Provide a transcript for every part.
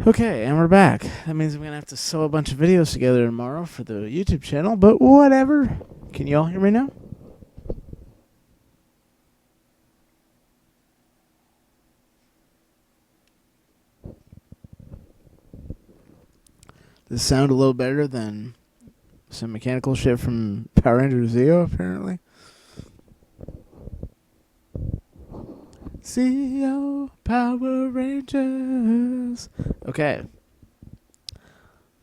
Okay, and we're back. That means I'm going to have to sew a bunch of videos together tomorrow for the YouTube channel, but whatever. Can you all hear me now? Does this sound a little better than some mechanical shit from Power Rangers Zeo, apparently? Zeo Power Rangers. Okay.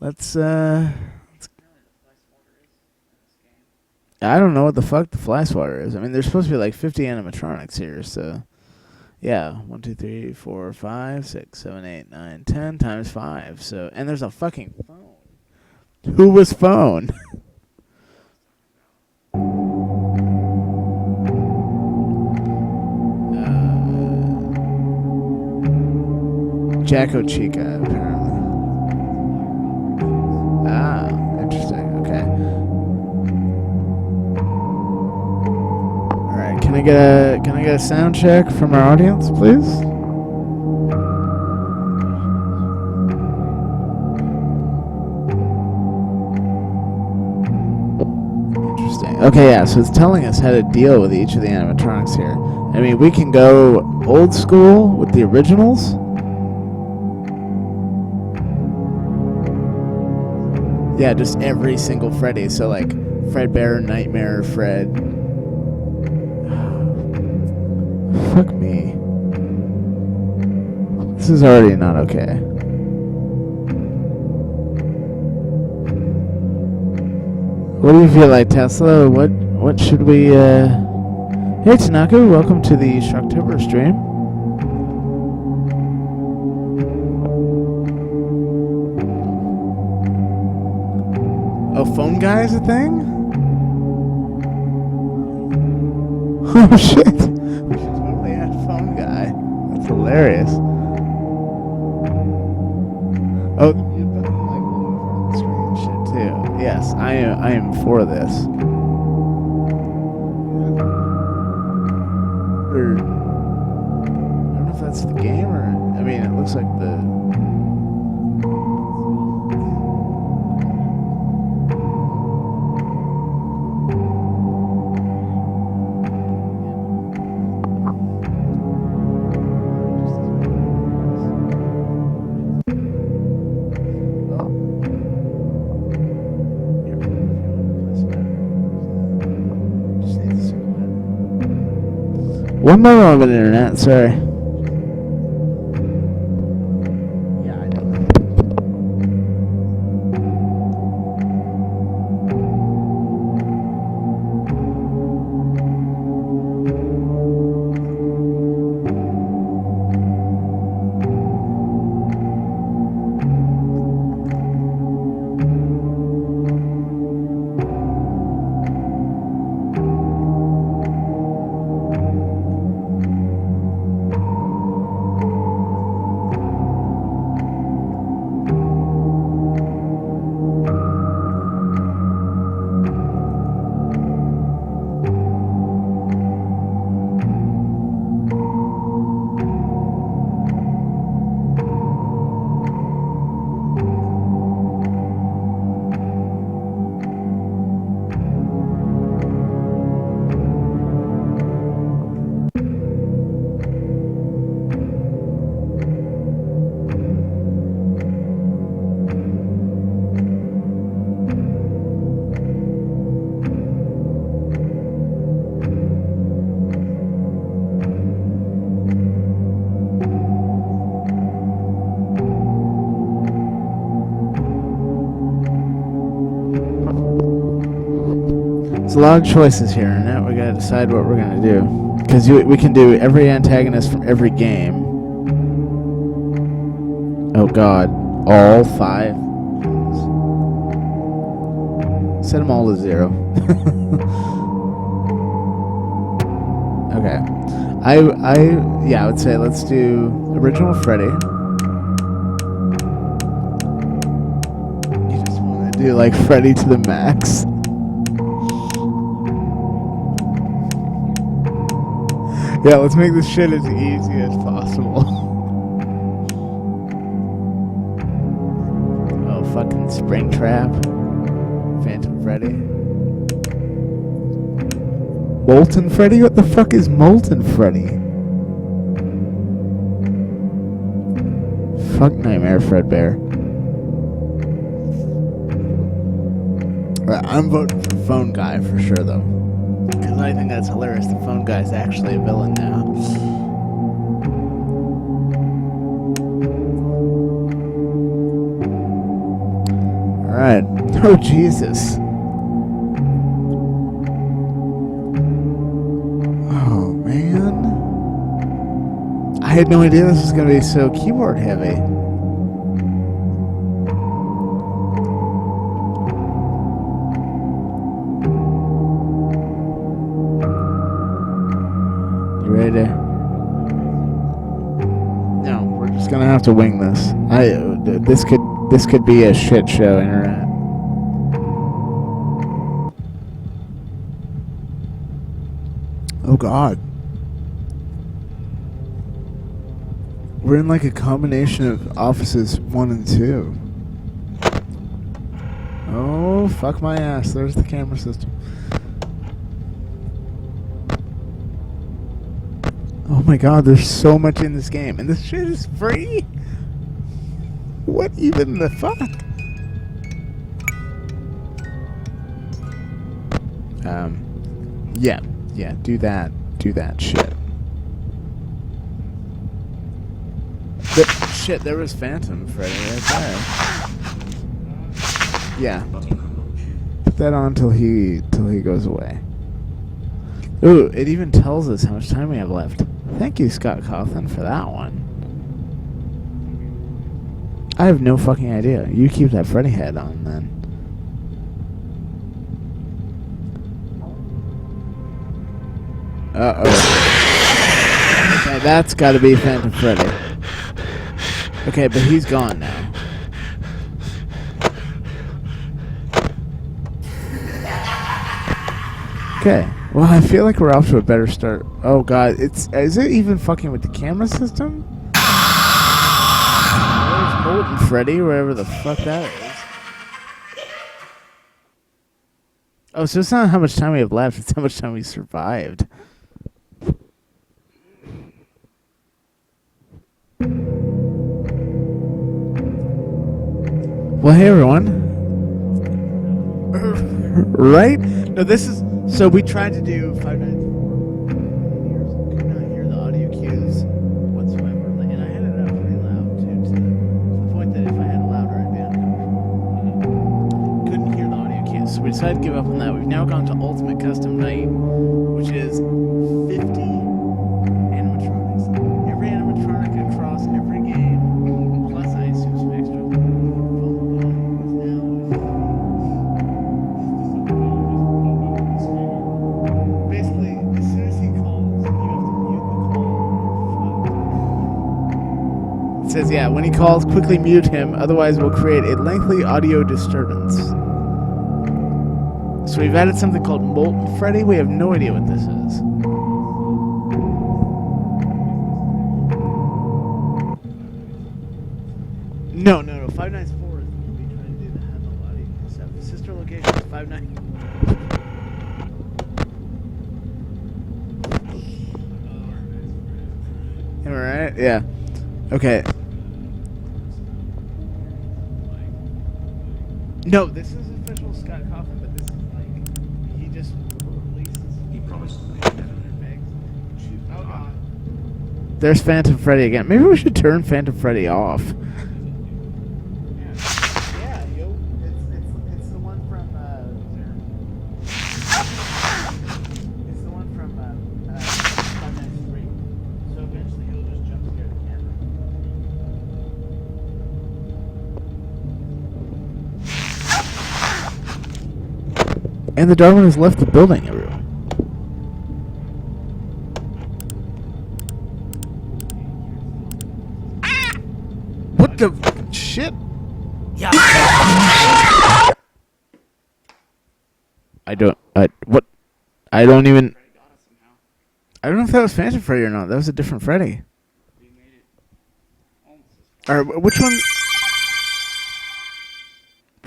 Let's I don't know what the fuck the fly swatter is. I mean, there's supposed to be like 50 animatronics here, so yeah, 1, 2, 3, 4, 5, 6, 7, 8, 9, 10 times 5. So, and there's a fucking phone. Who was phone? Jacko Chica, apparently. Ah, interesting. Okay. All right. Can I get a sound check from our audience, please? Interesting. Okay, yeah. So it's telling us how to deal with each of the animatronics here. I mean, we can go old school with the originals. Yeah, just every single Freddy. So like Fredbear, Nightmare, Fred. Fuck me. This is already not okay. What do you feel like, Tesla? What should we Hey Tanaka, welcome to the Shocktober stream. Oh, phone guy is a thing? Oh shit. We should totally add phone guy. That's hilarious. Oh, you put the mic over the screen shit too. Yes, I am for this. I don't know if that's the game or I mean it looks like the one more moment, internet. Sorry. Yeah, I know. It's a lot of choices here, and now we gotta decide what we're gonna do. Because we can do every antagonist from every game. Oh god. All 5? Set them all to 0. Okay. I would say let's do original Freddy. You just want to do like Freddy to the max. Yeah, let's make this shit as easy as possible. Springtrap. Phantom Freddy. Molten Freddy? What the fuck is Molten Freddy? Fuck Nightmare Fredbear. I'm voting for Phone Guy for sure, though. Because I think that's hilarious. The Phone Guy's actually a villain now. Alright. Oh, Jesus. Oh, man. I had no idea this was going to be so keyboard heavy. No, we're just gonna have to wing this. This could be a shit show, internet. Oh God, we're in like a combination of offices 1 and 2. Oh fuck my ass! There's the camera system. Oh my God, there's so much in this game, and this shit is free? What even the fuck? Yeah, do that shit. Shit, there was Phantom Freddy right there. Yeah. Put that on till he goes away. Ooh, it even tells us how much time we have left. Thank you, Scott Cawthon, for that one. I have no fucking idea. You keep that Freddy head on, then. Uh-oh. Okay, that's gotta be Phantom Freddy. Okay, but he's gone now. Okay. Well, I feel like we're off to a better start. Oh God, is it even fucking with the camera system? There's Molten Freddy, wherever the fuck that is. Oh, so it's not how much time we have left; it's how much time we survived. Well, hey everyone. Right? No, this is... So we tried to do 5 Nights could not hear the audio cues whatsoever. And I had it up pretty loud, too, to the point that if I had it louder, I'd be uncomfortable. Couldn't hear the audio cues. So we decided to give up on that. We've now gone to Ultimate Custom Night, which is 50 animatronics. Every animatronic across every game, plus I assume some extra. It says, yeah, when he calls, quickly mute him, otherwise we'll create a lengthy audio disturbance. So we've added something called Molten Freddy. We have no idea what this is. No. 5 Nights 4 is going to be trying to do the handle audio stuff. The sister location is 5 Nights. Am I right? Yeah. Okay. No, this is official Scott Cawthon, but this is like he just releases. He promised me 700 megs. Oh God. There's Phantom Freddy again. Maybe we should turn Phantom Freddy off. Yeah, yo, it's the one from it's the one from Five Nights at Freddy's. So eventually he'll just jump scare the camera. And the Darwin has left the building, everyone. What the shit? Yeah. I don't know if that was Phantom Freddy or not. That was a different Freddy. Alright, which one?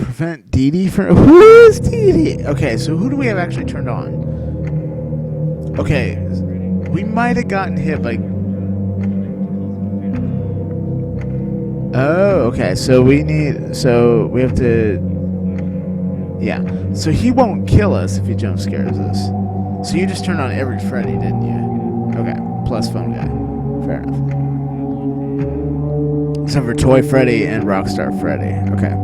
Prevent Dee Dee from... Who is Dee Dee? Okay, so who do we have actually turned on? Okay, we might have gotten hit by... Oh, okay, so we need... So we have to... Yeah, so he won't kill us if he jump scares us. So you just turned on every Freddy, didn't you? Okay, plus phone guy. Fair enough. Except for Toy Freddy and Rockstar Freddy. Okay.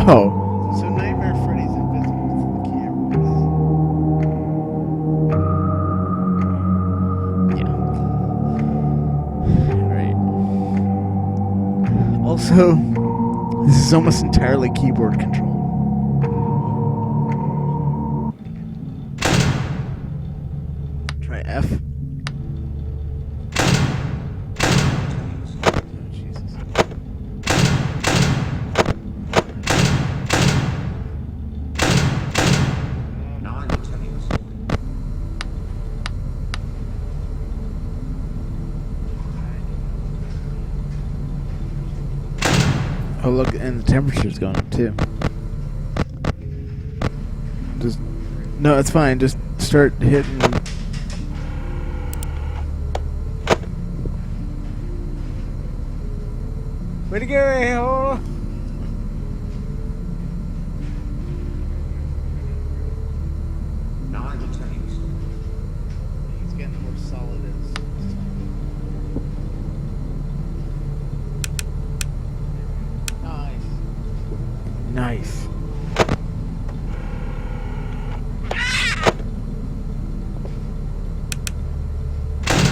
Oh. So Nightmare Freddy's invisible to the cameras. Yeah. Right. Also, this is almost entirely keyboard control. Try F. Oh look, and the temperature's going up too. Just no, it's fine. Just start hitting. Way to go, a-hole! He's getting more solid as Nice.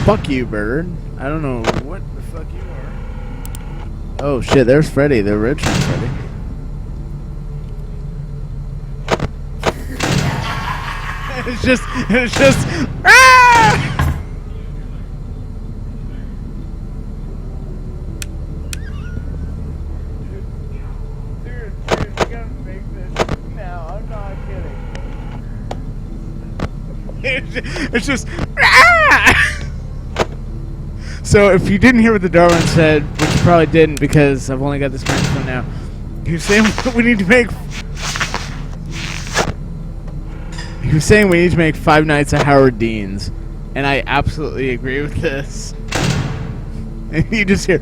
Fuck you, bird. I don't know what the fuck you are. Oh shit, there's Freddy, the original Freddy. it's just ah! It's just ah! So if you didn't hear what the Darwin said, which you probably didn't because I've only got this microphone now, he was saying we need to make Five Nights at Howard Dean's, and I absolutely agree with this. And you just hear,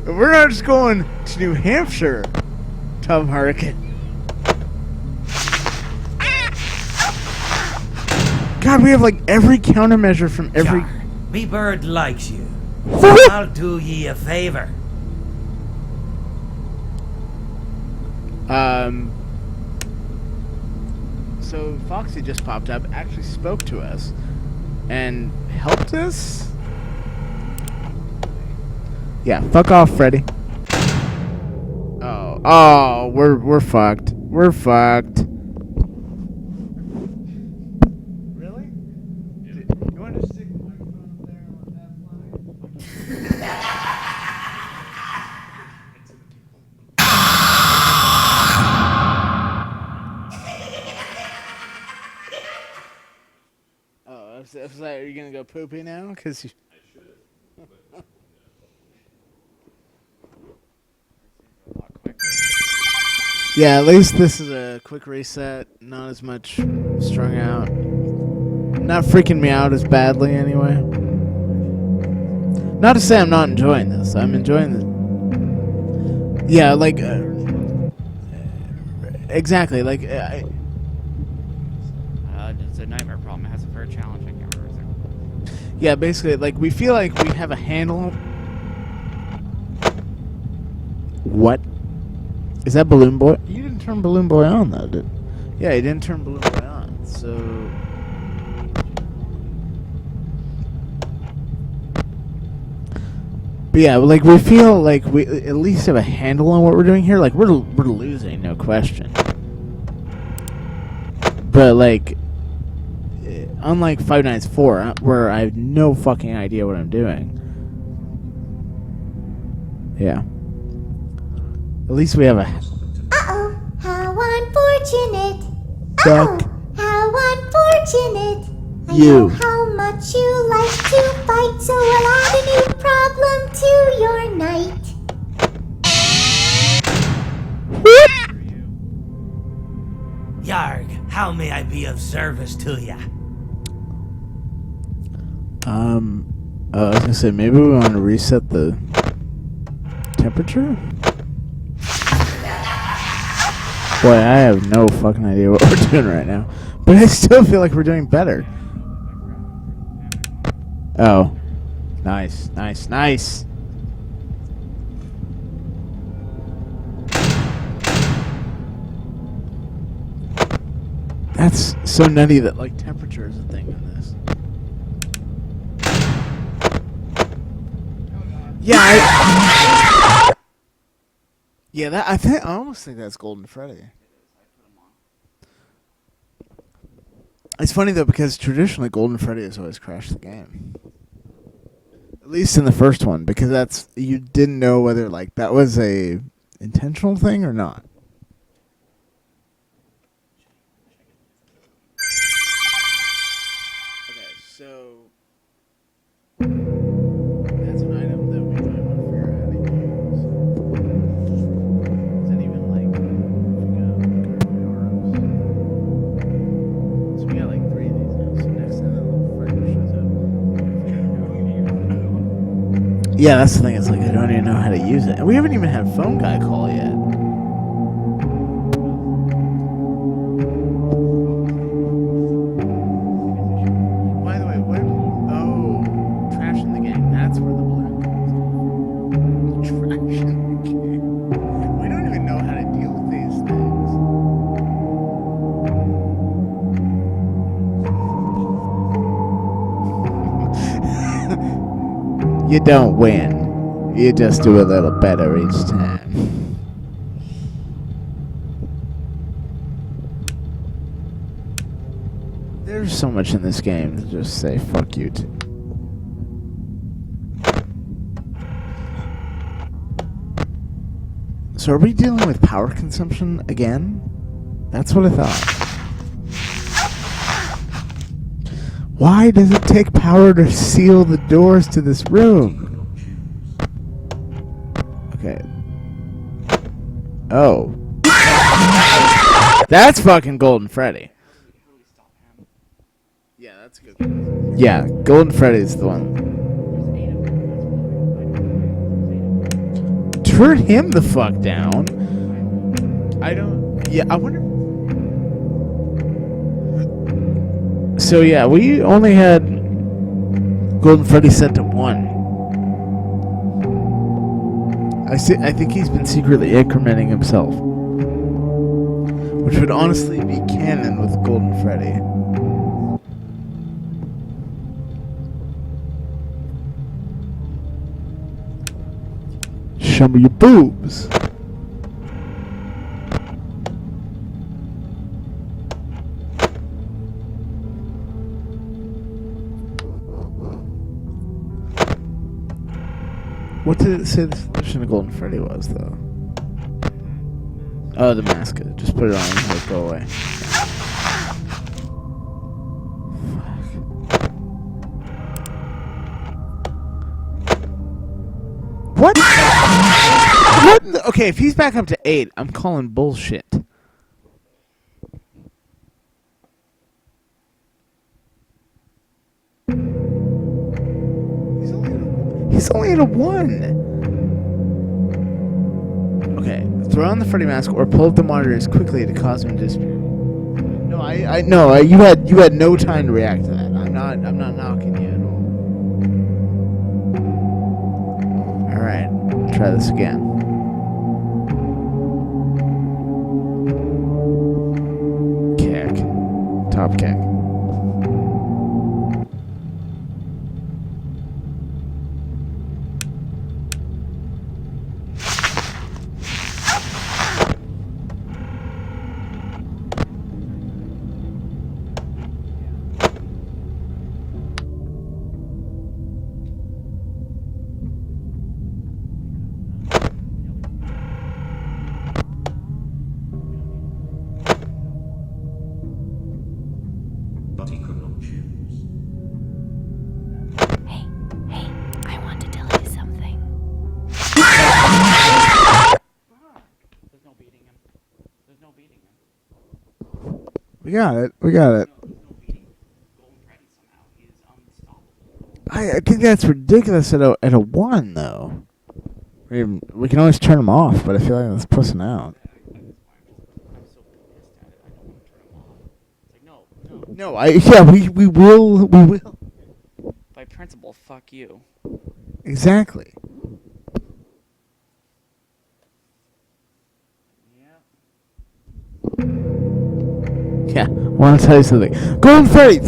we're not just going to New Hampshire, Tom Harkin. God, we have like every countermeasure from every... Jar, me bird likes you. I'll do ye a favor. So Foxy just popped up, actually spoke to us, and helped us? Yeah, fuck off, Freddy. Oh, we're fucked. We're fucked. Really? You want to stick the microphone up there and let that fly? Oh, I was like, are you gonna go poopy now? Cause you. I should. Yeah, at least this is a quick reset. Not as much strung out. Not freaking me out as badly, anyway. Not to say I'm not enjoying this. I'm enjoying this. Yeah, like exactly. Like it's a nightmare problem. It has a very challenging everything. Yeah, basically, like we feel like we have a handle. What? Is that Balloon Boy? You didn't turn Balloon Boy on, though, did? Yeah, you didn't turn Balloon Boy on, so... But yeah, like, we feel like we at least have a handle on what we're doing here. Like, we're losing, no question. But, like, unlike Five Nights 4, where I have no fucking idea what I'm doing. Yeah. At least we have a... unfortunate. Fuck Oh, how unfortunate. I you. know how much you like to fight, so I'll add a new problem to your night. Yarg, how may I be of service to ya? I was gonna say maybe we want to reset the temperature. Boy, I have no fucking idea what we're doing right now, but I still feel like we're doing better. Oh, nice, nice, nice. That's so nutty that like temperature is a thing in this. Yeah, yeah. That I almost think that's Golden Freddy. It's funny though because traditionally Golden Freddy has always crashed the game. At least in the first one, because that's you didn't know whether like that was a intentional thing or not. Okay, so that's an item that we might want to figure out how to use. Is it even like if we go so we got like 3 of these now. So next time that little friend shows up. Yeah, that's the thing. It's like I don't even know how to use it, and we haven't even had phone guy call yet. By the way, what? Oh, trash in the gang. That's where the balloon comes from. Trash in the gang. We don't even know how to deal with these things. You don't win. You just do a little better each time. There's so much in this game to just say fuck you to. So are we dealing with power consumption again? That's what I thought. Why does it take power to seal the doors to this room? Okay. Oh. That's fucking Golden Freddy. Yeah, that's good. Yeah, Golden Freddy's the one. Turn him the fuck down. I don't. Yeah, I wonder. So yeah, we only had Golden Freddy set to 1. I think he's been secretly incrementing himself, which would honestly be canon with Golden Freddy. Show me your boobs. What did it say the solution to Golden Freddy was, though? Oh, the mask. Just put it on and let it go away. What? What? Okay, if he's back up to 8, I'm calling bullshit. He's only at a 1. Okay, throw on the Freddy mask or pull up the monitors quickly to cause him to disappear. No, I no, you had no time to react to that. I'm not knocking you at all. All right, try this again. Kick, top kick. Hey, I want to tell you something. There's no beating him. There's no beating him. We got it. We got it. There's no beating Golden Freddy somehow. He is unstoppable. I think that's ridiculous at a 1, though. We can always turn them off, but I feel like that's pussing out. I'm so pissed at it. I don't want to turn him off. It's like, no. No, we will. By principle, fuck you. Exactly. Yeah. Yeah, I want to tell you something. Golden Freddy!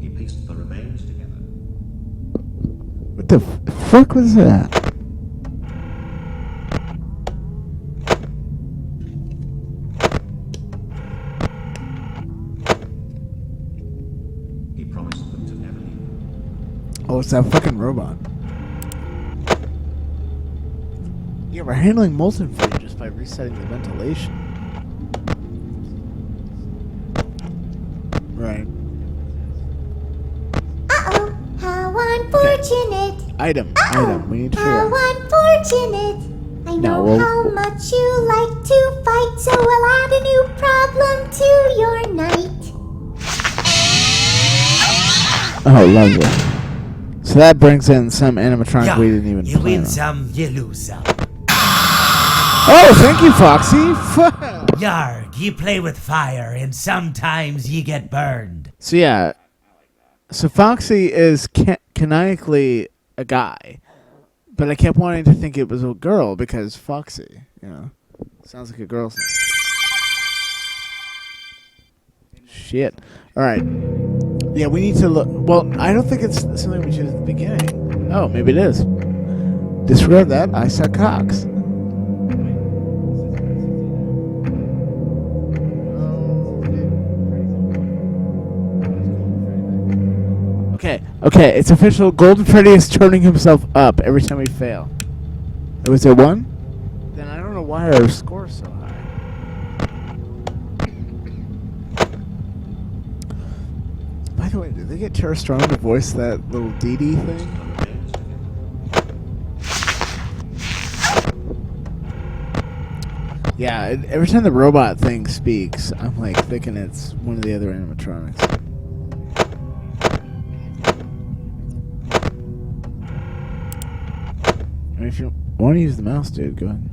He pieced the remains together. What the fuck was that? He promised them to never leave. Oh, it's that fucking robot. Yeah, we're handling molten for you just by resetting the ventilation. Right. Uh-oh, how unfortunate. Item. We need to figure How out. unfortunate. I know well- how much you like to fight, so we'll add a new problem to your night. Oh, lovely. So that brings in some animatronic we didn't even You plan win on. some, you lose some. Oh, thank you, Foxy. Yarg, you play with fire, and sometimes you get burned. So yeah, so Foxy is canonically a guy, but I kept wanting to think it was a girl because Foxy, sounds like a girl's name. Shit. All right. Yeah, we need to look. Well, I don't think it's something we choose at the beginning. Oh, maybe it is. Disregard that. I suck cocks. Okay, it's official. Golden Freddy is turning himself up every time we fail. Was there 1? Then I don't know why our score is so high. By the way, did they get Tara Strong to voice that little Dee Dee thing? Yeah, every time the robot thing speaks, I'm like thinking it's one of the other animatronics. I mean, if you want to use the mouse, dude, go ahead.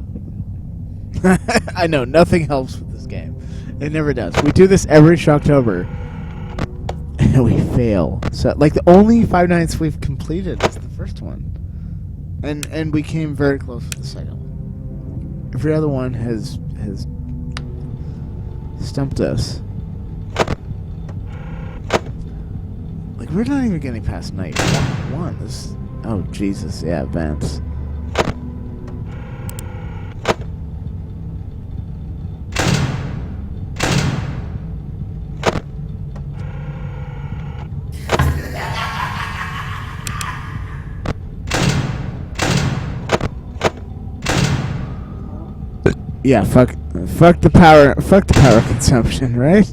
I know, nothing helps with this game. It never does. We do this every Shocktober, and we fail. So, like, the only Five Nights we've completed is the first one. And we came very close with the second one. Every other one has stumped us. Like, we're not even getting past night one. Oh, Jesus, yeah, Vance. Yeah, fuck the power consumption, right?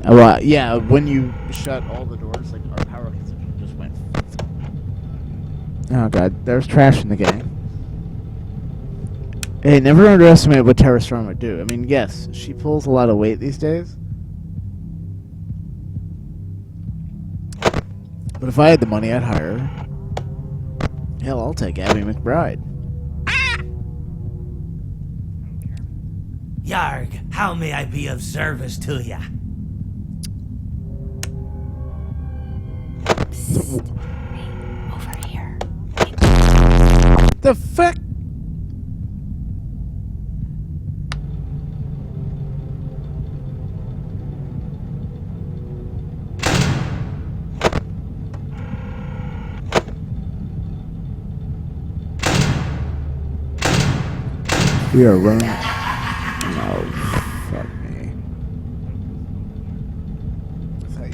Well, yeah, when you shut all the doors, like, our power consumption just went. Oh god, there's trash in the game. Hey, never underestimate what Tara Strong would do. I mean, yes, she pulls a lot of weight these days. But if I had the money, I'd hire her. Hell, I'll take Abby McBride. Yarg, how may I be of service to ya? Over here. The fuck? We are running. Oh, fuck me. I thought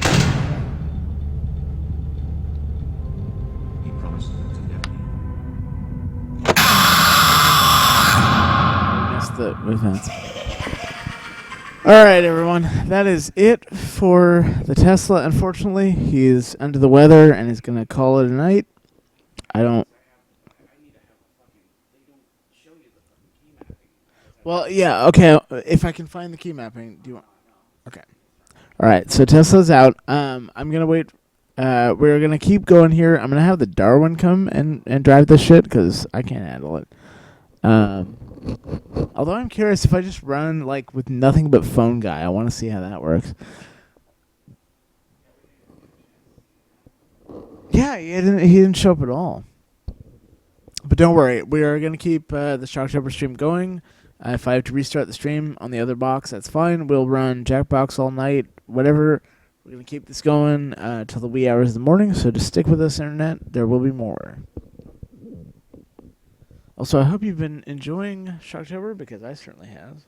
He promised them to never leave. you missed the events. Alright, everyone. That is it for the Tesla. Unfortunately, he's under the weather and he's going to call it a night. I don't. Well, yeah, okay. If I can find the key mapping, do you want? Okay. All right. So Tesla's out. I'm gonna wait. We're gonna keep going here. I'm gonna have the Darwin come and drive this shit because I can't handle it. Although I'm curious if I just run like with nothing but phone guy. I want to see how that works. Yeah, he didn't show up at all. But don't worry, we are gonna keep the Shocktober stream going. If I have to restart the stream on the other box, that's fine. We'll run Jackbox all night, whatever. We're going to keep this going till the wee hours of the morning, so just stick with us, Internet. There will be more. Also, I hope you've been enjoying Shocktober, because I certainly have.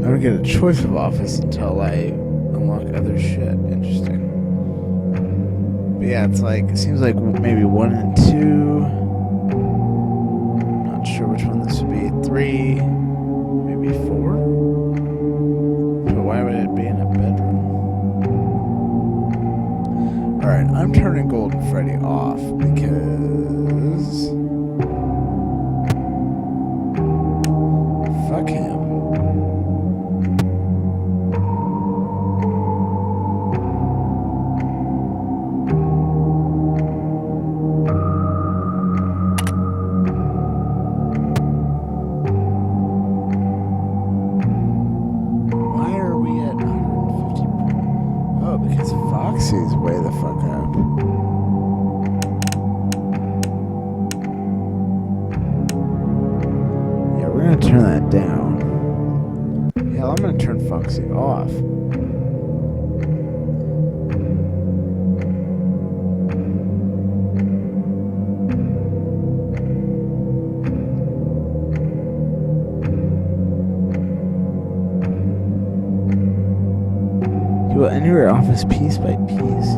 I don't get a choice of office until I unlock other shit. Interesting. But yeah, it's like, it seems like maybe 1 and 2. Not sure which one this would be. 3, maybe 4. But why would it be in a bedroom? Alright, I'm turning Golden Freddy off because fuck him. Foxy's way the fuck up. Yeah, we're gonna turn that down. Hell, I'm gonna turn Foxy off. You will enter your office piece by piece.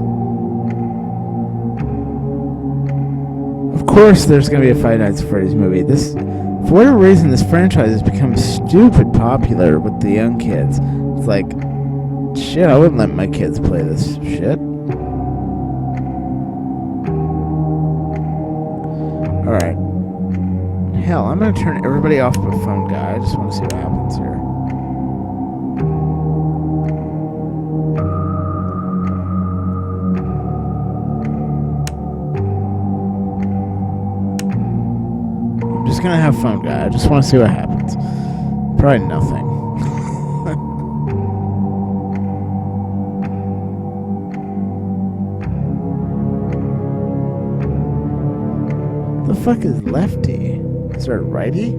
course there's gonna be a Five Nights at Freddy's movie. This, for whatever reason, this franchise has become stupid popular with the young kids. It's like, shit, I wouldn't let my kids play this shit. Alright. Hell, I'm gonna turn everybody off but phone guy. I just want to see what happens here. I'm just gonna have phone guy. I just want to see what happens. Probably nothing. The fuck is lefty? Is there a righty?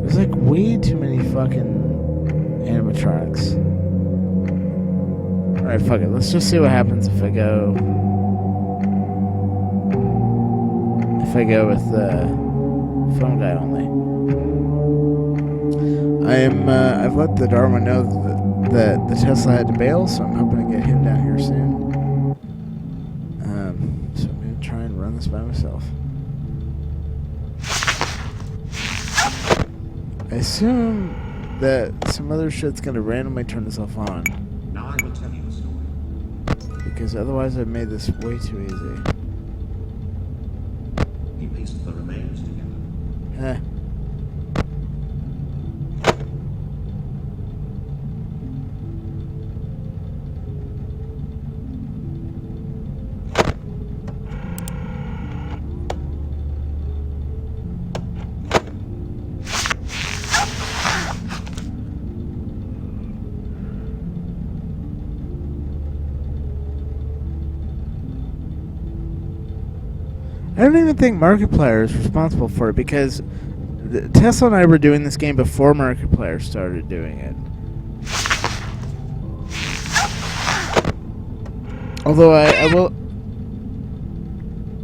There's like way too many fucking animatronics. Alright, fuck it. Let's just see what happens if I go. If I go with the phone guy only. I've let the Dharma know that the Tesla had to bail, so I'm hoping to get him down here soon. So I'm gonna try and run this by myself. I assume that some other shit's gonna randomly turn itself on, Now I will tell you a story. because otherwise I've made this way too easy. He pieced the remains together. Huh. I don't even think Markiplier is responsible for it, because Tesla and I were doing this game before Markiplier started doing it. Although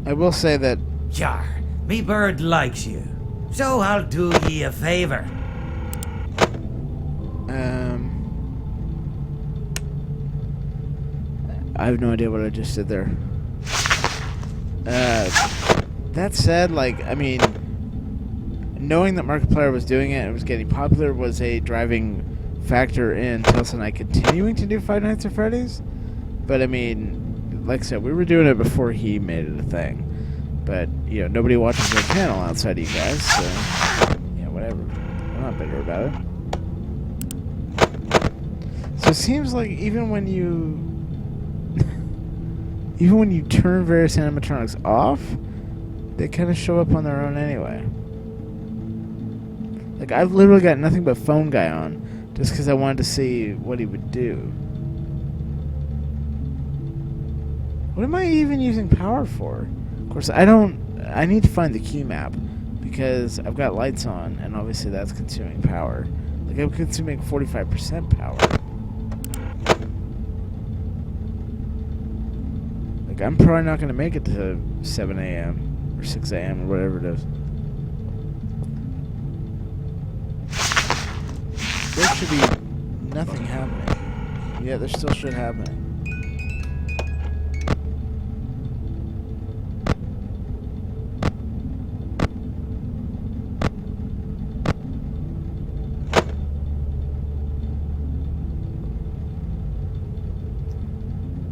I will say that Yar, me bird likes you, so I'll do ye a favor. I have no idea what I just did there. That said, like, I mean, knowing that Markiplier was doing it and it was getting popular was a driving factor in Tesla and I continuing to do Five Nights at Freddy's. But I mean, like I said, we were doing it before he made it a thing. But, you know, nobody watches their channel outside of you guys, so, yeah, whatever. I'm not bitter about it. So it seems like even when you turn various animatronics off, they kind of show up on their own anyway. Like, I've literally got nothing but phone guy on, just because I wanted to see what he would do. What am I even using power for? Of course, I need to find the key map, because I've got lights on, and obviously that's consuming power. Like, I'm consuming 45% power. Like, I'm probably not going to make it to 7 a.m. or 6 a.m. or whatever it is. There should be nothing happening. Yeah, there's still shit happening.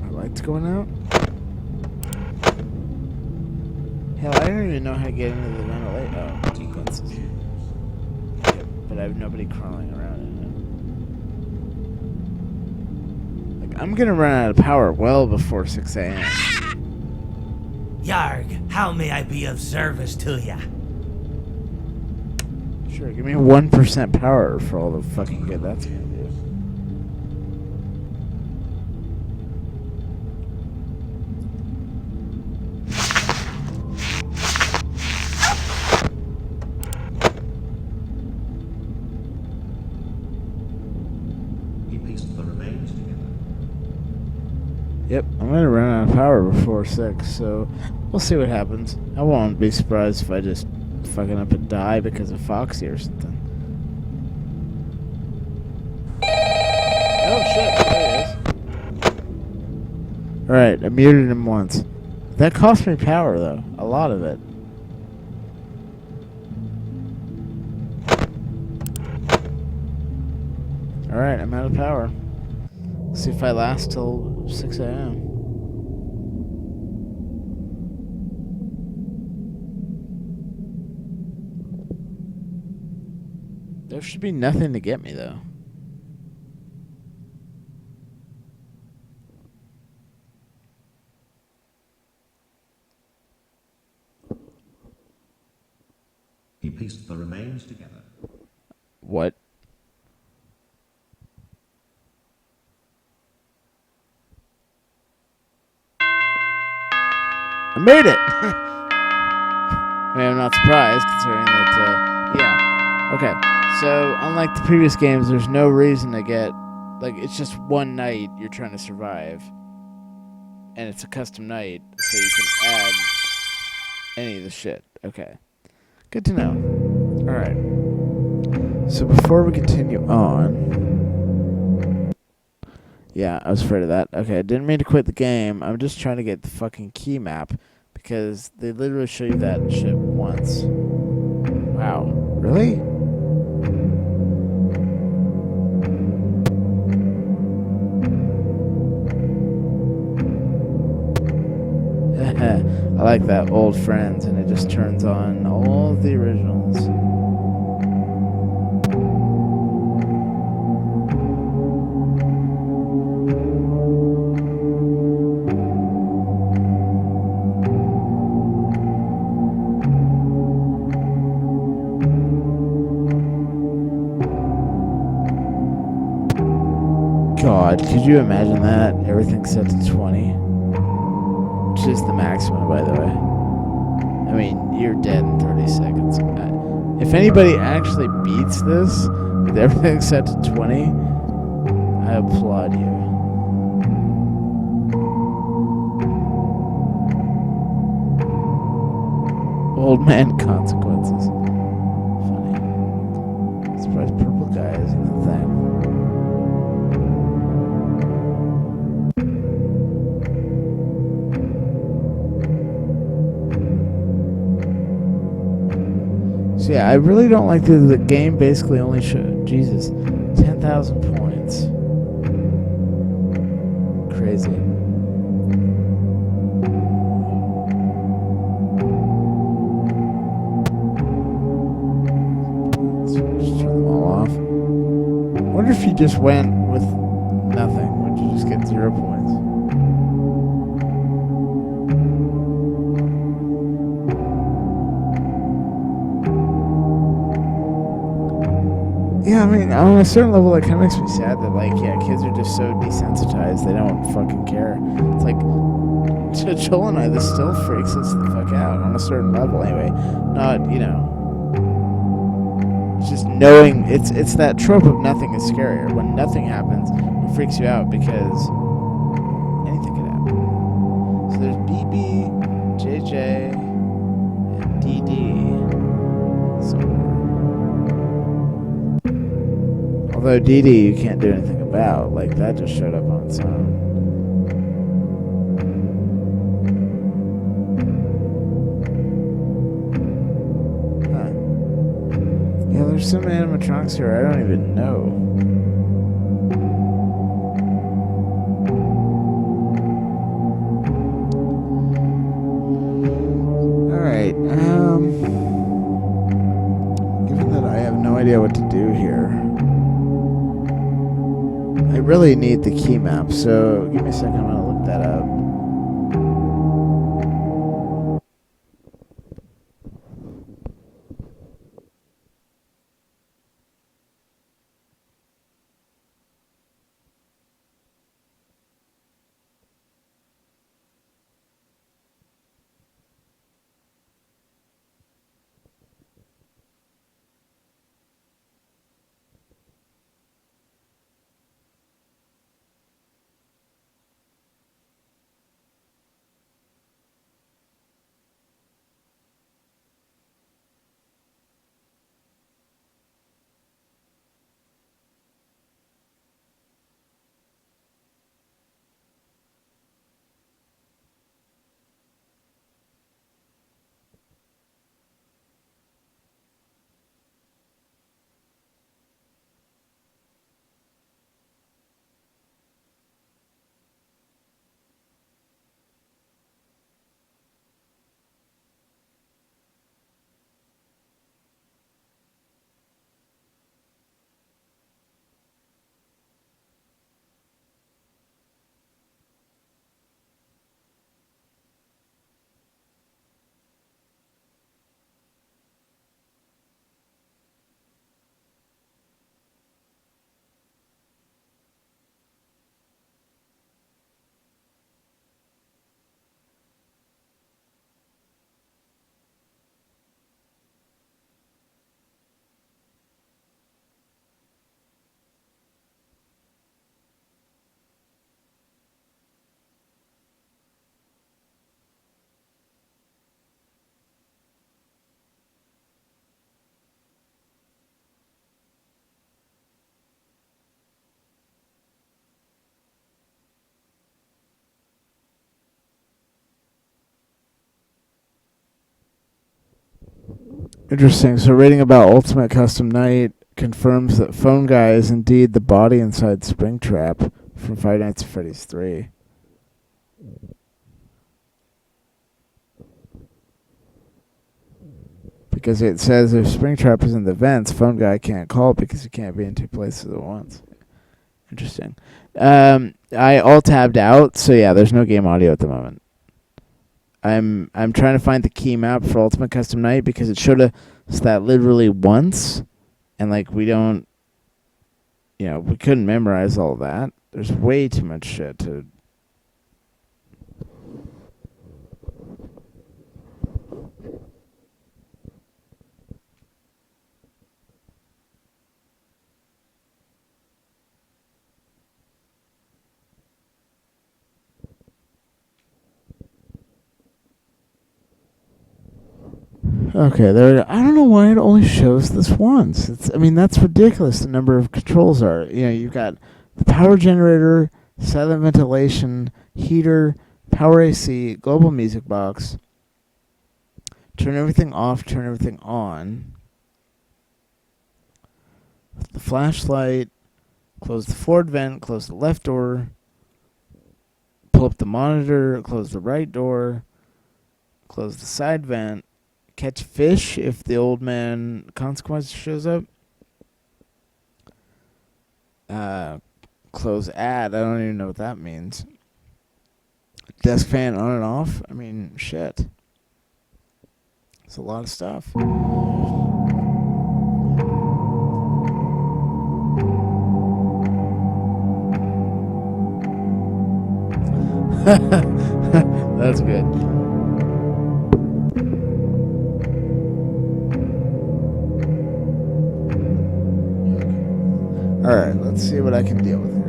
My light's going out? Hell, I don't even know how to get into the ventilation. Oh, sequences. Yep, but I have nobody crawling around in it. Like, I'm gonna run out of power well before 6 a.m. Yarg, how may I be of service to ya? Sure, give me 1% power for all the fucking good that's gonna do. Yep, I'm gonna run out of power before 6, so we'll see what happens. I won't be surprised if I just fucking up and die because of Foxy or something. Oh shit, wait. Alright, I muted him once. That cost me power, though. A lot of it. Alright, I'm out of power. Let's see if I last till 6 a.m. There should be nothing to get me, though. He pieced the remains together. What? I made it! I mean, I'm not surprised, considering that, yeah. Okay, so unlike the previous games, there's no reason to get... Like, it's just one night you're trying to survive. And it's a custom night, so you can add any of the shit. Okay. Good to know. Alright. So before we continue on... Yeah, I was afraid of that. Okay, I didn't mean to quit the game. I'm just trying to get the fucking key map. Because they literally show you that shit once. Wow. Really? I like that, old friends, and it just turns on all the originals. God, could you imagine that? Everything's set to 20. Which is the maximum, by the way. I mean, you're dead in 30 seconds. If anybody actually beats this, with everything set to 20, I applaud you. Old man consequences. Funny. I'm surprised purple guy isn't the thing. So yeah, I really don't like the game basically only showed, Jesus, 10,000 points. Crazy. So just turn them all off. I wonder if you just went with nothing, would you just get 0 points? Yeah, I mean, on a certain level, it kind of makes me sad that, like, yeah, kids are just so desensitized, they don't fucking care. It's like, to Joel and I, this still freaks us the fuck out, on a certain level, anyway. Not, you know, it's just knowing, it's that trope of nothing is scarier. When nothing happens, it freaks you out because anything could happen. So there's BB, JJ, and DD somewhere. Although DD you can't do anything about, like that just showed up on its own. Huh. Yeah, there's so many animatronics here I don't even know. Alright, given that I have no idea what to do here, I really need the key map, so give me a second, I'm gonna look that up. Interesting. So, reading about Ultimate Custom Night confirms that Phone Guy is indeed the body inside Springtrap from Five Nights at Freddy's 3. Because it says if Springtrap is in the vents, Phone Guy can't call because he can't be in two places at once. Interesting. I alt-tabbed out, so yeah, there's no game audio at the moment. I'm trying to find the key map for Ultimate Custom Night because it showed us that literally once, and like we don't, we couldn't memorize all that. There's way too much shit to. Okay, there. I don't know why it only shows this once. That's ridiculous. The number of controls are. You've got the power generator, silent ventilation, heater, power AC, global music box. Turn everything off. Turn everything on. The flashlight. Close the forward vent. Close the left door. Pull up the monitor. Close the right door. Close the side vent. Catch fish if the old man consequence shows up. Close ad. I don't even know what that means. Desk fan on and off. Shit. It's a lot of stuff. That's good. Alright, let's see what I can deal with here.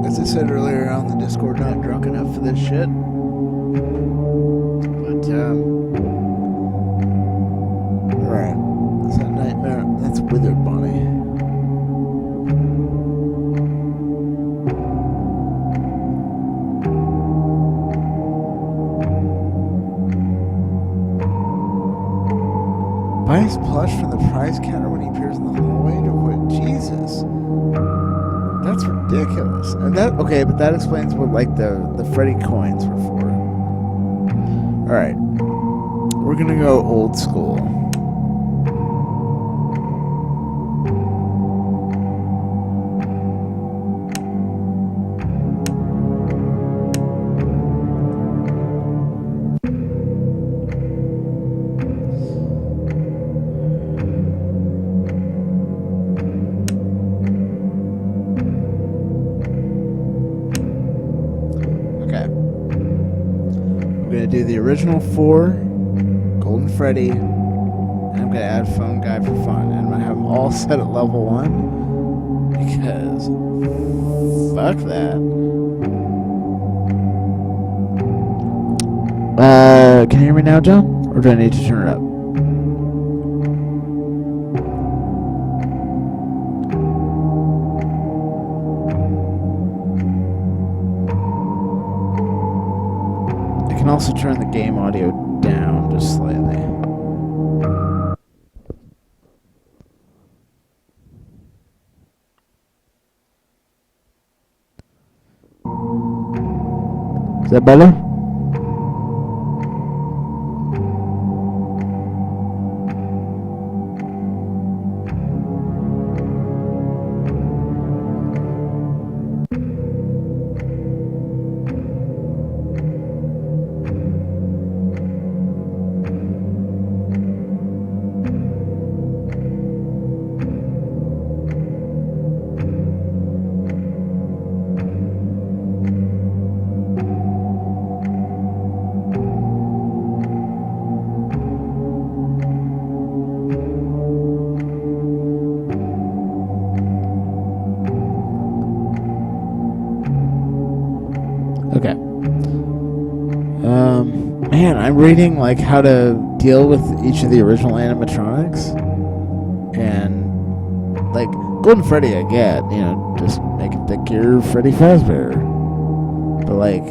As I said earlier on the Discord, not drunk enough for this shit. But, alright. Is that Nightmare? That's Withered Bonnie. Buy his plush from the prize counter when he appears in the hallway to avoid Jesus. That's ridiculous. And but that explains what the Freddy coins were for. Alright. We're gonna go old school. Do the original 4, Golden Freddy, and I'm gonna add Phone Guy for fun, and I'm gonna have them all set at level 1 because fuck that. Can you hear me now, John? Or do I need to turn it up? I can also turn the game audio down just slightly. Is that better? Okay. Man, I'm reading how to deal with each of the original animatronics, and Golden Freddy, I get. You know, just make it think you're Freddy Fazbear. But like,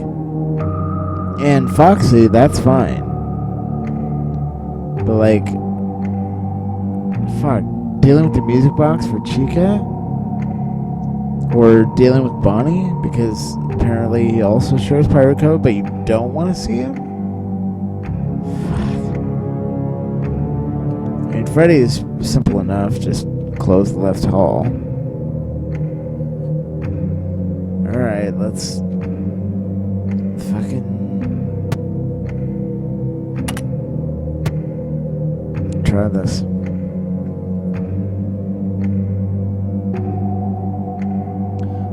and Foxy, that's fine. But like, fuck, dealing with the music box for Chica, or dealing with Bonnie because apparently he also shares pirate code, but you don't want to see him. I mean, Freddy is simple enough. Just close the left hall. All right, let's fucking try this.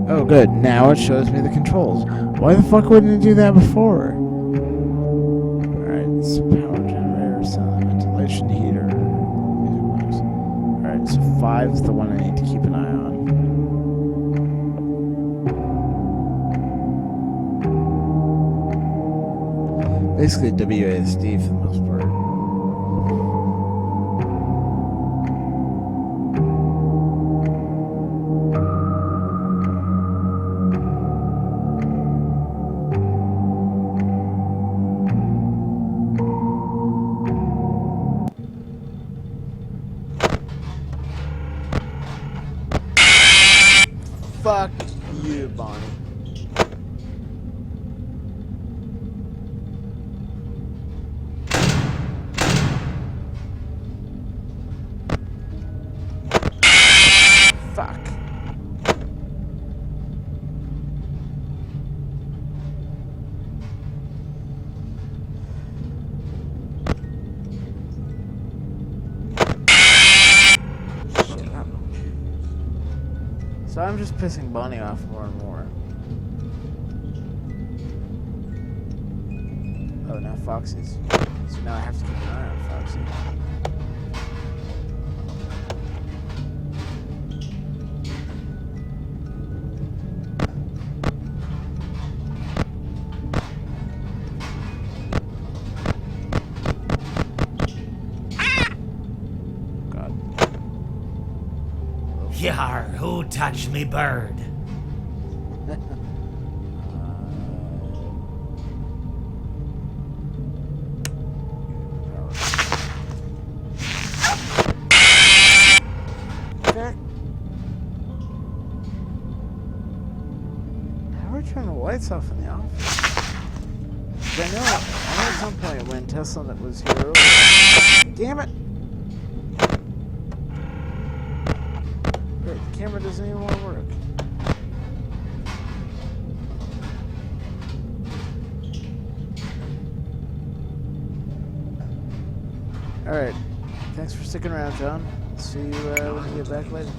Oh, good. Now it shows me the controls. Why the fuck wouldn't it do that before? Alright, it's power generator, sound ventilation heater, music box. Alright, so 5 is the one I need to keep an eye on. Basically WASD for the most part. Fuck you, Bonnie. Fuck. So I'm just pissing Bonnie off more and more. Oh, now Foxy's. So now I have to keep an eye on Foxy. Yar, who touched me bird? Okay. How do we turn the lights off in the office? 'Cause I know at some point when Tesla was here earlier. Damn it! The camera doesn't even want to work. Alright. Thanks for sticking around, John. See you when you get back later.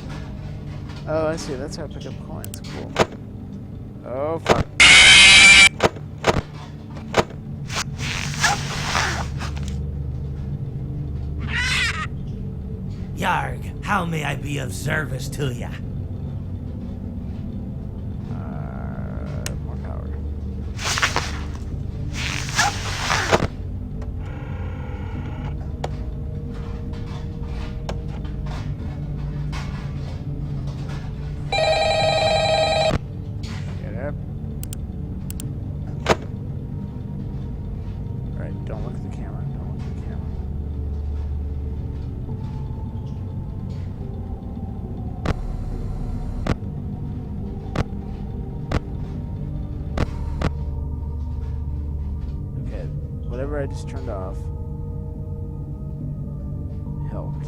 Oh, I see. That's how I pick up coins. Cool. Oh, fuck. Yarg, how may I be of service to ya? More power. Get up. Alright, don't look at the camera. Don't look at the camera. Whatever I just turned off helped.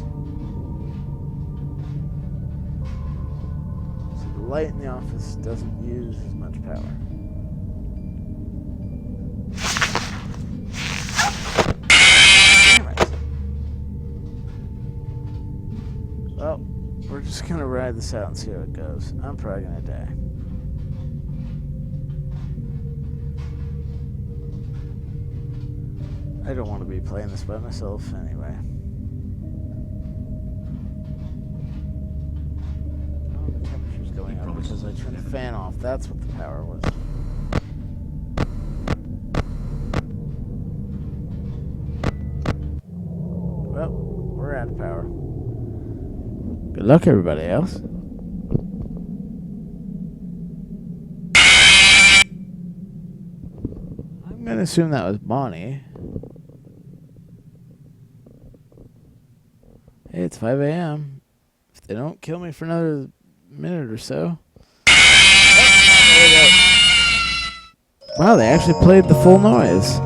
So the light in the office doesn't use as much power. Damn it. Well, we're just gonna ride this out and see how it goes. I'm probably gonna die. I don't want to be playing this by myself anyway. Oh, the temperature's going up because I turned the fan off. That's what the power was. Well, we're out of power. Good luck, everybody else. gonna assume that was Bonnie. Hey, it's 5 a.m. If they don't kill me for another minute or so. Wow, they actually played the full noise.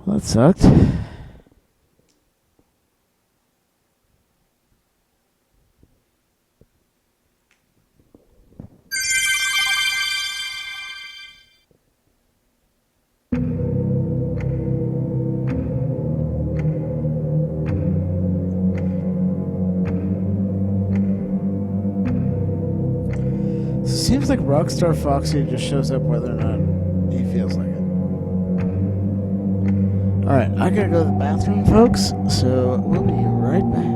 Well, that sucked. Seems like Rockstar Foxy just shows up whether or not he feels like it. Alright, I gotta go to the bathroom, folks, so we'll be right back.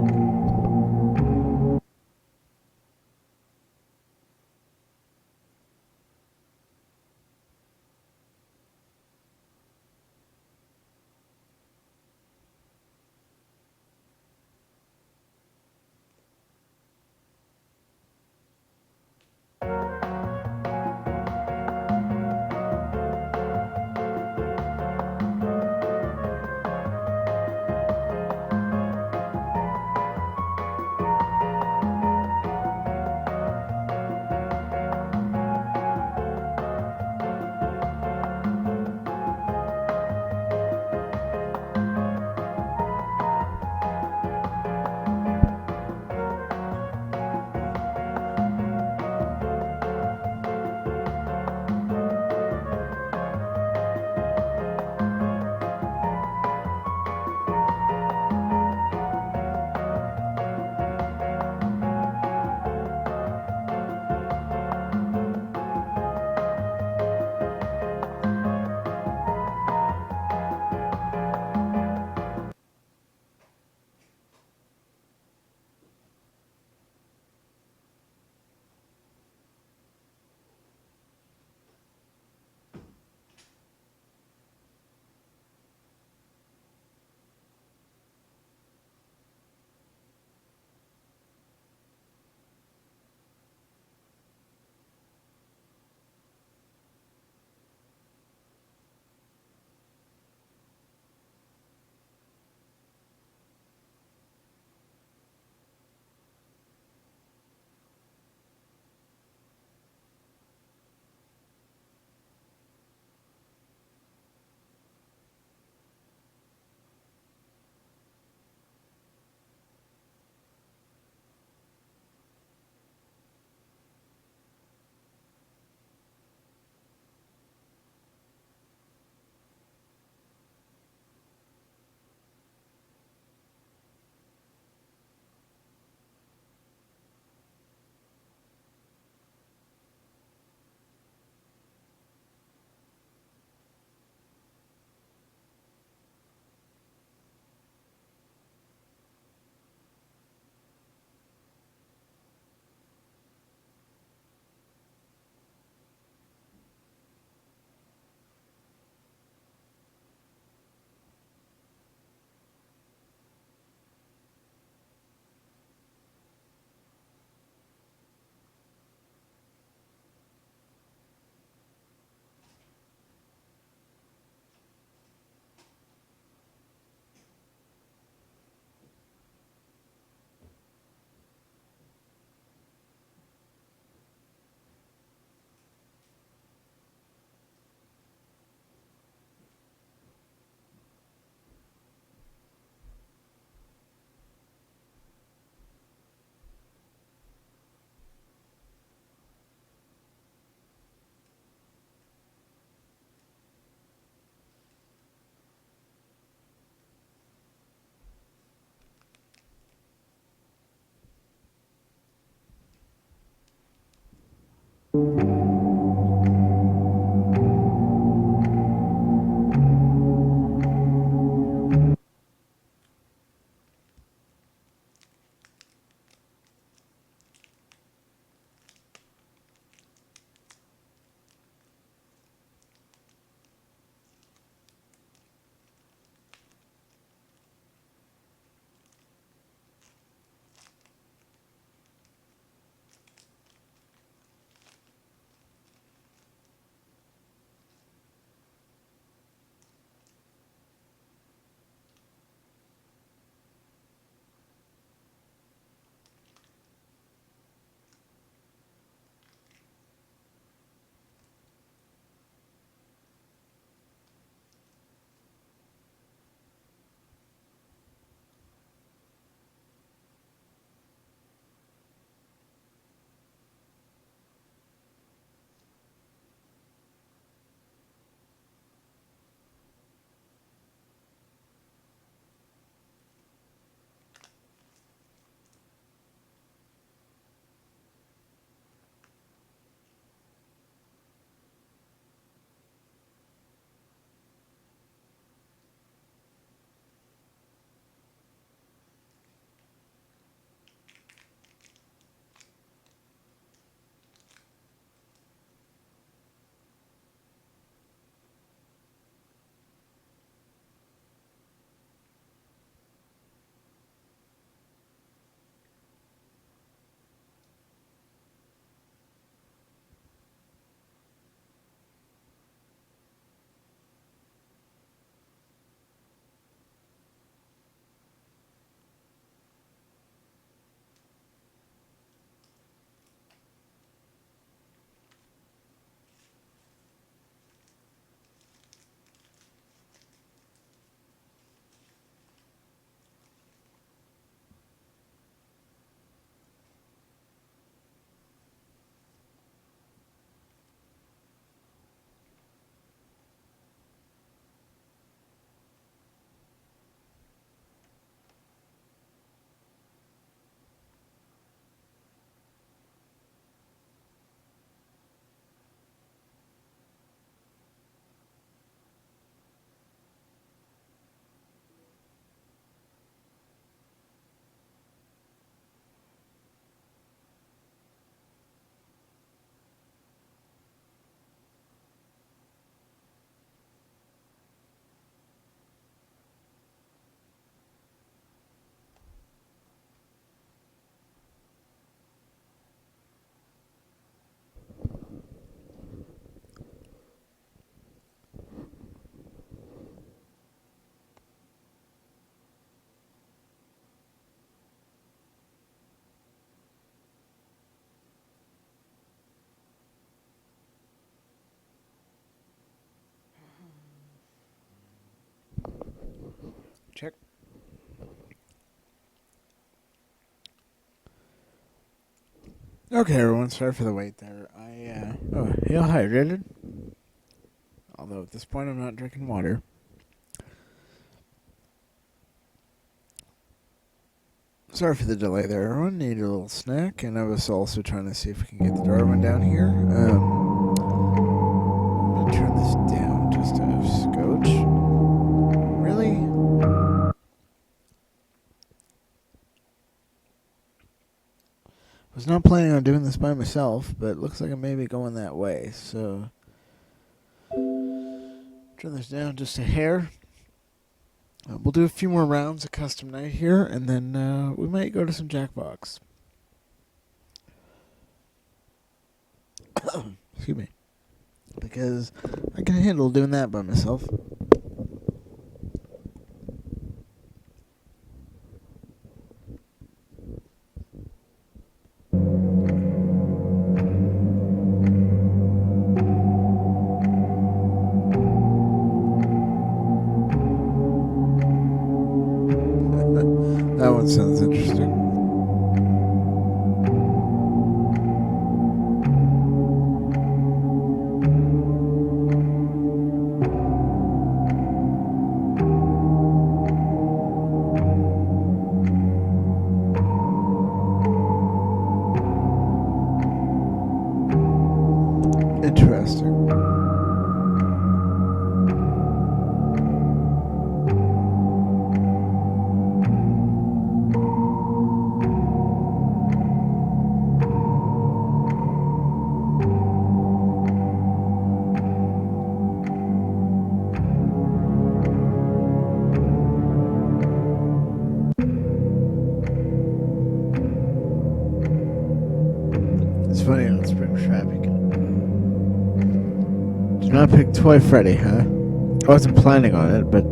Okay, everyone. Sorry for the wait there. You all hydrated? Although at this point I'm not drinking water. Sorry for the delay there, everyone. Needed a little snack, and I was also trying to see if we can get the Darwin down here. I'm gonna turn this down just a scotch. Really? I was not planning on doing this by myself, but it looks like I may be going that way, so turn this down just a hair. We'll do a few more rounds of custom night here, and then we might go to some Jackbox. Excuse me. Because I can handle doing that by myself. That one sounds interesting. Interesting. It's funny on Spring Traffic. Did not pick Toy Freddy, huh? I wasn't planning on it, but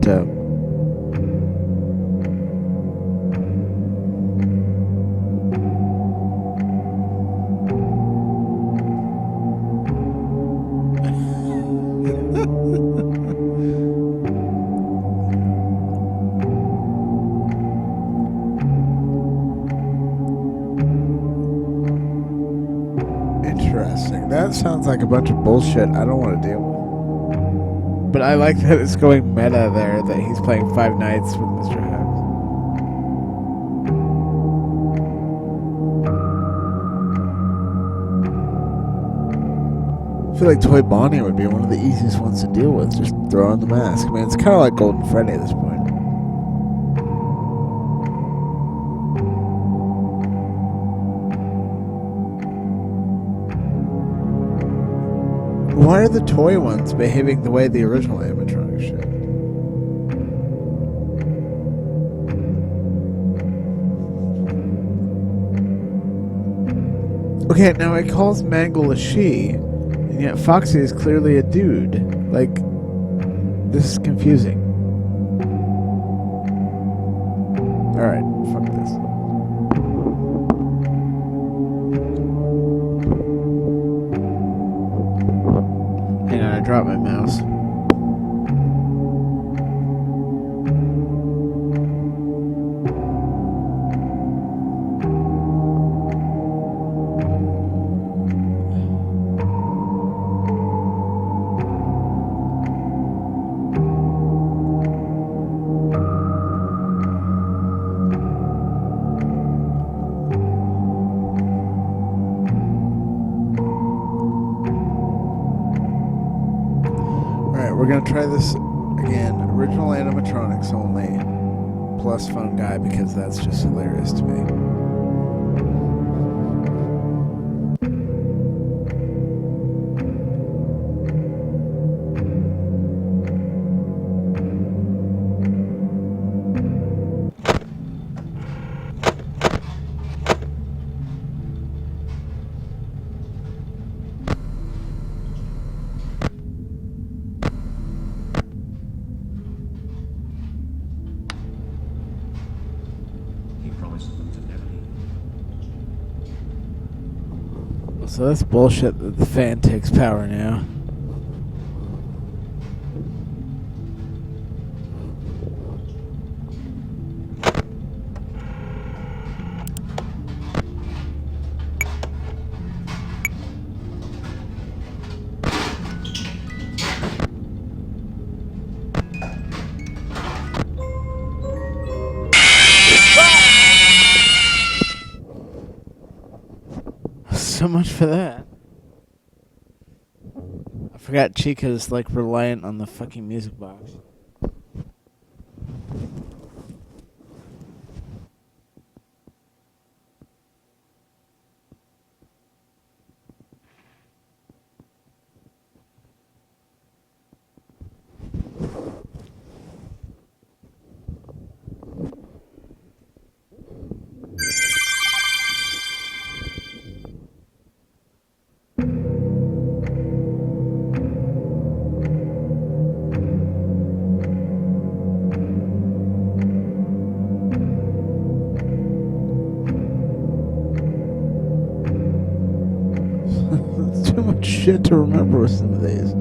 interesting. That sounds like a bunch of bullshit I don't want to deal with. But I like that it's going meta there, that he's playing Five Nights with Mr. House. I feel like Toy Bonnie would be one of the easiest ones to deal with. Just throw on the mask. I mean, it's kind of like Golden Freddy at this point. Why are the toy ones behaving the way the original animatronics should? Okay, now it calls Mangle a she, and yet Foxy is clearly a dude. Like, this is confusing. Alright, fuck this. Hang on, I dropped my mouse. We're gonna try this again. Original animatronics only, plus Phone Guy, because that's just hilarious to me. So that's bullshit that the fan takes power now. So much for that. I forgot Chica's like reliant on the fucking music box. Too much shit to remember with some of these.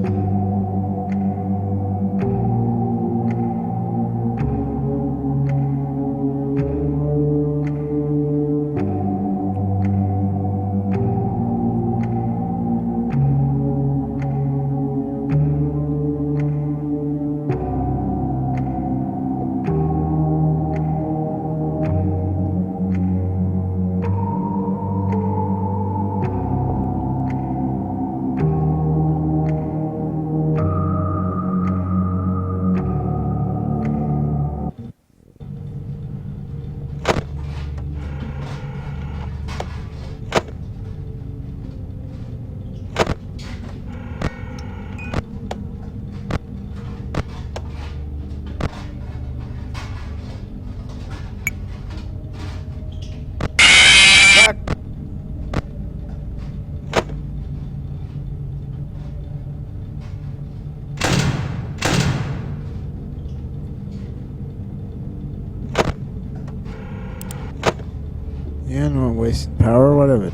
Yeah, no wasting power, whatever.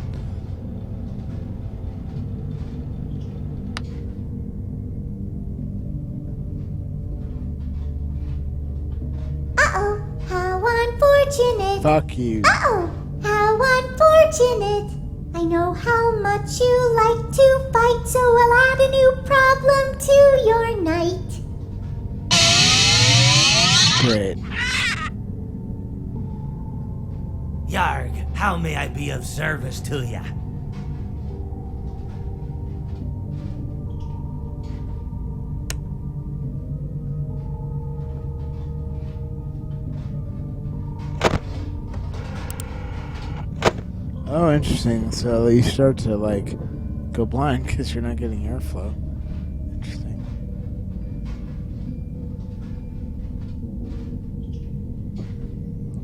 Uh-oh, how unfortunate. Fuck you. Uh-oh, how unfortunate. I know how much you like to fight, so I'll add a new problem to your night. Great. Yarg, how may I be of service to ya? Oh, interesting. So you start to like go blind because you're not getting airflow. Interesting.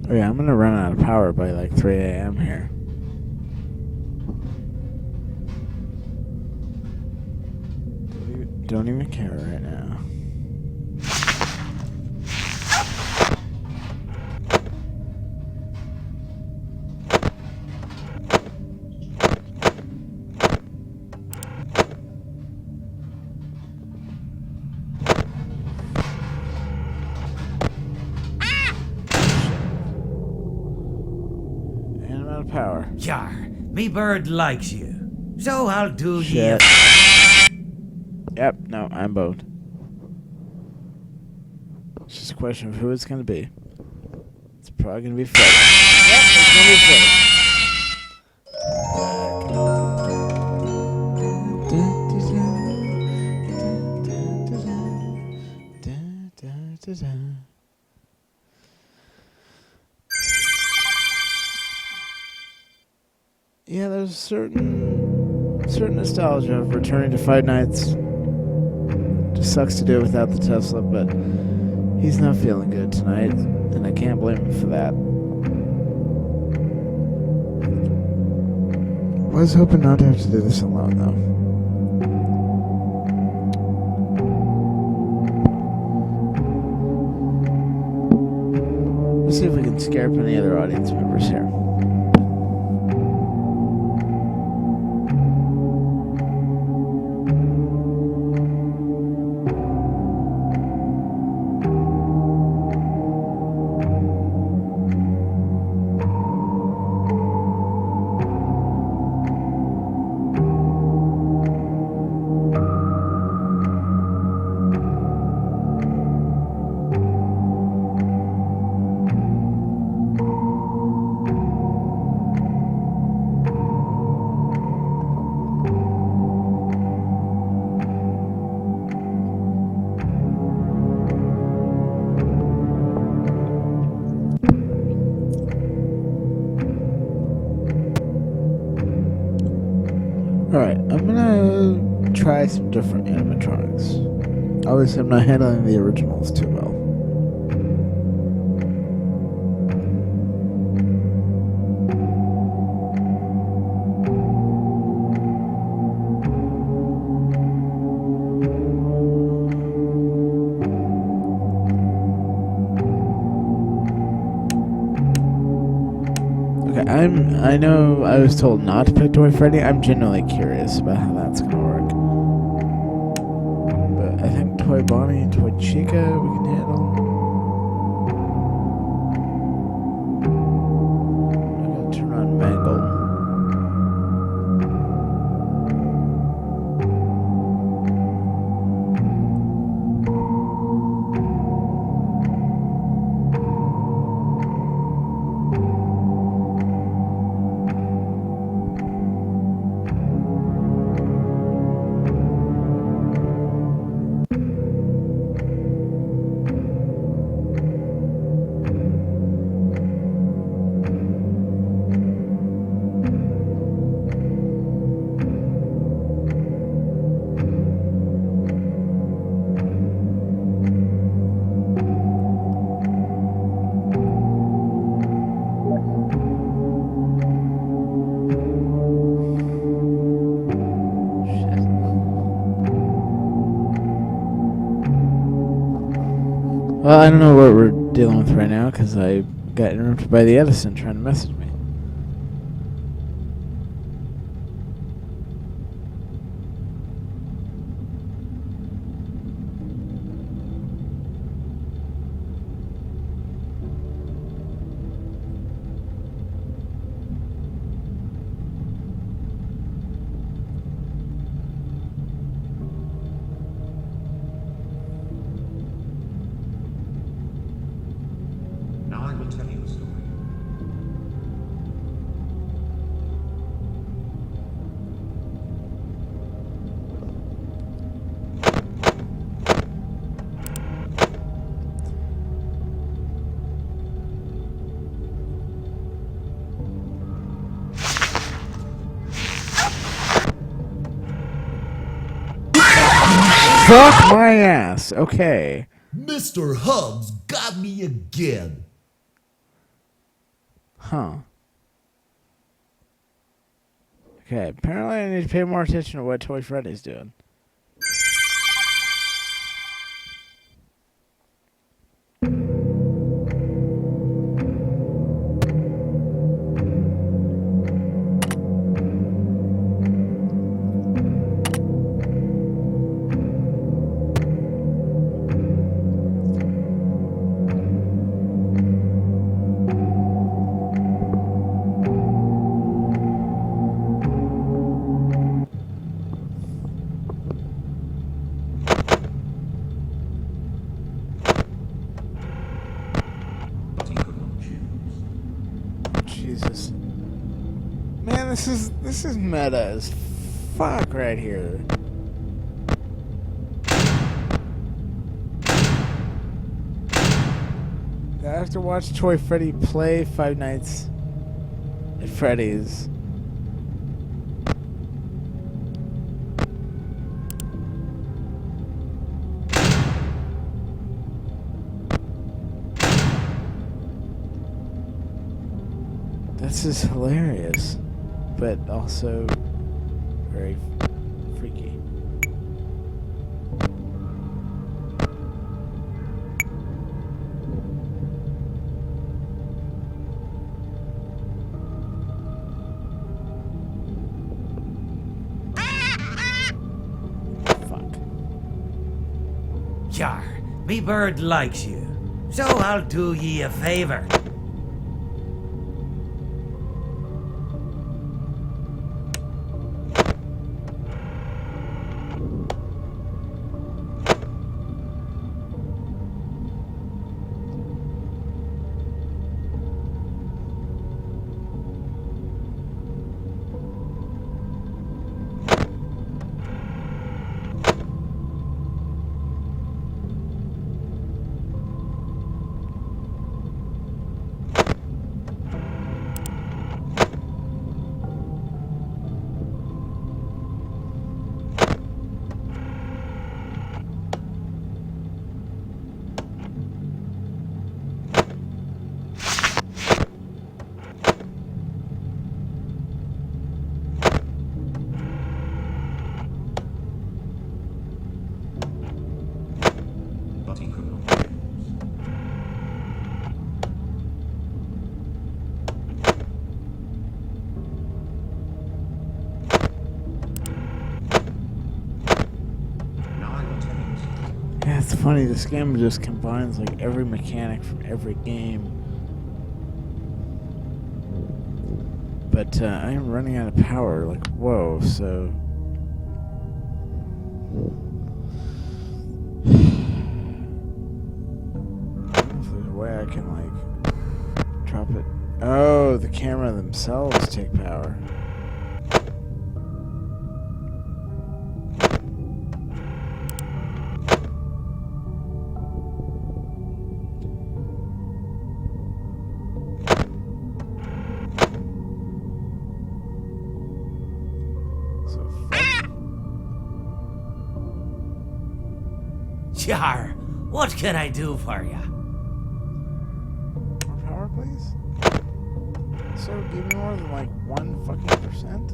Oh yeah, I'm gonna run out of power by like 3 a.m. here. Don't even care right now. And I'm out of power. Yar, me bird likes you, so I'll do ye a Shit. Yep, no, I'm boned. It's just a question of who it's gonna be. It's probably gonna be Freddy. Yep, it's gonna be Freddy. Yeah, there's a certain nostalgia of returning to Fight Nights. Just sucks to do it without the Tesla, but he's not feeling good tonight, and I can't blame him for that. Was hoping not to have to do this alone, though. Let's see if we can scare up any other audience members here. Alright, I'm gonna try some different animatronics. Obviously, I'm not handling the originals too well. Okay, I know I was told not to pick Toy Freddy. I'm genuinely curious about how that's gonna work. But I think Toy Bonnie and Toy Chica we can handle. I'm gonna turn on Mangle. Well, I don't know what we're dealing with right now because I got interrupted by the Edison trying to message me. Now I will tell you a story. Fuck my ass. Okay. Mr. Hubbs got me again. Huh. Okay, apparently I need to pay more attention to what Toy Freddy's doing. But he could not choose. Jesus. Man, this is meta as fuck right here. I have to watch Toy Freddy play Five Nights at Freddy's. This is hilarious, but also very freaky. Fuck. Char, me bird likes you, so I'll do ye a favor. It's funny, this game just combines like every mechanic from every game. But I am running out of power, like, whoa, so... I don't know if there's a way I can, like, drop it. Oh, the camera themselves take power. Yar, what can I do for ya? More power, please? So, give me more than like 1 fucking percent?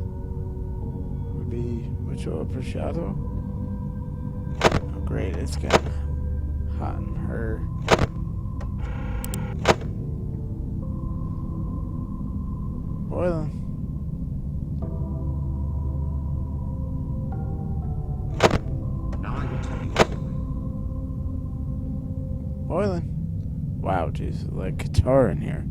Would be mucho apreciado. Oh, great, it's getting hot in her. Boiling. Now I will tell you a story. Boiling. Wow, jeez, like guitar in here.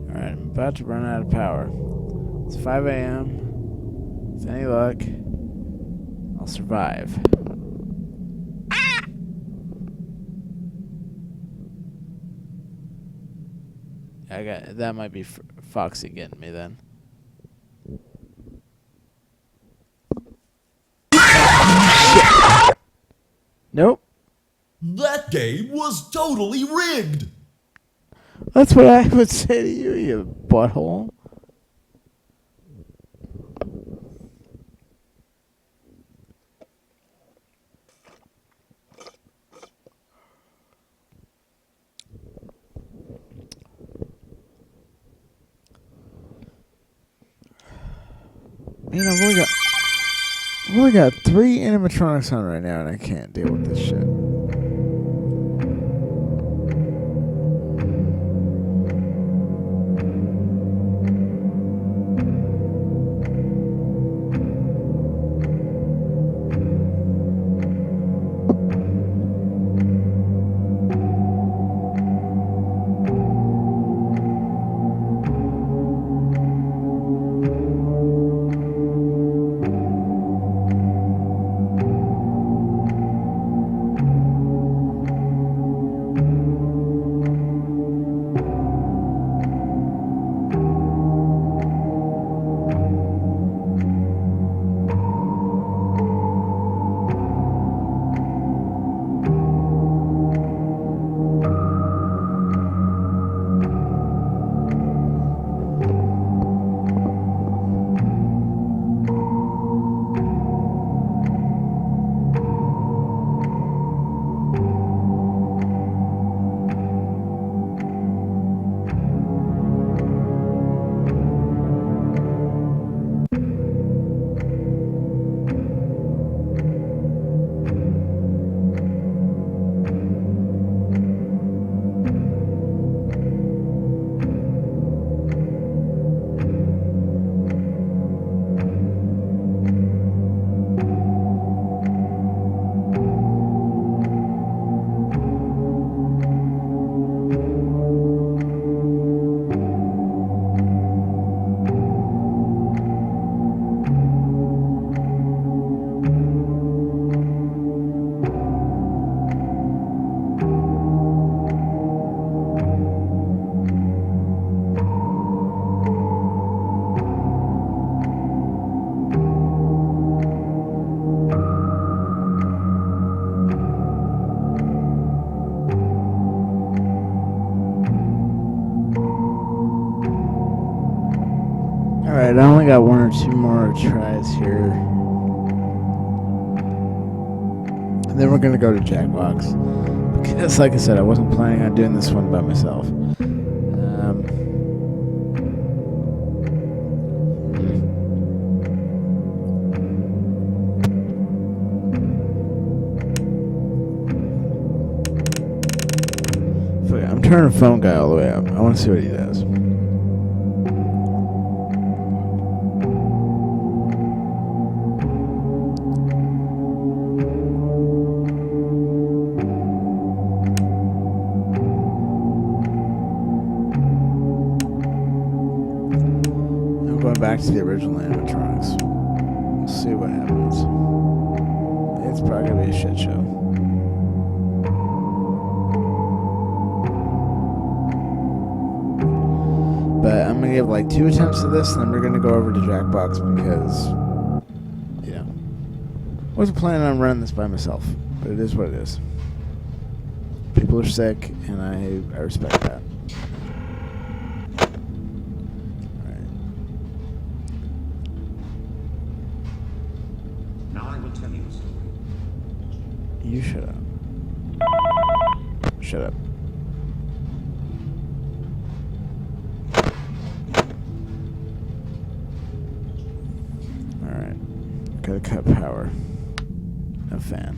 Alright, I'm about to run out of power. It's 5 a.m. With any luck, I'll survive. I got that. Might be Foxy getting me then. Shit. Nope. That game was totally rigged. That's what I would say to you, you butthole. Man, I've only got 3 animatronics on right now, and I can't deal with this shit. Alright, I only got 1 or 2 more tries here. And then we're gonna go to Jackbox. Because, like I said, I wasn't planning on doing this one by myself. turning phone guy all the way up. I want to see what he does. I'm going back to the original animatronics. We'll see what happens. It's probably gonna be a shit show. But I'm gonna give like 2 attempts to this, and then we're gonna go over to Jackbox because, you know, I wasn't planning on running this by myself, but it is what it is. People are sick, and I respect that. Alright. Now I will tell you a story. You shut up. Shut up. Alright. Gotta cut power. No fan.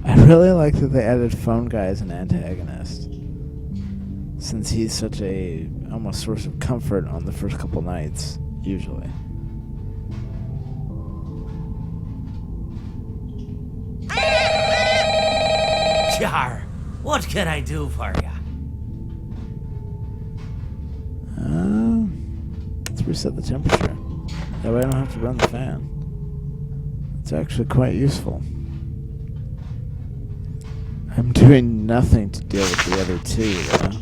I really like that they added Phone Guy as an antagonist, since he's such a almost source of comfort on the first couple nights, usually. Jar, what can I do for ya? Let's reset the temperature. That way I don't have to run the fan. It's actually quite useful. I'm doing nothing to deal with the other two, though.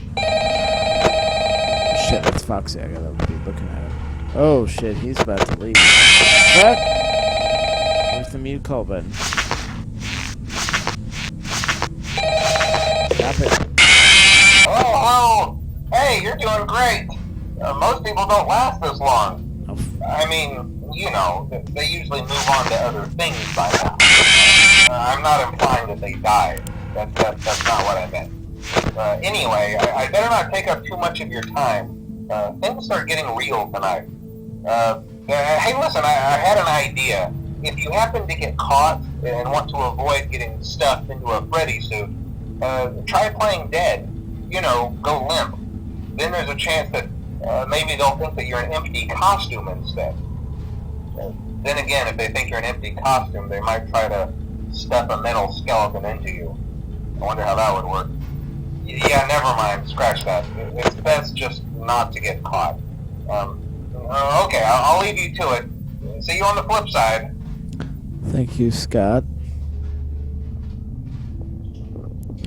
Shit, that's Foxy. I gotta be looking at him. Oh shit, he's about to leave. Fuck! Where's the mute call button? Stop it. Oh, hey, you're doing great. Most people don't last this long. Oh, I mean, you know, they usually move on to other things by now. I'm not implying that they died. That's not what I meant. Anyway, I better not take up too much of your time. Things are getting real tonight. Hey, listen, I had an idea. If you happen to get caught and want to avoid getting stuffed into a Freddy suit, try playing dead. You know, go limp. Then there's a chance that maybe they'll think that you're an empty costume instead. Then again, if they think you're an empty costume, they might try to stuff a metal skeleton into you. I wonder how that would work. Yeah, never mind. Scratch that. It's best just not to get caught. Okay, I'll leave you to it. See you on the flip side. thank you, Scott.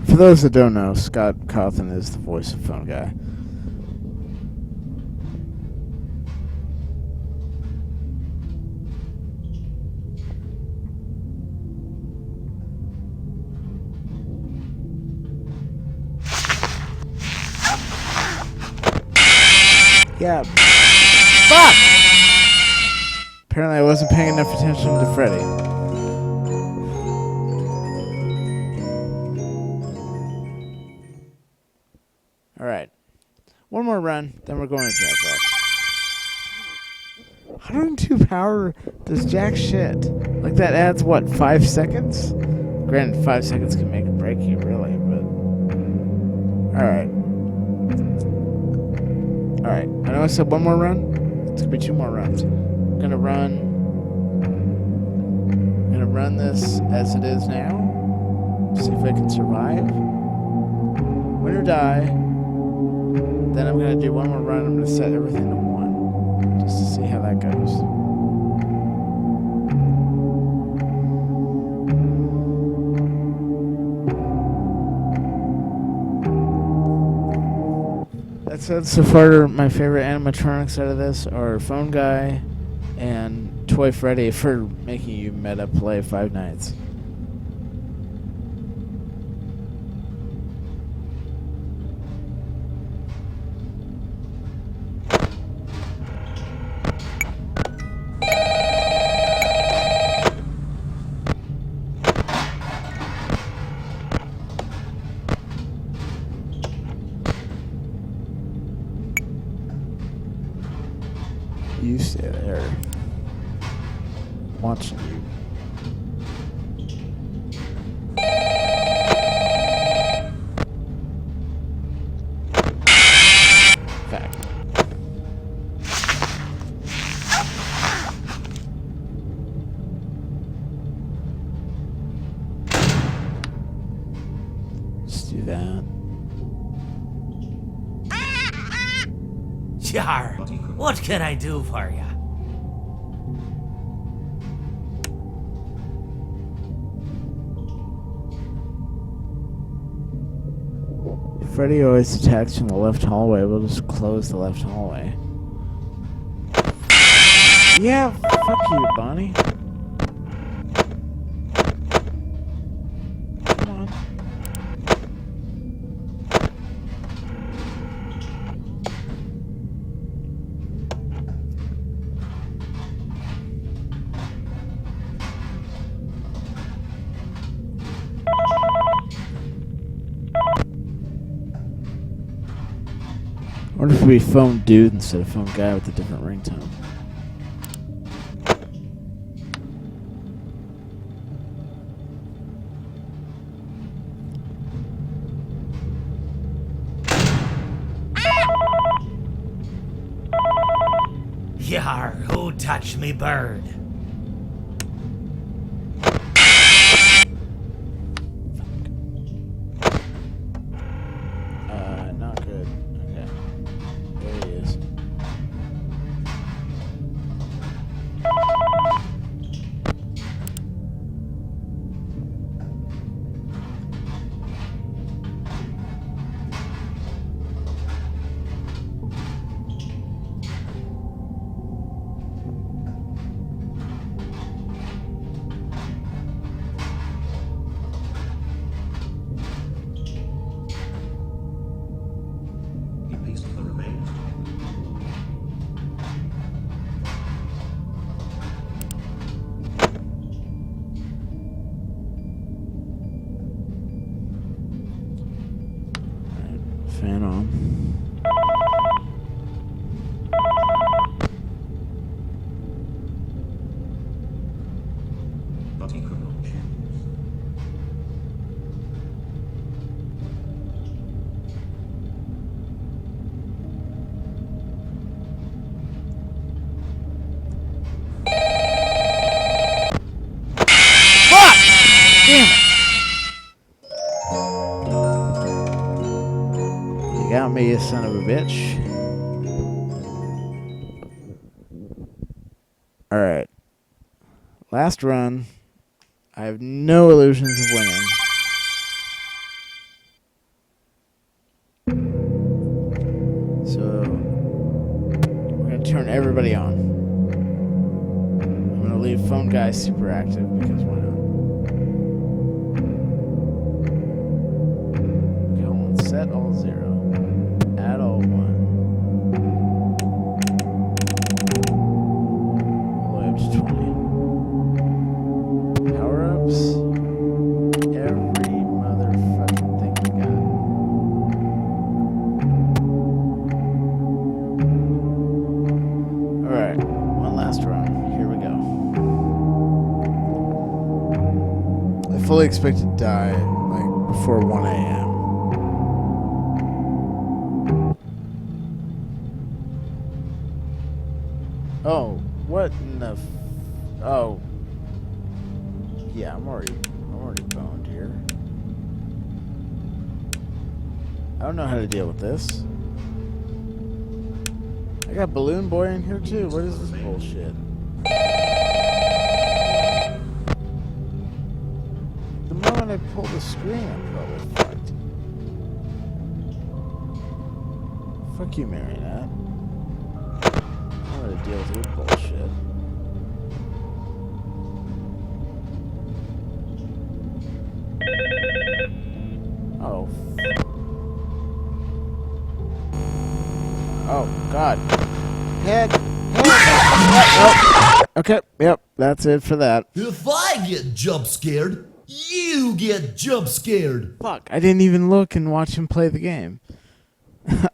For those that don't know, Scott Cawthon is the voice of Phone Guy. Yeah. Fuck! Apparently I wasn't paying enough attention to Freddy. Alright. One more run, then we're going to Jackbox. 102 power does jack shit. Like that adds what, 5 seconds? Granted, 5 seconds can make or break you, really, but... Alright. Alright, I know I said one more run. It's gonna be 2 more runs. I'm gonna run this as it is now. See if I can survive. Win or die. Then I'm gonna do one more run. I'm gonna set everything to 1. Just to see how that goes. That said, so far my favorite animatronics out of this are Phone Guy and Toy Freddy for making you meta play Five Nights. You stay there. Watching you. Fact. Let's do that. Yar, what can I do for ya? If Freddy always attacks from the left hallway, we'll just close the left hallway. Yeah, fuck you, Bonnie. Come on. I wonder if we phone dude instead of phone guy with a different ringtone. Yar, who touched me bird? Not good. Okay. There he is. He pieced the remains together. Fan on. But he could not choose. Damn it! You got me, you son of a bitch. Alright. Last run. I have no illusions of winning. So, we're going to turn everybody on. I'm going to leave phone guy super active because why not? Okay, hold on. Set all 0. Add all 1. All the way up to 20. Power-ups. Every motherfucking thing we got. Alright, one last run. Here we go. I fully expect to die like before 1 a.m. Oh, what in the oh. Yeah, I'm already boned here. I don't know how to deal with this. I got Balloon Boy in here too. What is this bullshit? The moment I pull the screen, I'm probably fucked. Fuck you, Marionette. I don't know how to deal with your bullshit. Oh. Oh, God. Head. Oh. Okay, yep, that's it for that. If I get jump scared, you get jump scared. Fuck, I didn't even look and watch him play the game.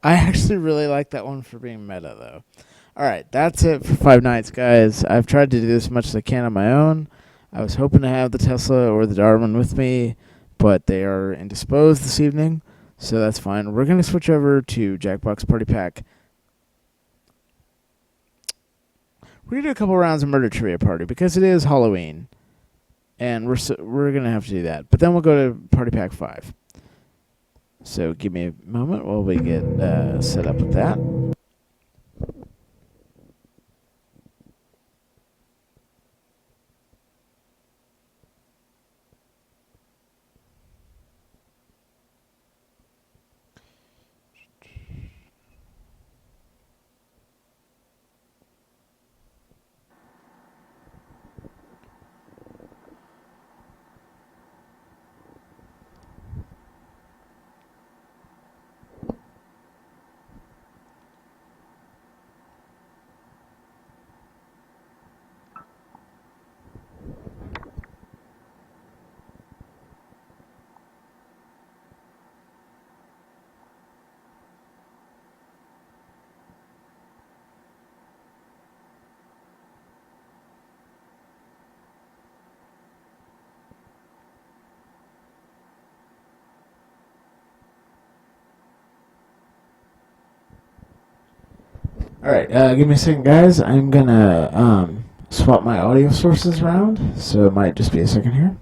I actually really like that one for being meta, though. All right, that's it for 5 nights, guys. I've tried to do as much as I can on my own. I was hoping to have the Tesla or the Darwin with me, but they are indisposed this evening, so that's fine. We're gonna switch over to Jackbox Party Pack. We're gonna do a couple rounds of Murder Trivia Party because it is Halloween, and we're gonna have to do that. But then we'll go to Party Pack 5. So give me a moment while we get set up with that. All right, give me a second, guys. I'm gonna swap my audio sources around, so it might just be a second here.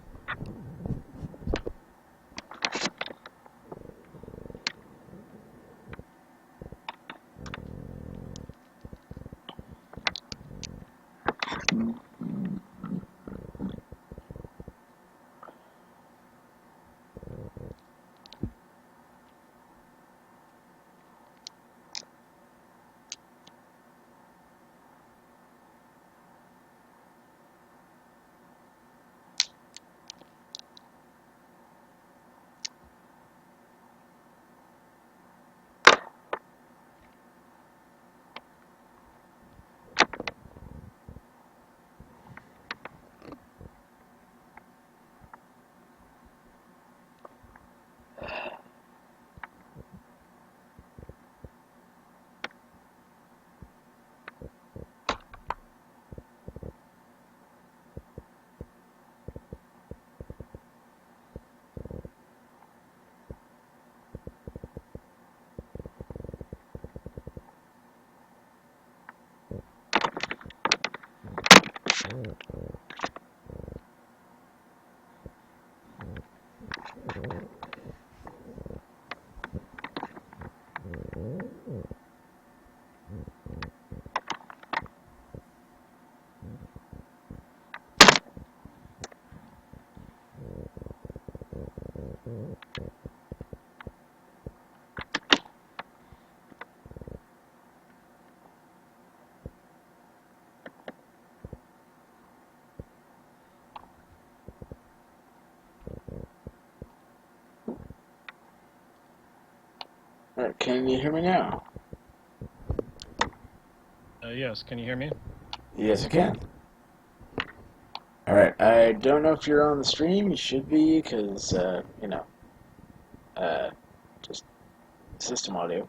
All right, can you hear me now? Yes, can you hear me? Yes, I can. All right, I don't know if you're on the stream. You should be, because, just system audio.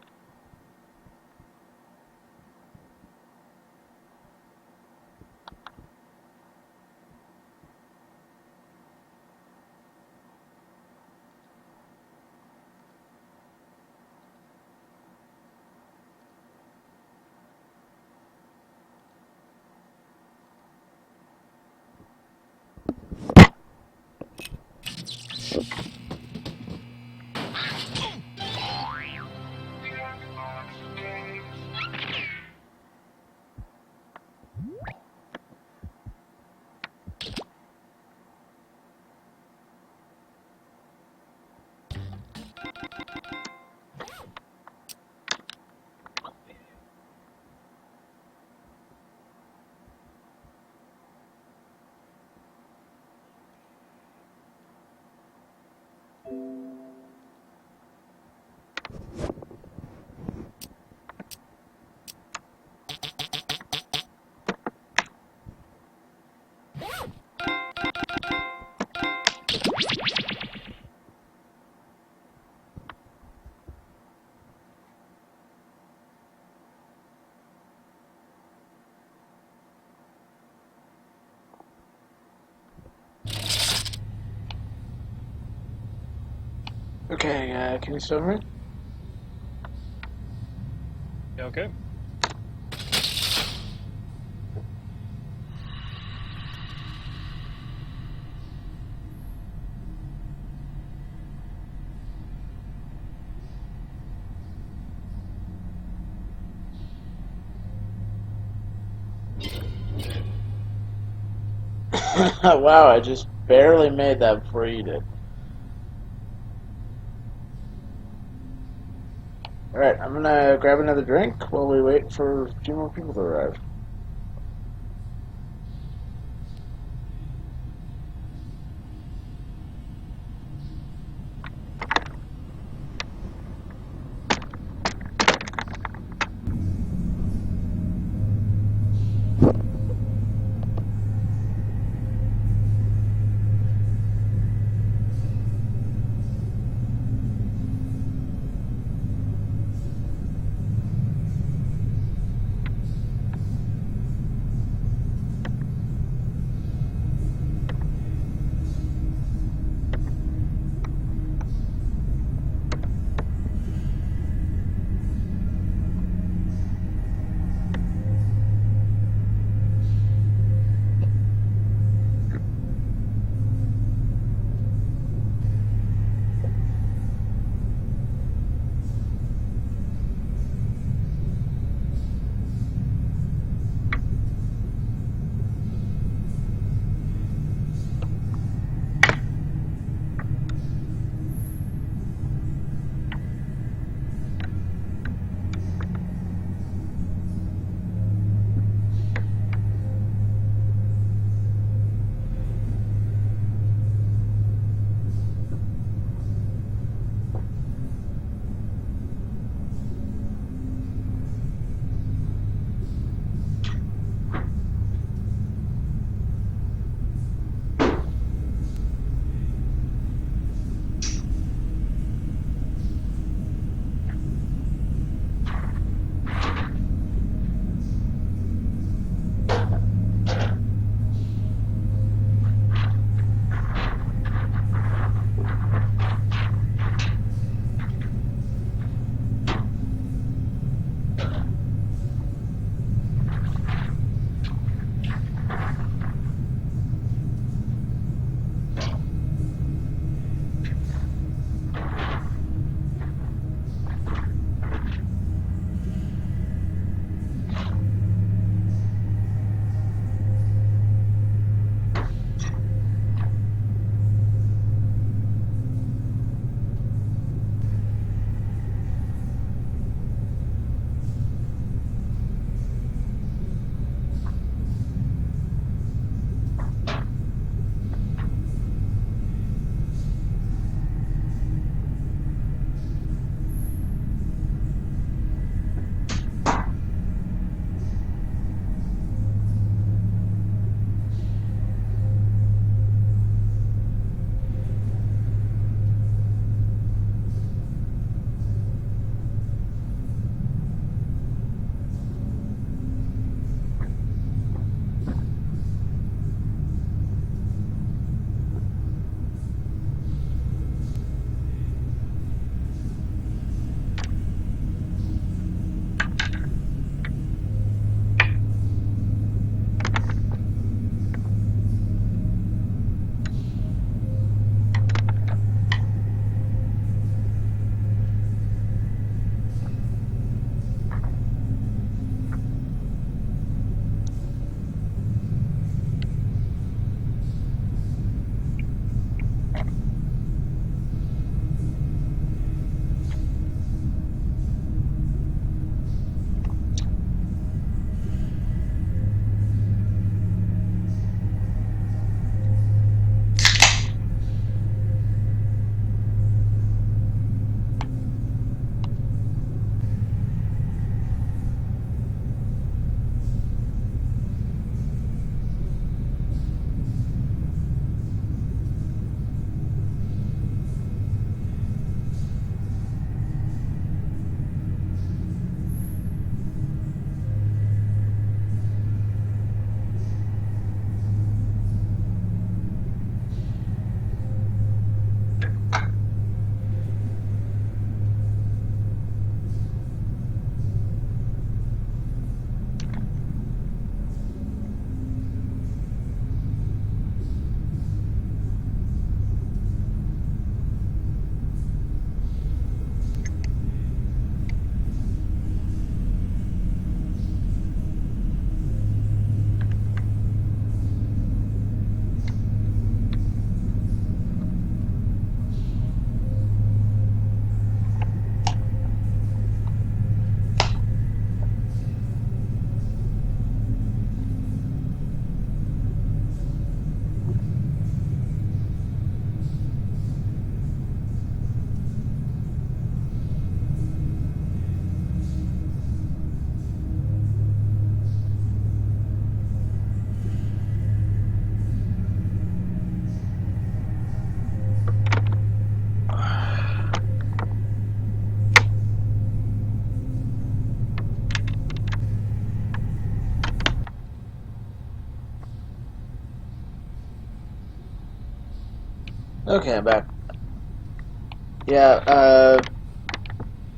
Okay, can you still hear me? Yeah, okay. Wow, I just barely made that before you did. Alright, I'm gonna grab another drink while we wait for a few more people to arrive. Okay, I'm back. Yeah,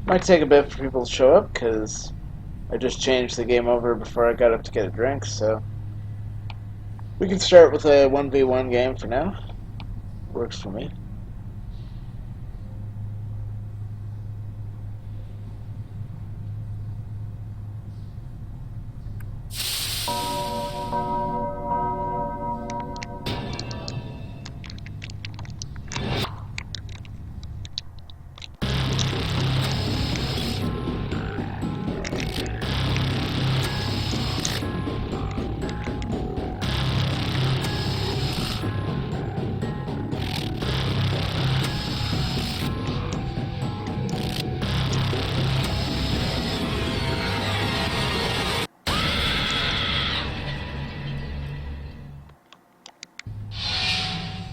might take a bit for people to show up, because I just changed the game over before I got up to get a drink, so... We can start with a 1v1 game for now. Works for me.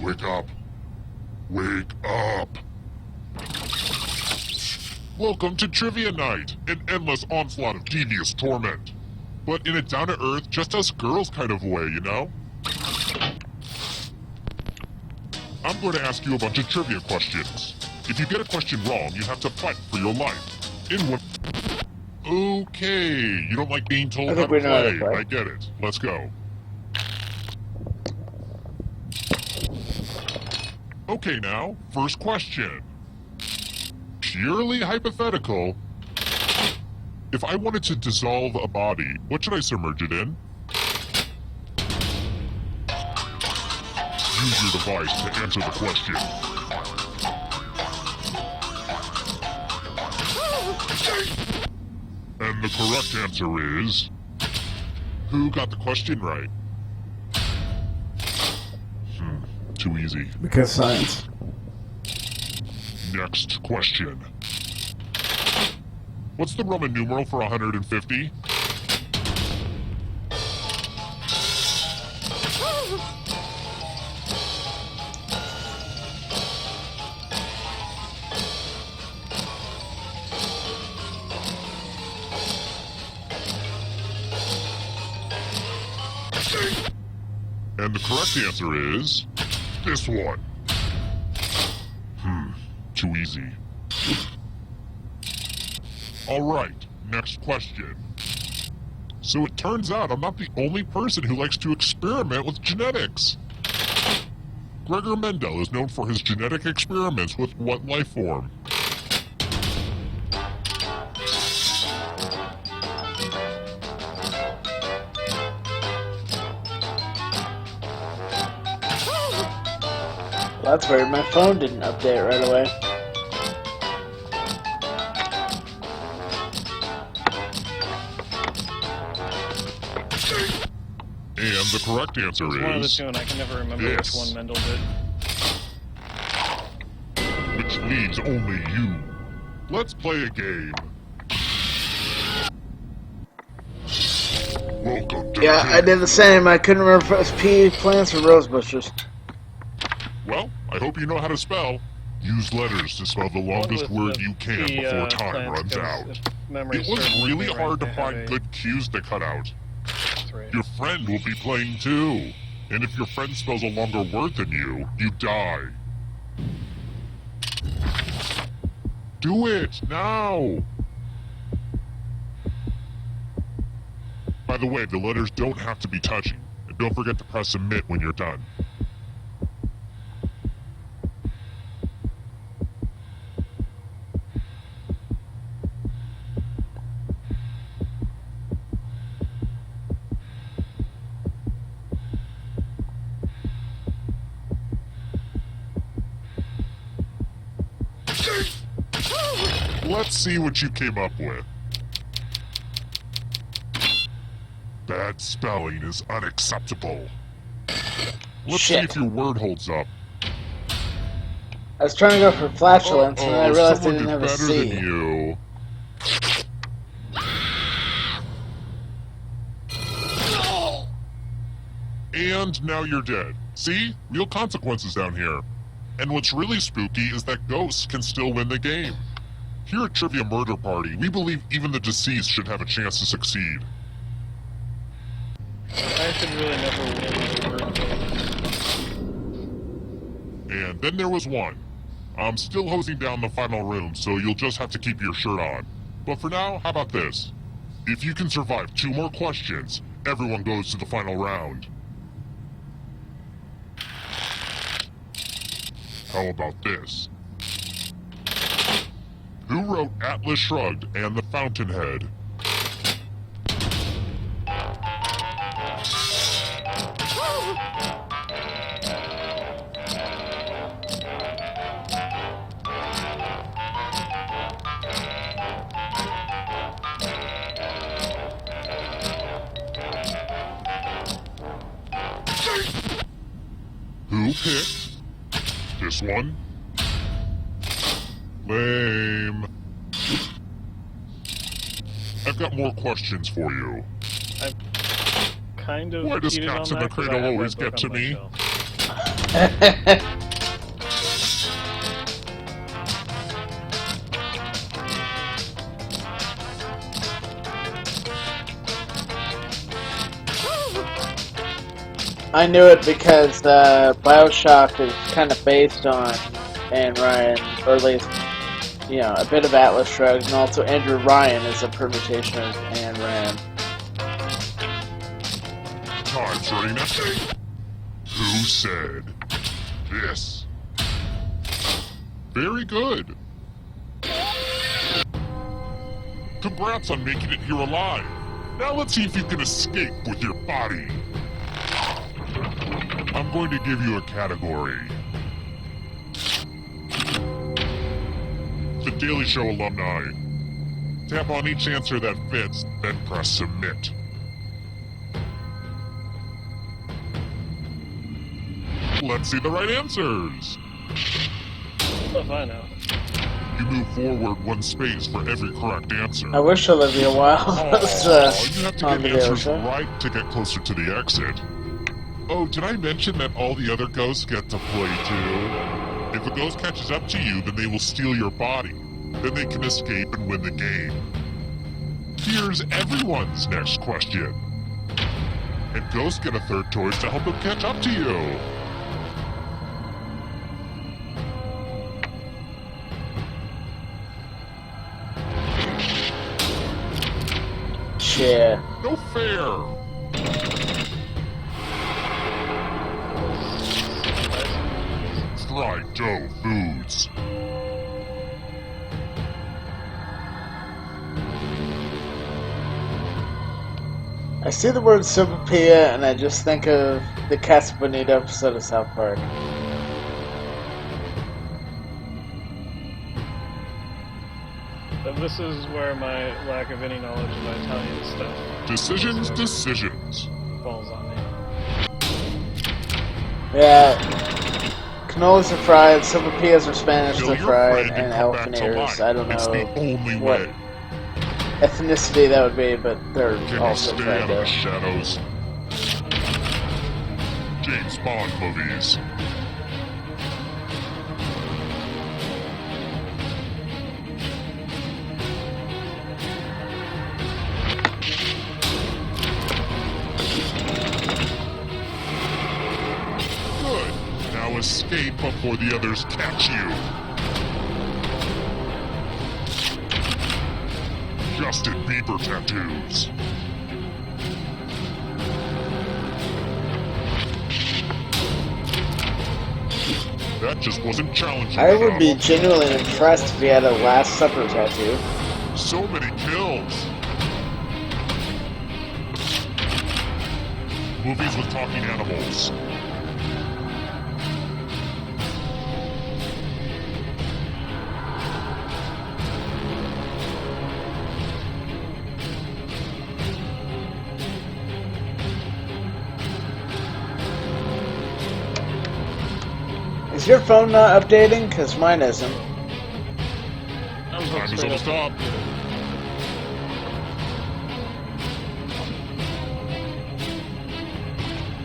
Wake up. Wake up. Welcome to Trivia Night, an endless onslaught of devious torment. But in a down-to-earth, just us girls kind of way, you know? I'm going to ask you a bunch of trivia questions. If you get a question wrong, you have to fight for your life. In one... Okay, you don't like being told how to play. I get it. Let's go. Okay now, first question. Purely hypothetical. If I wanted to dissolve a body, what should I submerge it in? Use your device to answer the question. And the correct answer is... Who got the question right? Too easy. Because science. Next question. What's the Roman numeral for 150? And the correct answer is... this one. Too easy. Alright, next question. So it turns out I'm not the only person who likes to experiment with genetics. Gregor Mendel is known for his genetic experiments with what life form? Well, that's weird. My phone didn't update right away. And the correct answer It's is... one of the two, and I can never remember which one Mendel did. Which leaves only you. Let's play a game. Welcome to Yeah, I did the same. I couldn't remember if it was pea plants or rose bushes. Well, I hope you know how to spell. Use letters to spell the longest word you can before time runs out. It was really hard to find good cues to cut out. Your friend will be playing too. And if your friend spells a longer word than you, you die. Do it, now! By the way, the letters don't have to be touching. And don't forget to press submit when you're done. Let's see what you came up with. Bad spelling is unacceptable. Let's see if your word holds up. I was trying to go for flatulence, and then I realized I someone didn't have a better C. than you. And now you're dead. See? Real consequences down here. And what's really spooky is that ghosts can still win the game. Here at Trivia Murder Party, we believe even the deceased should have a chance to succeed. I should really never win the word game. And then there was one. I'm still hosing down the final room, so you'll just have to keep your shirt on. But for now, how about this? If you can survive 2 more questions, everyone goes to the final round. How about this? Who wrote Atlas Shrugged and The Fountainhead? Who picked this one? Lame. I've got more questions for you. I've kind of. Why does cheated Cats on in the that 'cause I Cradle have always that book get to on my me? shelf. I knew it because Bioshock is kind of based on Anne Ryan, or at least, you know, a bit of Atlas Shrugged, and also Andrew Ryan is a permutation of Anne Rand. Time's running out. Who said this? Very good. Congrats on making it here alive. Now let's see if you can escape with your body. I'm going to give you a category. The Daily Show alumni. Tap on each answer that fits, then press submit. Let's see the right answers. Oh, I know. You move forward 1 space for every correct answer. I wish Olivia Wilde was You have to on get the answers show. right to get closer to the exit. Oh, did I mention that all the other ghosts get to play too? If a ghost catches up to you, then they will steal your body. Then they can escape and win the game. Here's everyone's next question. And ghosts get a 3rd choice to help them catch up to you. Shit. No fair. Fry Dough Foods. I see the word Sopapilla and I just think of the Casa Bonita episode of South Park. But this is where my lack of any knowledge of Italian stuff Decisions. falls on me. Yeah. Cannolis are fried, Sopapillas are Spanish, Kill they're your fried, friend and come back elephant to ears. life. I don't It's know the only what way. ethnicity that would be, but they're Can you also stay fried out of the though. shadows? James Bond movies. Good. Now escape before the others catch you. Justin Bieber tattoos. That just wasn't challenging I would be enough. genuinely impressed if he had a Last Supper tattoo. So many kills. Movies with talking animals. Is your phone not updating? Because mine isn't. I'm Time is straight almost up. up.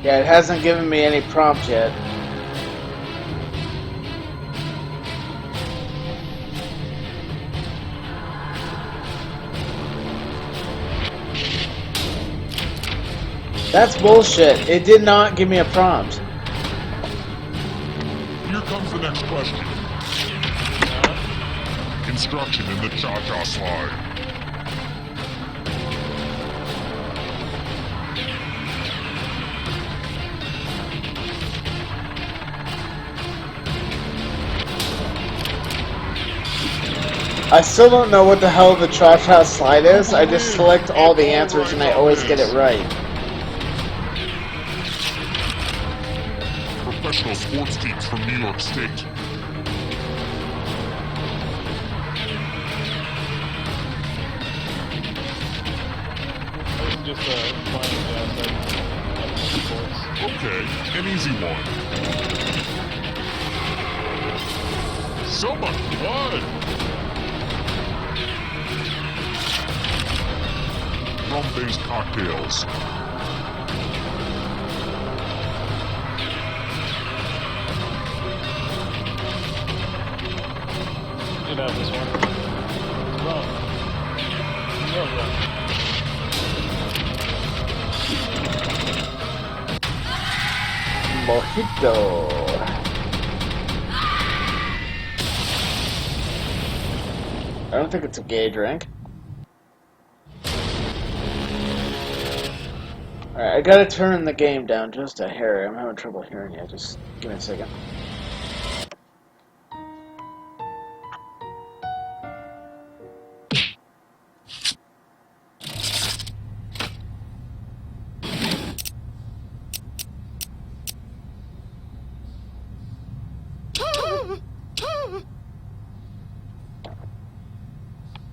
Yeah, it hasn't given me any prompt yet. That's bullshit. It did not give me a prompt. Here comes the next question. Construction in the Cha-Cha slide. I still don't know what the hell the Cha-Cha slide is. I just select all the answers and I always get it right. Professional sports teams from New York State. Just flying sports. Okay, an easy one. So much blood! Rum-based cocktails. Should have this one. Rum. Love rum. Mojito. I don't think it's a gay drink. Alright, I gotta turn the game down just a hair. I'm having trouble hearing you. Just give me a second.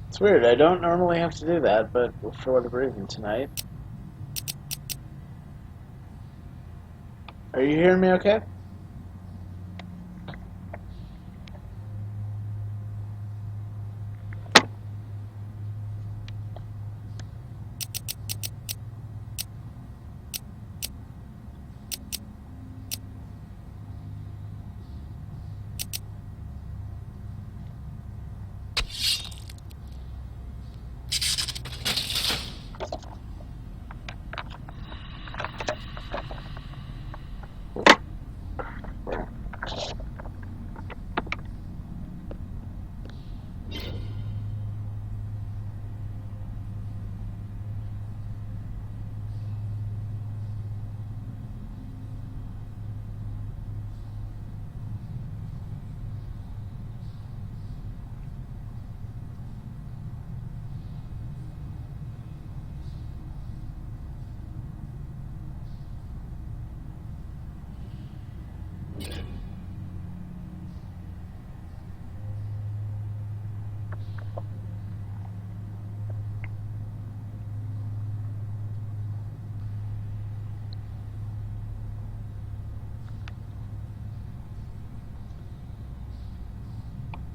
It's weird, I don't normally have to do that, but for whatever reason tonight. Are you hearing me okay?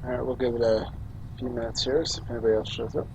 Alright, we'll give it a few minutes here, see if anybody else shows up.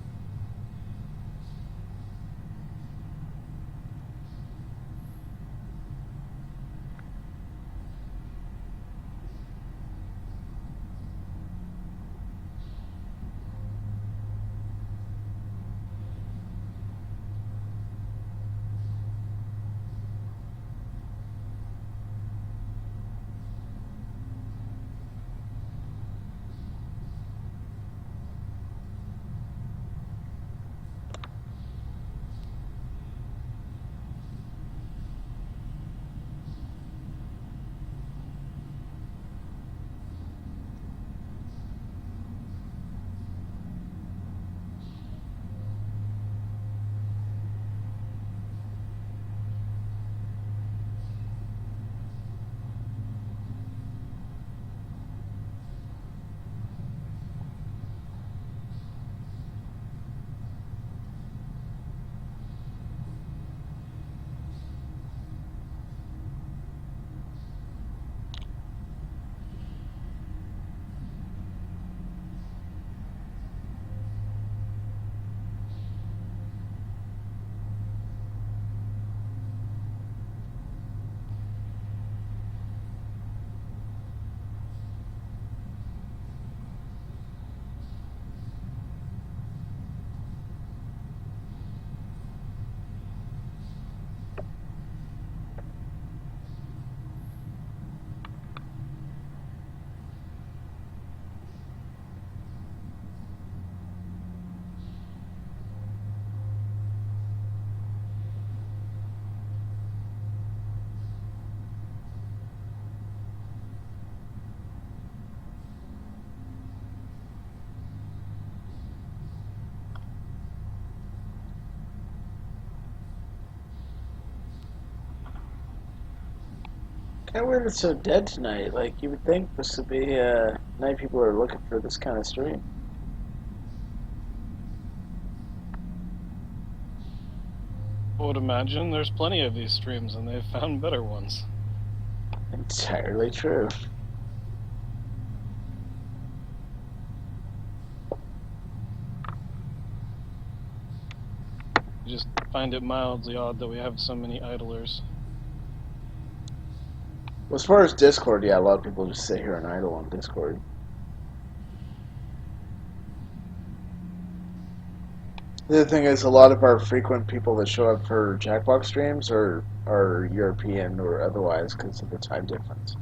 Kind of weird it's so dead tonight. Like, you would think this would be a night people are looking for this kind of stream. I would imagine there's plenty of these streams, and they've found better ones. Entirely true. I just find it mildly odd that we have so many idlers. Well, as far as Discord, yeah, a lot of people just sit here and idle on Discord. The other thing is, a lot of our frequent people that show up for Jackbox streams are European or otherwise because of the time difference.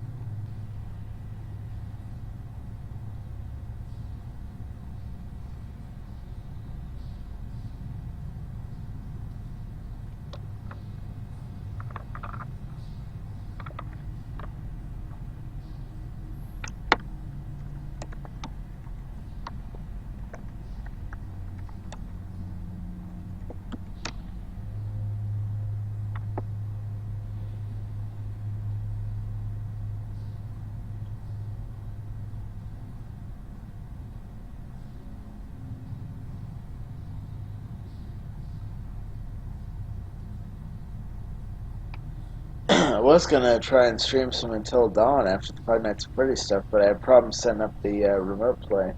I was gonna try and stream some Until Dawn after the Five Nights at Freddy's stuff, but I had problems setting up the remote play.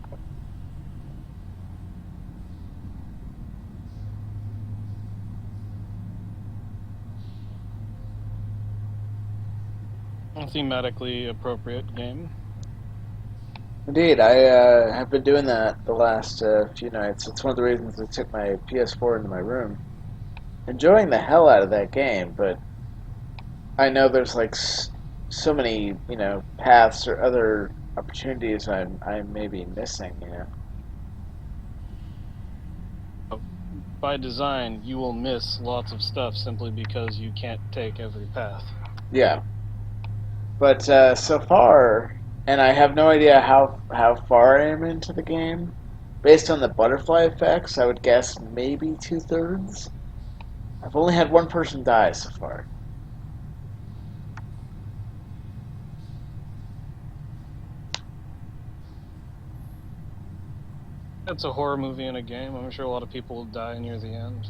A thematically appropriate game. Indeed, I have been doing that the last few nights. It's one of the reasons I took my PS4 into my room. Enjoying the hell out of that game, but I know there's like so many, paths or other opportunities I may be missing, By design, you will miss lots of stuff simply because you can't take every path. Yeah. But so far, and I have no idea how far I am into the game. Based on the butterfly effects, I would guess maybe 2/3. I've only had one person die so far. It's a horror movie in a game. I'm sure a lot of people will die near the end.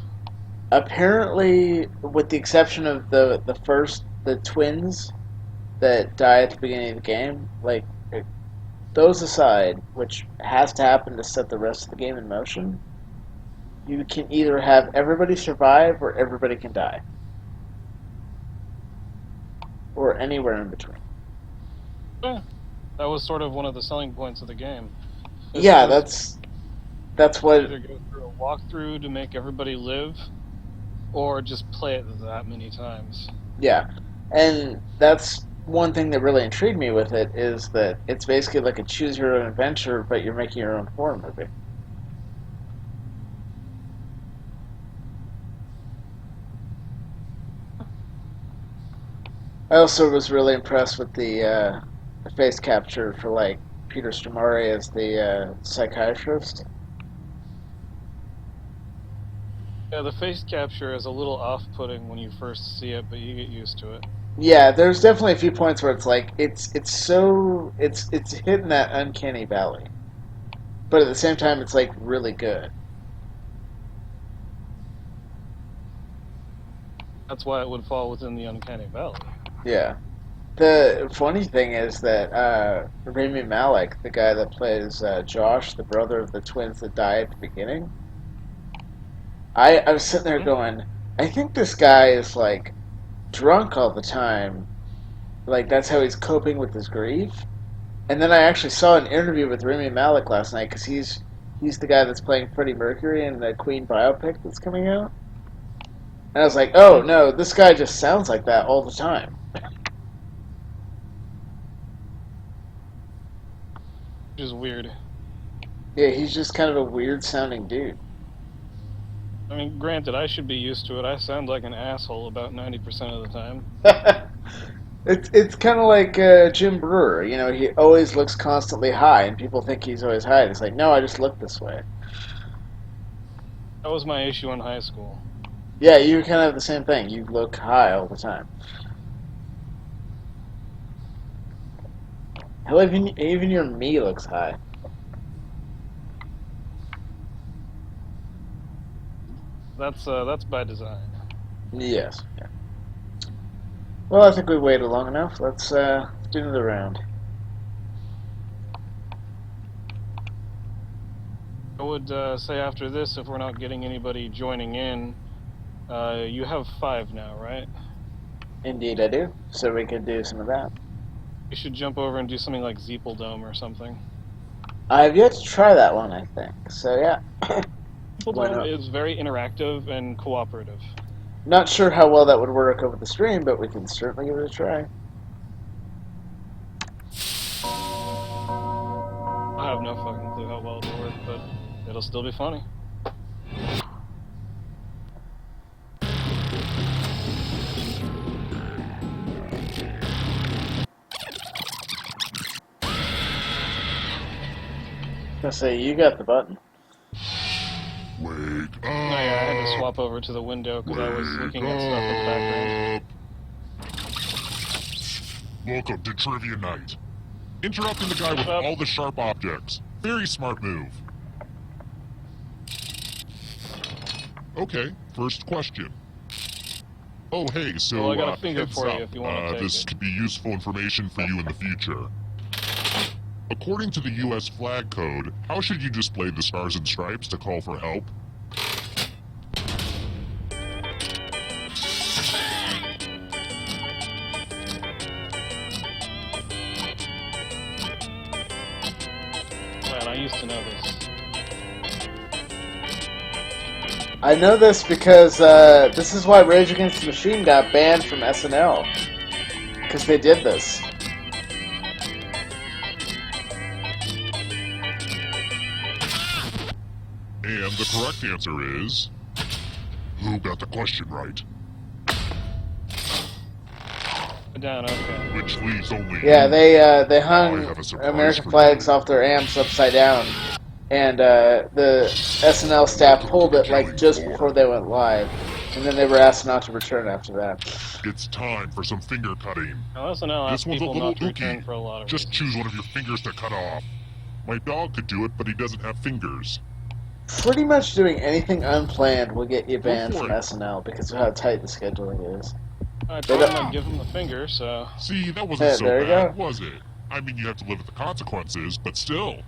Apparently, with the exception of the twins that die at the beginning of the game, like, those aside, which has to happen to set the rest of the game in motion, you can either have everybody survive or everybody can die. Or anywhere in between. Yeah, that was sort of one of the selling points of the game. Yeah, that's what... Either go through a walkthrough to make everybody live, or just play it that many times. Yeah, and that's one thing that really intrigued me with it, is that it's basically like a choose your own adventure, but you're making your own horror movie. I also was really impressed with the face capture for, like, Peter Stormare as the psychiatrist. Yeah, the face capture is a little off-putting when you first see it, but you get used to it. Yeah, there's definitely a few points where it's like it's hitting that uncanny valley, but at the same time it's like really good. That's why it would fall within the uncanny valley. Yeah. The funny thing is that Rami Malek, the guy that plays Josh, the brother of the twins that die at the beginning, I was sitting there going, I think this guy is, like, drunk all the time. Like, that's how he's coping with his grief. And then I actually saw an interview with Rami Malek last night, because he's the guy that's playing Freddie Mercury in the Queen biopic that's coming out. And I was like, oh, no, this guy just sounds like that all the time. Which is weird. Yeah, he's just kind of a weird-sounding dude. I mean, granted, I should be used to it. I sound like an asshole about 90% of the time. It's kind of like Jim Brewer. He always looks constantly high, and people think he's always high. It's like, no, I just look this way. That was my issue in high school. Yeah, you kind of have the same thing. You look high all the time. Hell, even your me looks high. That's by design. Yes. Yeah. Well, I think we waited long enough. Let's do another round. I would say after this, if we're not getting anybody joining in, you have 5 now, right? Indeed, I do. So we could do some of that. You should jump over and do something like Zeeple Dome or something. I've yet to try that one, I think. So yeah. Zeeple Why Dome not? is very interactive and cooperative. Not sure how well that would work over the stream, but we can certainly give it a try. I have no fucking clue how well it'll work, but it'll still be funny. I say you got the button. Wake up! Oh yeah, I had to swap over to the window because I was looking at stuff in the background. Welcome to Trivia Night. Interrupting the guy with all the sharp objects. Very smart move. Okay, first question. Oh hey, so Well, I got a finger heads for you up. if you want to take This it. could be useful information for you in the future. According to the U.S. flag code, how should you display the stars and stripes to call for help? Man, I used to know this. I know this because this is why Rage Against the Machine got banned from SNL. Because they did this. And the correct answer is... Who got the question right? Down, okay. Which leaves only Yeah, you. they I hung have a surprise American for flags you. off their amps upside down, and the SNL staff pulled it like just before they went live, and then they were asked not to return after that. It's time for some finger cutting. Now, SNL This asked one's a people little not to return ooky. for a lot of Just reasons. choose one of your fingers to cut off. My dog could do it, but he doesn't have fingers. Pretty much doing anything unplanned will get you banned for from it. SNL because of how tight the scheduling is. I They told don't- him I'd give him the finger, so... See, that wasn't Yeah, so there you bad, go. was it? I mean, you have to live with the consequences, but still.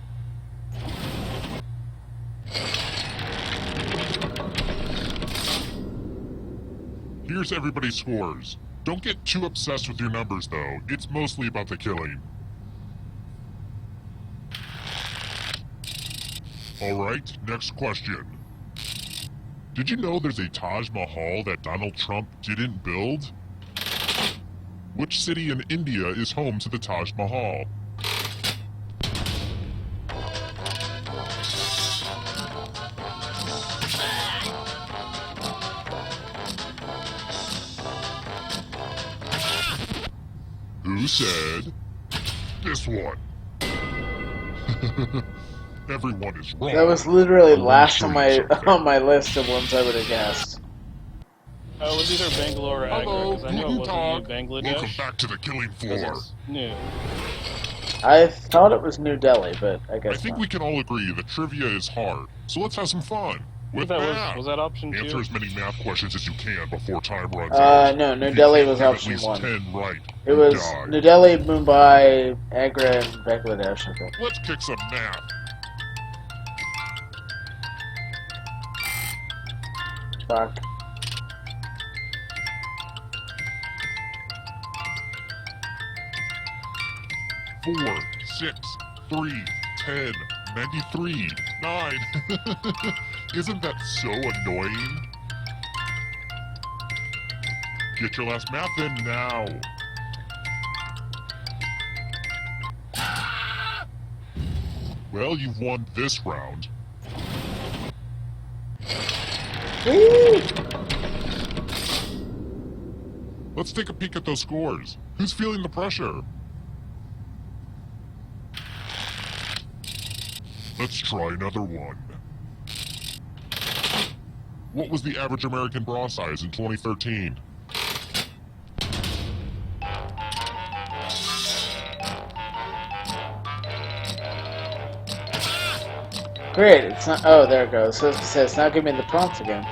Here's everybody's scores. Don't get too obsessed with your numbers, though. It's mostly about the killing. Alright, next question. Did you know there's a Taj Mahal that Donald Trump didn't build? Which city in India is home to the Taj Mahal? Who said this one? Everyone is wrong. That was literally Let me last show on you my something. on my list of ones I would have guessed. It was either Bangalore or Agra, Hello, because I know it Guten wasn't Tag. New Bangladesh. Welcome back to the killing 'cause floor. it's new. I thought it was New Delhi, but I I guess think not. we can all agree that trivia is hard, so let's have some fun. With That math. was that option Answer 2? as many math questions as you can before time runs out. No, New If you Delhi can't was get option at least 1. 10 right, It you was die. New Delhi, Mumbai, Agra, and Bangladesh, I think. Let's kick some math. Fuck. Four, 6, 3, 10, 93, 9. Isn't that so annoying? Get your last math in now. Well, you've won this round. Whee! Let's take a peek at those scores. Who's feeling the pressure? Let's try another one. What was the average American bra size in 2013? Great, it's not. Oh, there it goes. So it says now give me the prompts again.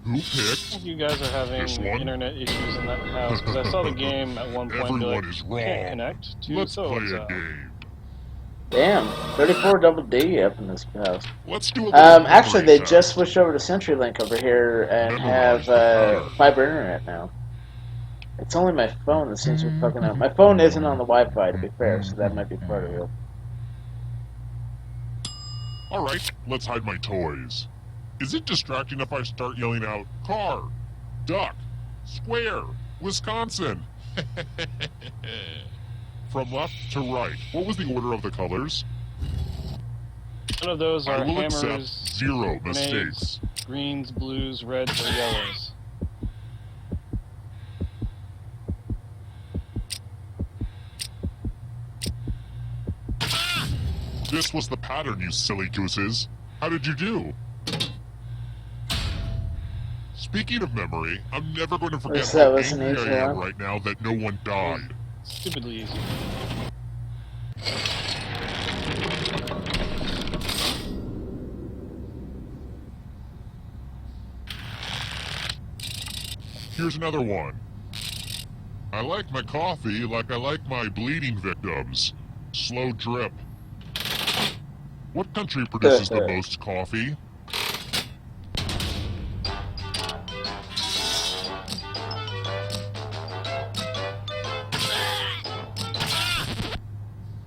Who I picked? think you guys are having This one? internet issues in that house, because I saw the game at one point be Everyone like, is can't wrong. connect to Let's play so-and-so. a game. Damn, 34 double D up in this house. Let's do a little Actually, memory they just test. switched over to CenturyLink over here and Memorize have the pattern. fiber internet now. It's only my phone that seems to be fucking up. My phone isn't on the Wi-Fi, to be fair, so that might be part of it. Alright, let's hide my toys. Is it distracting if I start yelling out, car, duck, square, Wisconsin? From left to right, what was the order of the colors? None of those I are will hammers, accept 0 grenades, mistakes. greens, blues, reds, or yellows. This was the pattern, you silly gooses. How did you do? Speaking of memory, I'm never going to forget That how was an angry easy I am one. right now that no one died. Stupidly easy. Here's another one. I like my coffee like I like my bleeding victims. Slow drip. What country produces the most coffee?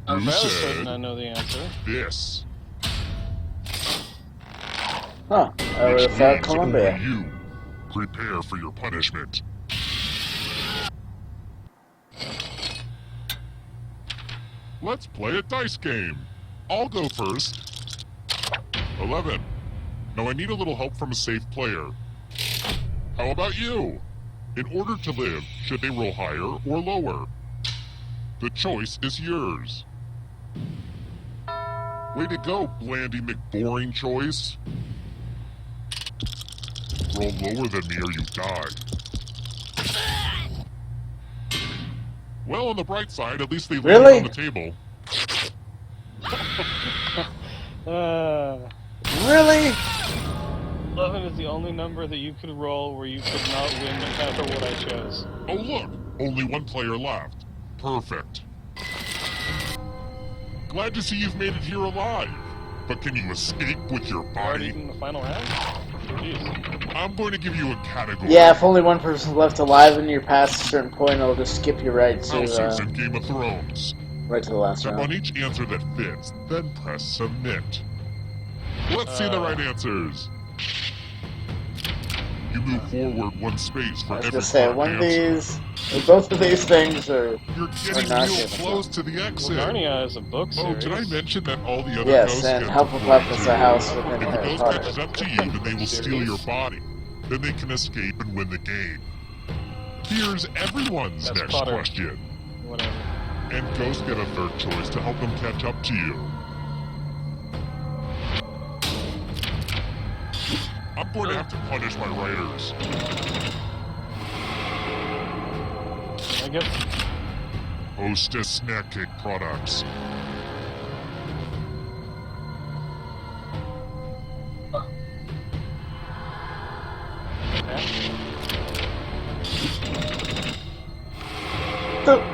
I'm Who fairly said certain I know the answer. this? Huh, I would have thought Means Columbia. only you. Prepare for your punishment. Let's play a dice game. I'll go first. 11. Now I need a little help from a safe player. How about you? In order to live, should they roll higher or lower? The choice is yours. Way to go, Blandy McBoring choice. Roll lower than me or you die. Well, on the bright side, at least they leave Really? it on the table. Really? 11 is the only number that you could roll where you could not win no matter what I chose. Oh look, only one player left. Perfect. Glad to see you've made it here alive. But can you escape with your Already body? in the final round? Jeez. I'm going to give you a category. Yeah, if only one person's left alive and you're past a certain point, it'll just skip you right Houses to in Game of Thrones. the last Step on round. each answer that fits, then press submit. Let's see the right answers. You move forward one space for I was every gonna say, correct one of answer. these, both of these things are You're getting not real given. close to the exit. Narnia is a book Oh, series. did I mention that all the other Yes, ghosts and get Hufflepuff deployed is too? a house within If the Harry ghost Potter. catches up to you, then they will steal your body. Then they can escape and win the game. Here's everyone's That's next Potter. question. Whatever. And ghosts get a third choice to help them catch up to you. I'm going to have to punish my writers. I guess Hostess Snack Cake Products.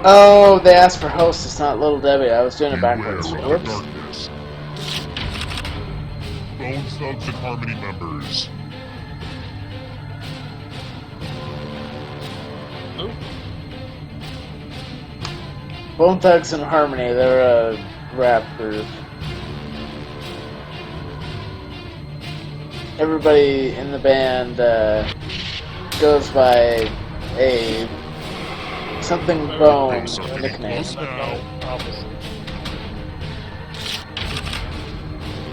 Oh, they asked for host, it's not Little Debbie. I was doing it Beware backwards. of the Whoops. darkness. Bone Thugs and Harmony members. Oop. Bone Thugs and Harmony, they're a rap group. Everybody in the band goes by a something bone Ghosts are getting nickname. close now. opposite.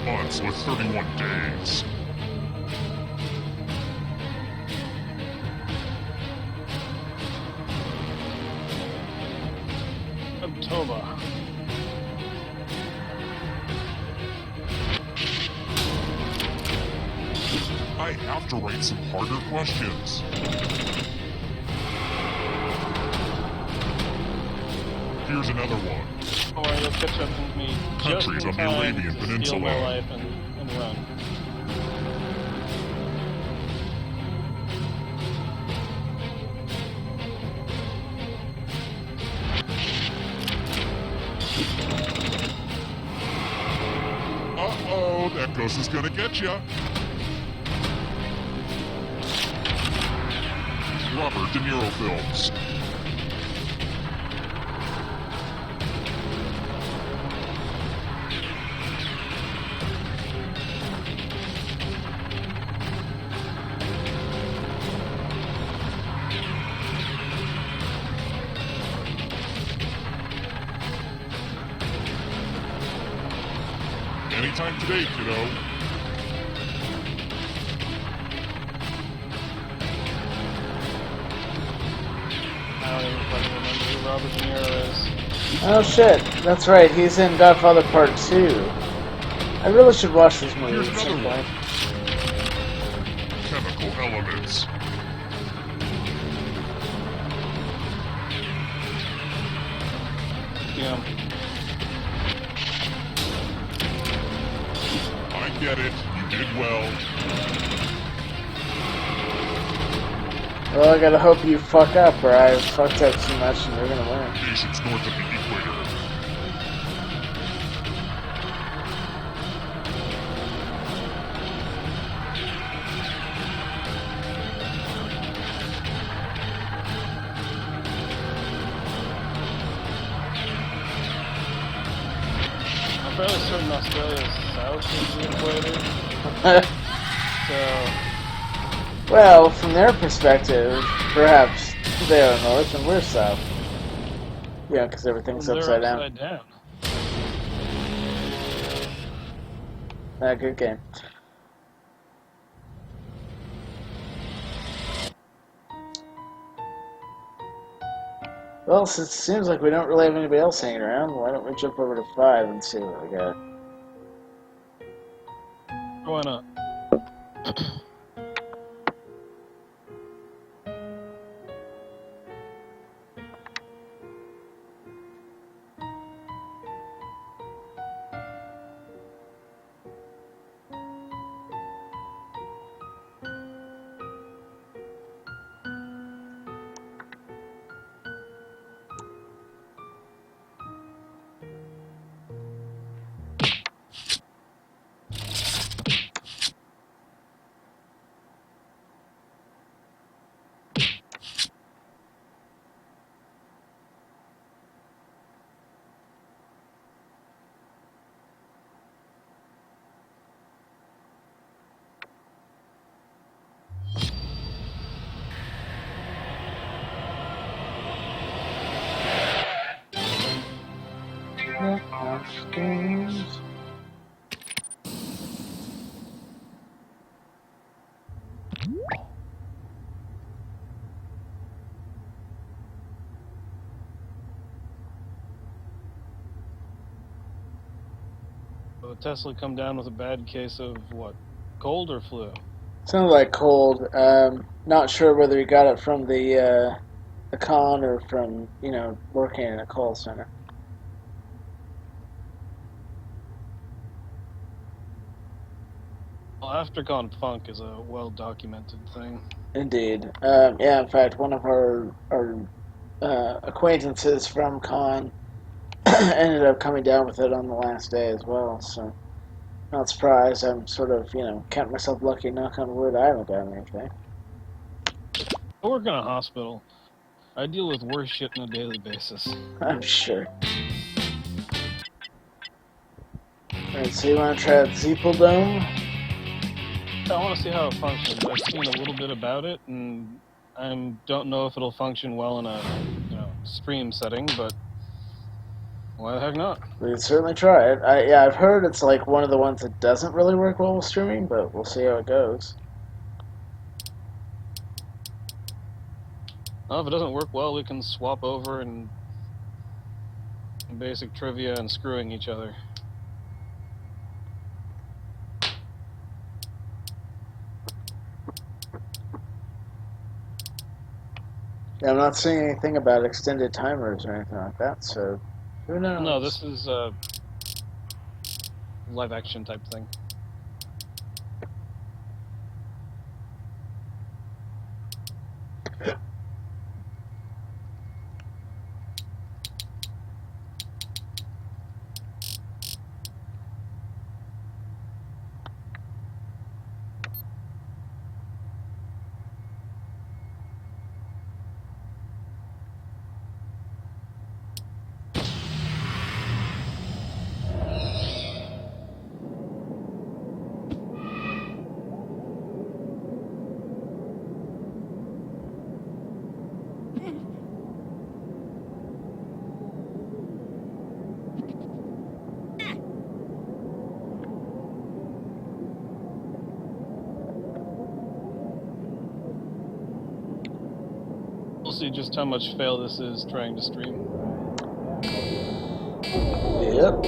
Months with 31 days. Shocktober. I have to write some harder questions. Here's another one. Don't worry, you'll catch up with me just Countries in on the time Arabian to steal Peninsula. my life and run. Uh-oh, that ghost is gonna get ya. Robert De Niro films. Anytime today, kiddo. I don't even fucking remember who Robert De Niro is. Oh shit, that's right, he's in Godfather Part 2. I really should watch this movie Here's at some another point. Chemical elements. Yeah. I get it. You did well. Well, I gotta hope you fuck up, or I fucked up too much and you're gonna win. Nations north of the equator. I'm fairly certain Australia's south of the equator. So, Well, from their perspective, perhaps they are north and we're south. Yeah, because everything's they're upside down. upside down. Good game. Well, since it seems like we don't really have anybody else hanging around, why don't we jump over to 5 and see what we got? Why not? Games. So Tesla come down with a bad case of what? Cold or flu? Sounds like cold. Not sure whether he got it from the con or from, working in a call center. Well, Aftergone Funk is a well-documented thing. Indeed. Yeah, in fact, one of our acquaintances from con ended up coming down with it on the last day as well, so not surprised. I'm sort of, counting myself lucky, knock on wood, I haven't done anything. I work in a hospital. I deal with worse shit on a daily basis. I'm sure. Alright, so you want to try out Zeeple Dome? I want to see how it functions. I've seen a little bit about it, and I don't know if it'll function well in a stream setting, but why the heck not? We can certainly try it. I've heard it's like one of the ones that doesn't really work well with streaming, but we'll see how it goes. Well, if it doesn't work well, we can swap over and basic trivia and screwing each other. Yeah, I'm not seeing anything about extended timers or anything like that, so Who knows? No, this is a live action type thing. We'll see just how much fail this is trying to stream. Yep.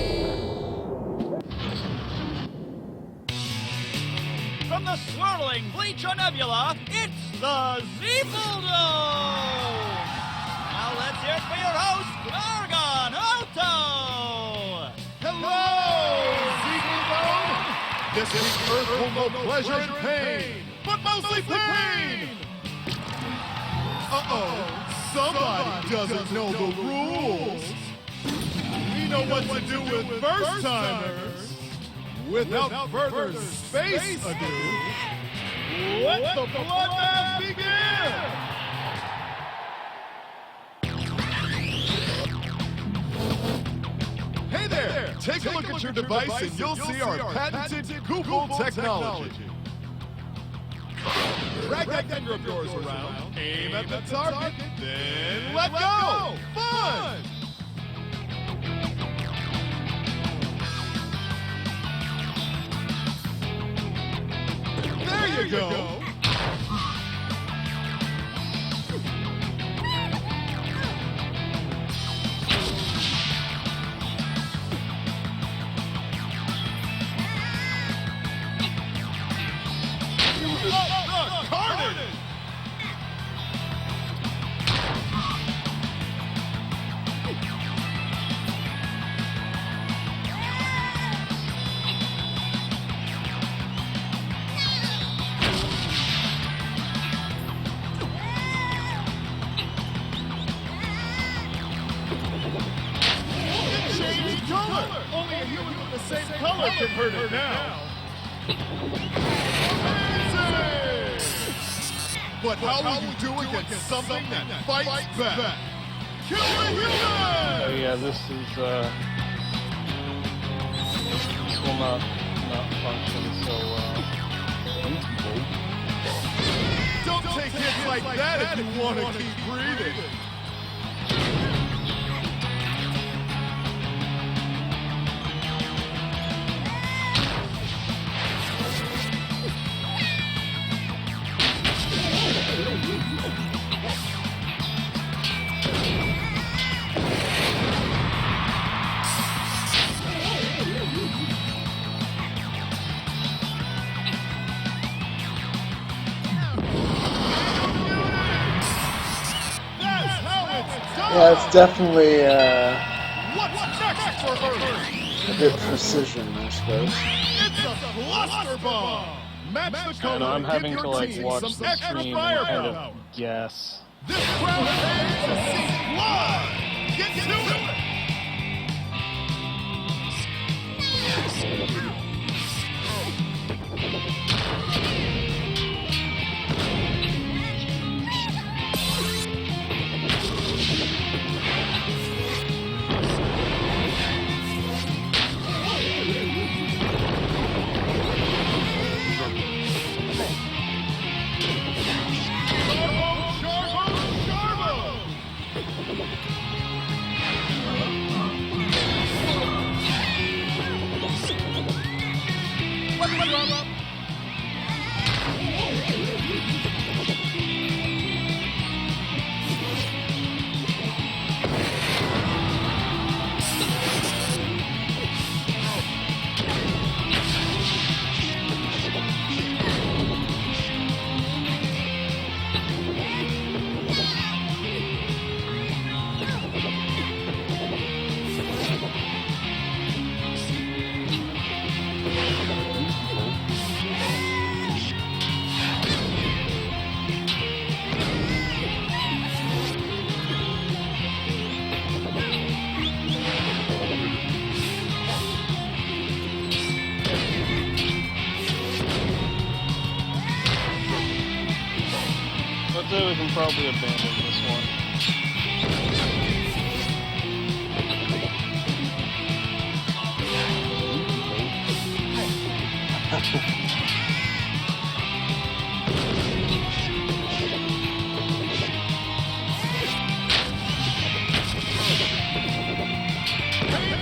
From the swirling Bleacher Nebula, it's the Zeeple Dome! Now let's hear it for your host, Argon Alto! Hello, Zeeple Dome! This week Earth will know pleasure and pain, but mostly pain! Uh-oh, somebody doesn't know the rules. We know what to do with first-timers. Without further space ado, let the bloodbath begin! Hey there! Take a look at your device and you'll see our patented Google technology. Drag that finger of yours around, aim at the target, then let go! Fun! There you go! Carnage! It changed color! Only a human with the same color can hurt it now! But how will you do against something that fights back? Kill the human! Oh yeah, this will not function so Don't take hits like that if you want to keep breathing. Yeah, it's definitely What's next for Earth? a bit precision, I suppose. It's a cluster bomb! Match the I color know I'm and having give to your like team watch some the extra stream and kind firepower. of guess. This crowd pays to see blood! Get to it! I'd say we can probably abandon this one.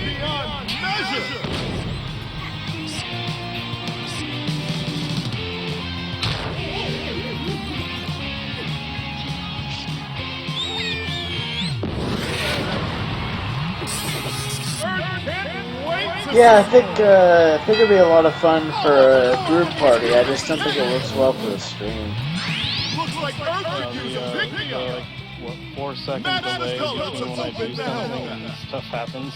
Beyond measure! Yeah, I think it'd be a lot of fun for a group party. I just don't think it works well for a stream. Looks like Earth could use a pick me up. Like, what, 4 second delay between when I do something and stuff happens.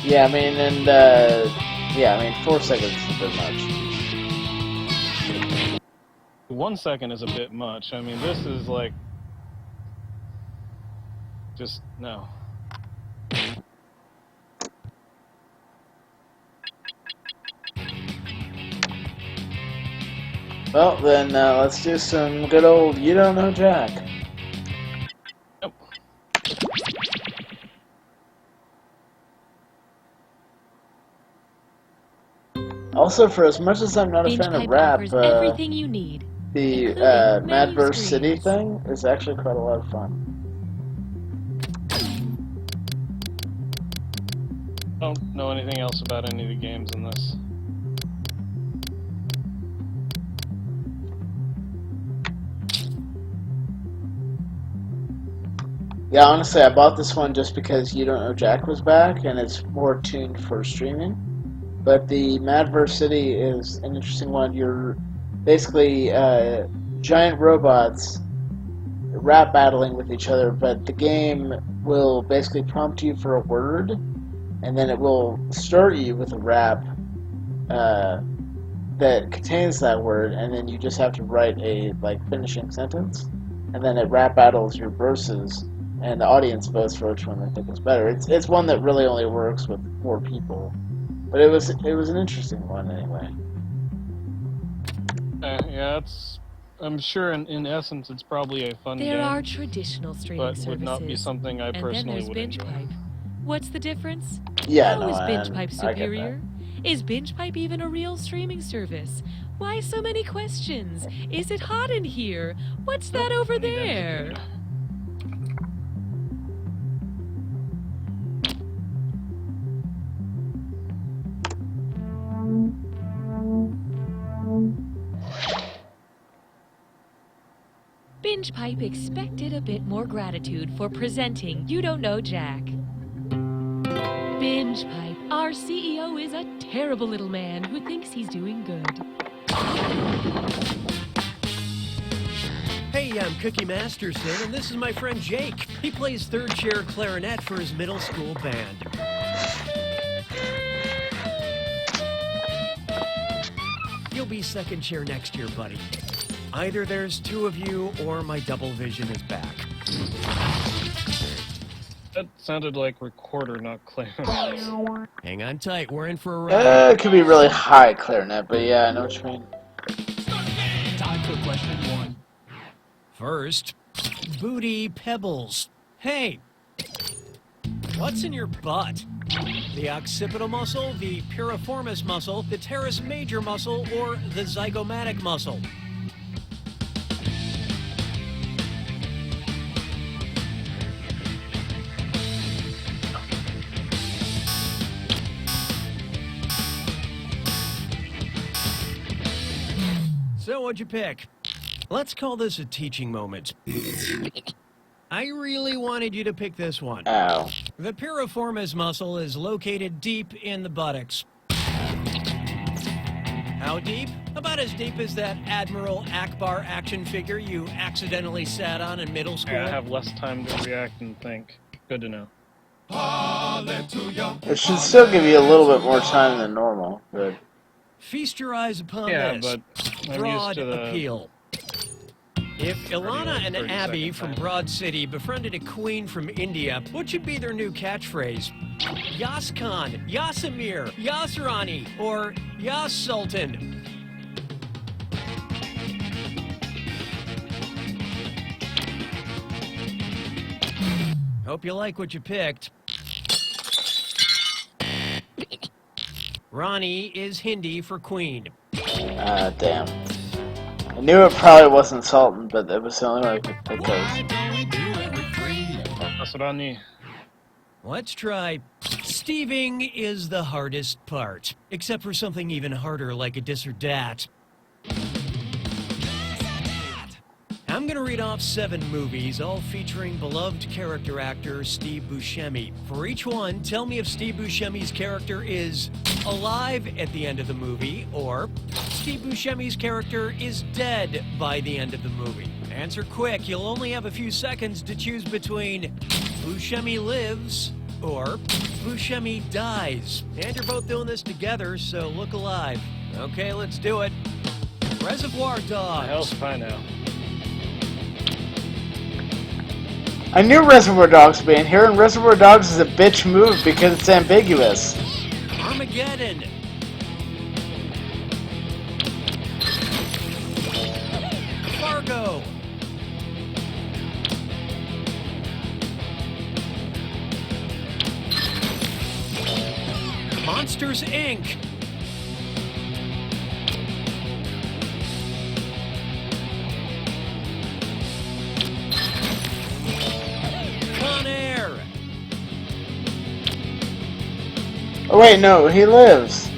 Yeah, I mean, and 4 seconds is a bit much. 1 second is a bit much. I mean, this is like, just no. Well, then let's do some good old You Don't Know Jack. Yep. Also, for as much as I'm not a fan of rap, everything you need. the Madverse City thing is actually quite a lot of fun. Don't know anything else about any of the games in this. Yeah, honestly, I bought this one just because You Don't Know Jack was back, and it's more tuned for streaming. But the Madverse City is an interesting one. You're basically giant robots rap battling with each other, but the game will basically prompt you for a word, and then it will start you with a rap that contains that word, and then you just have to write a finishing sentence, and then it rap battles your verses, and the audience votes for which one they think is better. It's one that really only works with 4 people, but it was an interesting one anyway. Yeah, I'm sure in essence it's probably a fun game. There are traditional streaming but services. Would not be something I personally would enjoy. BingePipe. What's the difference? Yeah, How no, is I BingePipe get superior? Is BingePipe even a real streaming service? Why so many questions? Is it hot in here? What's that over there? BingePipe expected a bit more gratitude for presenting You Don't Know Jack. BingePipe, our CEO is a terrible little man who thinks he's doing good. Hey, I'm Cookie Masterson, and this is my friend Jake. He plays third chair clarinet for his middle school band. You'll be second chair next year, buddy. Either there's 2 of you, or my double vision is back. That sounded like recorder, not clarinet. Hang on tight, we're in for a ride. It could be really high clarinet, but yeah, I know what you mean. Time for question 1. First, booty pebbles. Hey, what's in your butt? The occipital muscle, the piriformis muscle, the teres major muscle, or the zygomatic muscle? So what'd you pick? Let's call this a teaching moment. I really wanted you to pick this one. Ow. The piriformis muscle is located deep in the buttocks. How deep? About as deep as that Admiral Akbar action figure you accidentally sat on in middle school. Yeah, I have less time to react and think. Good to know. It should still give you a little bit more time than normal, but... Feast your eyes upon Yeah, this. but I'm Broad used to the... appeal. If Ilana and 30 Abby second from time. Broad City befriended a queen from India, what should be their new catchphrase? Yas Khan, Yasamir, Yasrani, or Yas Sultan? Hope you like what you picked. Ronnie is Hindi for queen. Damn. I knew it probably wasn't Sultan, but it was the only one I could pick of. That's Ronnie. Let's try. Steving is the hardest part, except for something even harder like a dis or dat. I'm gonna read off 7 movies, all featuring beloved character actor Steve Buscemi. For each one, tell me if Steve Buscemi's character is alive at the end of the movie, or Steve Buscemi's character is dead by the end of the movie. Answer quick, you'll only have a few seconds to choose between Buscemi lives or Buscemi dies. And you're both doing this together, so look alive. Okay, let's do it. Reservoir Dogs. The hell's fine now. I knew Reservoir Dogs would be in here, and Reservoir Dogs is a bitch move because it's ambiguous. Armageddon. Fargo. Monsters, Inc. Con Air. Oh wait, no, he lives.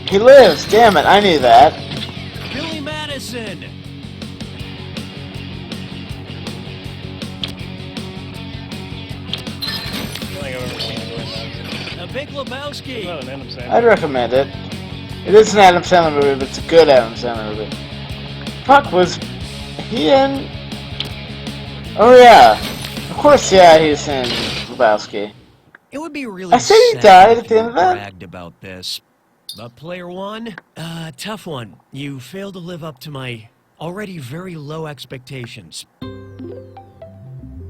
He lives, damn it, I knew that. Billy Madison. I don't think I've ever seen Billy Madison. The Big Lebowski. It's not an Adam Sandler. I'd recommend it. It is an Adam Sandler movie, but it's a good Adam Sandler movie. Fuck, was he in... Oh yeah. Of course, yeah, he's in Lebowski. It would be really I said he sad died if at the you end of that. bragged about this. But player one, tough one. You failed to live up to my already very low expectations.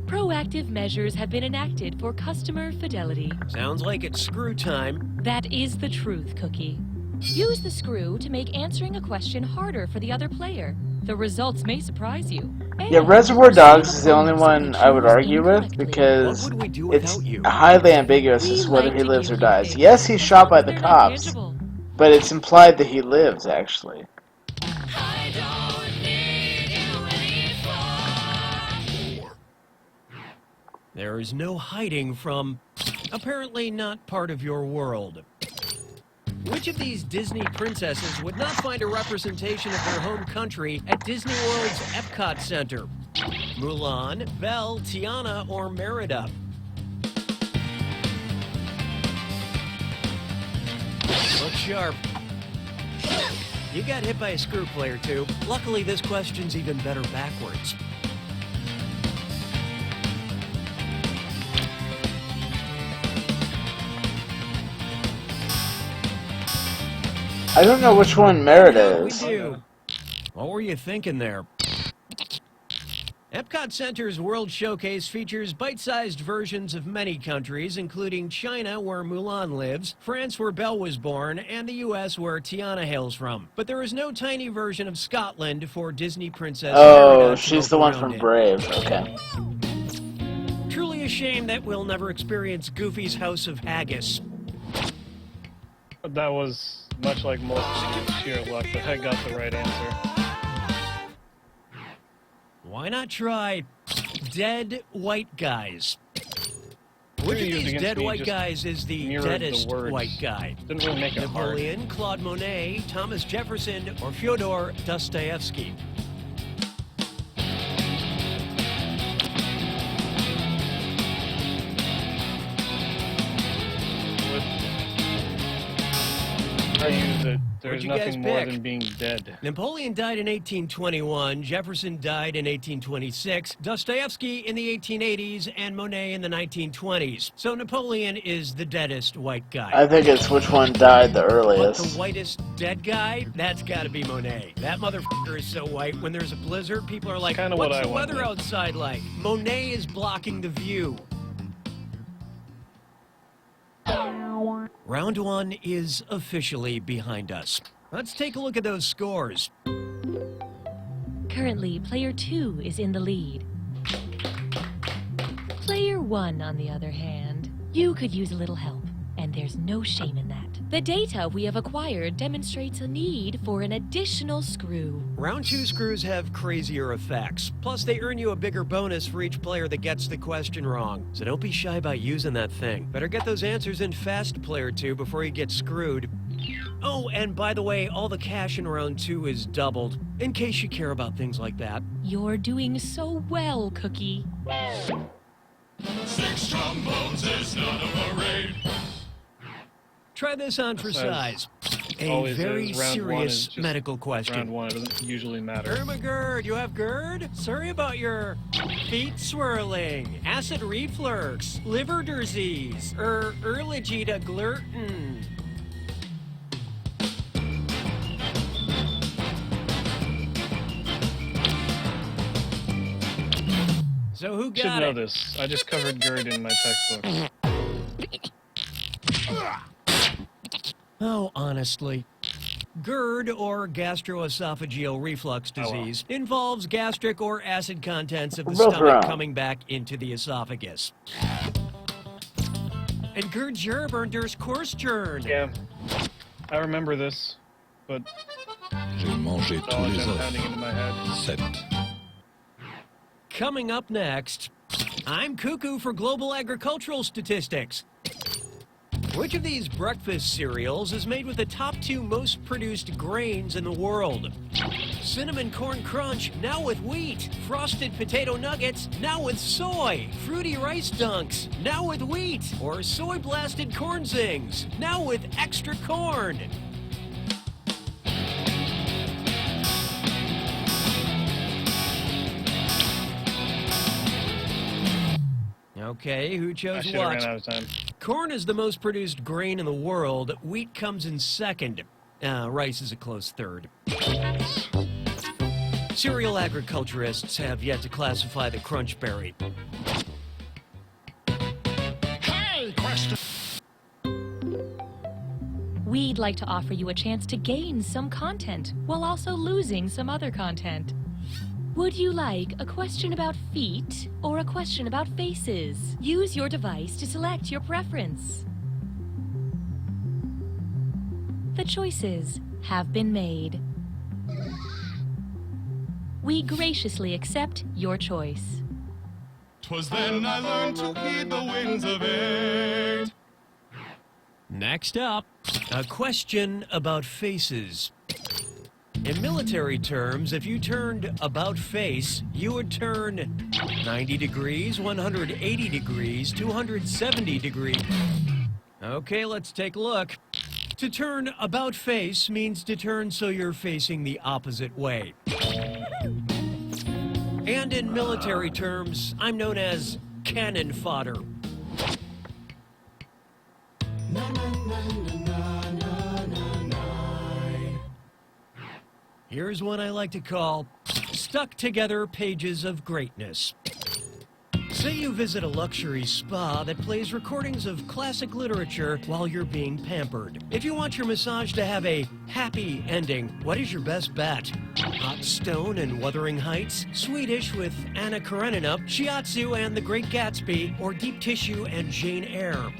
Proactive measures have been enacted for customer fidelity. Sounds like it's screw time. That is the truth, Cookie. Use the screw to make answering a question harder for the other player. The results may surprise you. Yeah, Reservoir Dogs is the only one I would argue with because it's highly ambiguous as to whether he lives or dies. Yes, he's shot by the cops, but it's implied that he lives, actually. There is no hiding from apparently not part of your world. Which of these Disney princesses would not find a representation of their home country at Disney World's Epcot Center? Mulan, Belle, Tiana, or Merida? Look sharp. You got hit by a screw, player two. Luckily, this question's even better backwards. I don't know which one Merida is. What were you thinking there? Epcot Center's World Showcase features bite-sized versions of many countries, including China, where Mulan lives, France, where Belle was born, and the U.S., where Tiana hails from. But there is no tiny version of Scotland for Disney Princess Oh, Merida to she's go the one around from in. Brave. Okay. Truly a shame that we'll never experience Goofy's House of Haggis. That was much like most of sheer luck that I got the right answer. Why not try Dead White Guys? Which of these dead white guys is the deadest white guy? Didn't really make it hard. Napoleon, Claude Monet, Thomas Jefferson, or Fyodor Dostoevsky? I use it. What'd There's you guys nothing more pick? than being dead. Napoleon died in 1821, Jefferson died in 1826, Dostoevsky in the 1880s, and Monet in the 1920s. So Napoleon is the deadest white guy. I think it's which one died the But earliest. the whitest dead guy? That's gotta be Monet. That motherfucker is so white, when there's a blizzard, people are like, Kinda what what's I the went weather with. outside like? Monet is blocking the view. Round one is officially behind us. Let's take a look at those scores. Currently, player 2 is in the lead. 1, on the other hand, you could use a little help, and there's no shame in that. The data we have acquired demonstrates a need for an additional screw. Round 2 screws have crazier effects. Plus, they earn you a bigger bonus for each player that gets the question wrong. So don't be shy about using that thing. Better get those answers in fast, player 2, before you get screwed. Oh, and by the way, all the cash in round 2 is doubled, in case you care about things like that. You're doing so well, Cookie. 6 trombones is not a parade. Try this on for size. A Always very is. Round serious 1 is just medical question. Round 1, it doesn't usually matter. Irma GERD, you have GERD? Sorry about your feet swirling, acid reflux, liver disease, allergy to gluten. So who got Should know it? this. I just covered GERD in my textbook. Oh, honestly. GERD, or gastroesophageal reflux disease, involves gastric or acid contents of the stomach coming back into the esophagus. And GERD gerber dur's Kursjern. Yeah, I remember this, but J'ai mangé tous les pounding into my head. 7. Coming up next, I'm Cuckoo for Global Agricultural Statistics. Which of these breakfast cereals is made with the top 2 most produced grains in the world? Cinnamon Corn Crunch, now with wheat. Frosted Potato Nuggets, now with soy. Fruity Rice Dunks, now with wheat. Or Soy Blasted Corn Zings, now with extra corn. Okay, who chose I what? ran out of time. Corn is the most produced grain in the world. Wheat comes in second. Rice is a close third. Cereal agriculturists have yet to classify the crunch berry. Hey, question. We'd like to offer you a chance to gain some content while also losing some other content. Would you like a question about feet or a question about faces? Use your device to select your preference. The choices have been made. We graciously accept your choice. 'Twas then I learned to heed the winds of 8. Next up, a question about faces. In military terms, if you turned about face, you would turn 90 degrees, 180 degrees, 270 degrees. Okay, let's take a look. To turn about face means to turn so you're facing the opposite way. And in military terms, I'm known as cannon fodder. Here's one I like to call Stuck Together Pages of Greatness. Say you visit a luxury spa that plays recordings of classic literature while you're being pampered. If you want your massage to have a happy ending, what is your best bet? Hot Stone and Wuthering Heights, Swedish with Anna Karenina, Shiatsu and The Great Gatsby, or Deep Tissue and Jane Eyre?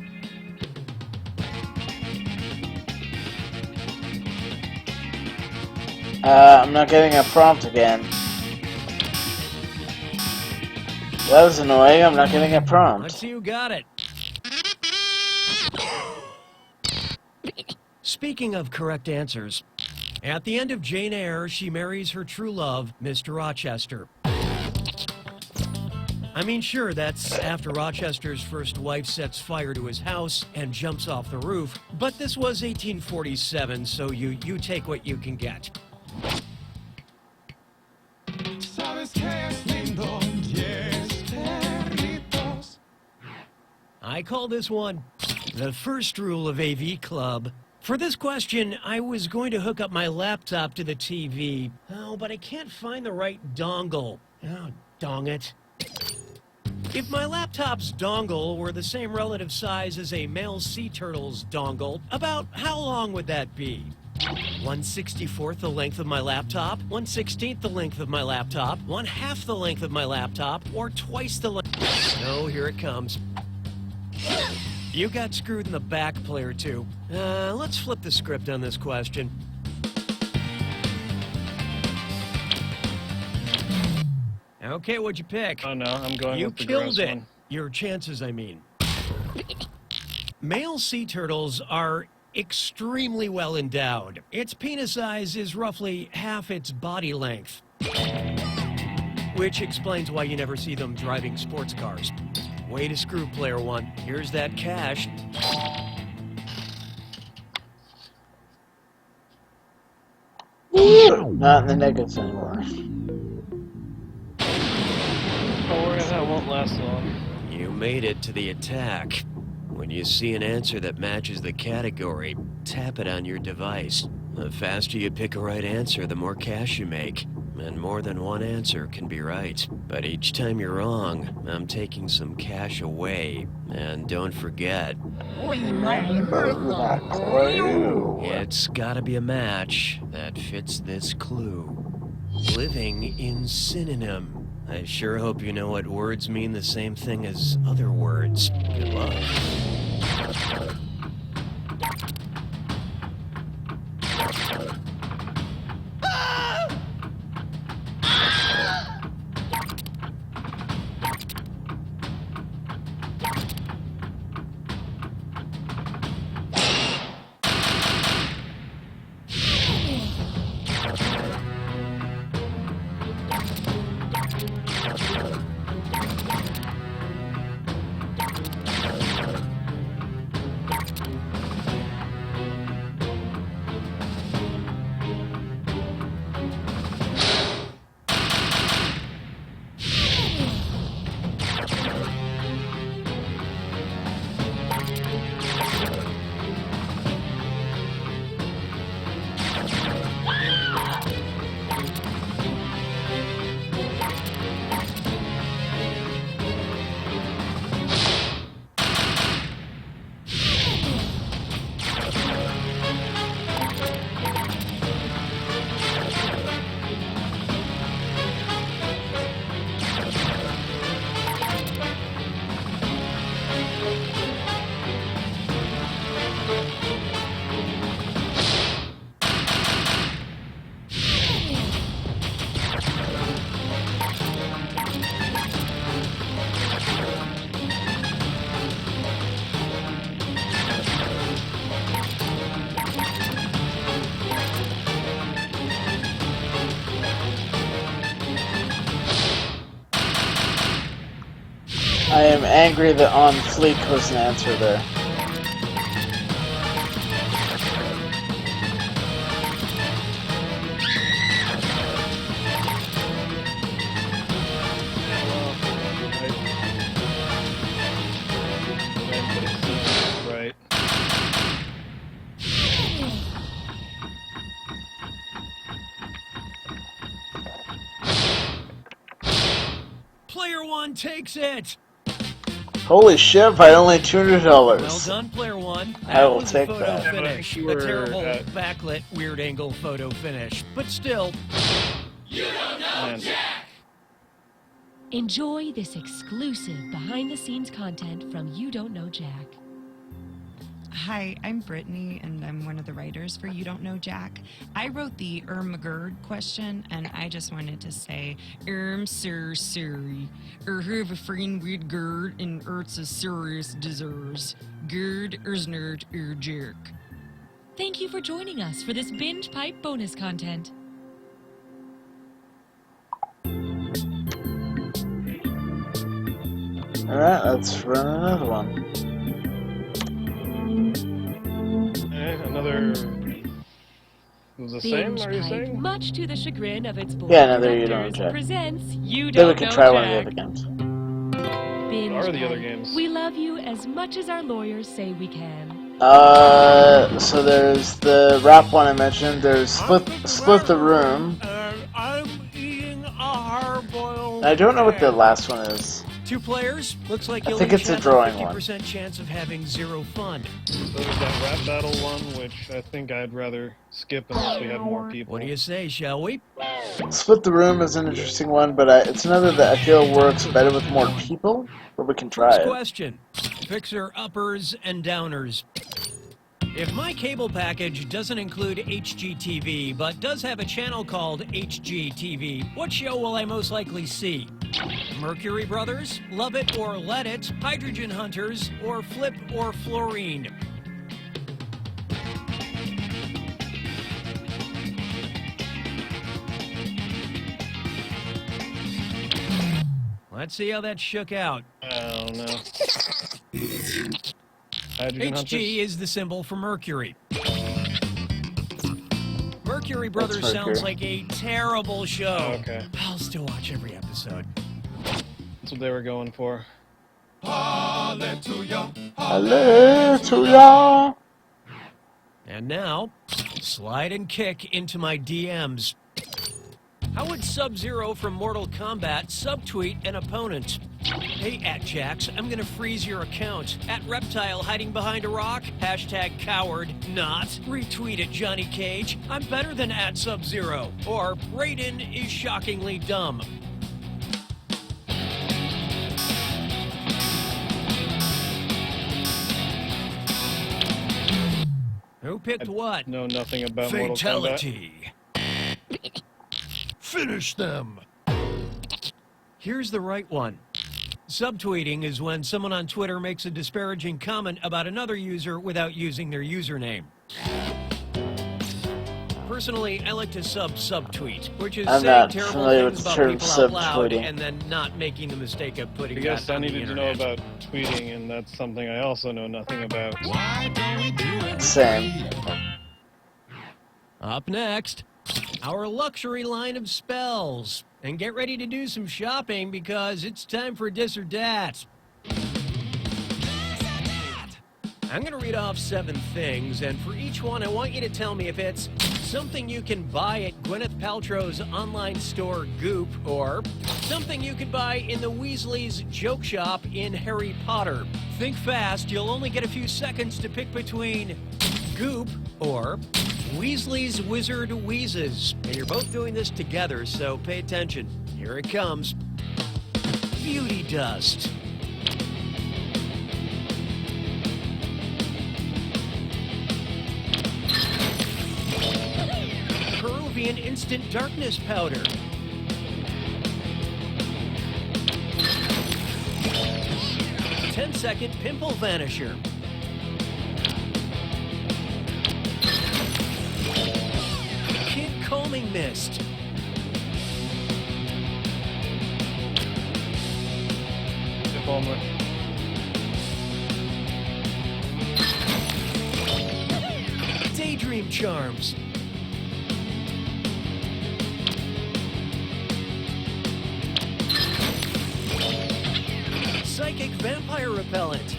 I'm not getting a prompt again. That was annoying. I'm not getting a prompt. Let's see who got it. Speaking of correct answers, at the end of Jane Eyre, she marries her true love, Mr. Rochester. I mean, sure, that's after Rochester's first wife sets fire to his house and jumps off the roof, but this was 1847, so you take what you can get. I call this one the first rule of AV Club. For this question, I was going to hook up my laptop to the TV. Oh, but I can't find the right dongle. Oh, dong it. If my laptop's dongle were the same relative size as a male sea turtle's dongle, about how long would that be? 1/64th the length of my laptop, 1/16th the length of my laptop, 1/2 the length of my laptop, or twice the length. Oh, here it comes. You got screwed in the back, player 2. Let's flip the script on this question. Okay, what'd you pick? Oh no, I'm going You with the killed gross it. one. Your chances, I mean. Male sea turtles are extremely well endowed. Its penis size is roughly half its body length. Which explains why you never see them driving sports cars. Way to screw, player 1. Here's that cash. Not in the negatives anymore. Don't worry, that won't last long. You made it to the attack. When you see an answer that matches the category, tap it on your device. The faster you pick a right answer, the more cash you make. And more than one answer can be right. But each time you're wrong, I'm taking some cash away. And don't forget, it's gotta be a match that fits this clue. Living in synonym. I sure hope you know what words mean the same thing as other words. Good luck. I am angry that on fleek was an answer there. Right. Player 1 takes it! Holy shit, by only $200. Well done, player 1. I will was take a photo that. finish. A terrible backlit, weird angle photo finish. But still... You don't know Jack! Enjoy this exclusive behind-the-scenes content from You Don't Know Jack. Hi, I'm Brittany, and I'm one of the writers for You Don't Know Jack. I wrote the McGurd question, and I just wanted to say, sorry. Have a friend with Gerd, and it's a serious deserves. Gerd is not Jack. Thank you for joining us for this binge pipe bonus content. Alright, let's run another one. Another... Was the same, Binge are you Pipe, saying? much to the chagrin of its board Yeah, of another You Don't directors, Know Jack. presents You Then we Don't can Know try one of the Jack. other games. Binge What are the other Pipe. games? We love you as much as our lawyers say we can. So there's the rap one I mentioned, there's Split the Room. I'm eating a hard-boiled I don't know what the last one is. 2 players? Looks like I you'll think each it's a have drawing 50% chance of having 0 fun. There's that rap battle one, which I think I'd rather skip unless we have more people. What do you say, shall we? Split the Room is an interesting one, but it's another that I feel works better with more people, but we can try First it. question. Fixer uppers and downers. If my cable package doesn't include HGTV, but does have a channel called HGTV, what show will I most likely see? Mercury Brothers, Love It or Let It, Hydrogen Hunters, or Flip or Fluorine? Let's see how that shook out. I don't know. HG is the symbol for Mercury. Mercury Brothers sounds like a terrible show. Oh, okay. I'll still watch every episode. That's what they were going for. Hallelujah. Hallelujah. And now, slide and kick into my DMs. How would Sub-Zero from Mortal Kombat subtweet an opponent? Hey, @Jax, I'm gonna freeze your account. @Reptile hiding behind a rock. #coward not. Retweet it, Johnny Cage. I'm better than @Sub-Zero. Or Raiden is shockingly dumb. Who picked what? Know nothing about Fatality. Mortal Kombat. Finish them. Here's the right one. Subtweeting is when someone on Twitter makes a disparaging comment about another user without using their username. Personally, I like to subtweet, which is I'm saying not terrible familiar things with the about term people out loud subtweeting. and then not making the mistake of putting I guess that I on the needed to know internet. about tweeting, and that's something I also know nothing about. Same. Up next, our luxury line of spells. And get ready to do some shopping because it's time for Dis or Dat. I'm going to read off 7 things, and for each one, I want you to tell me if it's something you can buy at Gwyneth Paltrow's online store Goop, or something you could buy in the Weasley's joke shop in Harry Potter. Think fast, you'll only get a few seconds to pick between Goop or Weasley's Wizard Wheezes. And you're both doing this together, so pay attention. Here it comes. Beauty dust. Peruvian instant darkness powder. Ten-second pimple vanisher. Kid combing mist. If only. Daydream charms. Psychic vampire repellent.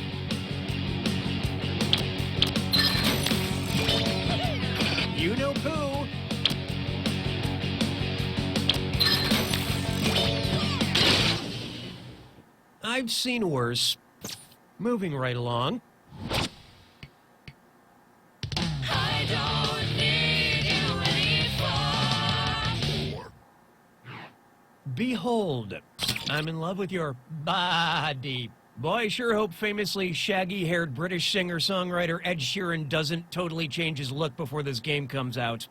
You know poo. I've seen worse. Moving right along. Behold, I'm in love with your body. Boy, I sure hope famously shaggy-haired British singer-songwriter Ed Sheeran doesn't totally change his look before this game comes out.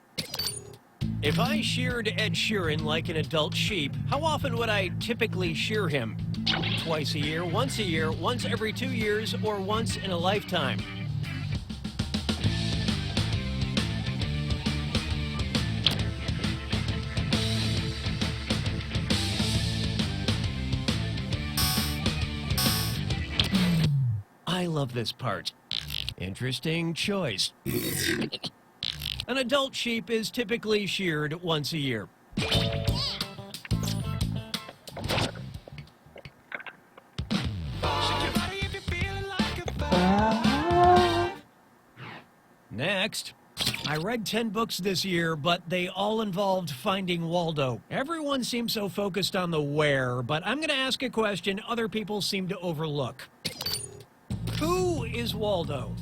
If I sheared Ed Sheeran like an adult sheep, how often would I typically shear him? Twice a year, once every 2 years, or once in a lifetime? I love this part. Interesting choice. An adult sheep is typically sheared once a year. Next, I read 10 books this year, but they all involved finding Waldo. Everyone seems so focused on the where, but I'm going to ask a question other people seem to overlook. Who is Waldo?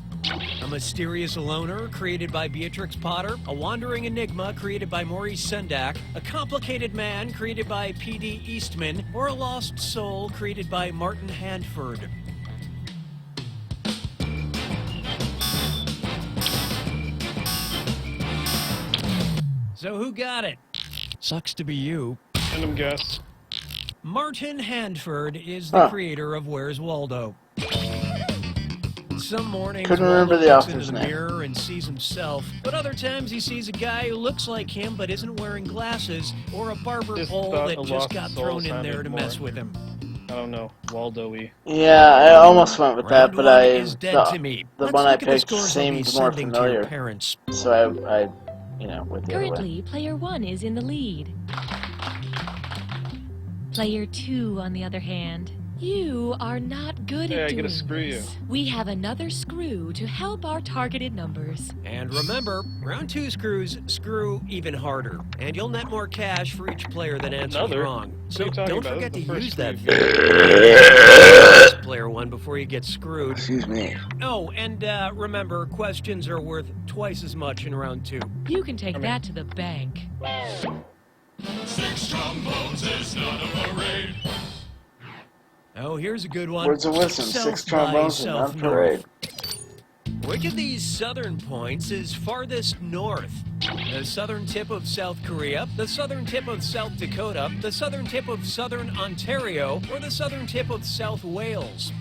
A mysterious loner created by Beatrix Potter, a wandering enigma created by Maurice Sendak, a complicated man created by P.D. Eastman, or a lost soul created by Martin Handford? So who got it? Sucks to be you. Random guess. Martin Handford is the creator of Where's Waldo. Some mornings, Couldn't Waldo remember the looks into author's the name. mirror and sees himself, but other times he sees a guy who looks like him but isn't wearing glasses, or a barber Just pole thought that a just lost got soul thrown in sounded there to mess more- with him. I don't know, Waldo-y. Yeah, I almost went with that, Round but one I is dead to me. the Let's one I look at the picked scores I'll be seemed more sending to your familiar, parents. so I went the other way. Currently, player 1 is in the lead. Player 2, on the other hand, you are not good Hey, at I doing gotta screw you. this. We have another screw to help our targeted numbers. And remember, round 2 screws screw even harder, and you'll net more cash for each player that answers Another? wrong. What are So you talking don't about? forget to This is the first use that screw thing. Player 1 before you get screwed. Excuse me. Oh, and remember, questions are worth twice as much in round 2. You can take that to the bank. 6 trombones is not a parade. Oh, here's a good one. Words of wisdom, South 6 by trombones and South not parade. North. Which of these southern points is farthest north? The southern tip of South Korea, the southern tip of South Dakota, the southern tip of southern Ontario, or the southern tip of South Wales?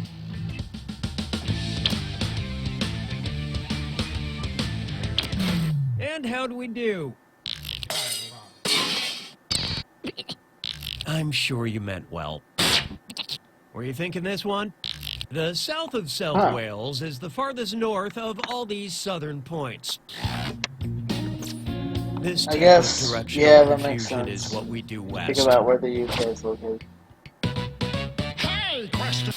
And how'd we do? I'm sure you meant well. Were you thinking this one? The south of South Wales is the farthest north of all these southern points. This I type guess, of directional yeah, that makes confusion sense. is what we do Think west. about where the UK is located. Hey, question.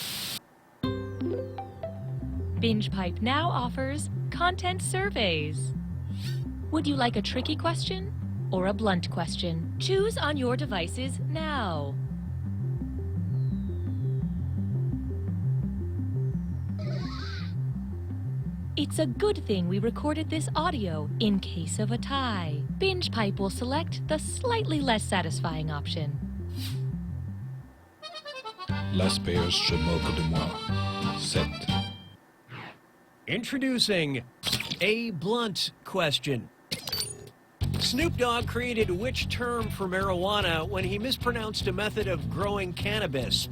Binge Pipe now offers content surveys. Would you like a tricky question or a blunt question? Choose on your devices now. It's a good thing we recorded this audio in case of a tie. Binge Pipe will select the slightly less satisfying option. L'asperge se moque de moi. 7. Introducing a blunt question. Snoop Dogg created which term for marijuana when he mispronounced a method of growing cannabis?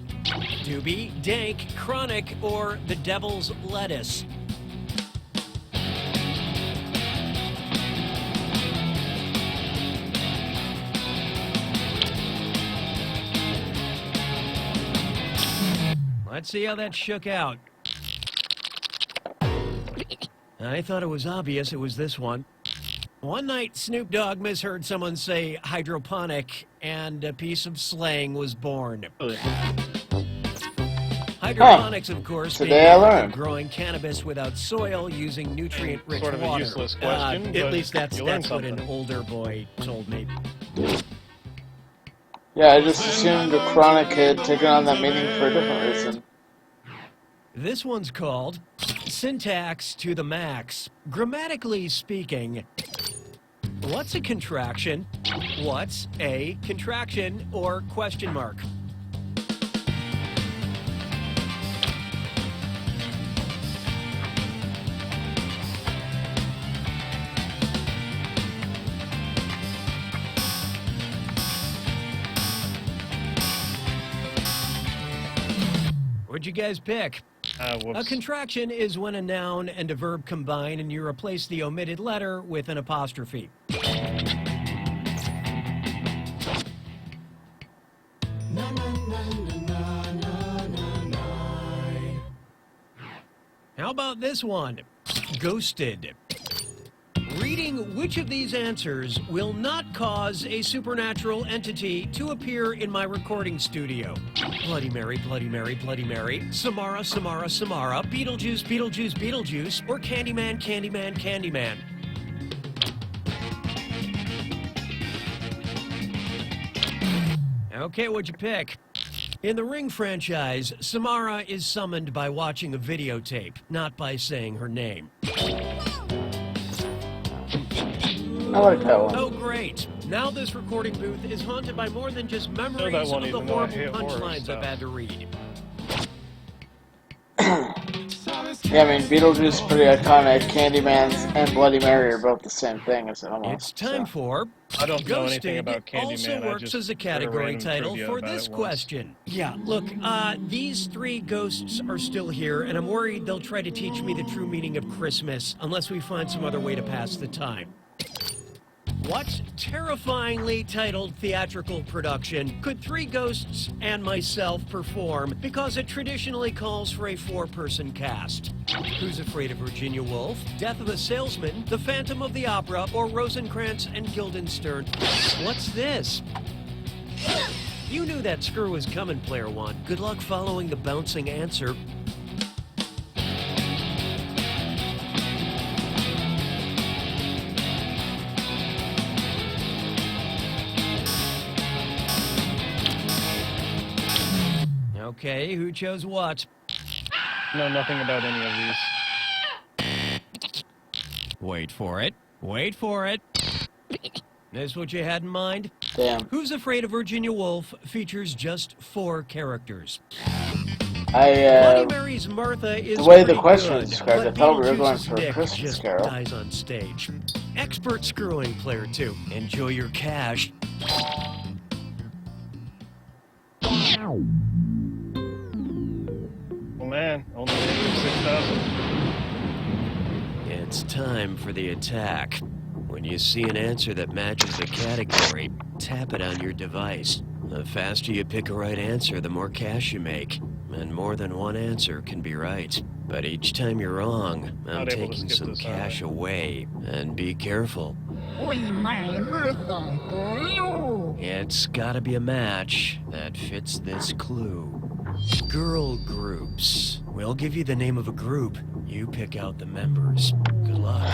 Doobie, dank, chronic, or the devil's lettuce? Let's see how that shook out. I thought it was obvious it was this one. One night, Snoop Dogg misheard someone say hydroponic, and a piece of slang was born. Hydroponics, of course, Today being I learned. growing cannabis without soil using nutrient-rich Sort of a water. useless question, at but least that's you learned what an something. older boy told me. Yeah, I just assumed a chronic had taken on that meaning for a different reason. This one's called Syntax to the Max. Grammatically speaking, what's a contraction? What's a contraction or question mark? What'd you guys pick? A Whoops. contraction is when a noun and a verb combine and you replace the omitted letter with an apostrophe. How about this one? Ghosted. Reading which of these answers will not cause a supernatural entity to appear in my recording studio? Bloody Mary, Bloody Mary, Bloody Mary, Samara, Samara, Samara, Beetlejuice, Beetlejuice, Beetlejuice, or Candyman, Candyman, Candyman? Okay, what'd you pick? In the Ring franchise, Samara is summoned by watching a videotape, not by saying her name. I like that one. Oh, great. Now this recording booth is haunted by more than just memories of the horrible punchlines I've had to read. Yeah, I mean, Beetlejuice is pretty iconic. Candyman's and Bloody Mary are both the same thing, is it almost? It's time for I don't know anything Ghosted. about Candyman. Also I works just as a heard category random title trivia for about this it once. question. Yeah, look, these three ghosts are still here, and I'm worried they'll try to teach me the true meaning of Christmas unless we find some other way to pass the time. What terrifyingly titled theatrical production could three ghosts and myself perform because it traditionally calls for a four-person cast? Who's Afraid of Virginia Woolf, Death of a Salesman, The Phantom of the Opera, or Rosencrantz and Guildenstern? What's this? You knew that screw was coming, Player One. Good luck following the bouncing answer. Okay, who chose what? Know nothing about any of these. Wait for it. Wait for it. This what you had in mind? Damn. Who's Afraid of Virginia Woolf features just 4 characters. Bloody Mary's Martha is the way the pretty question good, was described, I but thought we were going Beetlejuice's for a Nick Christmas just Carol. dies on stage. Expert screwing, Player 2. Enjoy your cash. Well, man, only 6,000. It's time for the attack. When you see an answer that matches the category, tap it on your device. The faster you pick a right answer, the more cash you make. And more than one answer can be right. But each time you're wrong, I'm Not able to taking skip some this, cash away. And be careful. It's gotta be a match that fits this clue. Girl groups. We'll give you the name of a group. You pick out the members. Good luck.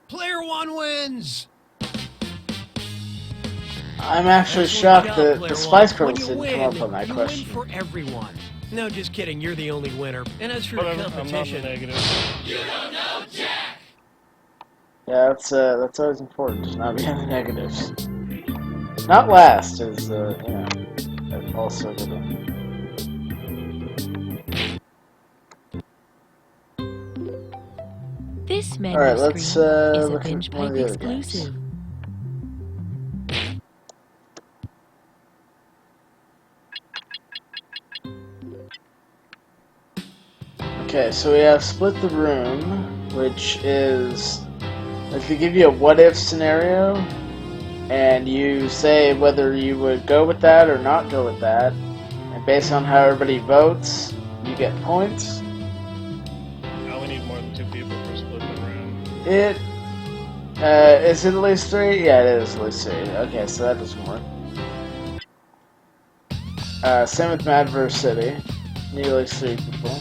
Player One wins! I'm actually That's what shocked you got, that Player the Spice One. When Girls you didn't win, come up on that you question. win for everyone. No, just kidding. You're the only winner. And as for Whatever, I'm competition, not the negative. You don't know Jack! Yeah, that's always important, just not be in the negatives. Not last is, you know, also good one. This menu Alright, let's screen is a look at binge one of pipe the other games. exclusive. Okay, so we have Split the Room, which is like they give you a what-if scenario, and you say whether you would go with that or not go with that, and based on how everybody votes, you get points. Now we need more than 2 people for Split the Room. Is it at least 3? Yeah, it is at least 3. Okay, so that doesn't work. Same with Madverse City. Need at least 3 people.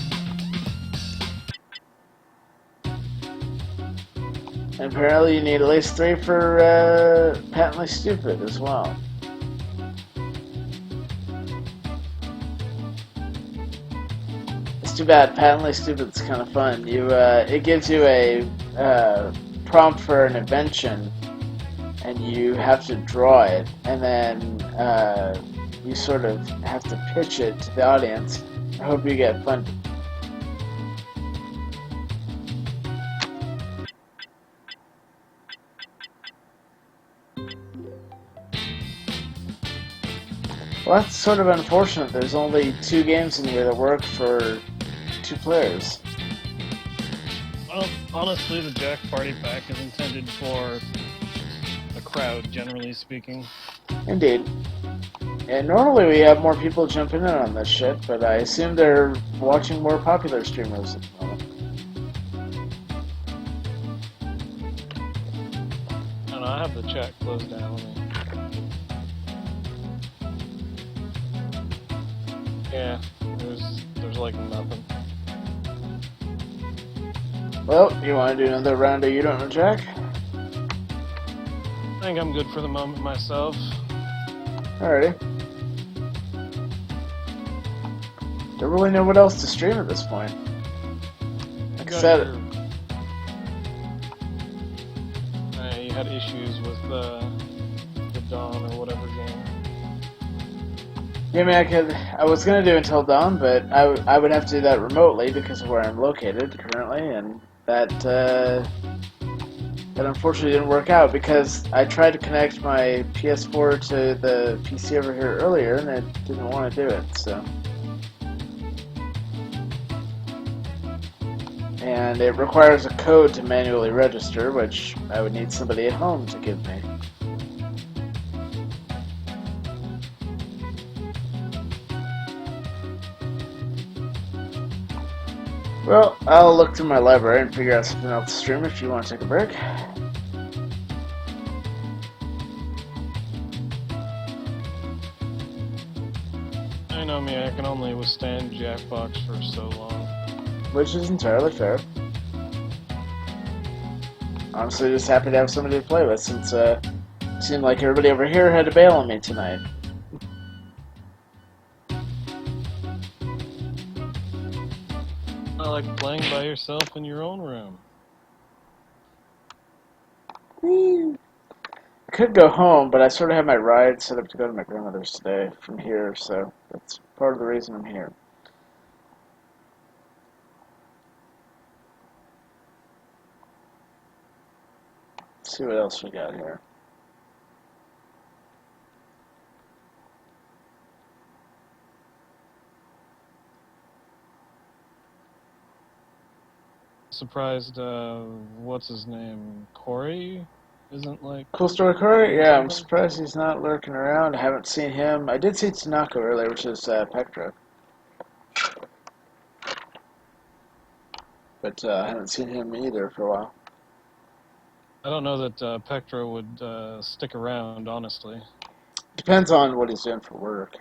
And apparently you need at least 3 for Patently Stupid as well. It's too bad. Patently Stupid's kind of fun. It gives you a prompt for an invention, and you have to draw it, and then you sort of have to pitch it to the audience. I hope you get funded. Well, that's sort of unfortunate. There's only 2 games in here that work for 2 players. Well, honestly, the Jack Party Pack is intended for a crowd, generally speaking. Indeed. And normally we have more people jumping in on this shit, but I assume they're watching more popular streamers at the moment. I don't know, I have the chat closed down. Yeah, there's like nothing. Well, you want to do another round of You Don't Know Jack? I think I'm good for the moment myself. Alrighty. Don't really know what else to stream at this point. Like I said, you had issues with the Dawn or whatever game. yeah, I mean, I was gonna do Until Dawn, but I would have to do that remotely because of where I'm located currently, and that unfortunately didn't work out because I tried to connect my PS4 to the PC over here earlier, and it didn't want to do it. So, and it requires a code to manually register, which I would need somebody at home to give me. Well, I'll look through my library and figure out something else to stream if you want to take a break. I know me, I can only withstand Jackbox for so long. Which is entirely fair. Honestly, just happy to have somebody to play with since it seemed like everybody over here had to bail on me tonight. I like playing by yourself in your own room. I could go home, but I sort of have my ride set up to go to my grandmother's today from here, so that's part of the reason I'm here. Let's see what else we got here. Surprised, what's his name? Corey? Isn't like... Cool Story Corey? Yeah, I'm surprised he's not lurking around. I haven't seen him. I did see Tanaka earlier, which is Pectra. But I haven't seen him either for a while. I don't know that Pectra would stick around, honestly. Depends on what he's doing for work.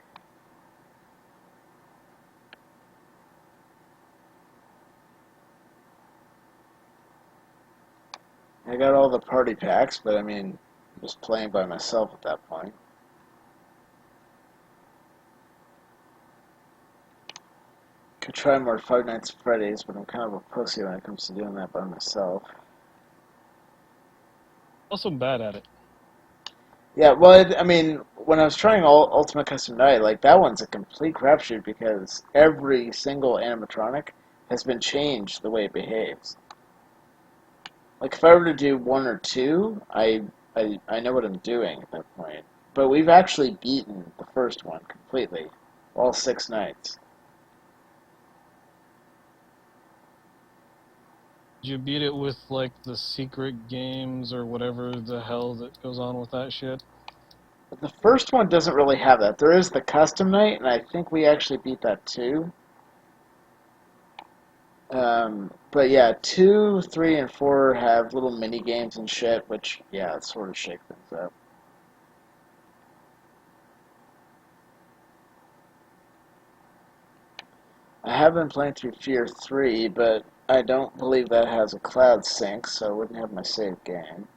I got all the party packs, but I mean, I'm just playing by myself at that point. Could try more Five Nights at Freddy's, but I'm kind of a pussy when it comes to doing that by myself. Also bad at it. Yeah, well, I mean, when I was trying Ultimate Custom Night, like, that one's a complete crapshoot because every single animatronic has been changed the way it behaves. Like if I were to do 1 or 2, I know what I'm doing at that point. But we've actually beaten the first one completely, all 6 nights. Did you beat it with like the secret games or whatever the hell that goes on with that shit? But the first one doesn't really have that. There is the custom night, and I think we actually beat that too. But yeah, 2, 3, and 4 have little mini games and shit, which yeah, sort of shake things up. I have been playing through Fear 3, but I don't believe that has a cloud sync, so I wouldn't have my save game.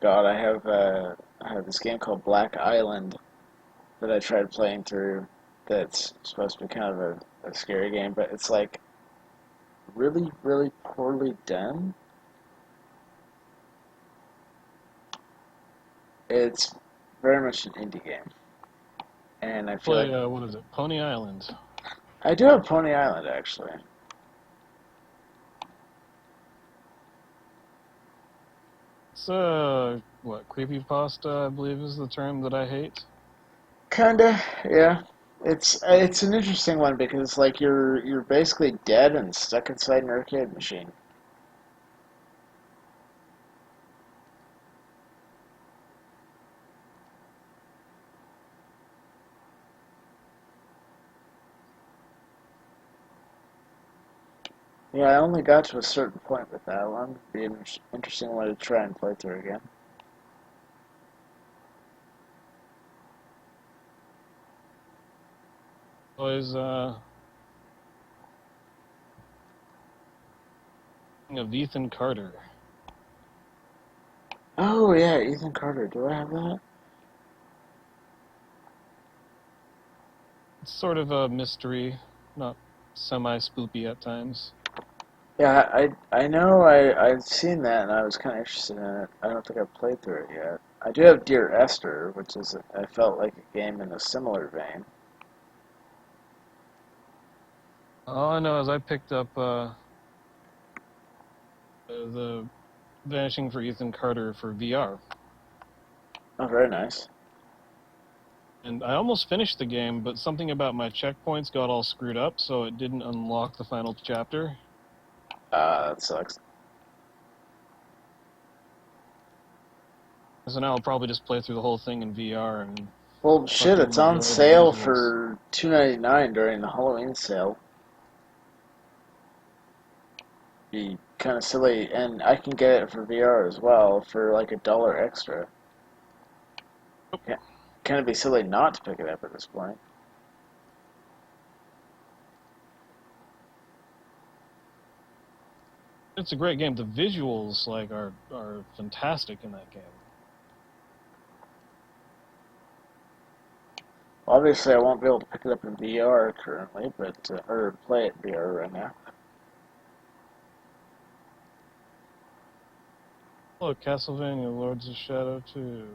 God, I have this game called Black Island that I tried playing through. That's supposed to be kind of a scary game, but it's like really, really poorly done. It's very much an indie game, and I feel Play, like what is it? Pony Island. I do have Pony Island actually. It's what, creepypasta, I believe is the term that I hate. Kinda, yeah. It's an interesting one because like you're basically dead and stuck inside an arcade machine. Yeah, I only got to a certain point with that one. Be an interesting one to try and play through again. Always, of Ethan Carter. Oh yeah, Ethan Carter. Do I have that? It's sort of a mystery, not semi-spoopy at times. Yeah, I know I've seen that and I was kind of interested in it. I don't think I've played through it yet. I do have Dear Esther, which is I felt like a game in a similar vein. All I know is I picked up the Vanishing for Ethan Carter for VR. Oh, very nice. And I almost finished the game, but something about my checkpoints got all screwed up, so it didn't unlock the final chapter. That sucks. So now I'll probably just play through the whole thing in VR and... Well, shit, fucking it's on enjoy the sale visuals. for $2.99 during the Halloween sale. Be kind of silly, and I can get it for VR as well for like $1 extra. Yeah, kind of be silly not to pick it up at this point. It's a great game. The visuals like are fantastic in that game. Obviously, I won't be able to pick it up in VR currently, but or play it in VR right now. Oh, Castlevania Lords of Shadow 2. Ooh.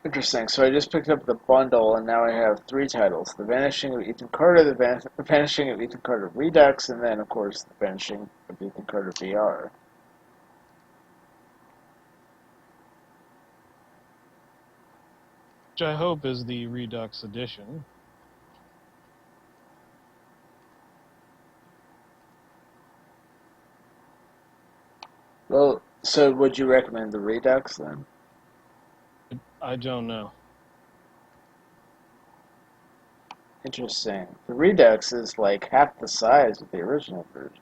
Interesting. So I just picked up the bundle, and now I have 3 titles: The Vanishing of Ethan Carter, The Vanishing of Ethan Carter Redux, and then, of course, The Vanishing of Ethan Carter VR. Which I hope is the Redux edition. Well, so would you recommend the Redux then? I don't know. Interesting. The Redux is like half the size of the original version.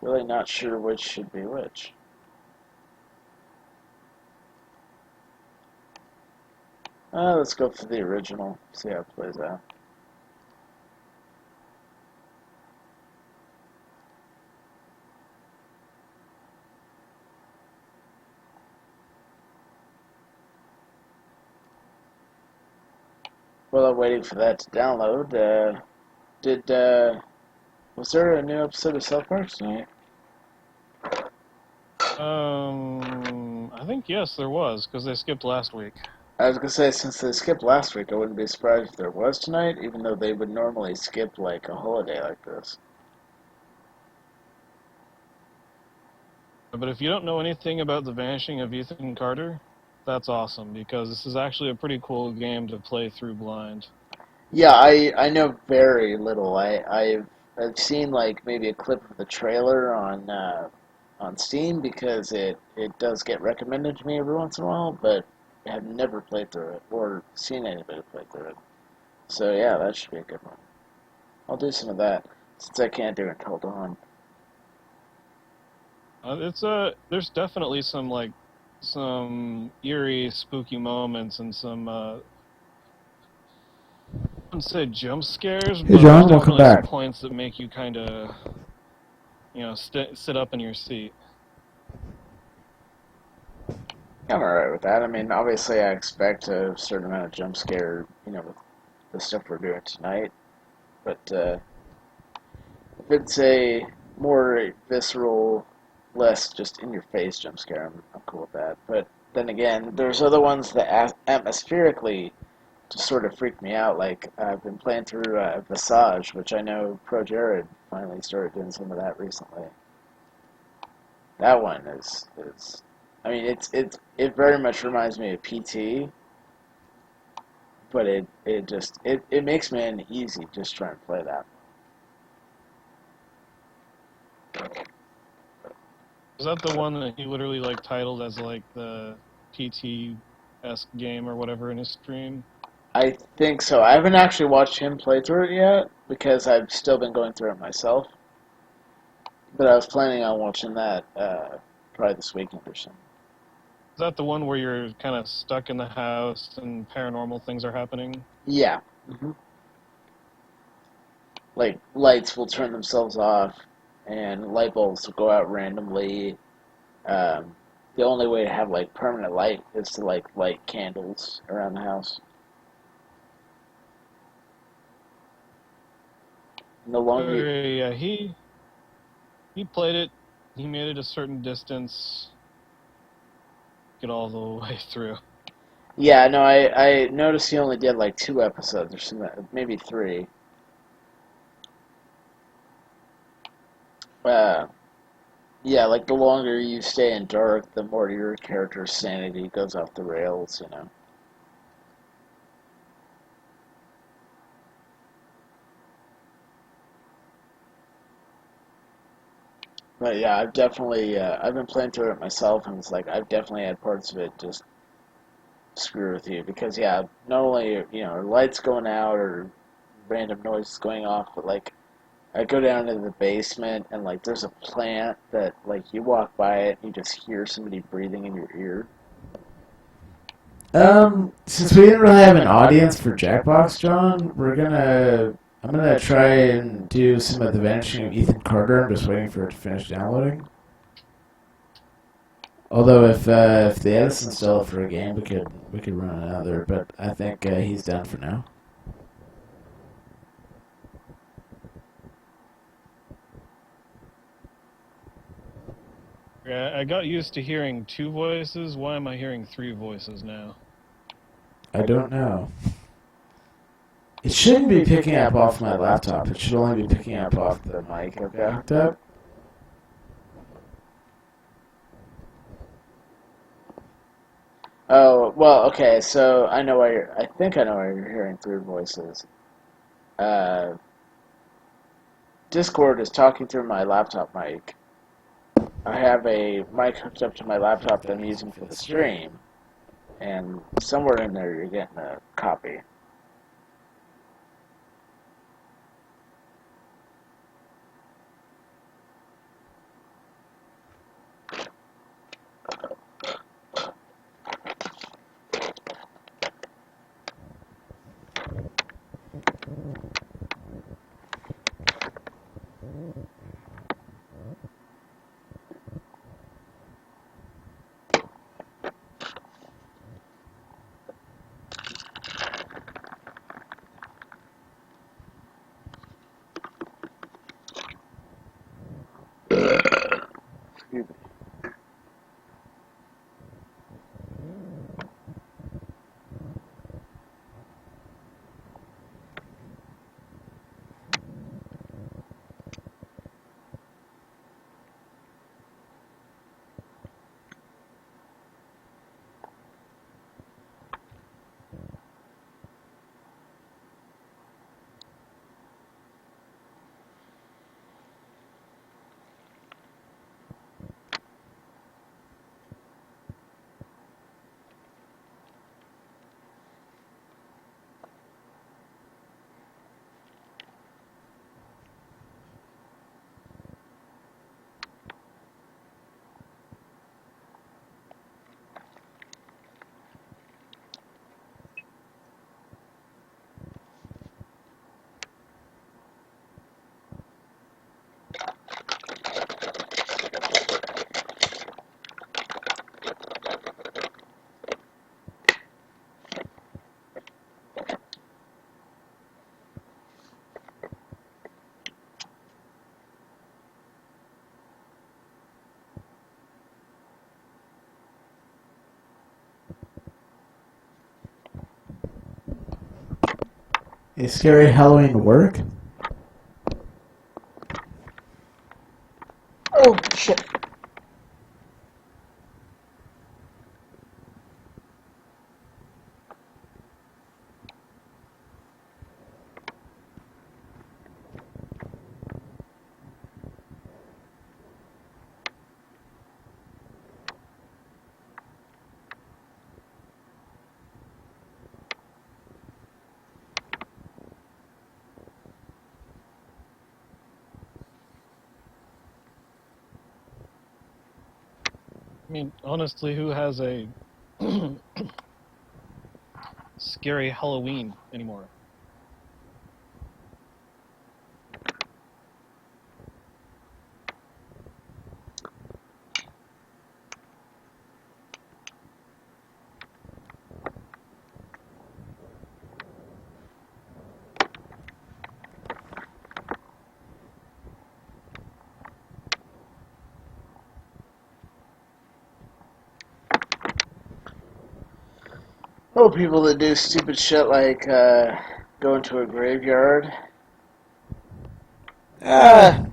Really not sure which should be which. Let's go for the original, see how it plays out. While I'm waiting for that to download, was there a new episode of South Park tonight? I think yes, there was, because they skipped last week. I was gonna say, since they skipped last week, I wouldn't be surprised if there was tonight, even though they would normally skip like a holiday like this. But if you don't know anything about the vanishing of Ethan Carter, that's awesome, because this is actually a pretty cool game to play through blind. Yeah, I know very little. I've seen like maybe a clip of the trailer on Steam because it does get recommended to me every once in a while, but I have never played through it or seen anybody play through it. So yeah, that should be a good one. I'll do some of that since I can't do it until dawn. There's definitely some eerie, spooky moments and some I wouldn't say jump scares, but John, there's welcome definitely back. some points that make you kind of, sit up in your seat. I'm alright with that. I mean, obviously I expect a certain amount of jump scare, with the stuff we're doing tonight. But if it's a more visceral, less just in-your-face jump scare, I'm cool with that. But then again, there's other ones that atmospherically just sort of freak me out. Like, I've been playing through Visage, which I know Pro Jared finally started doing some of that recently. That one is I mean, it very much reminds me of PT, but it makes me uneasy just trying to play that. Is that the one that he literally titled as the PT-esque game or whatever in his stream? I think so. I haven't actually watched him play through it yet because I've still been going through it myself. But I was planning on watching that probably this weekend or something. Is that the one where you're kind of stuck in the house and paranormal things are happening? Yeah. Mm-hmm. Like, lights will turn themselves off, and light bulbs will go out randomly. The only way to have, permanent light is to, light candles around the house. No longer... Yeah, he played it. He made it a certain distance. Get all the way through. Yeah, no, I noticed he only did 2 episodes or something, maybe 3. Yeah, the longer you stay in dark, the more your character's sanity goes off the rails, But yeah, I've definitely, I've been playing through it myself, and it's I've definitely had parts of it just screw with you, because yeah, not only, lights going out or random noises going off, but I go down into the basement and there's a plant that you walk by it and you just hear somebody breathing in your ear. Since we didn't really have an audience for Jackbox, John, I'm gonna try and do some of the vanishing of Ethan Carter. I'm just waiting for it to finish downloading. Although if the Edison's still up for a game, we could run another, but I think he's done for now. Yeah, I got used to hearing 2 voices. Why am I hearing 3 voices now? I don't know. It shouldn't be picking up off my laptop. It should only be picking up off the mic I've got hooked up. Oh, well, okay, so I think I know why you're hearing 3 voices. Discord is talking through my laptop mic. I have a mic hooked up to my laptop that I'm using for the stream, and somewhere in there you're getting a copy. Excuse me. Is Scary Halloween work? Oh, shit. I mean, honestly, who has a scary Halloween anymore? Oh, people that do stupid shit like go into a graveyard. Not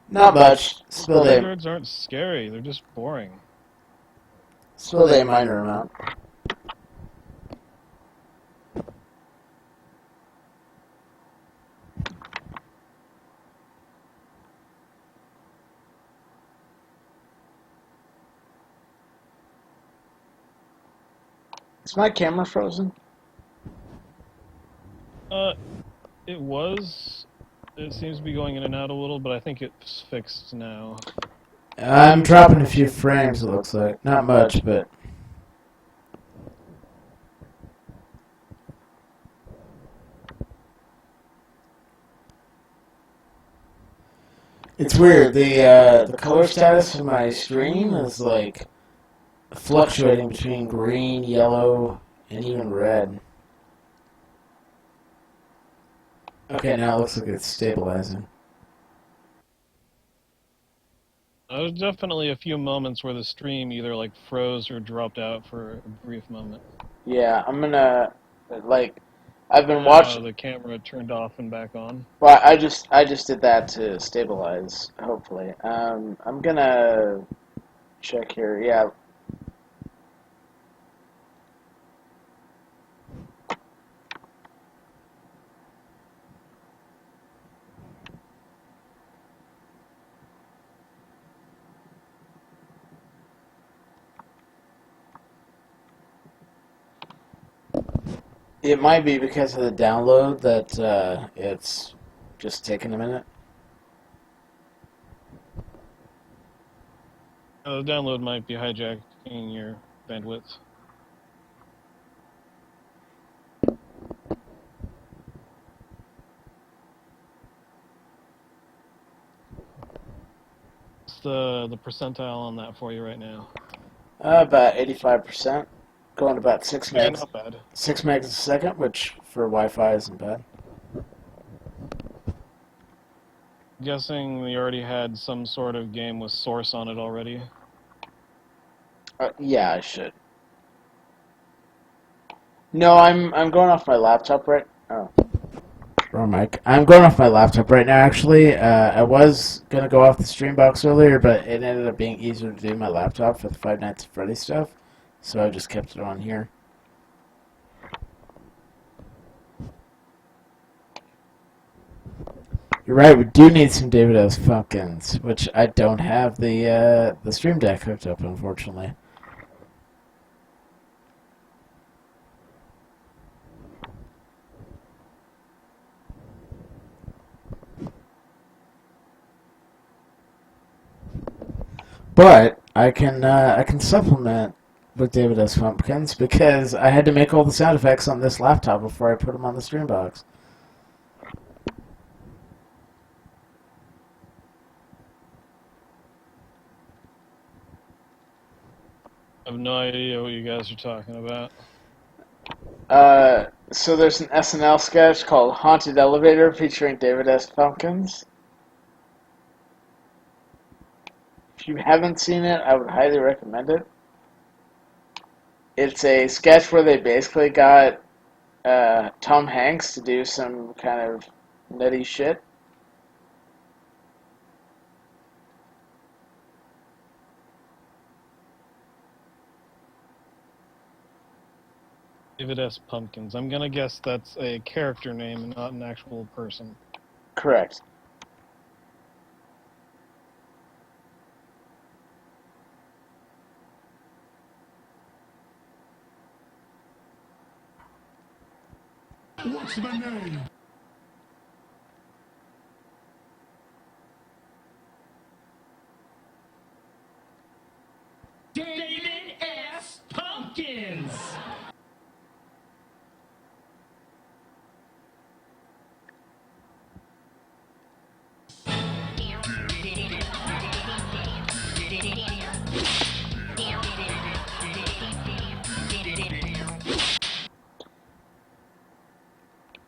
much. Spilled a, Graveyards aren't scary, they're just boring. spilled a minor amount. Is my camera frozen? It was. It seems to be going in and out a little, but I think it's fixed now. I'm dropping a few frames, it looks like. Not much, but... It's weird. The color status of my stream is like fluctuating between green, yellow, and even red. Okay, now it looks like it's stabilizing. There's definitely a few moments where the stream either like froze or dropped out for a brief moment. Yeah, I'm gonna like I've been watching. The camera turned off and back on. Well, I just did that to stabilize. Hopefully, I'm gonna check here. Yeah. It might be because of the download that it's just taking a minute. The download might be hijacking your bandwidth. What's the percentile on that for you right now? About 85%. Going about 6 Yeah, megs. not bad. 6 megs a second, which for Wi-Fi isn't bad. Guessing you already had some sort of game with Source on it already. Yeah, I should. No, I'm going off my laptop right. Oh, wrong mic. I'm going off my laptop right now. Actually, I was gonna go off the stream box earlier, but it ended up being easier to do my laptop for the Five Nights at Freddy's stuff, so I just kept it on here. You're right. We do need some David S. Funkins, which I don't have the Stream Deck hooked up, unfortunately. But I can supplement with David S. Pumpkins because I had to make all the sound effects on this laptop before I put them on the stream box. I have no idea what you guys are talking about. So there's an SNL sketch called Haunted Elevator featuring David S. Pumpkins. If you haven't seen it, I would highly recommend it. It's a sketch where they basically got Tom Hanks to do some kind of nutty shit. David S. Pumpkins. I'm gonna guess that's a character name and not an actual person. Correct. What's the name? David S. Pumpkins!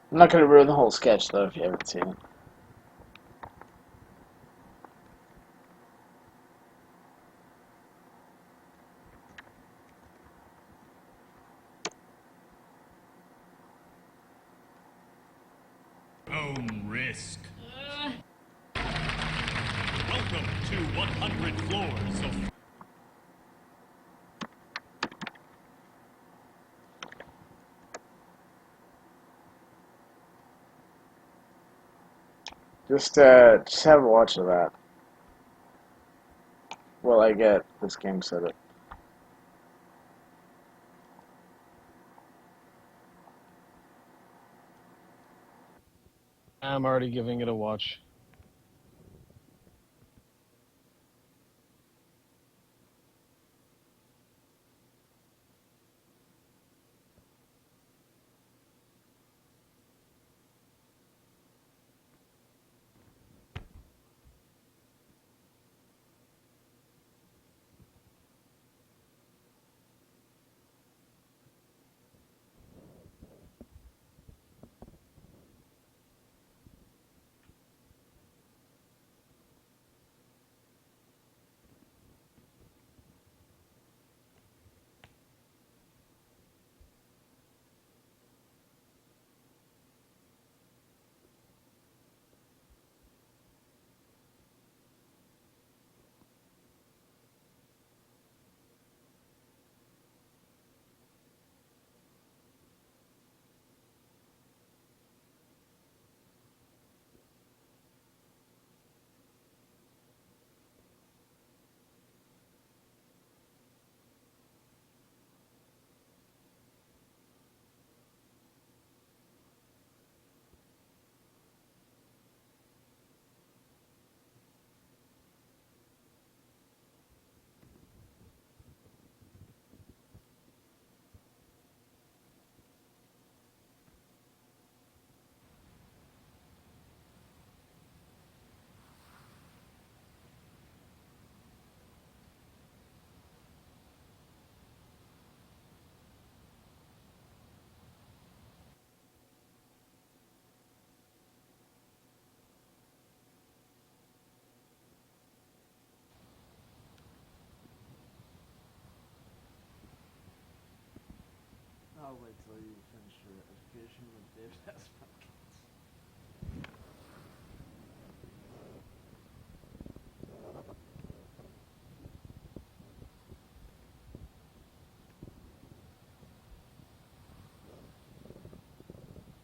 I'm not going to ruin the whole sketch, though, if you haven't seen it. Own risk. Welcome to 100 Floors of... Just have a watch of that. While I get this game set up. I'm already giving it a watch. I'll wait till you finish your education with David S. Pumpkins.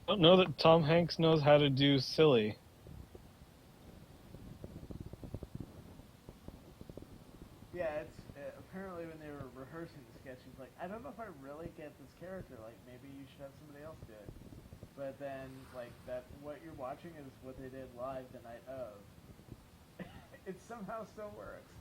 I don't know that Tom Hanks knows how to do silly. Yeah, it's apparently when they were rehearsing the sketch, he's like, I don't know if I really get this character. Like, maybe you should have somebody else do it. But then, like, that what you're watching is what they did live the night of. It somehow still works.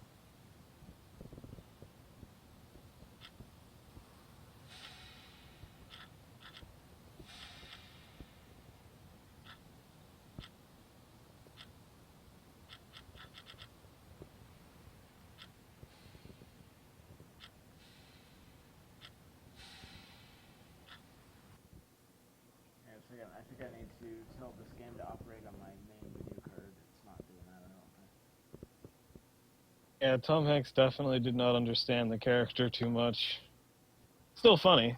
Yeah, so again, I think I need to tell this game to operate on my main video card. It's not doing that, I don't think. Yeah, Tom Hanks definitely did not understand the character too much. Still funny.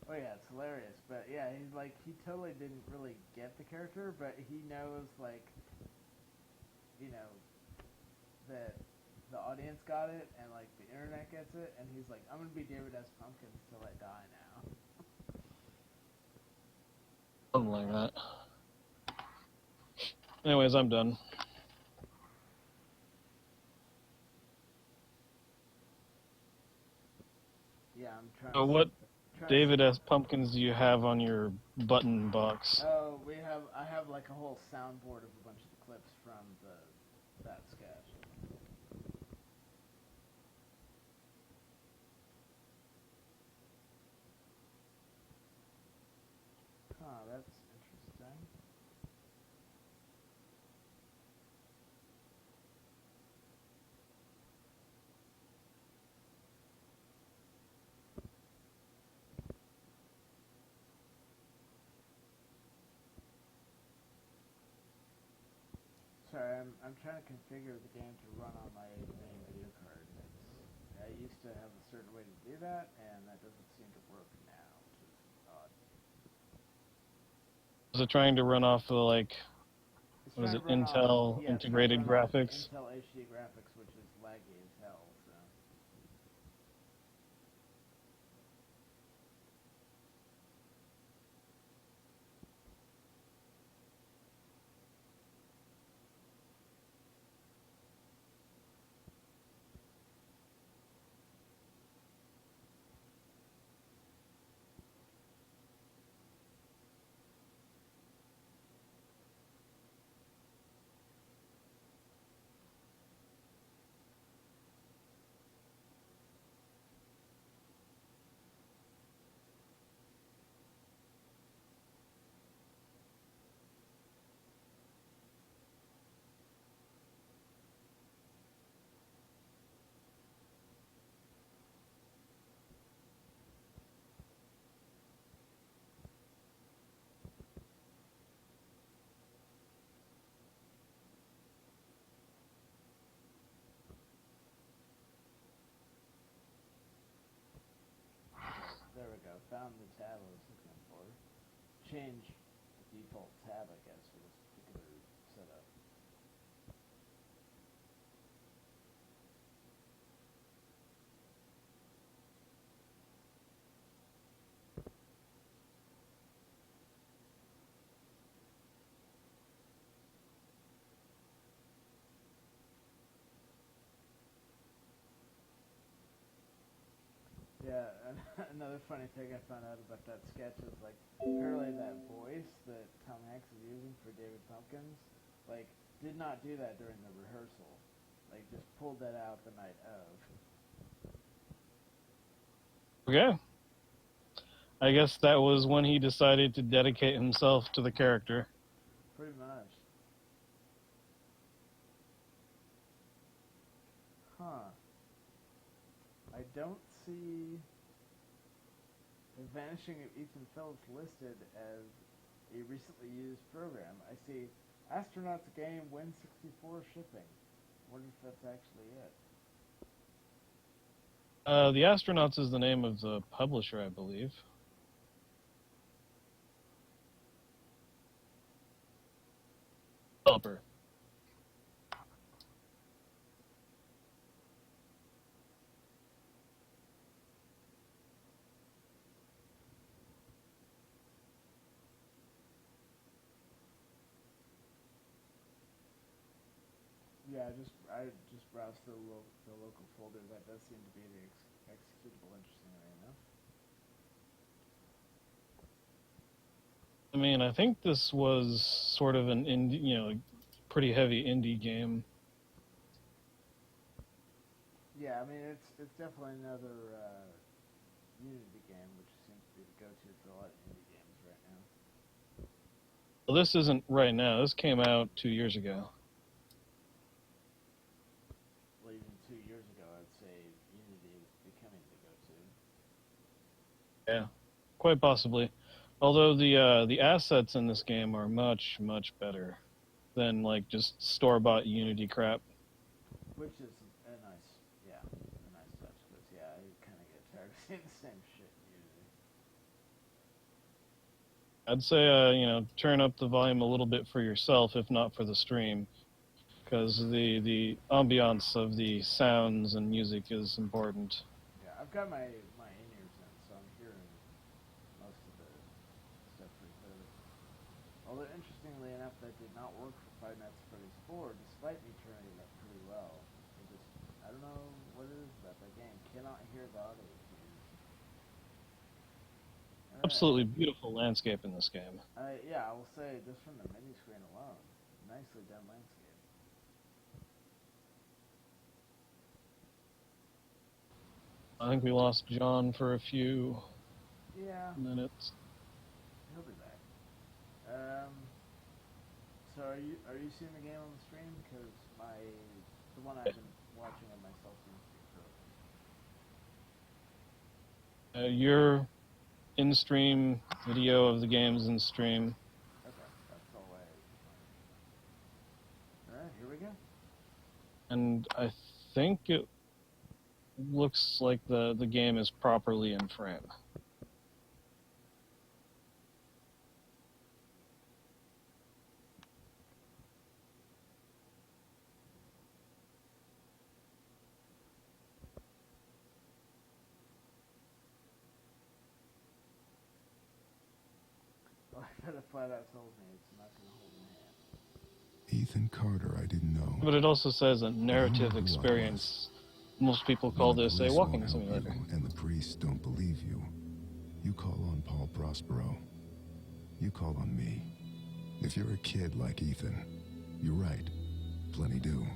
Oh yeah, it's hilarious, but yeah, he's like, he totally didn't really get the character, but he knows, like, you know, that the audience got it, and, like, the internet gets it, and he's like, I'm gonna be David S. Pumpkins till I die now. Something like that. Anyways, I'm done. Yeah, I'm trying So what David S. Pumpkins do you have on your button box? Oh, I have like a whole soundboard of a bunch of the clips from that sketch. Huh, that's interesting. Sorry, I'm trying to configure the game to run on my main video card. I used to have a certain way to do that, and that doesn't seem to work now, which is odd. Is it trying to run off the, like, It's what is it, trying to run Intel off, yeah, integrated it's trying to run off graphics? Intel HD graphics, which is laggy as hell, so. There we go. Found the tab I was looking for. Change the default tab, I guess, for this particular setup. Yeah, another funny thing I found out about that sketch is, like, apparently that voice that Tom Hanks is using for David Pumpkins, like, did not do that during the rehearsal. Like, just pulled that out the night of. Okay. I guess that was when he decided to dedicate himself to the character. Pretty much. Huh. I don't see the vanishing of Ethan Phillips listed as a recently used program. I see Astronauts Game Win64 shipping. Wonder if that's actually it. The Astronauts is the name of the publisher, I believe. developer. Yeah, I just browsed the local folder. That does seem to be the executable, interestingly enough. I mean, I think this was sort of an indie, pretty heavy indie game. Yeah, I mean it's definitely another Unity game, which seems to be the go-to for a lot of indie games right now. Well, this isn't right now. This came out 2 years ago. Well, even 2 years ago, I'd say Unity is becoming the go-to. Yeah, quite possibly. Although the assets in this game are much, much better than like just store-bought Unity crap. Which is a nice touch, because yeah, I kind of get tired of seeing the same shit in Unity. I'd say turn up the volume a little bit for yourself, if not for the stream, because the ambiance of the sounds and music is important. Yeah, I've got my in-ears in, so I'm hearing most of the stuff pretty clearly. Although, interestingly enough, that did not work for Five Nights at Freddy's 4, despite me turning it up pretty well. I don't know what it is about that game. Cannot hear the audio cues. Absolutely beautiful landscape in this game. Yeah, I will say, just from the menu screen alone, nicely done landscape. I think we lost John for a few minutes. He'll be back. So are you seeing the game on the stream? Because the one I've been watching on myself seems to be broken. Your in-stream video of the game's in stream. Okay, that's all Alright, here we go. And I think it looks like the game is properly in frame. That flat out tells me it's not going to hold my hand. Ethan Carter, I didn't know. But it also says a narrative experience. Most people call this a walking simulator. And the priests don't believe you. You call on Paul Prospero. You call on me. If you're a kid like Ethan, you're right. Plenty do.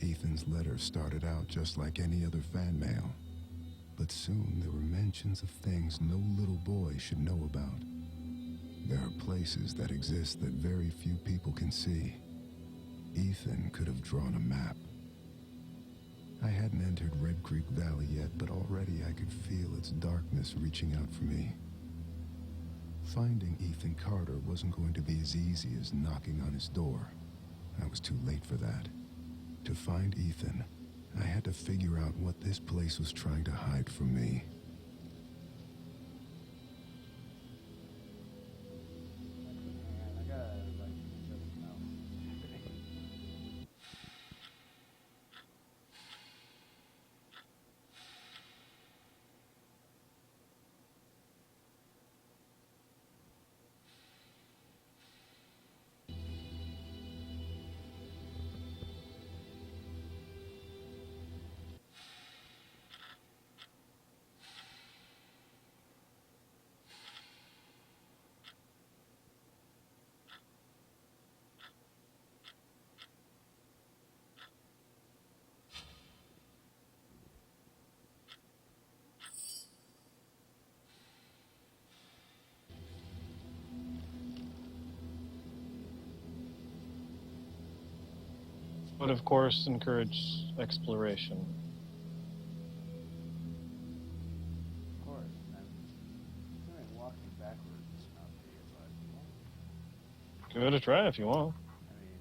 Ethan's letter started out just like any other fan mail. But soon there were mentions of things no little boy should know about. There are places that exist that very few people can see. Ethan could have drawn a map. I hadn't entered Red Creek Valley yet, but already I could feel its darkness reaching out for me. Finding Ethan Carter wasn't going to be as easy as knocking on his door. I was too late for that. To find Ethan, I had to figure out what this place was trying to hide from me. But of course, encourage exploration. Of course, and assuming walking backwards is not be advisable. Give it a try if you want. I mean,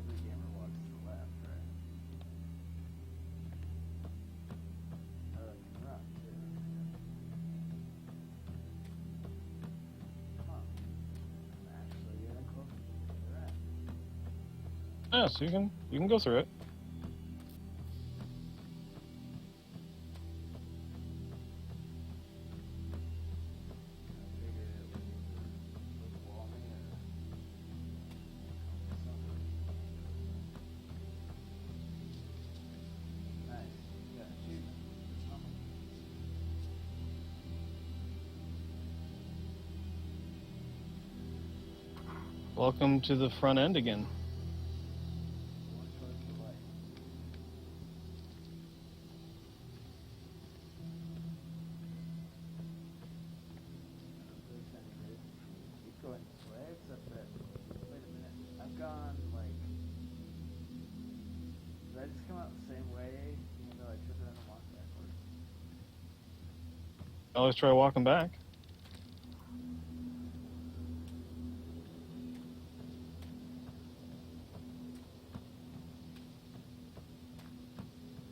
every gamer walks to the left, right? Oh, you can run, too. Huh. I'm actually getting closer to where you're at. Yeah, so you can go through it. Welcome to the front end again. Keep going this way, except that, wait a minute, I've gone, like, did I just come out the same way, even though I took it and walked backwards? Always try walking back.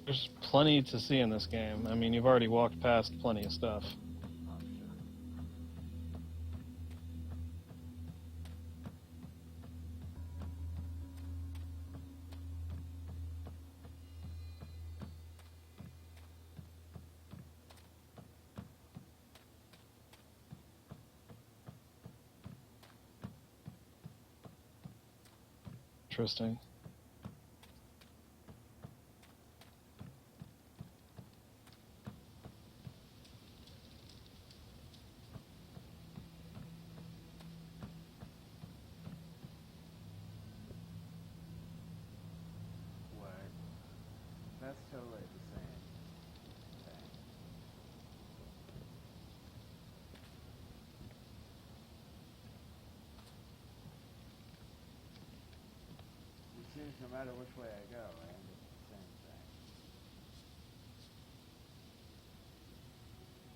There's plenty to see in this game. I mean, you've already walked past plenty of stuff. Interesting. What? That's totally the same thing. It seems no matter which way I go, I end up with the same thing.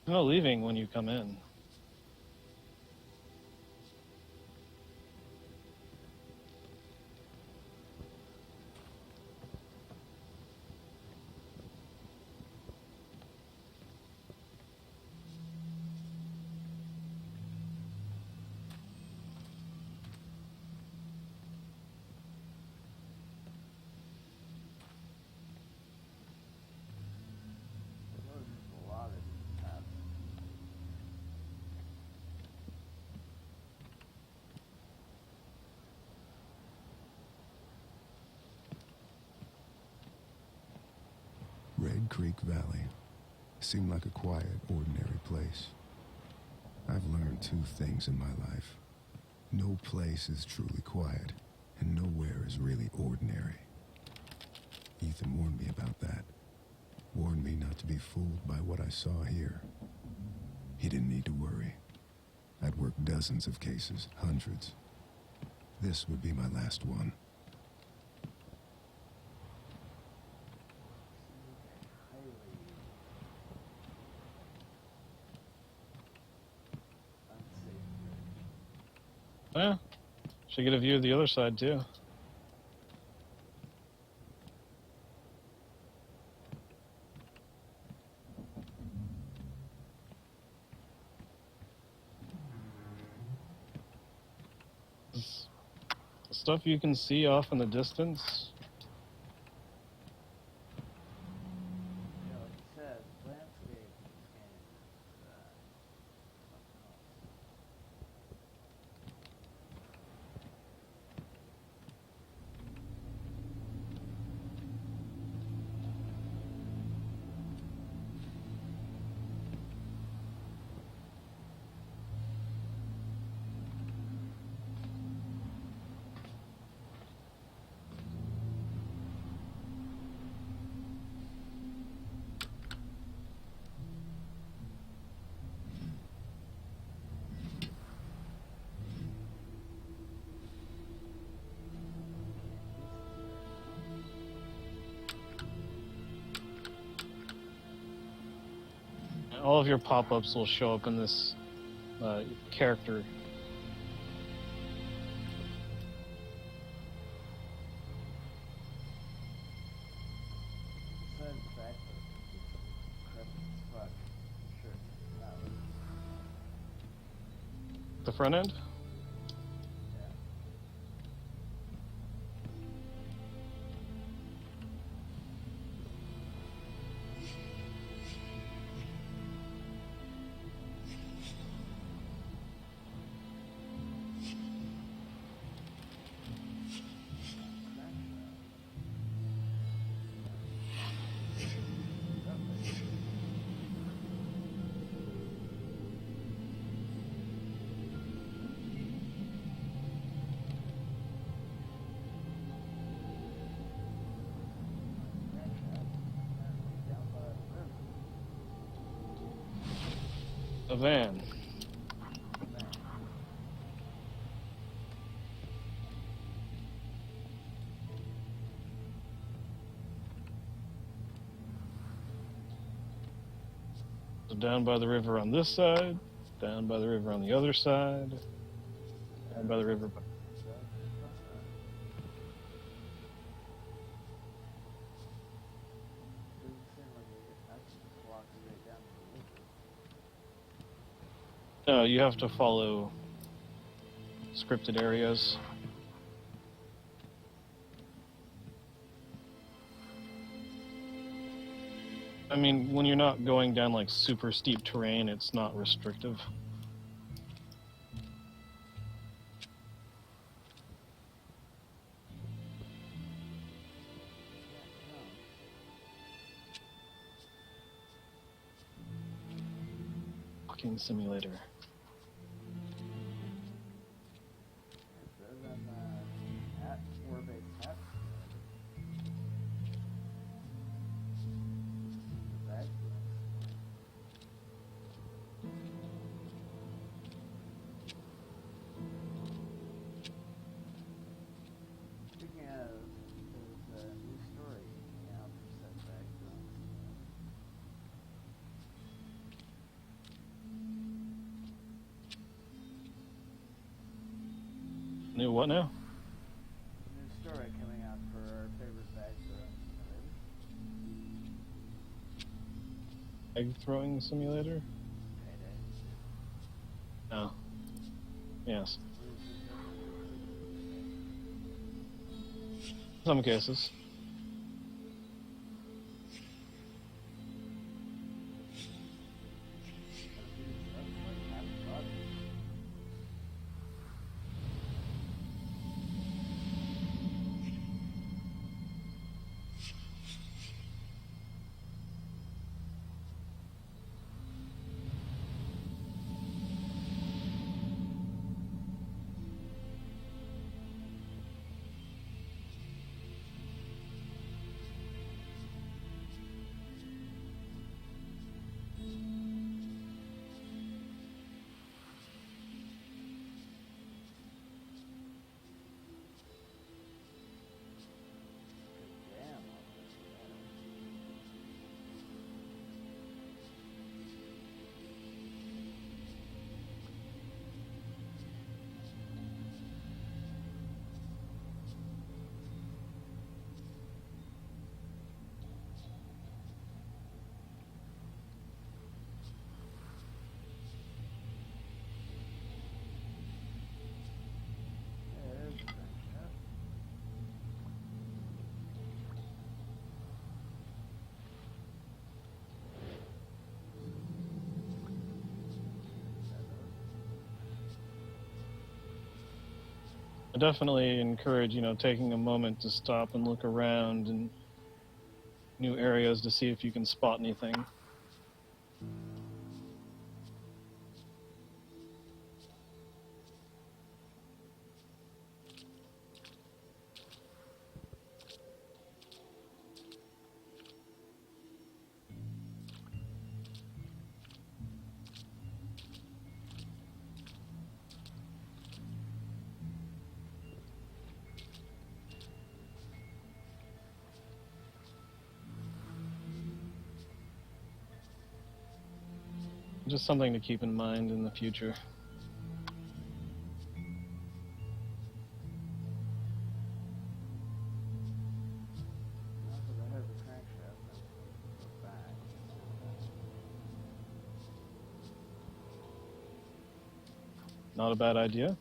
There's no leaving when you come in. There's just a lot of these paths. Red Creek Valley seemed like a quiet, ordinary place. I've learned two things in my life. No place is truly quiet, and nowhere is really ordinary. Ethan warned me about that. Warned me not to be fooled by what I saw here. He didn't need to worry. I'd worked dozens of cases, hundreds. This would be my last one. Yeah. Should get a view of the other side too. Stuff you can see off in the distance. Yeah, like you said, landscape in this game is something else. All of your pop-ups will show up in this character. Besides the fact that it's decrepit as fuck, I'm sure it's not really. The front end? A van. So down by the river on this side, down by the river on the other side, down by the river. No, you have to follow scripted areas. I mean, when you're not going down like super steep terrain, it's not restrictive. Walking simulator. New what now? New story coming out for our favorite bag throwing. Egg throwing simulator? Payday. Oh. Yes. Some cases. I definitely encourage, taking a moment to stop and look around in new areas to see if you can spot anything. Just something to keep in mind in the future. Not a bad idea.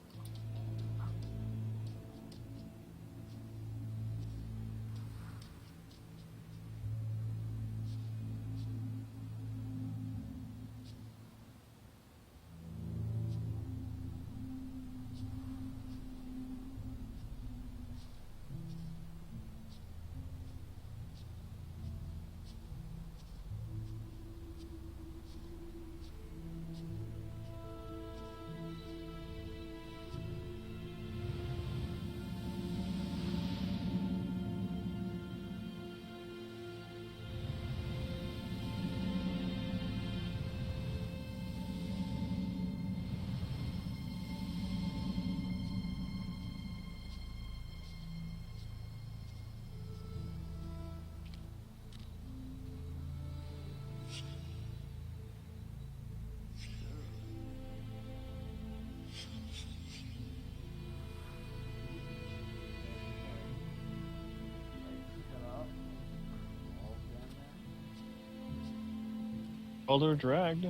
Called or dragged.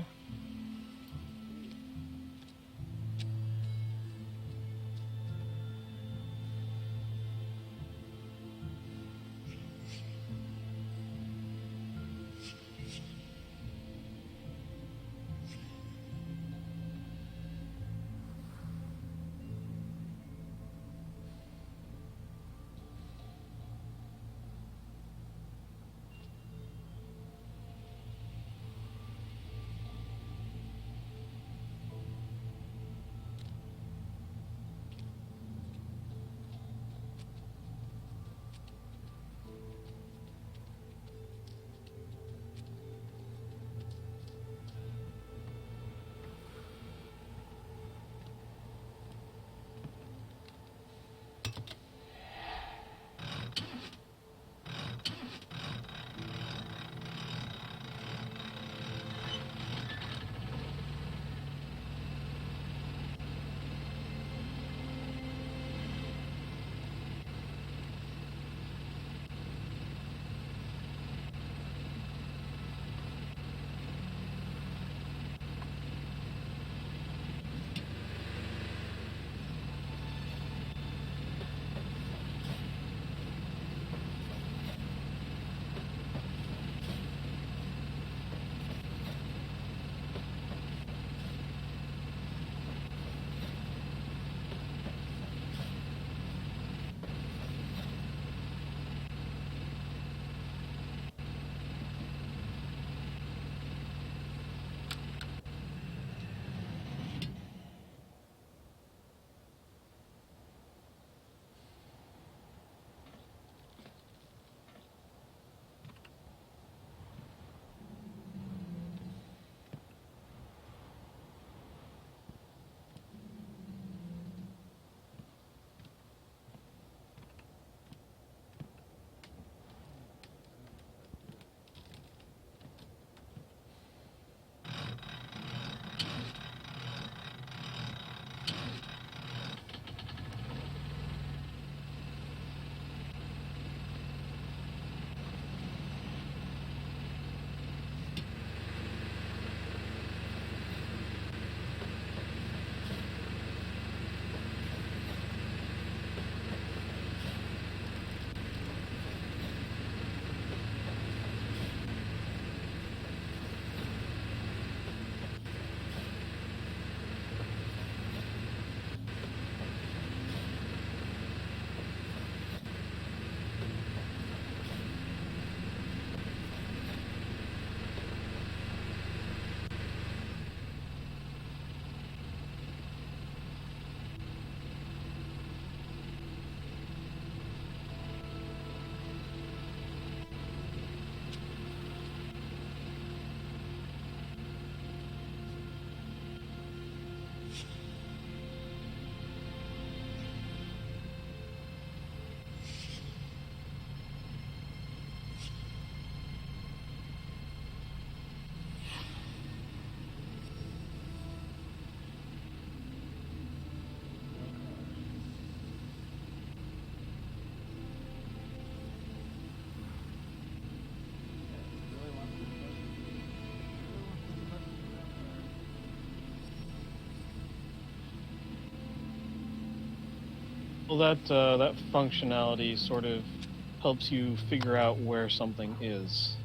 Well, that functionality sort of helps you figure out where something is.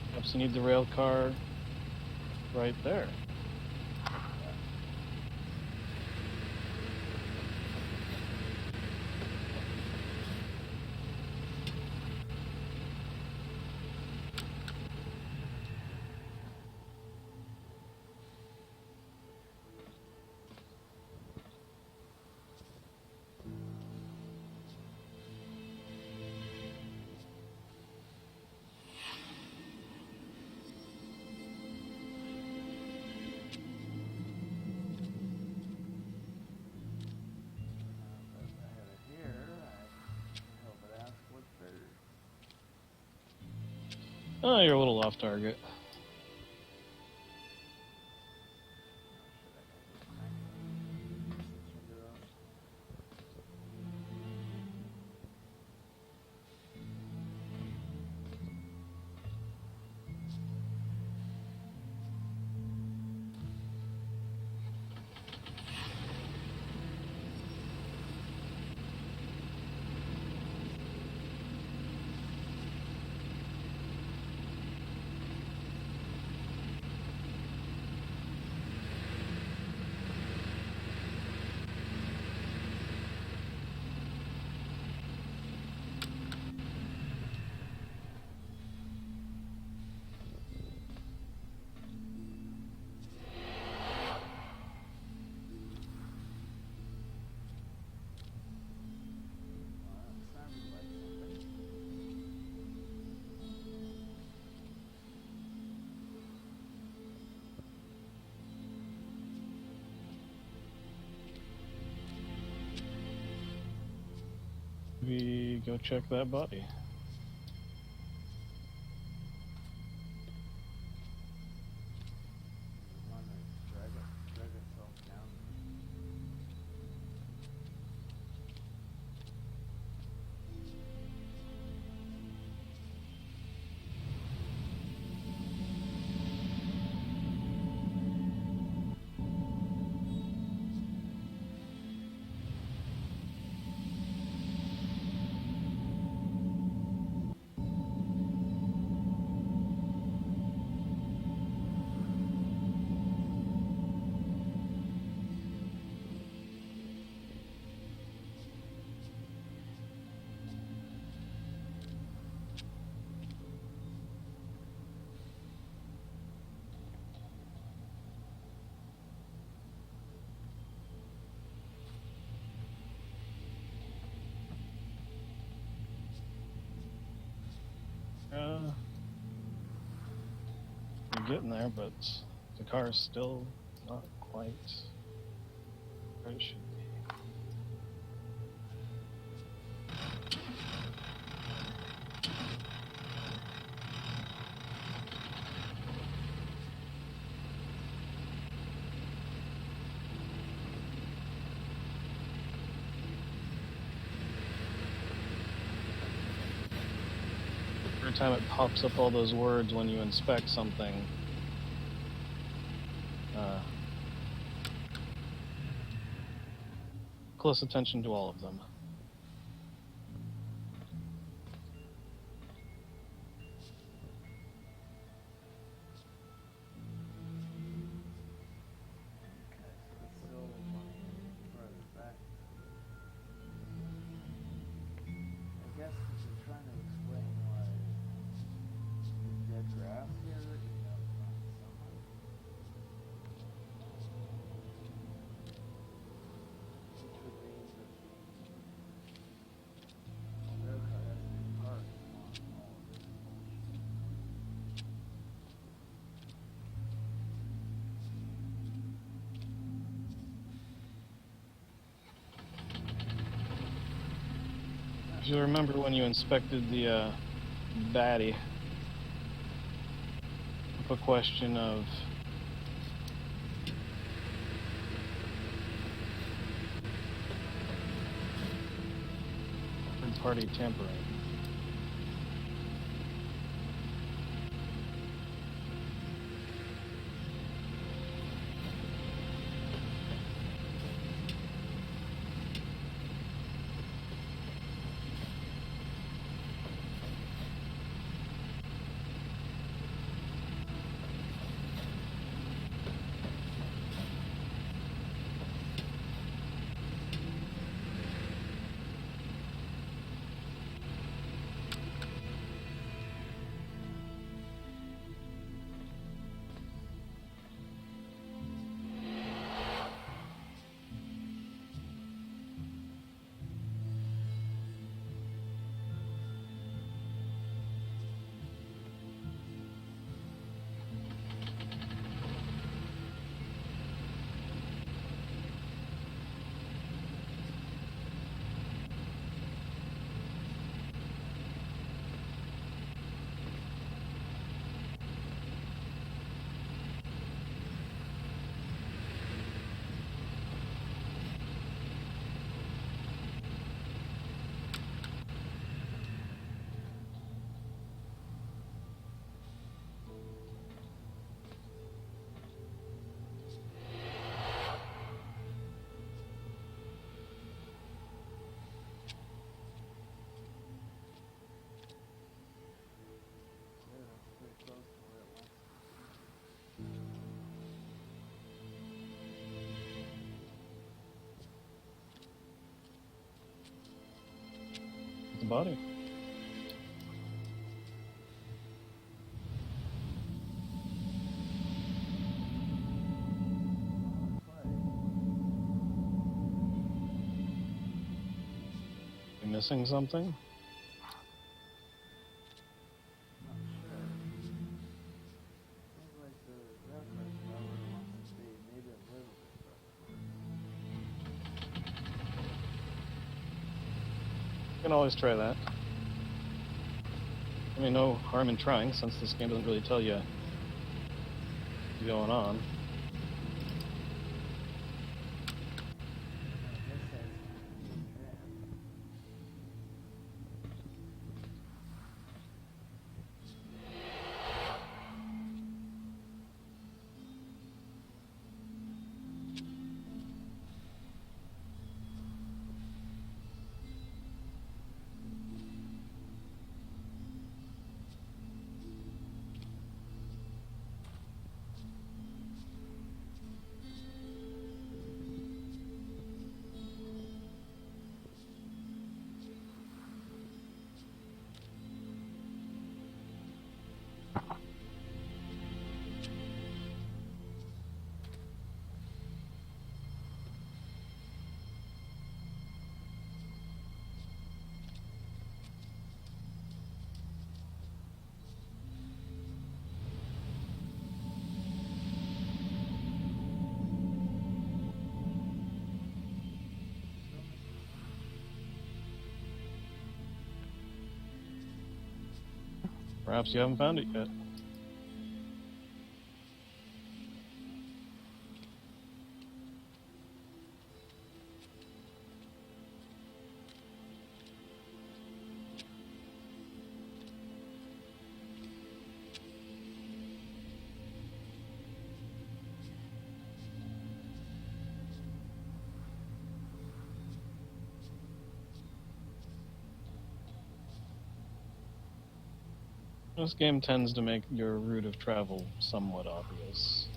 Perhaps you need the rail car right there. Oh, you're a little off target. We go check that body. We're getting there, but the car is still not quite where it should be. Every time it pops up all those words when you inspect something, close attention to all of them. If you remember when you inspected the baddie, a question of third-party tampering. the body. You missing something? You can always try that. I mean, no harm in trying, since this game doesn't really tell you what's going on. Perhaps you haven't found it yet. This game tends to make your route of travel somewhat obvious.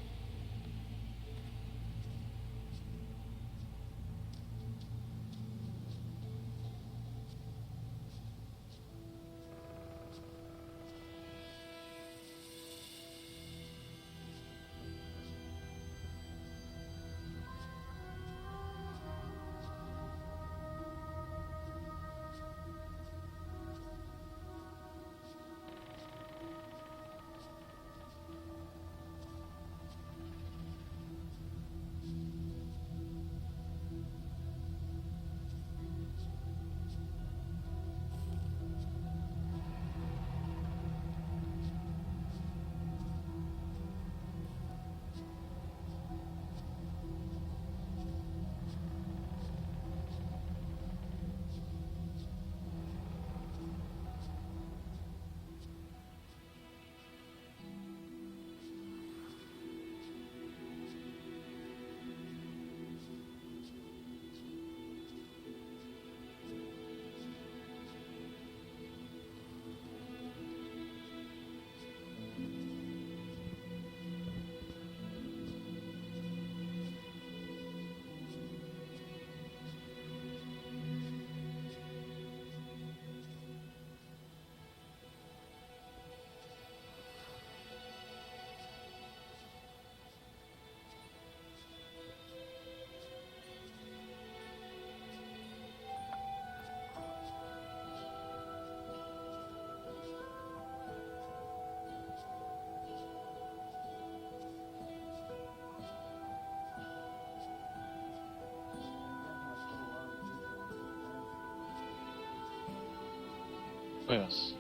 Yes.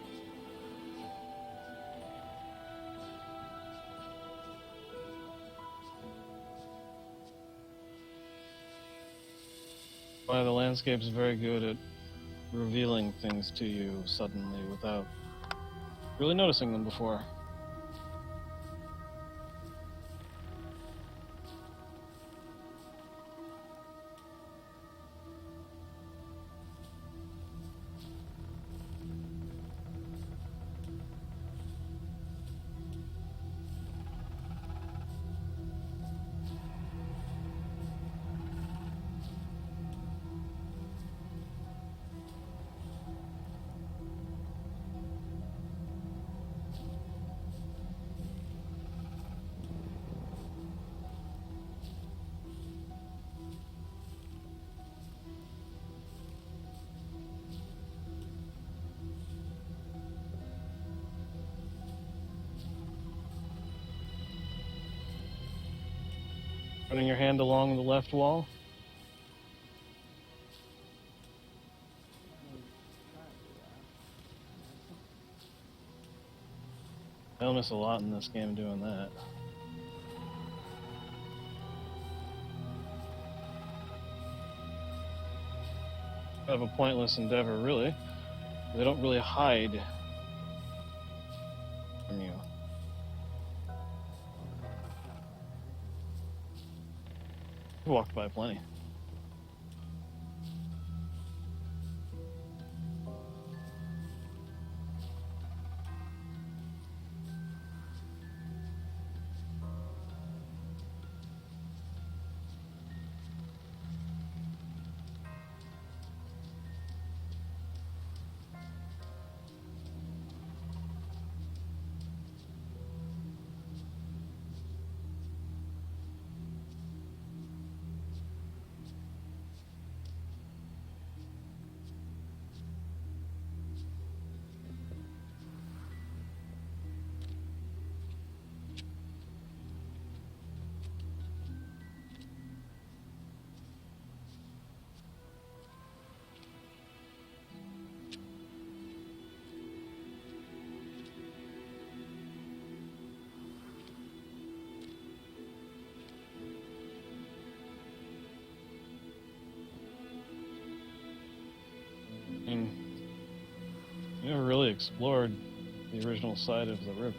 Why the landscape's very good at revealing things to you suddenly without really noticing them before. Running your hand along the left wall. I'll miss a lot in this game doing that. Kind of a pointless endeavor, really. They don't really hide from you. I've walked by plenty. You never really explored the original side of the river.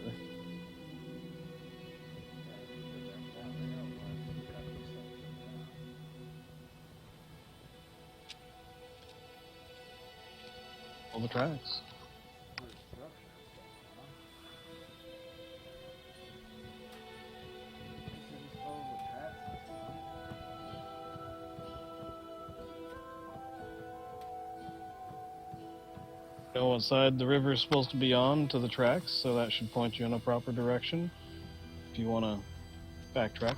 All the tracks. Know what side the river is supposed to be on to the tracks, so that should point you in a proper direction if you want to backtrack.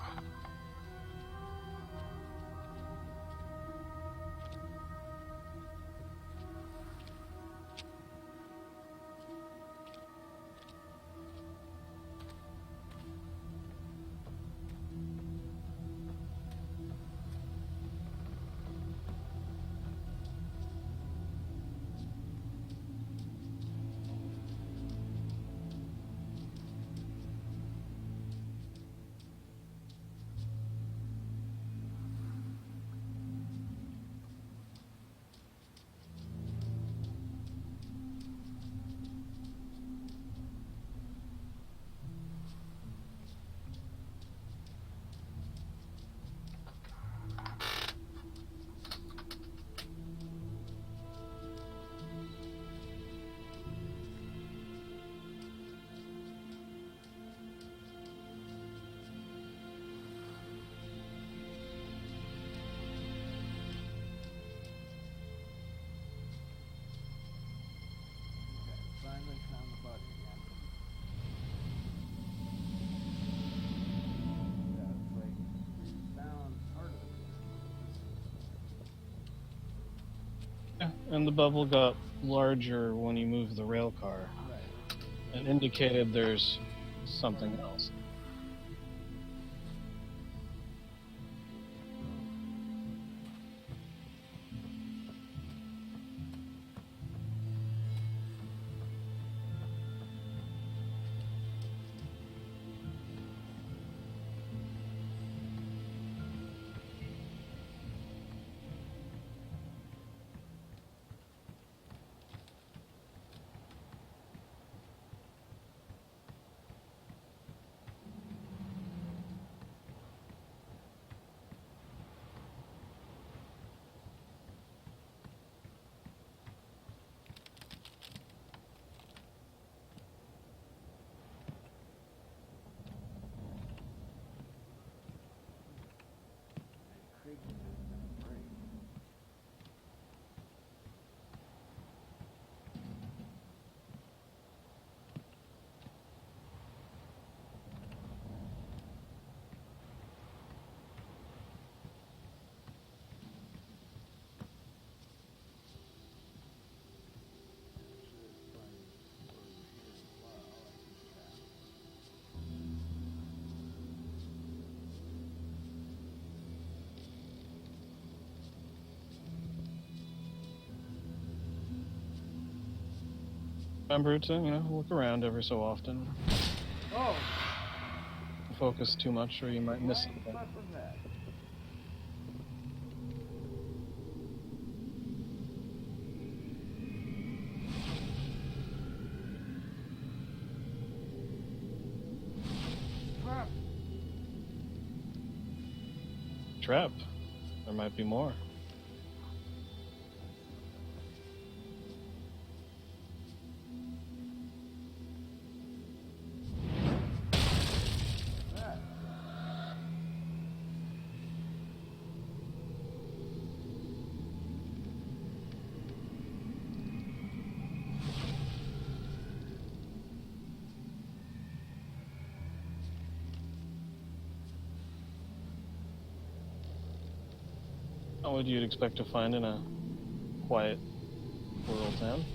And the bubble got larger when you moved the rail car. It indicated there's something else. Remember to, look around every so often. Oh. Focus too much or you might miss something. What was that? Trap. There might be more. What would you expect to find in a quiet rural town?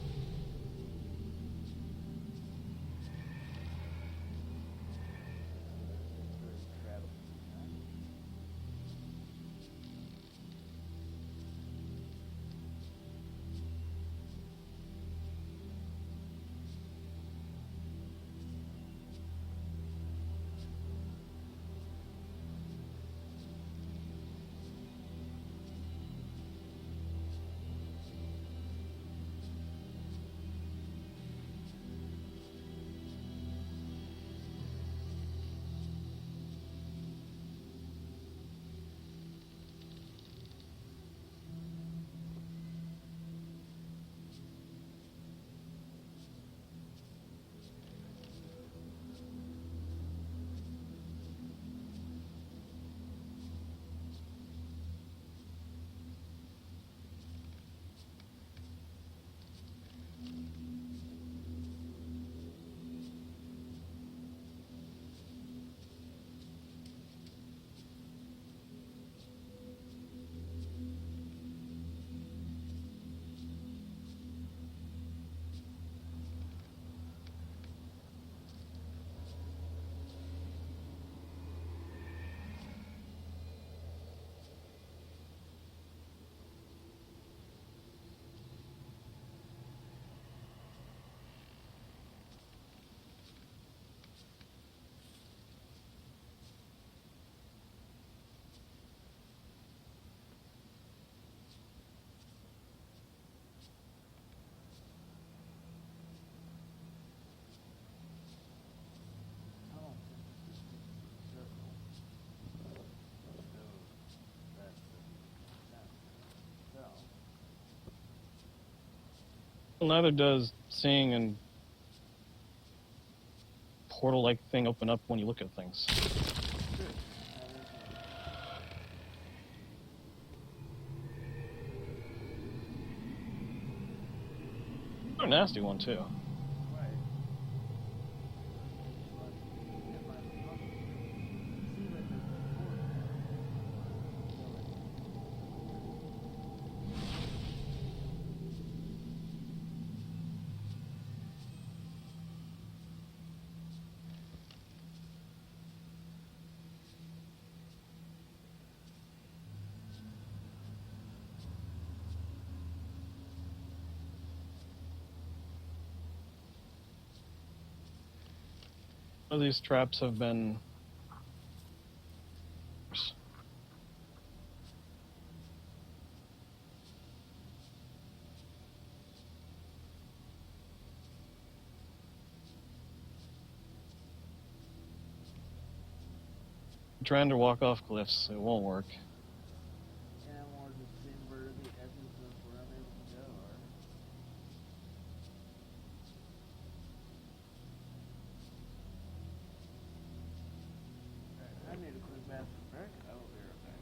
Well, neither does seeing a portal-like thing open up when you look at things. A nasty one, too. One of these traps have been trying to walk off cliffs. It won't work. Yeah, more just invert the edges of where I'm able to go. I need a quick bathroom break. I will be right back.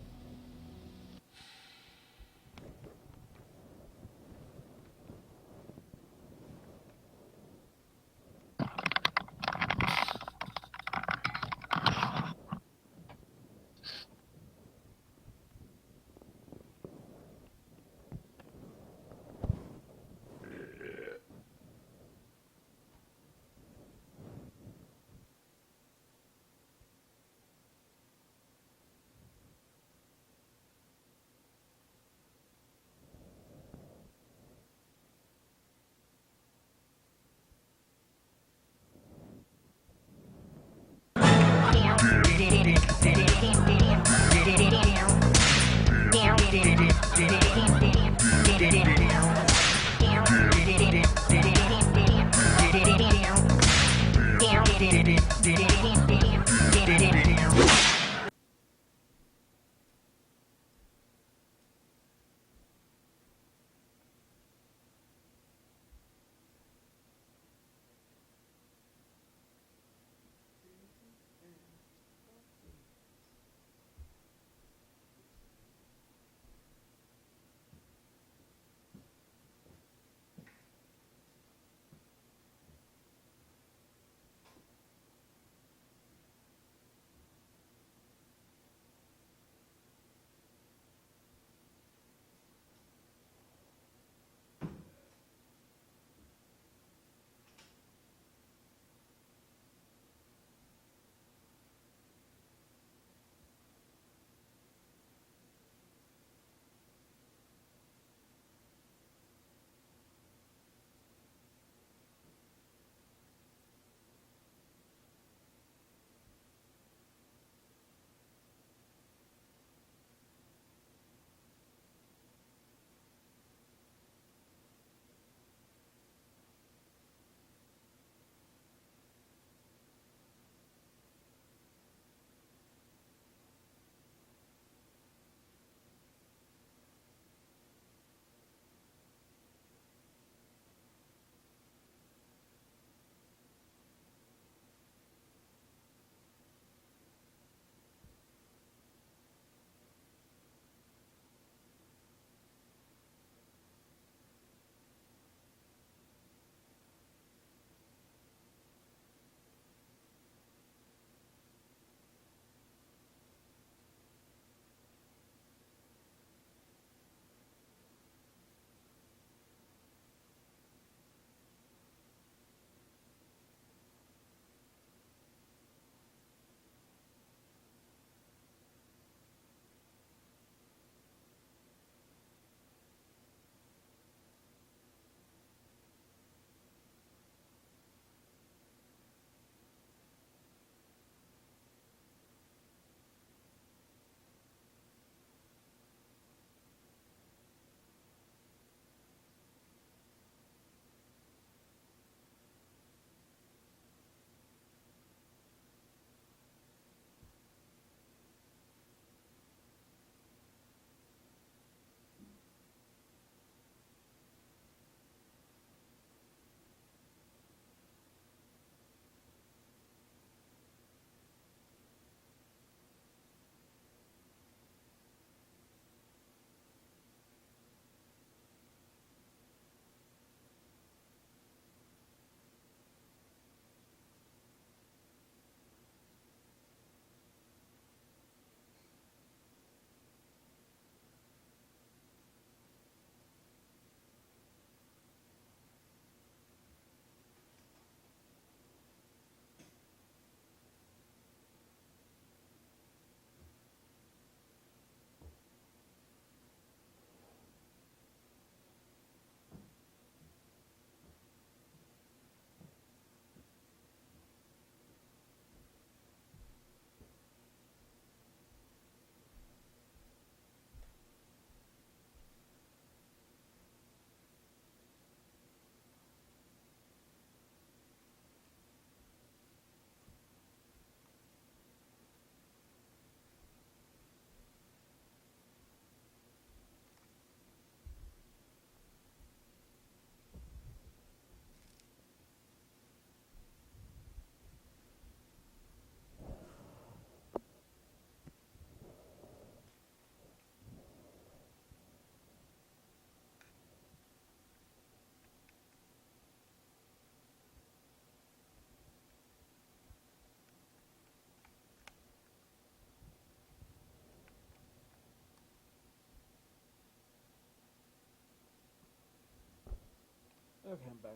Okay, I'm back.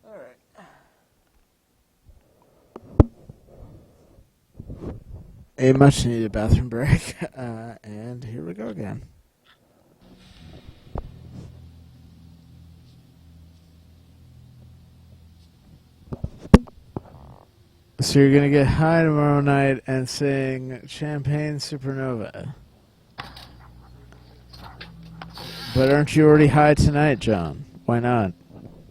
Alright. A much needed bathroom break. And here we go again. So you're gonna get high tomorrow night and sing Champagne Supernova. But aren't you already high tonight, John? Why not? So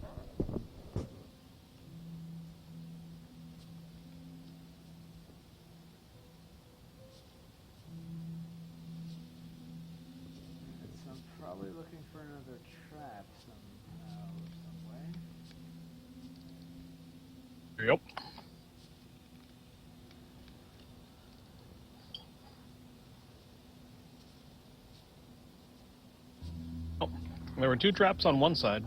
I'm probably looking for another trap somehow or some way. Yep. Oh, there were two traps on one side,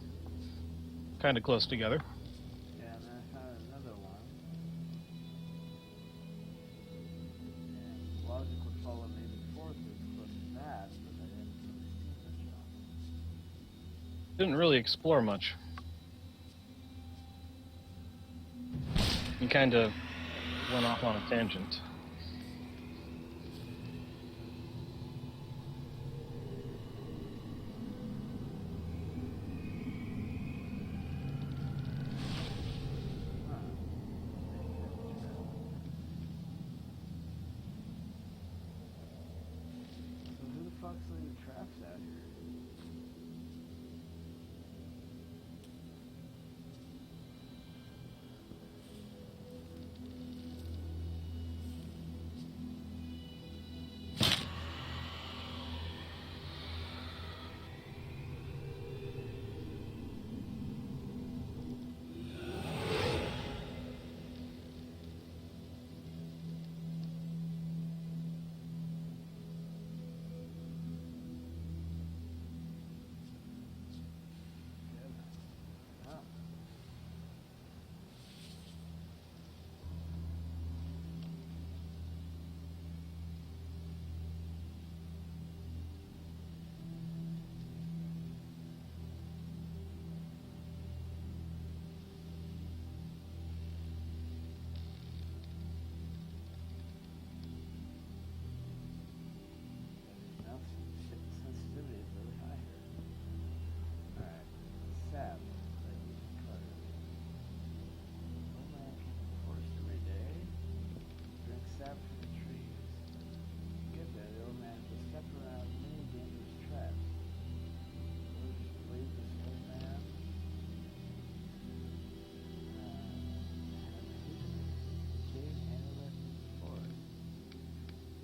kind of close together. Yeah, and then I found another one. And logic would follow maybe fourth is close to that, but I didn't really see much else. Didn't really explore much. You kind of went off on a tangent. So who the fuck's leaving traps out here? Sensitivity is really high here. Alright. Sap. Old man came to the forest every day. Drink sap from the trees. Get there, the old man was kept around many dangerous traps. Villagers believed this old man had a hidden cave amulet in the forest.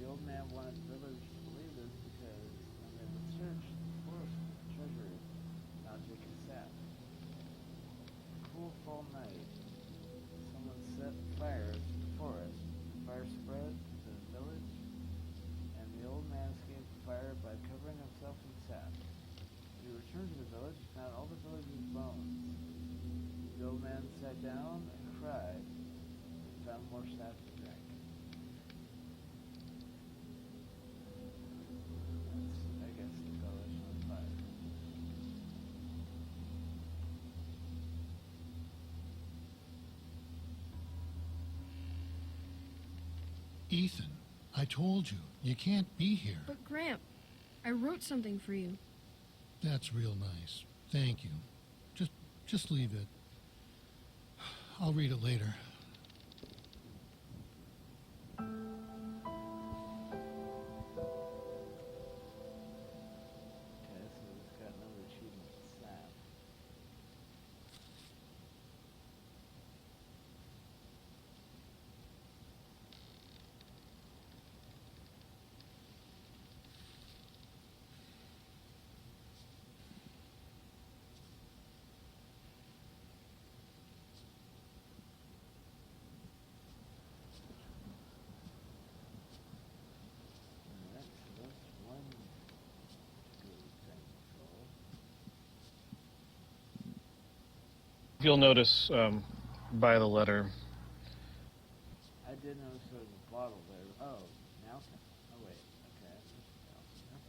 The old man wanted villagers to believe this because when they would search the forest for the treasure, magic and sap. A cool fall night, someone set fire to the forest. The fire spread to the village, and the old man escaped the fire by covering himself in sap. When he returned to the village, he found all the villagers' bones. The old man sat down and cried, and found more sap to drink. I guess the village on fire. Ethan, I told you, you can't be here. But Gramp, I wrote something for you. That's real nice. Thank you. Just leave it. I'll read it later. Okay, so it's got another achievement with sap. Alright, so that's one good thing. You'll notice by the letter. I did notice there was a bottle there. Oh, mountain. Oh wait, okay. There's a mountain there.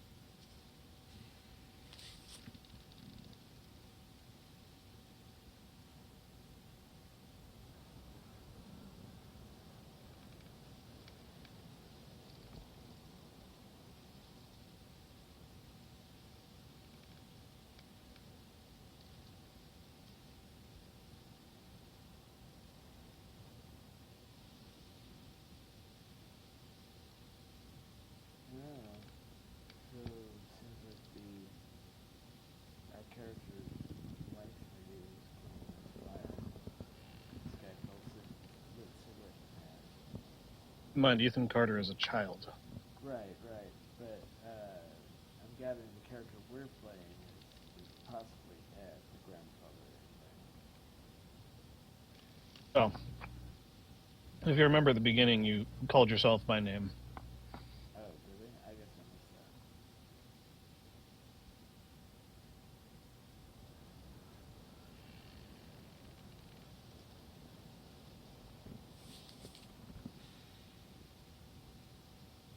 Mind, Ethan Carter is a child. Right. But I'm gathering the character we're playing is possibly Ed, the grandfather. Oh. If you remember the beginning, you called yourself by name. Oh, really? I guess I missed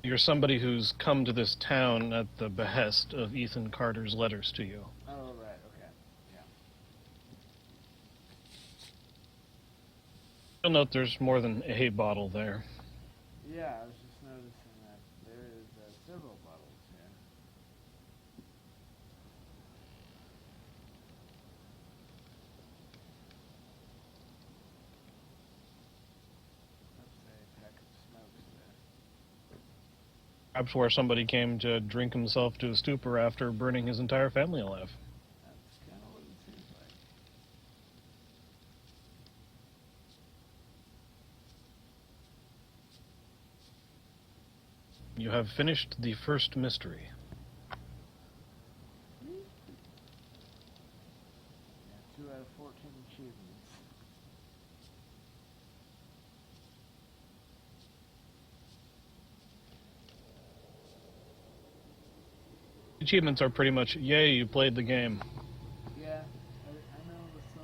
that. You're somebody who's come to this town at the behest of Ethan Carter's letters to you. Oh, right, okay. Yeah. You'll note there's more than a bottle there. Yeah, I was just noticing that there is several bottles here. Let's say a pack of smokes there. Perhaps where somebody came to drink himself to a stupor after burning his entire family alive. That's kind of what it seems like. You have finished the first mystery. Yeah, 2 out of 14 achievements. Achievements are pretty much, yay, you played the game. Yeah, I know with some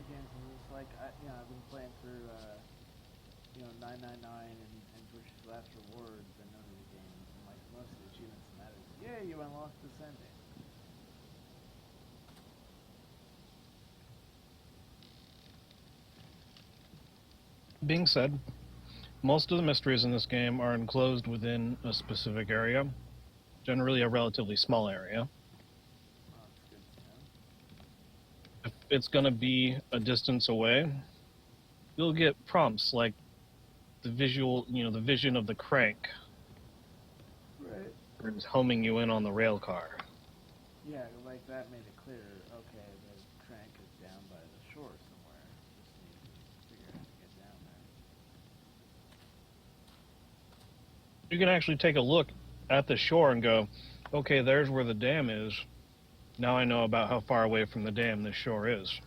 games it's like I've been playing through 999 and Bush's Last Rewards and none of the games, and like most of the achievements in that is, yeah, you unlocked this ending. Being said, most of the mysteries in this game are enclosed within a specific area, generally a relatively small area. If it's going to be a distance away, you'll get prompts like the the vision of the crank. Right. Or just homing you in on the rail car. Yeah, like that made it clear, okay, the crank is down by the shore somewhere. Just need to figure out how to get down there. You can actually take a look at the shore and go, okay, there's where the dam is. Now I know about how far away from the dam this shore is.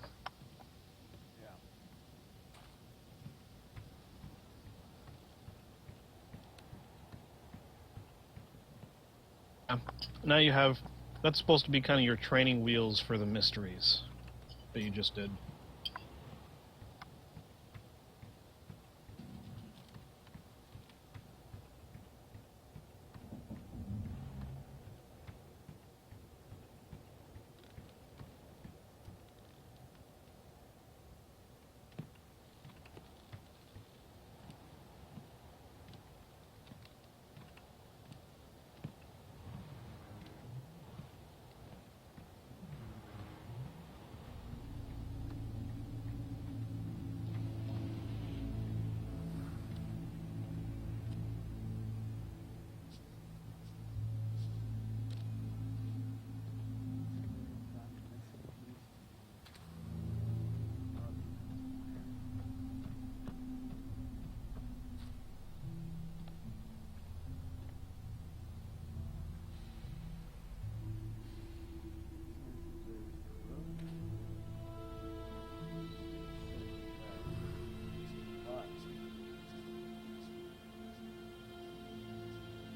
Now you have, that's supposed to be kind of your training wheels for the mysteries that you just did.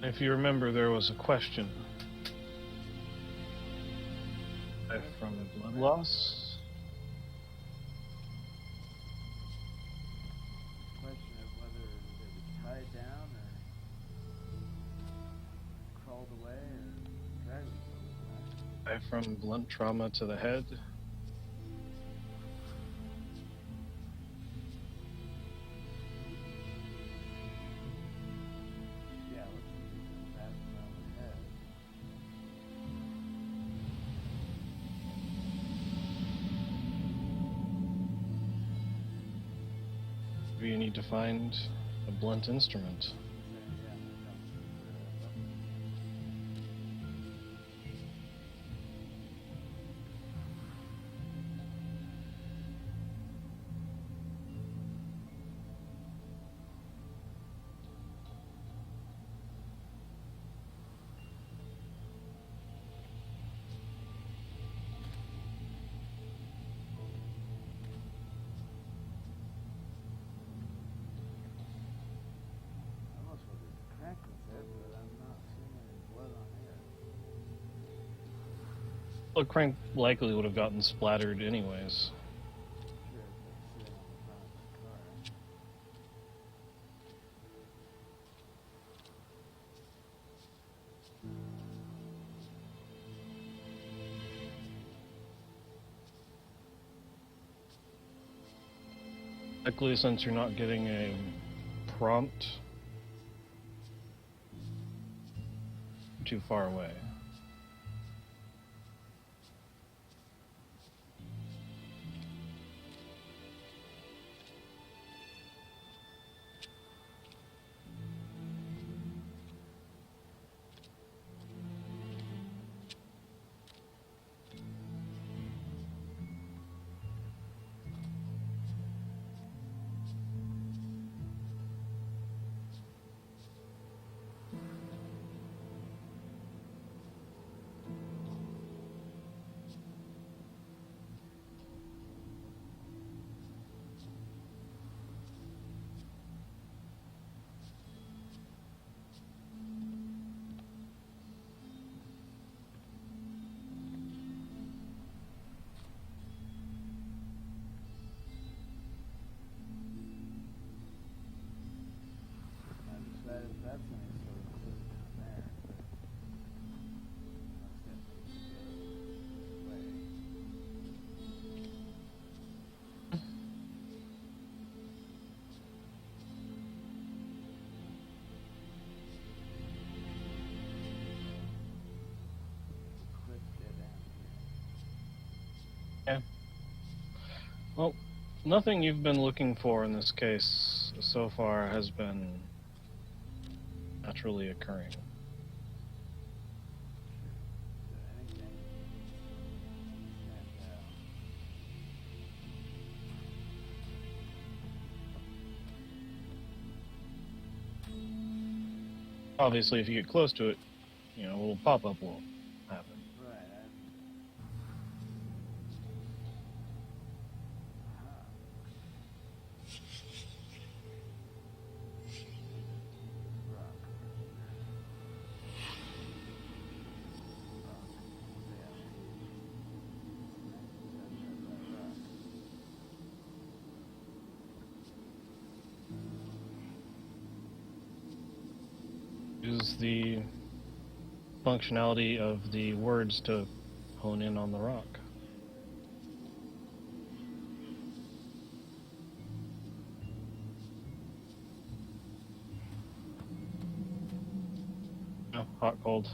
If you remember, there was a question from blood loss. Question of whether it was tied down or crawled away or dragged away. From blunt trauma to the head. You need to find a blunt instrument. Well, Crank likely would have gotten splattered anyways. Luckily, since you're not getting a prompt too far away. Yeah. Well, nothing you've been looking for in this case so far has been naturally occurring. Obviously, if you get close to it, you know, a little pop-up will happen. Use the functionality of the words to hone in on the rock. Oh, hot, cold.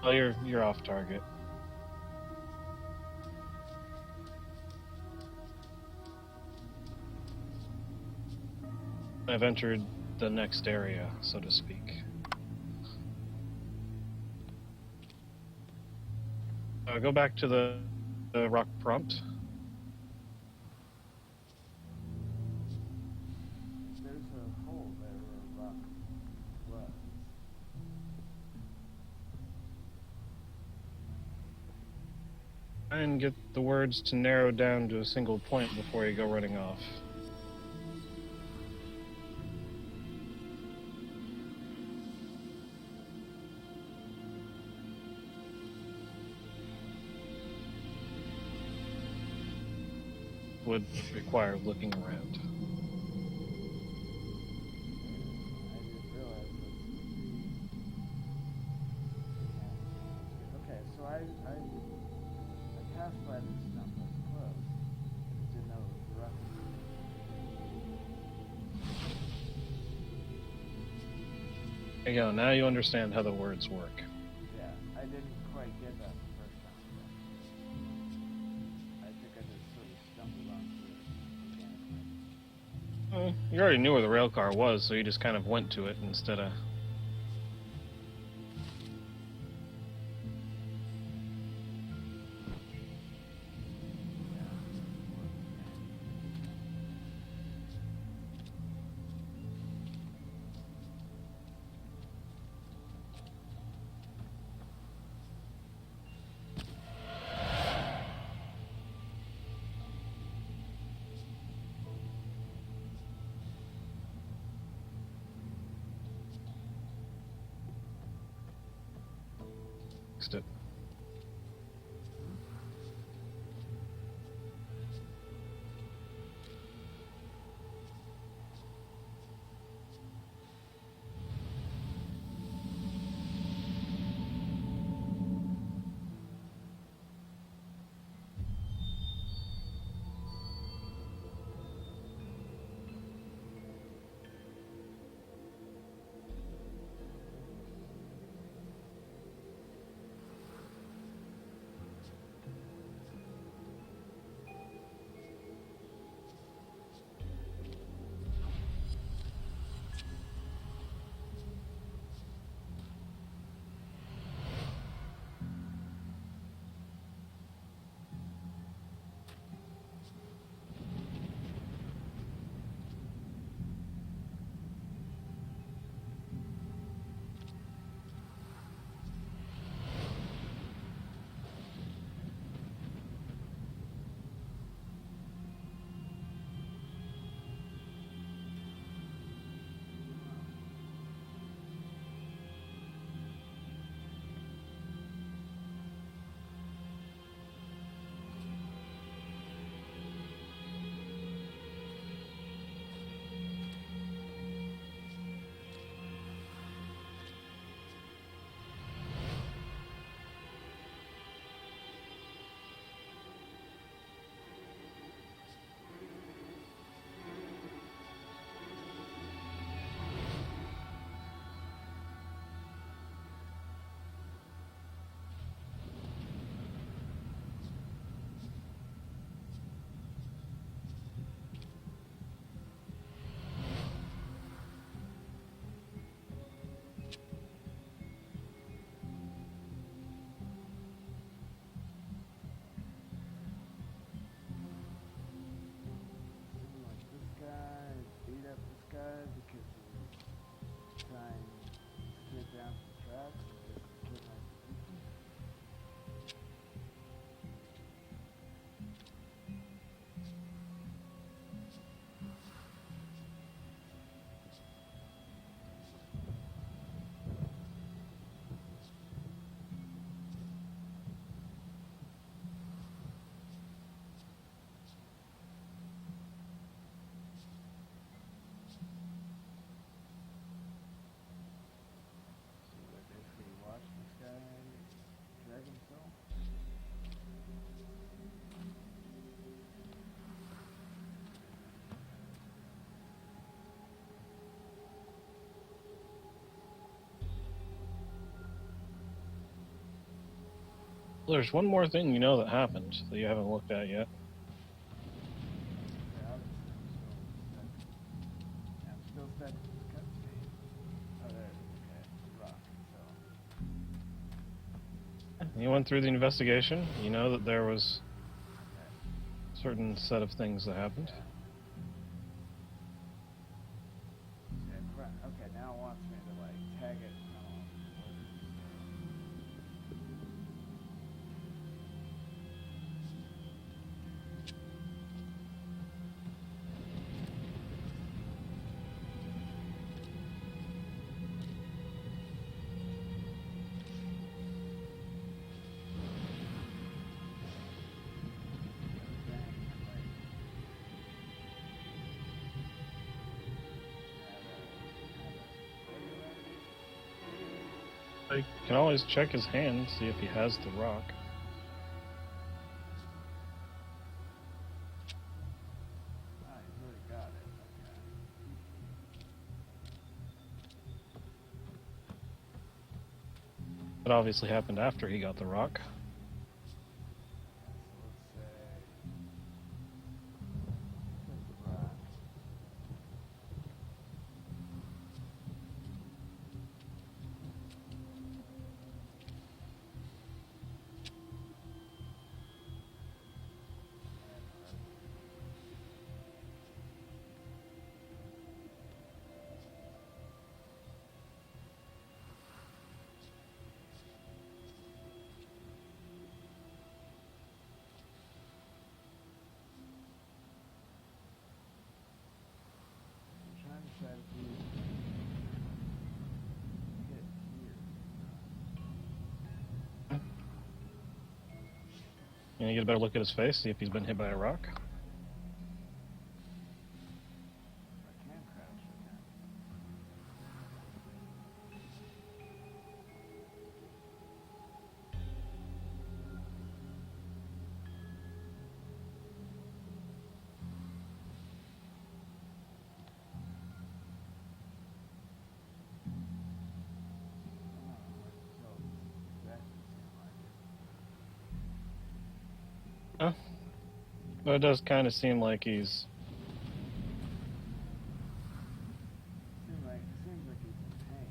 Oh, you're off target. I've entered the next area, so to speak. Go back to the rock prompt. There's a hole there where a rock was. Try and get the words to narrow down to a single point before you go running off. Would require looking around. Okay, so I passed by this stuff. I was close. I just didn't know it was rough. There you go. Now you understand how the words work. Yeah, I didn't quite get that the first time. But I think I just sort of stumbled onto it again. You already knew where the rail car was, so you just kind of went to it instead of... it. There's one more thing you know that happened that you haven't looked at yet. You went through the investigation. You know that there was a certain set of things that happened. Okay, now it wants me to like tag it. You can always check his hand, see if he has the rock. That obviously happened after he got the rock. Can you get a better look at his face, see if he's been hit by a rock? Huh? But it does kind of seem like he's... Seems like he's in pain.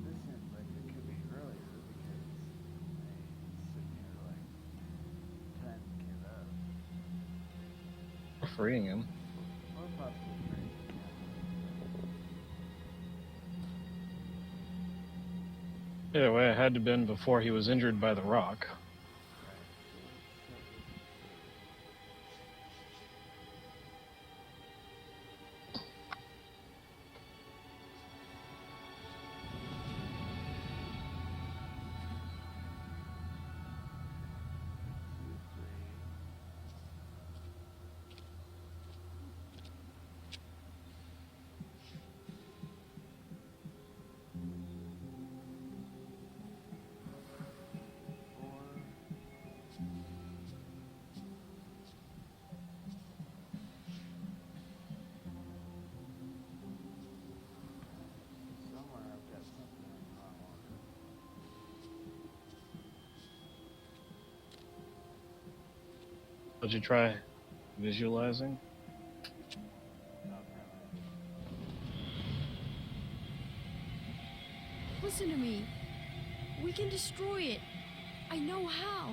This seems like it could be earlier because he's sitting here like trying to get up. Or freeing him. Or possibly freeing him. Either way, it had to have been before he was injured by the rock. Did you try visualizing? Listen to me. We can destroy it. I know how.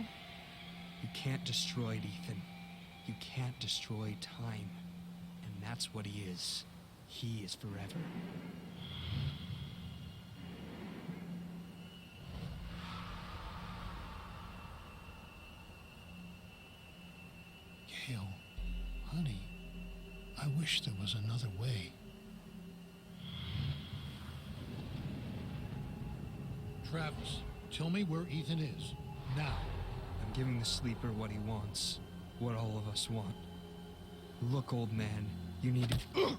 You can't destroy it, Ethan. You can't destroy time. And that's what he is. He is forever. Gail, honey, I wish there was another way. Travis, tell me where Ethan is. Now. I'm giving the sleeper what he wants. What all of us want. Look, old man, you need to...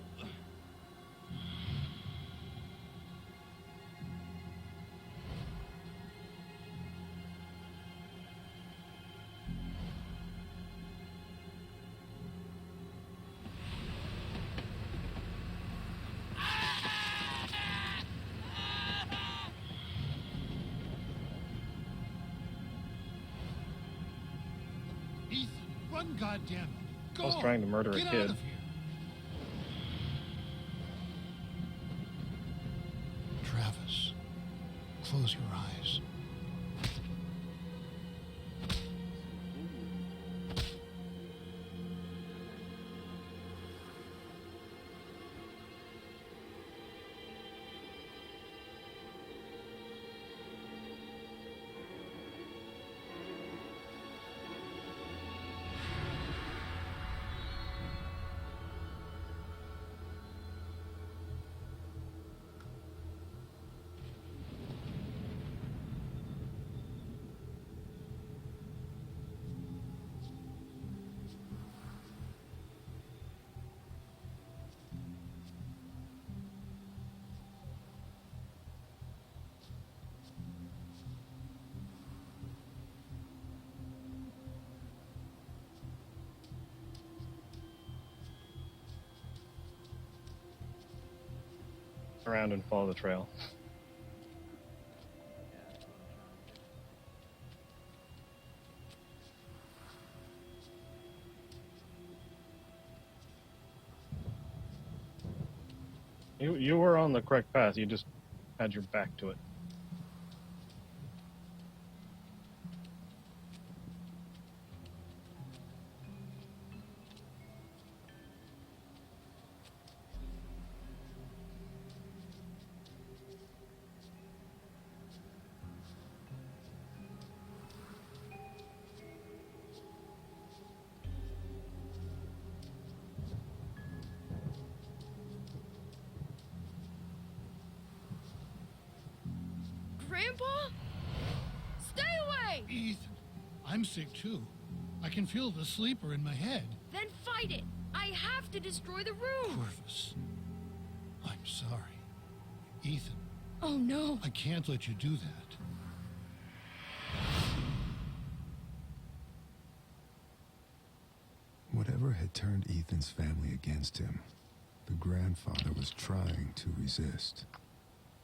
Ethan, run, goddammit. Go I was on. trying to murder a Get kid. out of here. Travis, close your eyes. Around and follow the trail. You were on the correct path, you just had your back to it. Grandpa? Stay away! Ethan, I'm sick too. I can feel the sleeper in my head. Then fight it! I have to destroy the room! Corvus, I'm sorry. Ethan. Oh no. I can't let you do that. Whatever had turned Ethan's family against him, the grandfather was trying to resist.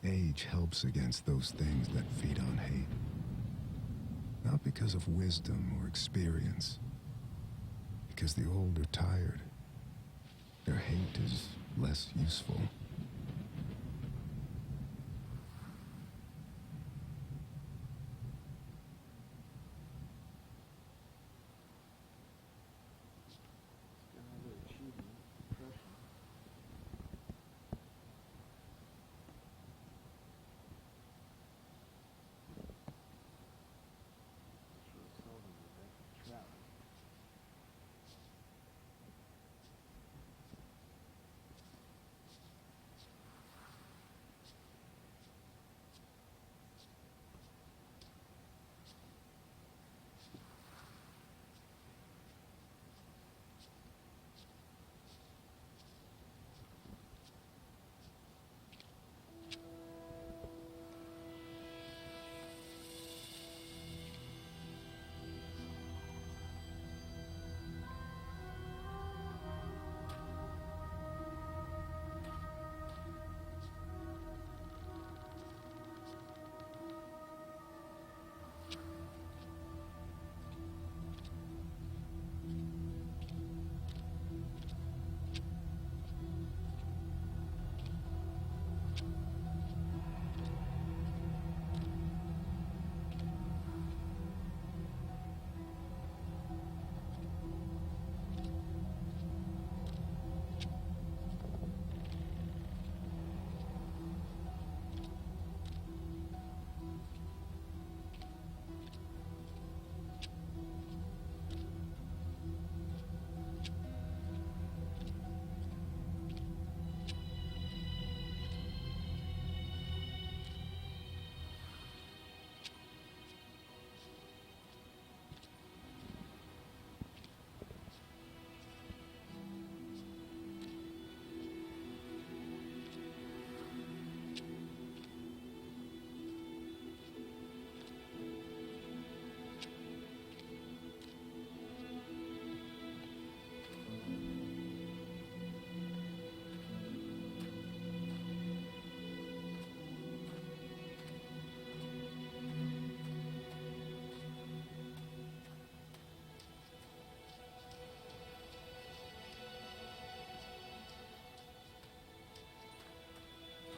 Age helps against those things that feed on hate. Not because of wisdom or experience, because the old are tired. Their hate is less useful.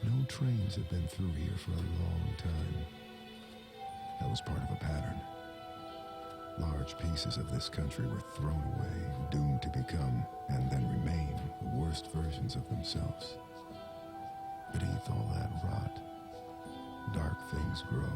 No trains have been through here for a long time. That was part of a pattern. Large pieces of this country were thrown away, doomed to become, and then remain, the worst versions of themselves. Beneath all that rot, dark things grow.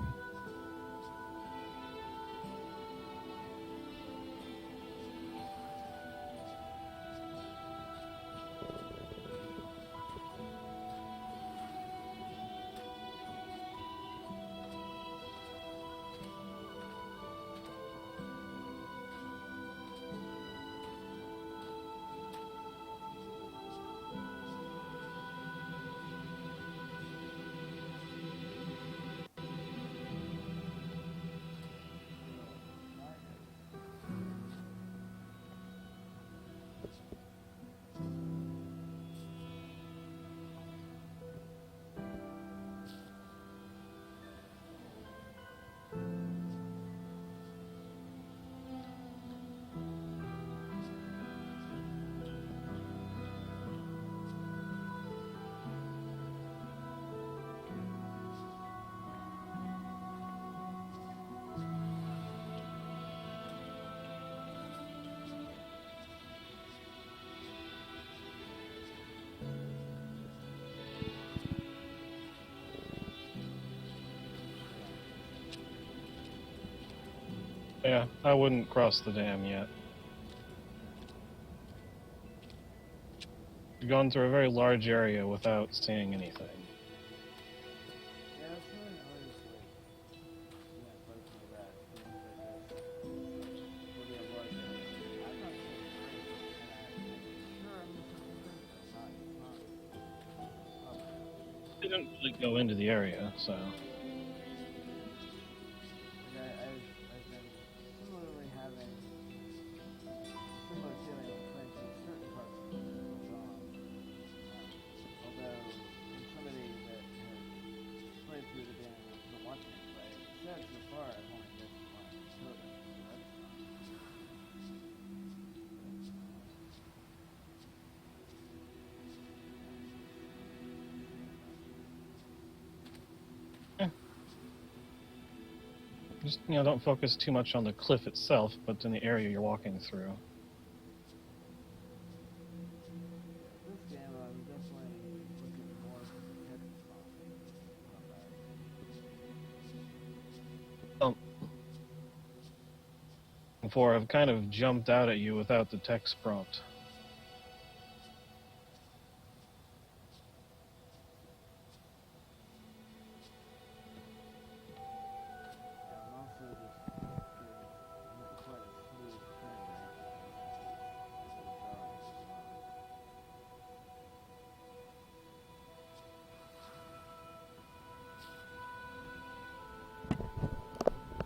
Yeah, I wouldn't cross the dam yet. You've gone through a very large area without seeing anything. Yeah, it's really always like didn't really go into the area, so. I've been similarly having similar feeling when playing through certain parts of the song. Although, in somebody that has played through the game and been watching me play, it said so far I've only missed one coda, so that's fun. Just, don't focus too much on the cliff itself, but in the area you're walking through. This game, I'm definitely looking more for the text prompt. Before I've kind of jumped out at you without the text prompt.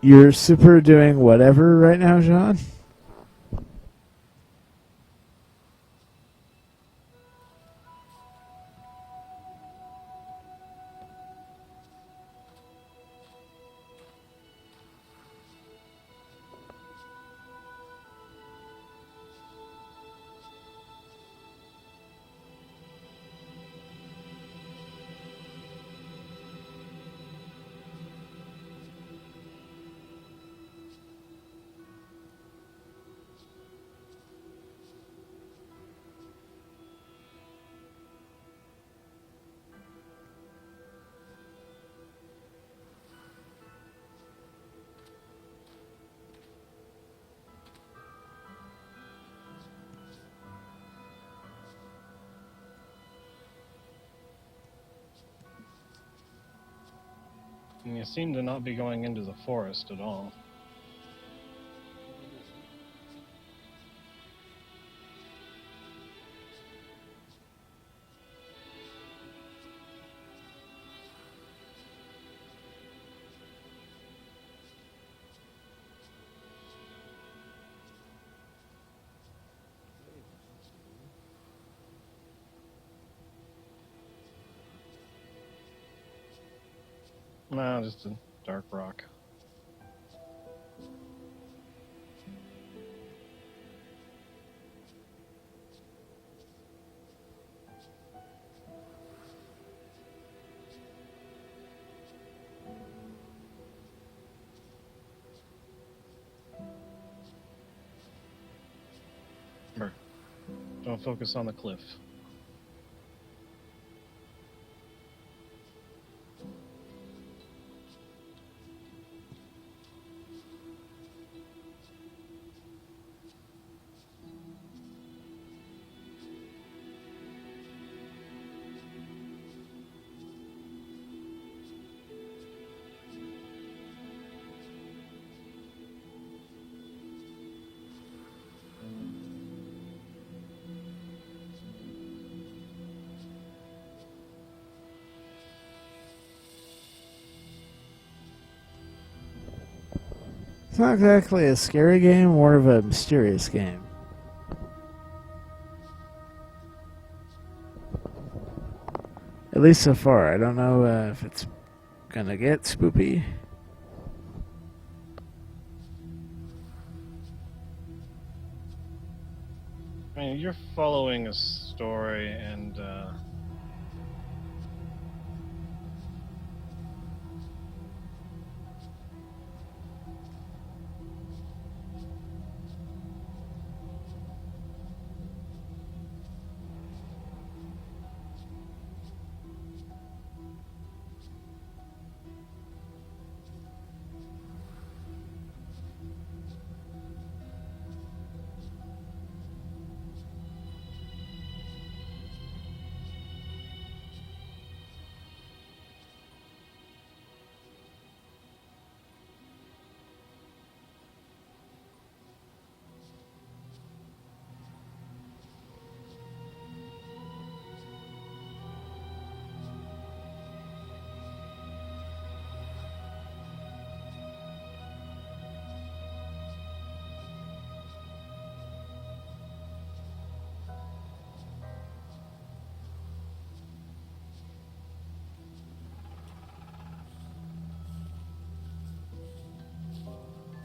You're super doing whatever right now, John? And you seem to not be going into the forest at all. No, just a dark rock. Remember, don't focus on the cliff. It's not exactly a scary game, more of a mysterious game. At least so far. I don't know if it's gonna get spoopy. I mean, you're following a story, and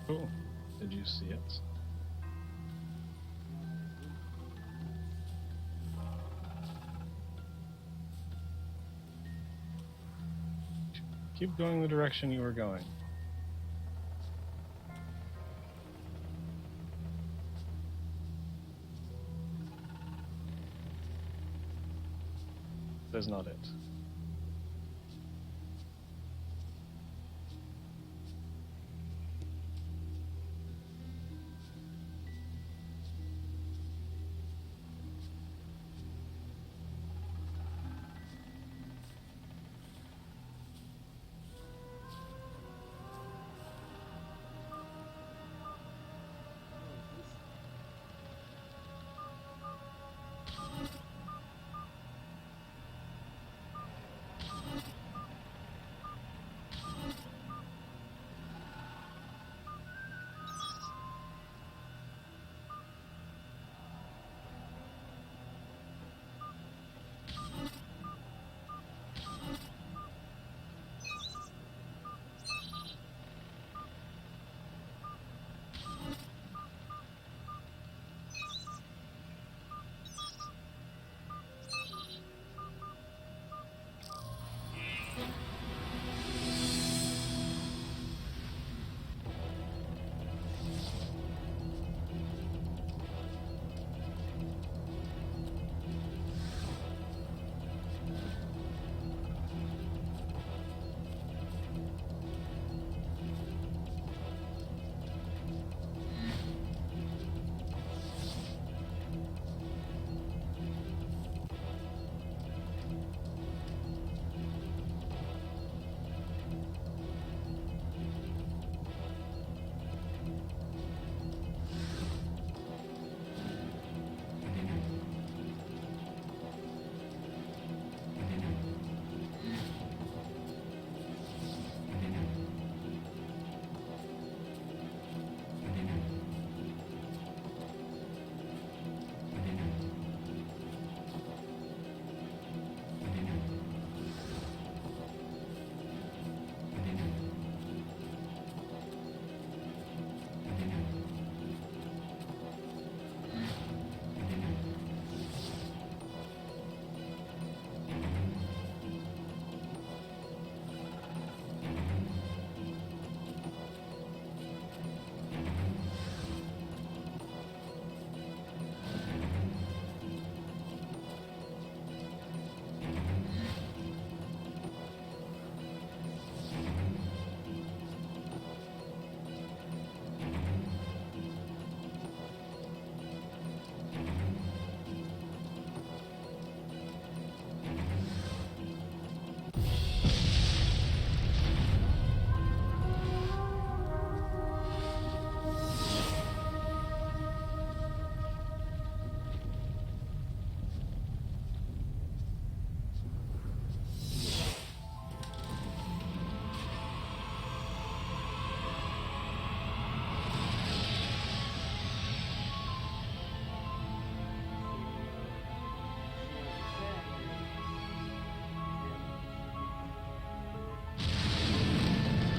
Oh, did you see it? Keep going the direction you were going. That's not it.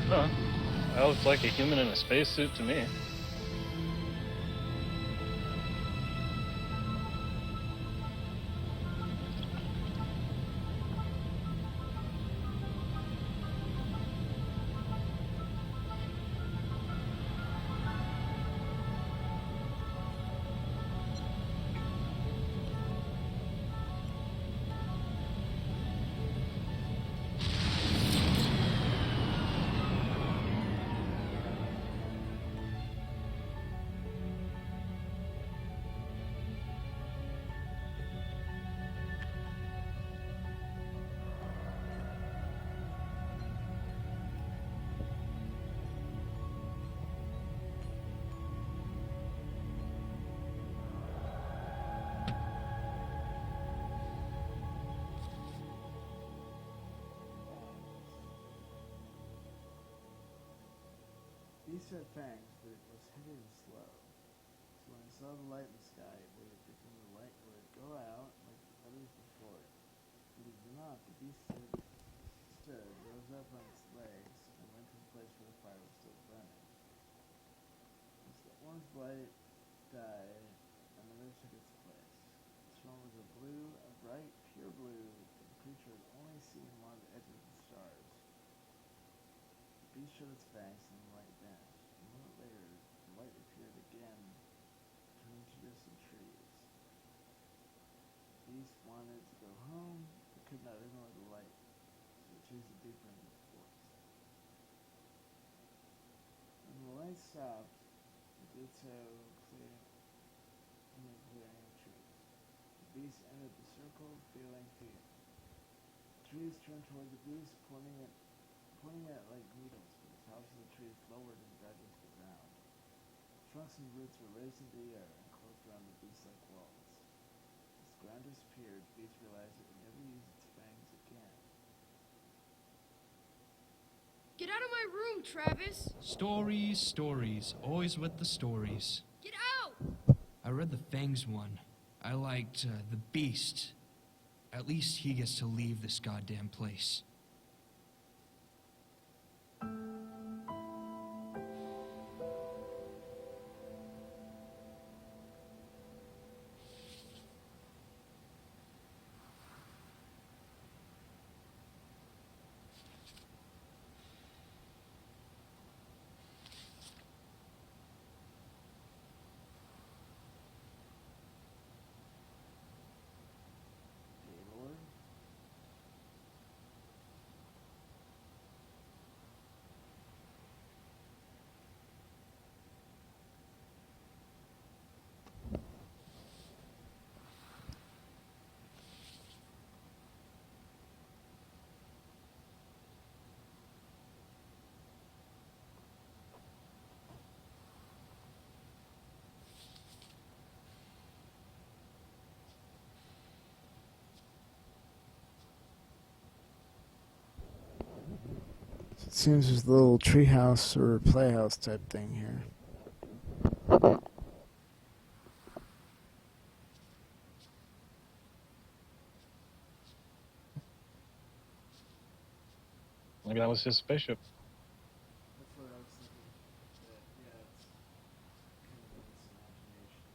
Huh. That looks like a human in a spacesuit to me. He said thanks, but it was heavy and slow. So when I saw the light in the sky, I waited thinking the light would go out like the others before it. But it did not. The beast stood, rose up on its legs, and went to the place where the fire was still burning. light died, another took its place. This one was a blue, a bright, pure blue, that the creature had only seen along the edges of the stars. The beast showed its fangs and the light vanished. A moment later, the light appeared again, turning to distant trees. The beast wanted to go home, but could not ignore the light, so it chased it deeper into the forest. When the light stopped, it did so in the clearing of trees. The beast entered the circle, feeling fear. The trees turned toward the beast, pointing at like needles, but the tops of the trees lowered and dug into the ground. Trunks and roots were raised into the air and closed around the beast-like walls. As the ground disappeared, the beast realized it would never use its fangs again. Get out of my room, Travis! Stories, stories. Always with the stories. Get out! I read the Fangs one. I liked the Beast. At least he gets to leave this goddamn place. Gaylord? It seems there's a little treehouse or playhouse type thing here. Maybe that was his spaceship. That's what I was thinking. That, yeah, it's kind of in his imagination.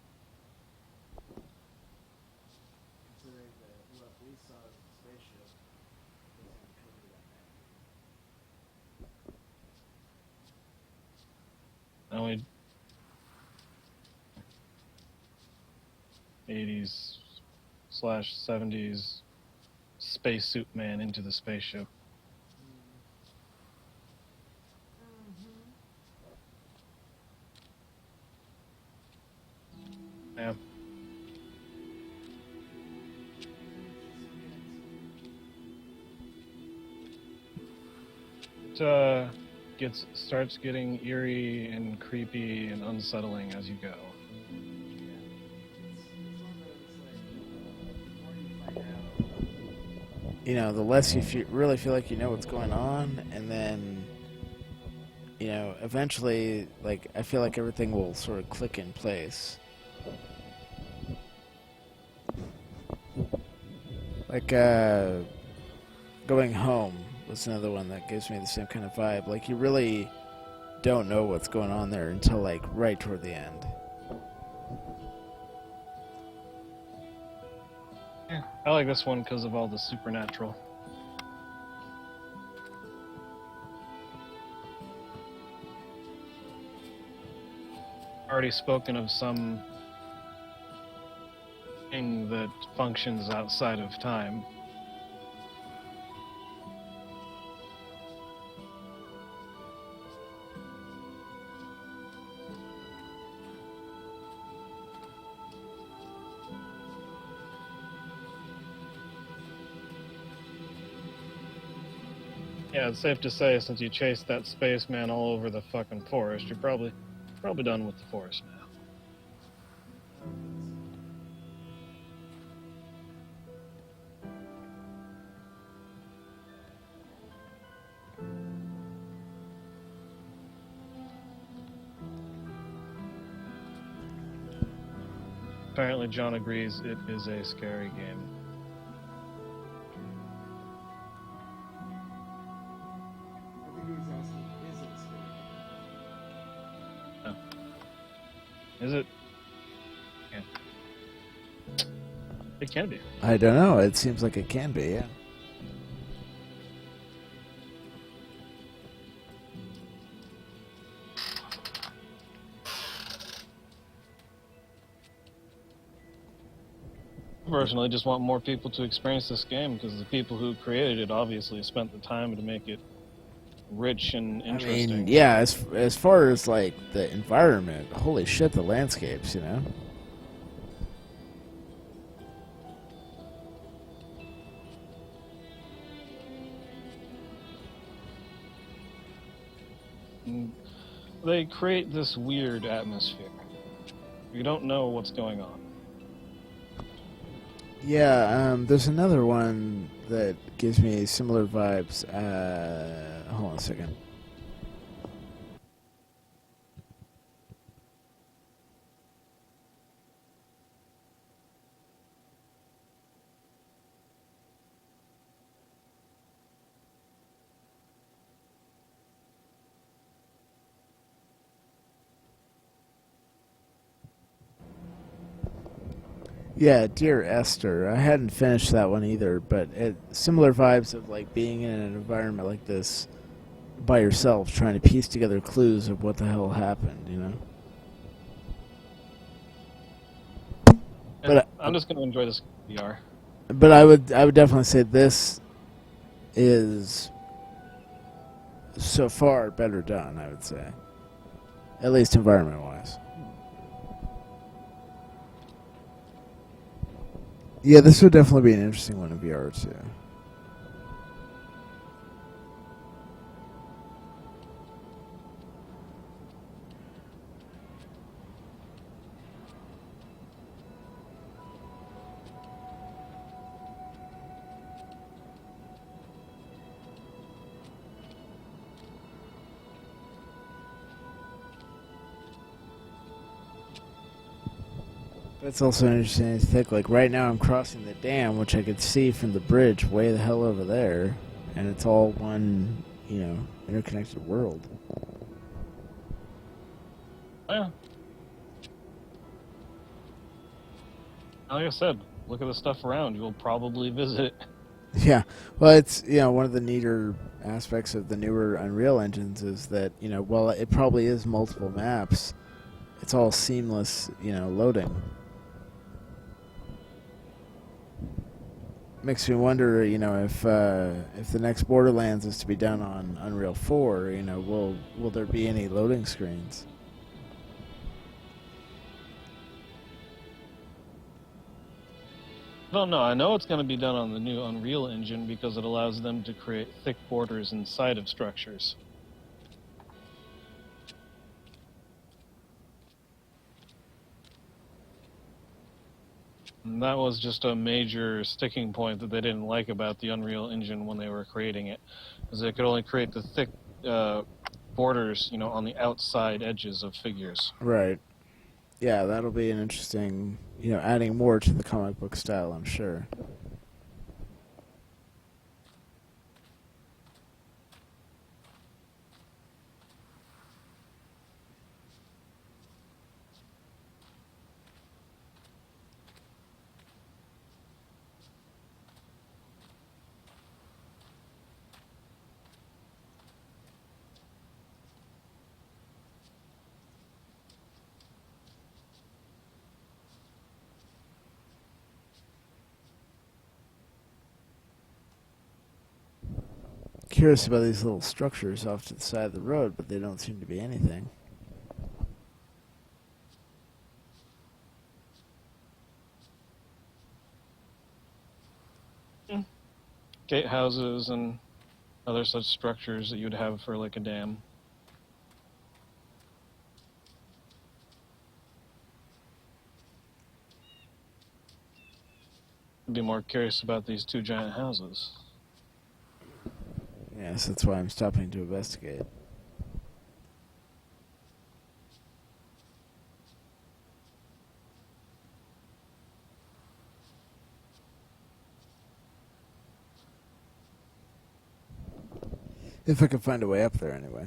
Considering that what we saw as a spaceship wasn't covered on that. Only 80s/70s spacesuit man into the spaceship. Yeah. It starts getting eerie and creepy and unsettling as you go. You know, the less you really feel like you know what's going on, and then, you know, eventually, like, I feel like everything will sort of click in place. Like, Going Home was another one that gives me the same kind of vibe. Like, you really don't know what's going on there until, like, right toward the end. Yeah, I like this one because of all the supernatural. Already spoken of some thing that functions outside of time. Yeah, it's safe to say since you chased that spaceman all over the fucking forest, you're probably done with the forest now. Apparently John agrees it is a scary game. I think he was asking, is it scary? Is it? Yeah. It can be. I don't know. It seems like it can be, yeah. Personally, just want more people to experience this game because the people who created it obviously spent the time to make it rich and interesting. I mean, yeah, as far as like the environment, holy shit, the landscapes, you know. And they create this weird atmosphere. You don't know what's going on. Yeah, there's another one that gives me similar vibes. Hold on a second. Yeah, Dear Esther. I hadn't finished that one either, but similar vibes of like being in an environment like this by yourself, trying to piece together clues of what the hell happened, you know? But I'm just going to enjoy this VR. But I would definitely say this is so far better done, I would say. At least environment-wise. Yeah, this would definitely be an interesting one in VR, too. But it's also interesting to think, like, right now I'm crossing the dam, which I could see from the bridge way the hell over there, and it's all one, you know, interconnected world. Yeah. Like I said, look at the stuff around. You'll probably visit. Yeah, well, it's, you know, one of the neater aspects of the newer Unreal engines is that, you know, while it probably is multiple maps, it's all seamless, you know, loading. Makes me wonder, you know, if the next Borderlands is to be done on Unreal 4, you know, will there be any loading screens? I don't know. I know it's going to be done on the new Unreal Engine because it allows them to create thick borders inside of structures. And that was just a major sticking point that they didn't like about the Unreal Engine when they were creating it, is they could only create the thick borders, you know, on the outside edges of figures. Right. Yeah, that'll be an interesting, you know, adding more to the comic book style, I'm sure. Curious about these little structures off to the side of the road, but they don't seem to be anything. Gatehouses and other such structures that you'd have for like a dam. I'd be more curious about these two giant houses. Yes, that's why I'm stopping to investigate. If I can find a way up there, anyway.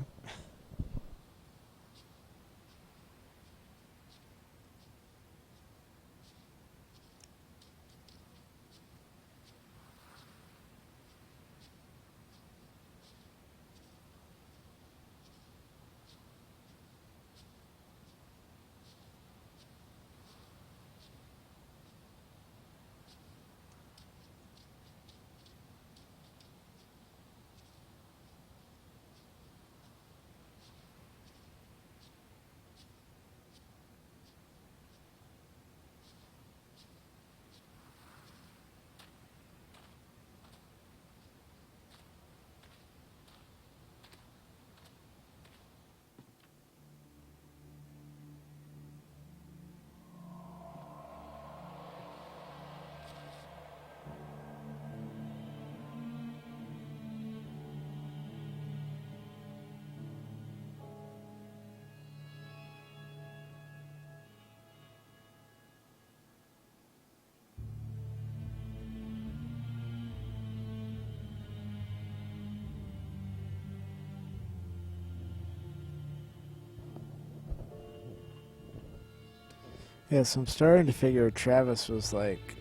Yeah, so I'm starting to figure Travis was like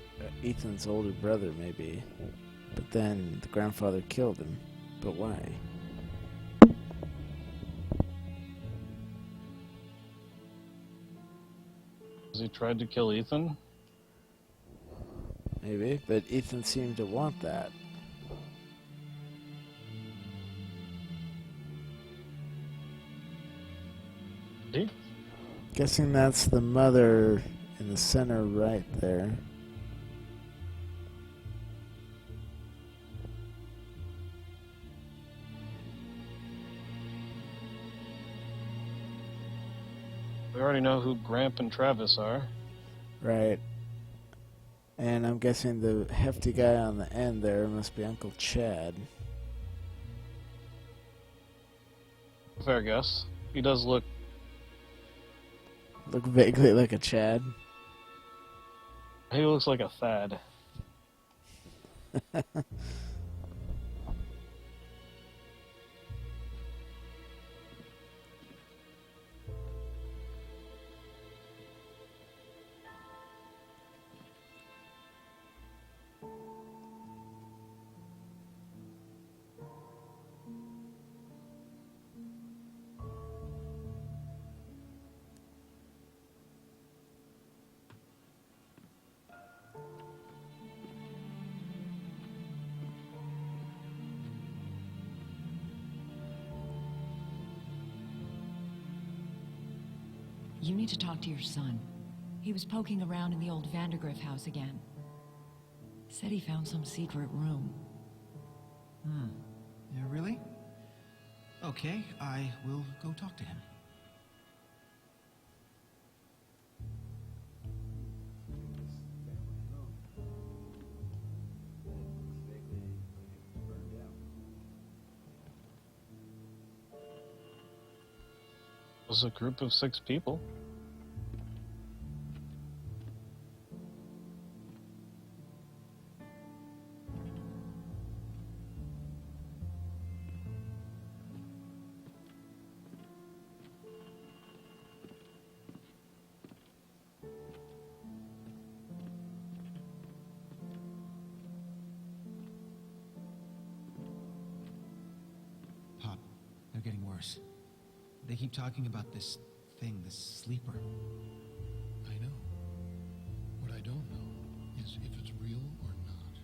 Ethan's older brother, maybe. But then the grandfather killed him. But why? Has he tried to kill Ethan? Maybe, but Ethan seemed to want that. Did he? Guessing that's the mother in the center right there. We already know who Gramp and Travis are. Right. And I'm guessing the hefty guy on the end there must be Uncle Chad. Fair guess. He does look vaguely like a Chad. He looks like a Thad. You need to talk to your son. He was poking around in the old Vandergriff house again. Said he found some secret room. Yeah, really? Okay, I will go talk to him. It was a group of 6 people. Pop, they're getting worse. They keep talking about this thing, this sleeper. I know. What I don't know is if it's real or not.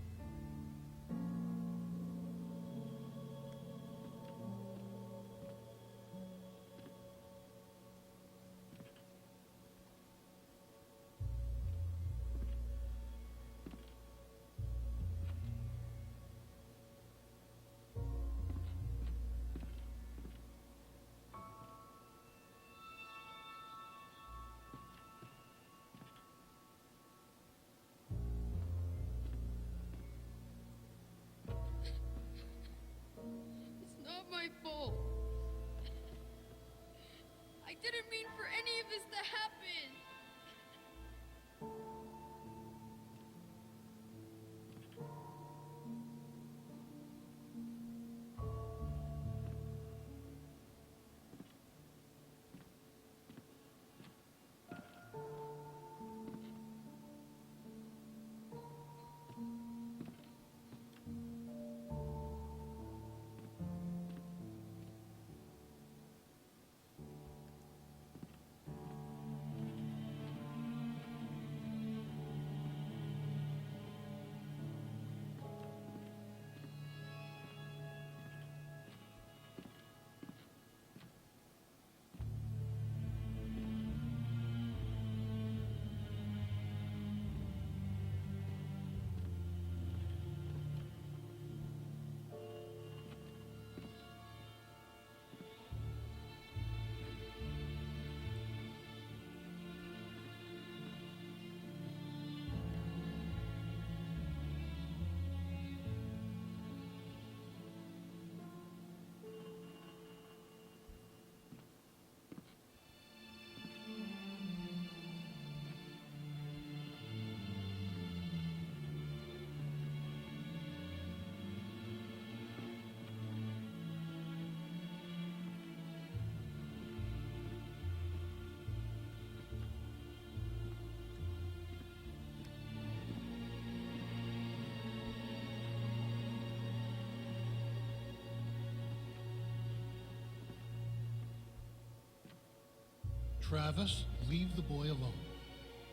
Travis, leave the boy alone.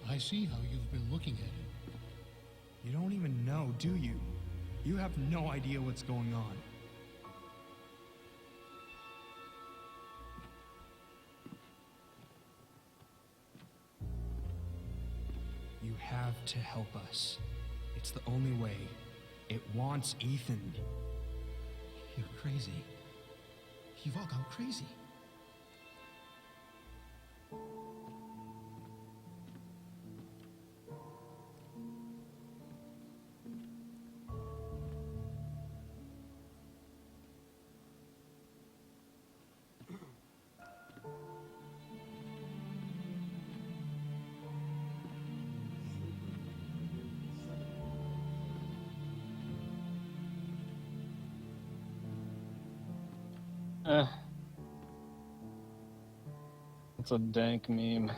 I see how you've been looking at him. You don't even know, do you? You have no idea what's going on. You have to help us. It's the only way. It wants Ethan. You're crazy. You've all gone crazy. It's a dank meme.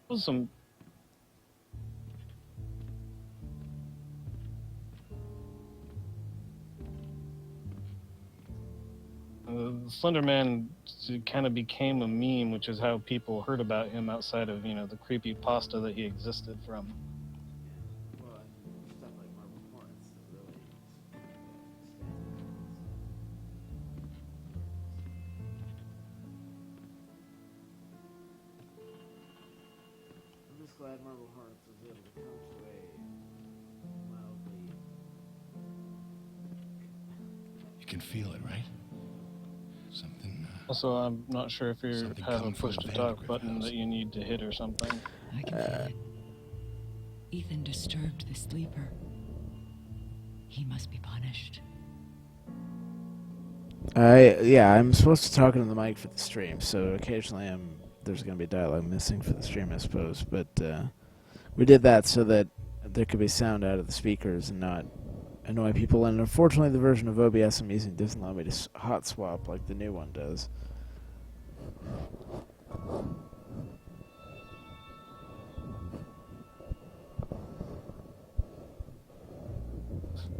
Was some Slender Man kind of became a meme, which is how people heard about him outside of, the creepy pasta that he existed from. I'm just glad Marble Hornets was able to come to a mildly... You can feel it, right? Something. Also, I'm not sure if you have a push-to-talk button that you need to hit or something. I can feel it. Ethan disturbed the sleeper. He must be punished. I'm supposed to talk into the mic for the stream, so occasionally there's going to be dialogue missing for the stream, I suppose. But we did that so that there could be sound out of the speakers and not annoy people. And unfortunately, the version of OBS I'm using doesn't allow me to hot swap like the new one does.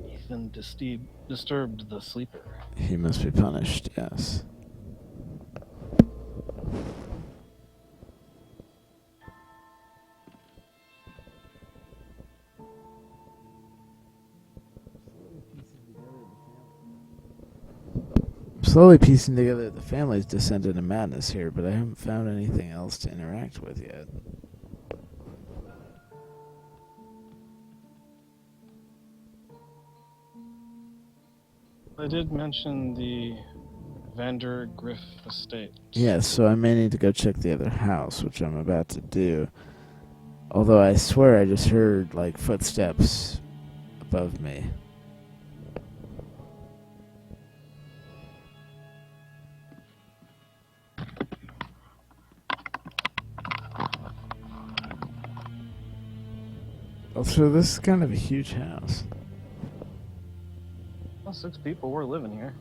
Ethan disturbed the sleeper. He must be punished, yes. I'm slowly piecing together the family's descent into madness here, but I haven't found anything else to interact with yet. I did mention the Vandergriff estate. Yes, so I may need to go check the other house, which I'm about to do. Although I swear I just heard, like, footsteps above me. Also, this is kind of a huge house. Well, 6 people were living here.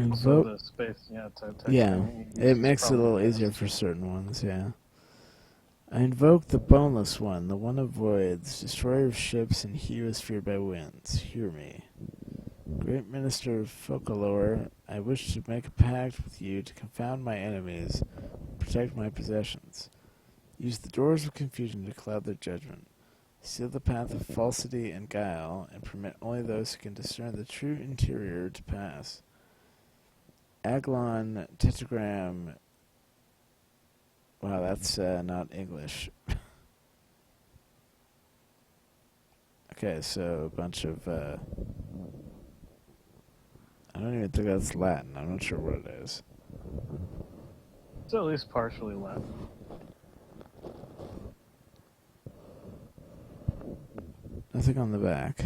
Also the space, it makes it a little easier for certain ones, yeah. I invoke the boneless one, the one of voids, destroyer of ships, and he who is feared by winds. Hear me. Great Minister of Folklore, I wish to make a pact with you to confound my enemies, protect my possessions. Use the doors of confusion to cloud their judgment. Seal the path of falsity and guile, and permit only those who can discern the true interior to pass. Aglon tetragram. Wow, that's not English. Okay, so a bunch of... I don't even think that's Latin. I'm not sure what it is. It's at least partially Latin. Nothing on the back.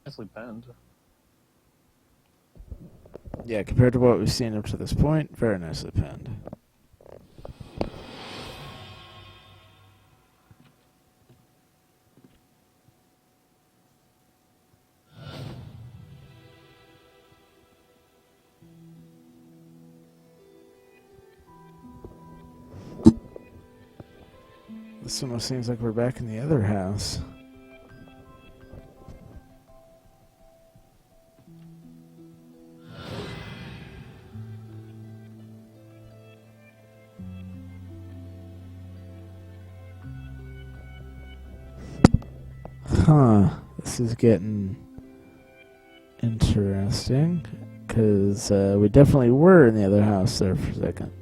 Nicely penned. Yeah, compared to what we've seen up to this point, very nicely penned. This almost seems like we're back in the other house. Huh. This is getting interesting. Because we definitely were in the other house there for a second.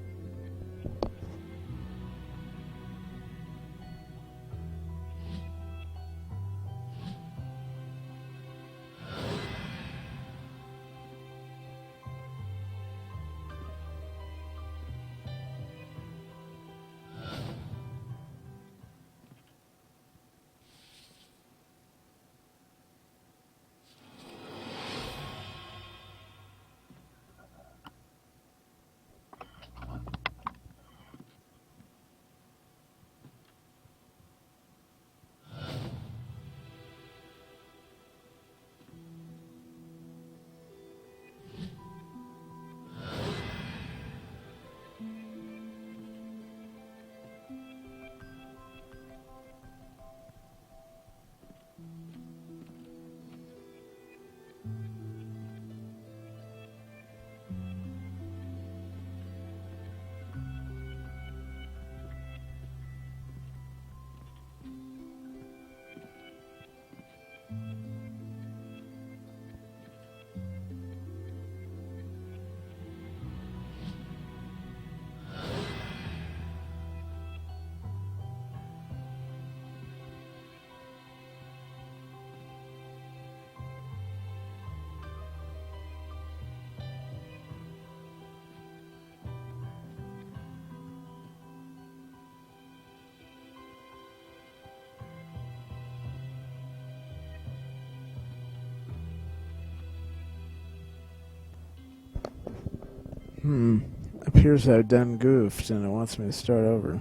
Appears I've done goofed and it wants me to start over.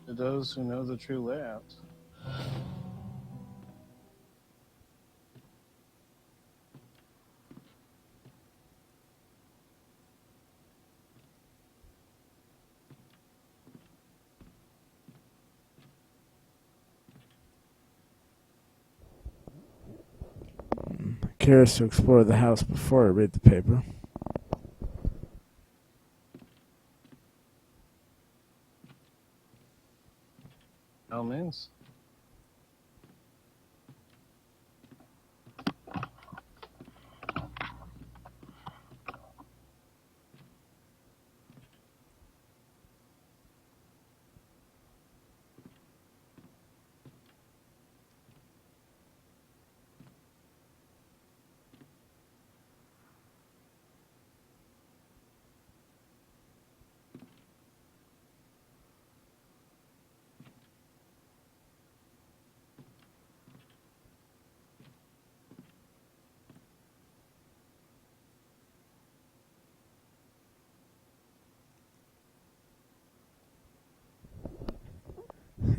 To those who know the true layout. Curious to explore the house before I read the paper. By all means.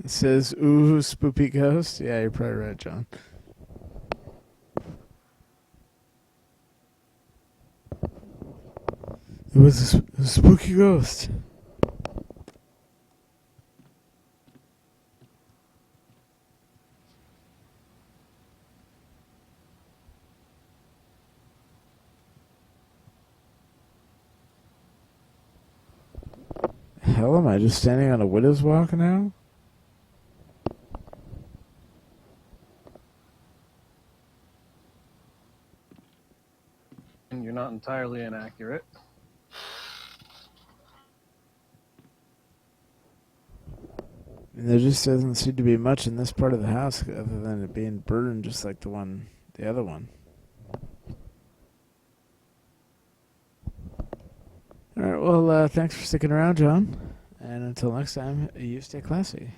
It says, ooh, spooky ghost. Yeah, you're probably right, John. It was a spooky ghost. hell am I just standing on a widow's walk now? And you're not entirely inaccurate. And there just doesn't seem to be much in this part of the house other than it being burned just like the other one. Alright, well, thanks for sticking around, John. And until next time, you stay classy.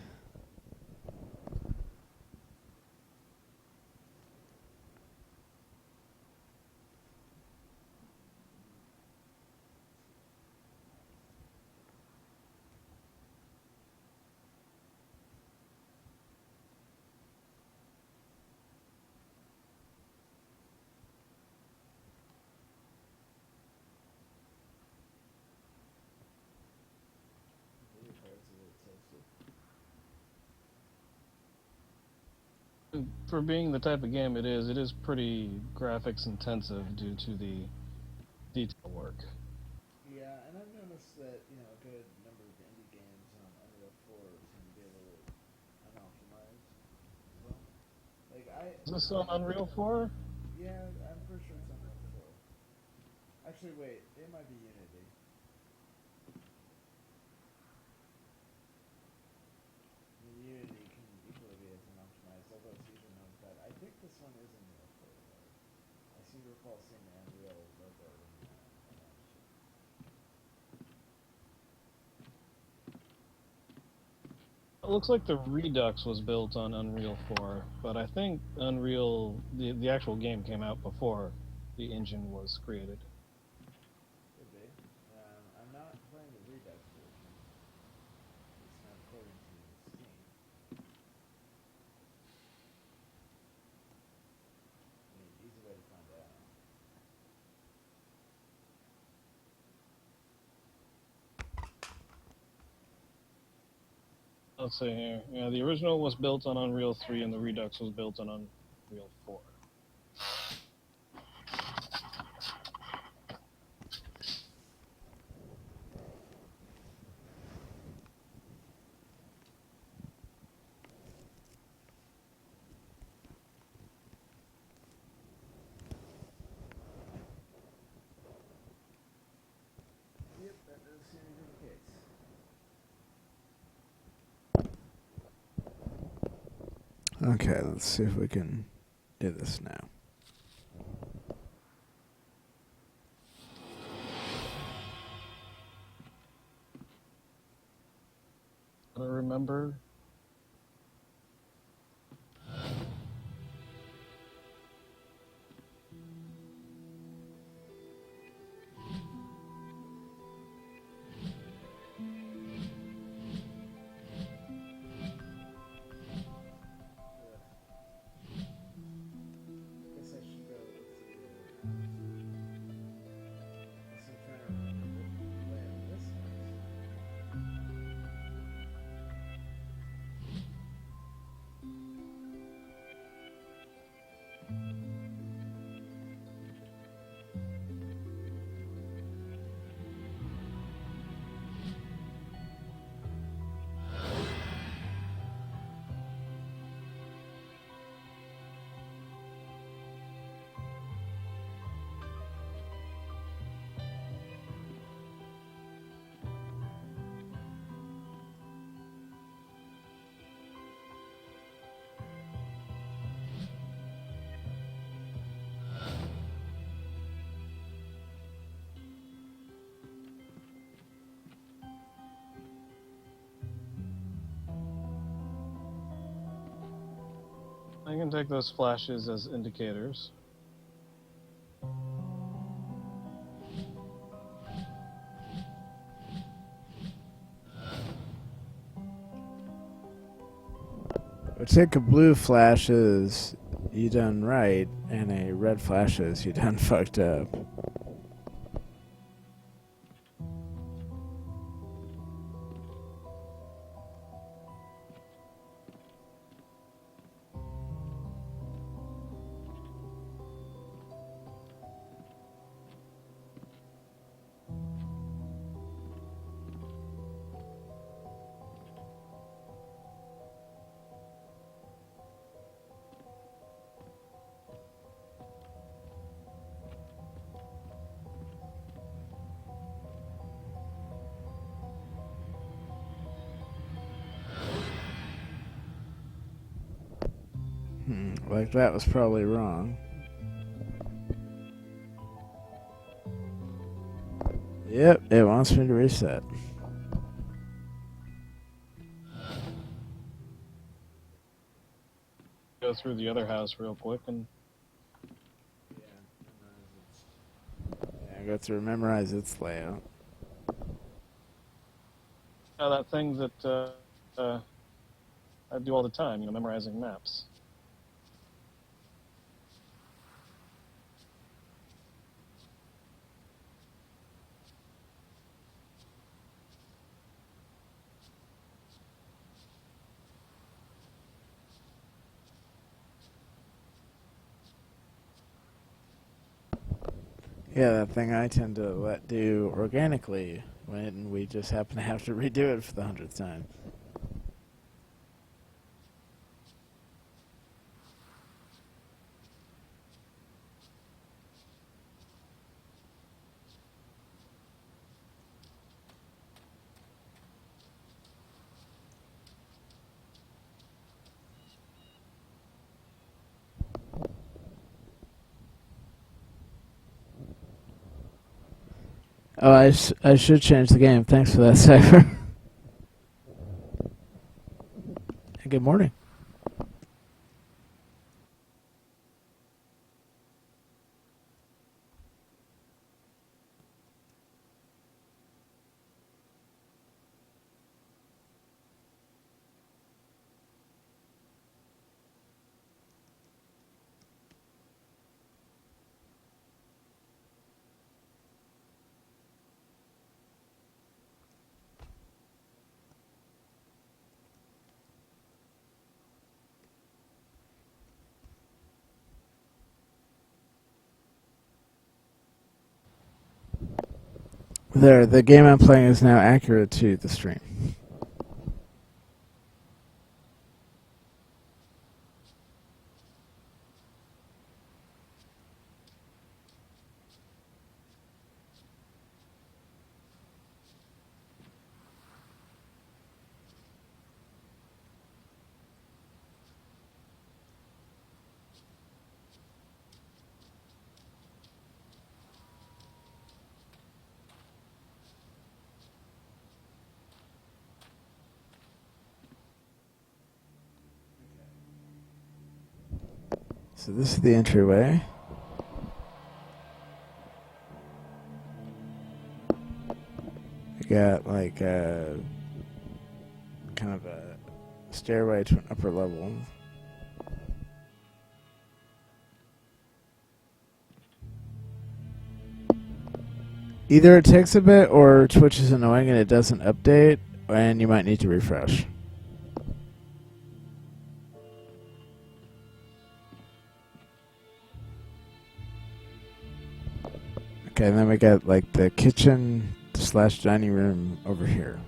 For being the type of game it is pretty graphics intensive due to the detail work. Yeah, and I've noticed that, a good number of indie games on Unreal 4 seem to be a little unoptimized as well. Is this on Unreal 4? Yeah, I'm pretty sure it's Unreal 4. Actually, wait, it might be Unity. Unity can equally be as unoptimized, although it's even not as bad. I think this one is Unreal 4, though. I seem to recall seeing the Unreal logo in It looks like the Redux was built on Unreal 4, but I think Unreal, the actual game came out before the engine was created. Could be. I'm not playing the Redux version. It's not according to Steam. Easy way to find out. Let's see here. Yeah, the original was built on Unreal 3 and the Redux was built on Unreal 4. Yep, that does seem to be the case. Okay, let's see if we can do this now. I remember. Guess I should go with the guess I'm trying to remember what layout this has. I can take those flashes as indicators. But take a blue flash as you done right, and a red flash as you done fucked up. Like that was probably wrong. Yep, it wants me to reset. Go through the other house real quick and. I got to memorize its layout. That thing that I do all the time, memorizing maps. Yeah, that thing I tend to let do organically when we just happen to have to redo it for the 100th time. Oh, I should change the game. Thanks for that, Cypher. Good morning. There, the game I'm playing is now accurate to the stream. So this is the entryway. We got like a kind of a stairway to an upper level. Either it takes a bit or Twitch is annoying and it doesn't update, and you might need to refresh. Okay, and then we got like the kitchen / dining room over here.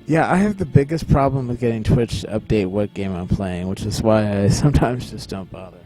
Yeah, I have the biggest problem with getting Twitch to update what game I'm playing, which is why I sometimes just don't bother.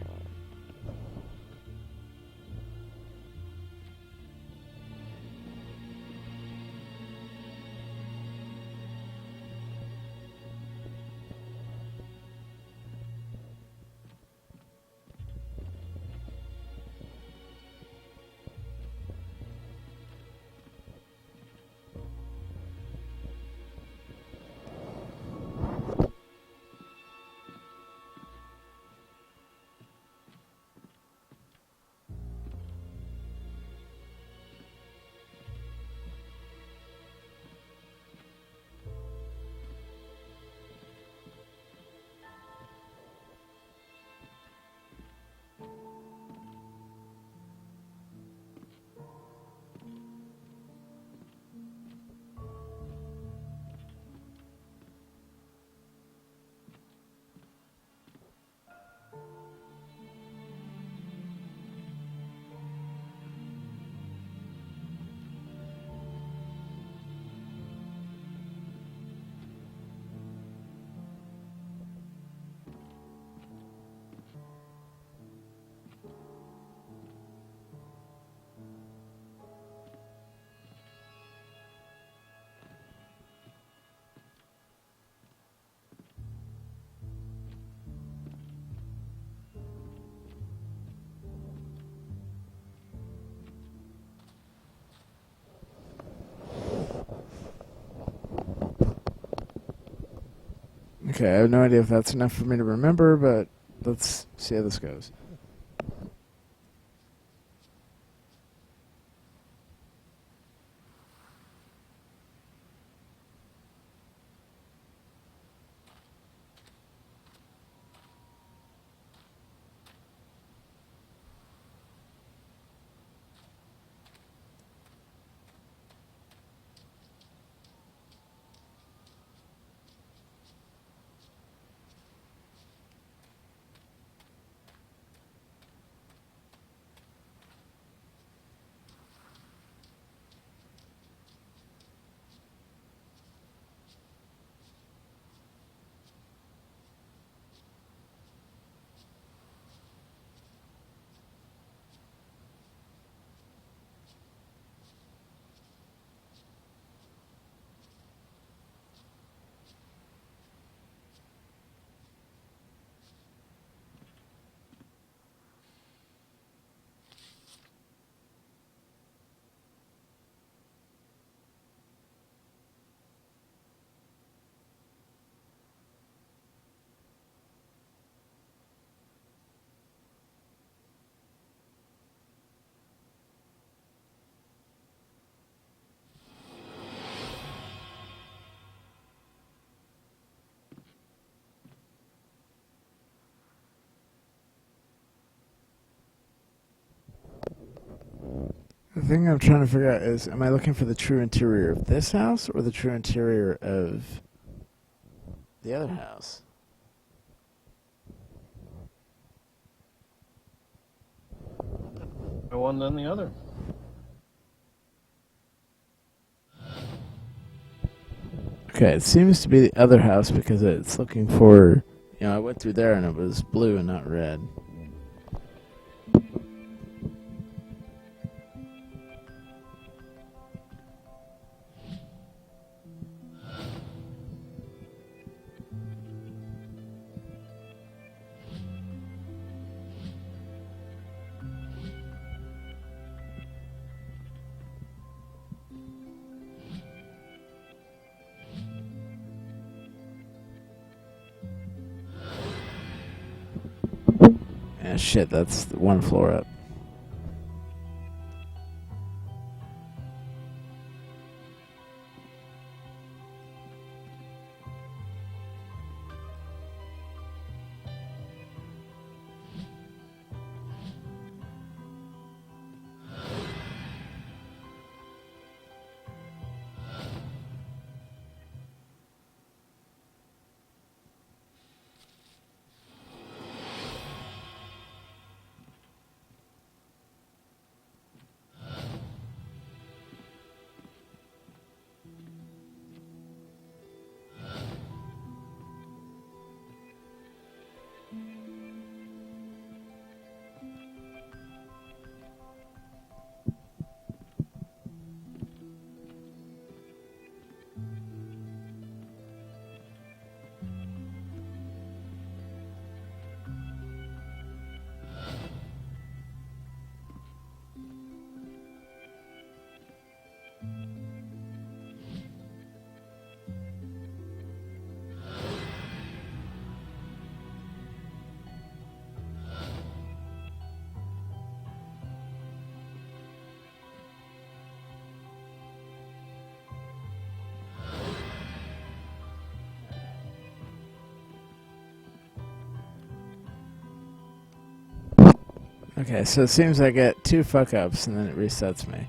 Okay, I have no idea if that's enough for me to remember, but let's see how this goes. The thing I'm trying to figure out is, am I looking for the true interior of this house or the true interior of the other house? One then the other. Okay, it seems to be the other house because it's looking for... You know, I went through there and it was blue and not red. Yeah, shit, that's the one floor up. Okay, so it seems I get 2 fuck-ups and then it resets me.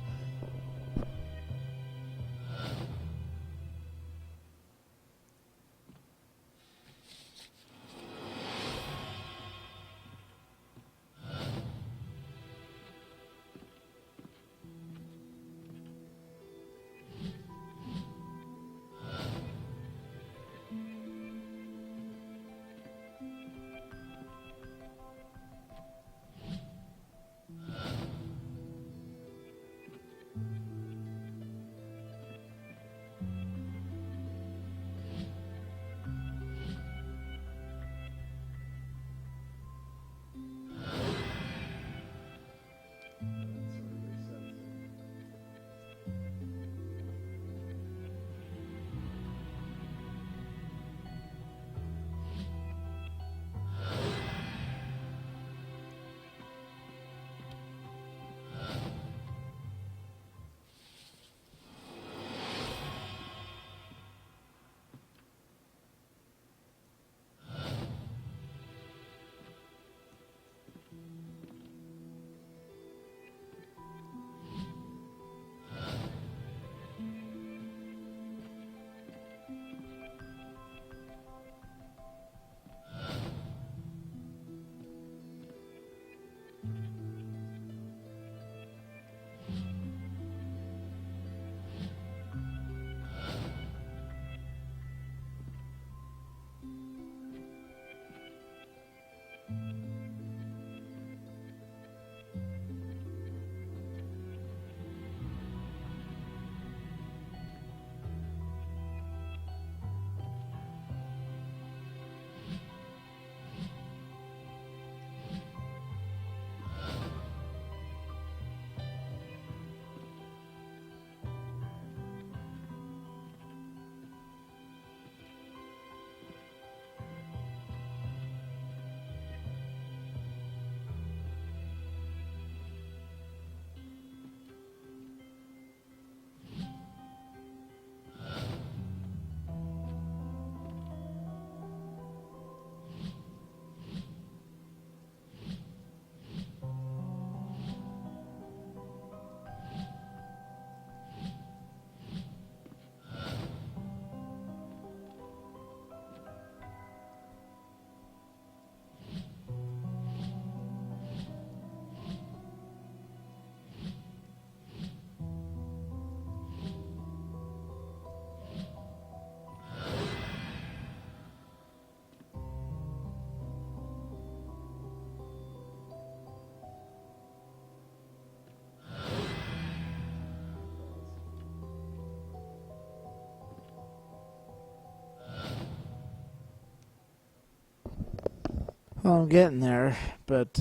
Well, I'm getting there, but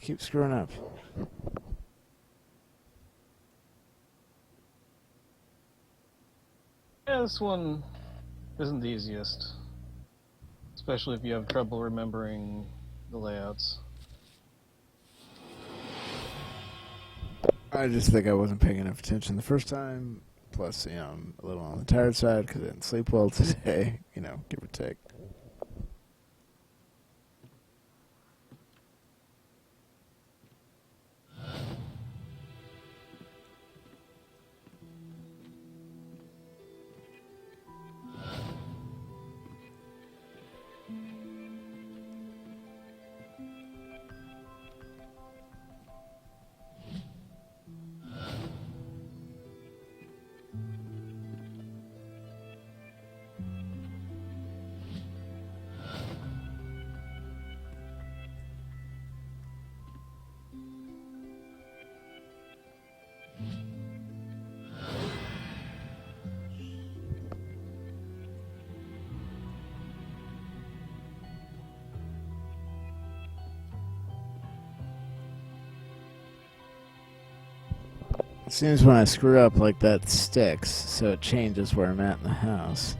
keep screwing up. Yeah, this one isn't the easiest. Especially if you have trouble remembering the layouts. I just think I wasn't paying enough attention the first time. Plus, I'm a little on the tired side because I didn't sleep well today, give or take. It seems when I screw up like that sticks, so it changes where I'm at in the house.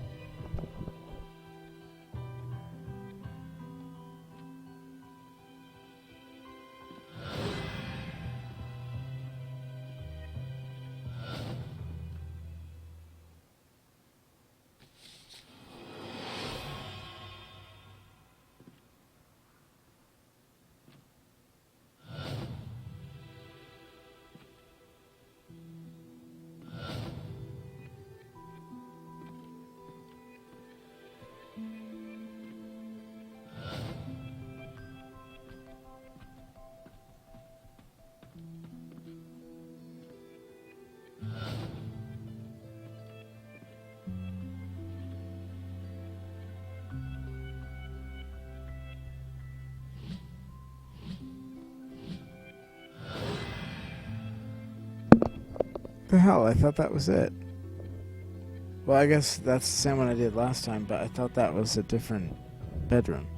The hell, I thought that was it. Well, I guess that's the same one I did last time, but I thought that was a different bedroom.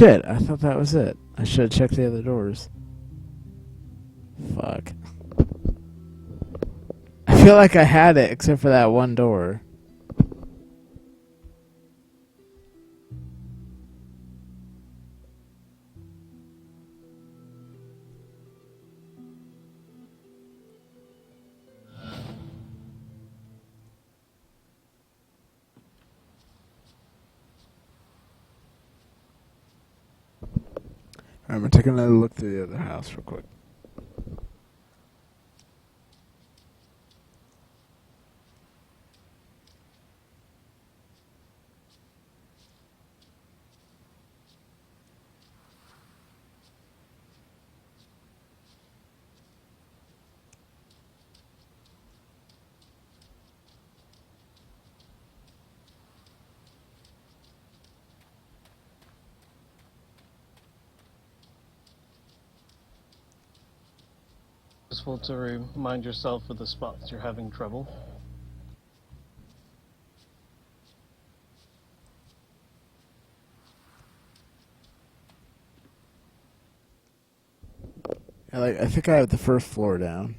shit, I thought that was it. I should have checked the other doors. Fuck. I feel like I had it, except for that one door. I'm gonna take another look through the other house real quick. Useful to remind yourself of the spots you're having trouble. I think I have the first floor down.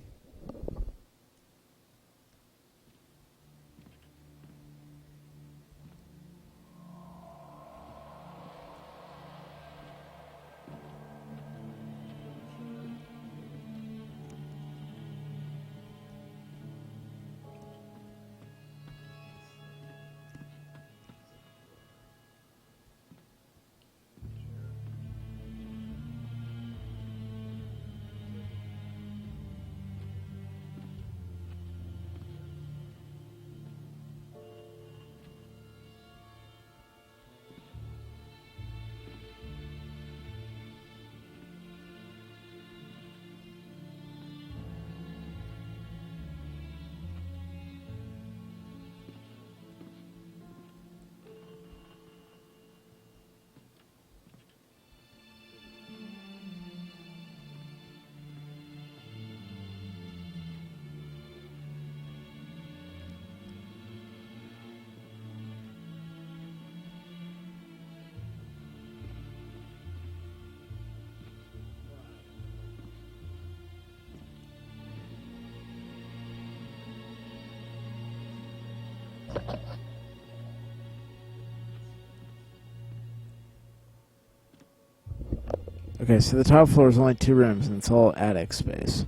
Okay, so the top floor is only 2 rooms, and it's all attic space.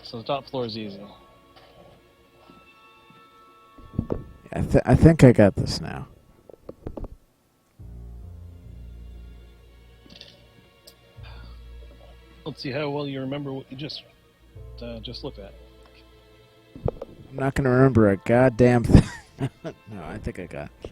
So the top floor is easy. I think I got this now. Let's see how well you remember what you just looked at. I'm not gonna remember a goddamn thing. No, I think I got it.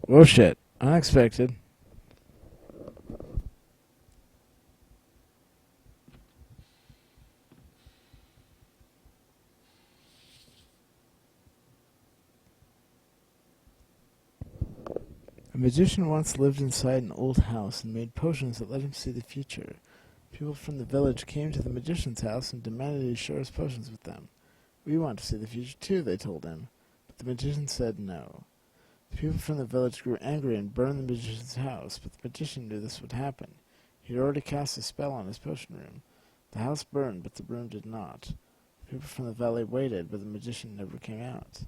Whoa, shit. Unexpected. A magician once lived inside an old house and made potions that let him see the future. People from the village came to the magician's house and demanded he share his potions with them. We want to see the future too, they told him. But the magician said no. The people from the village grew angry and burned the magician's house, but the magician knew this would happen. He had already cast a spell on his potion room. The house burned, but the room did not. The people from the valley waited, but the magician never came out.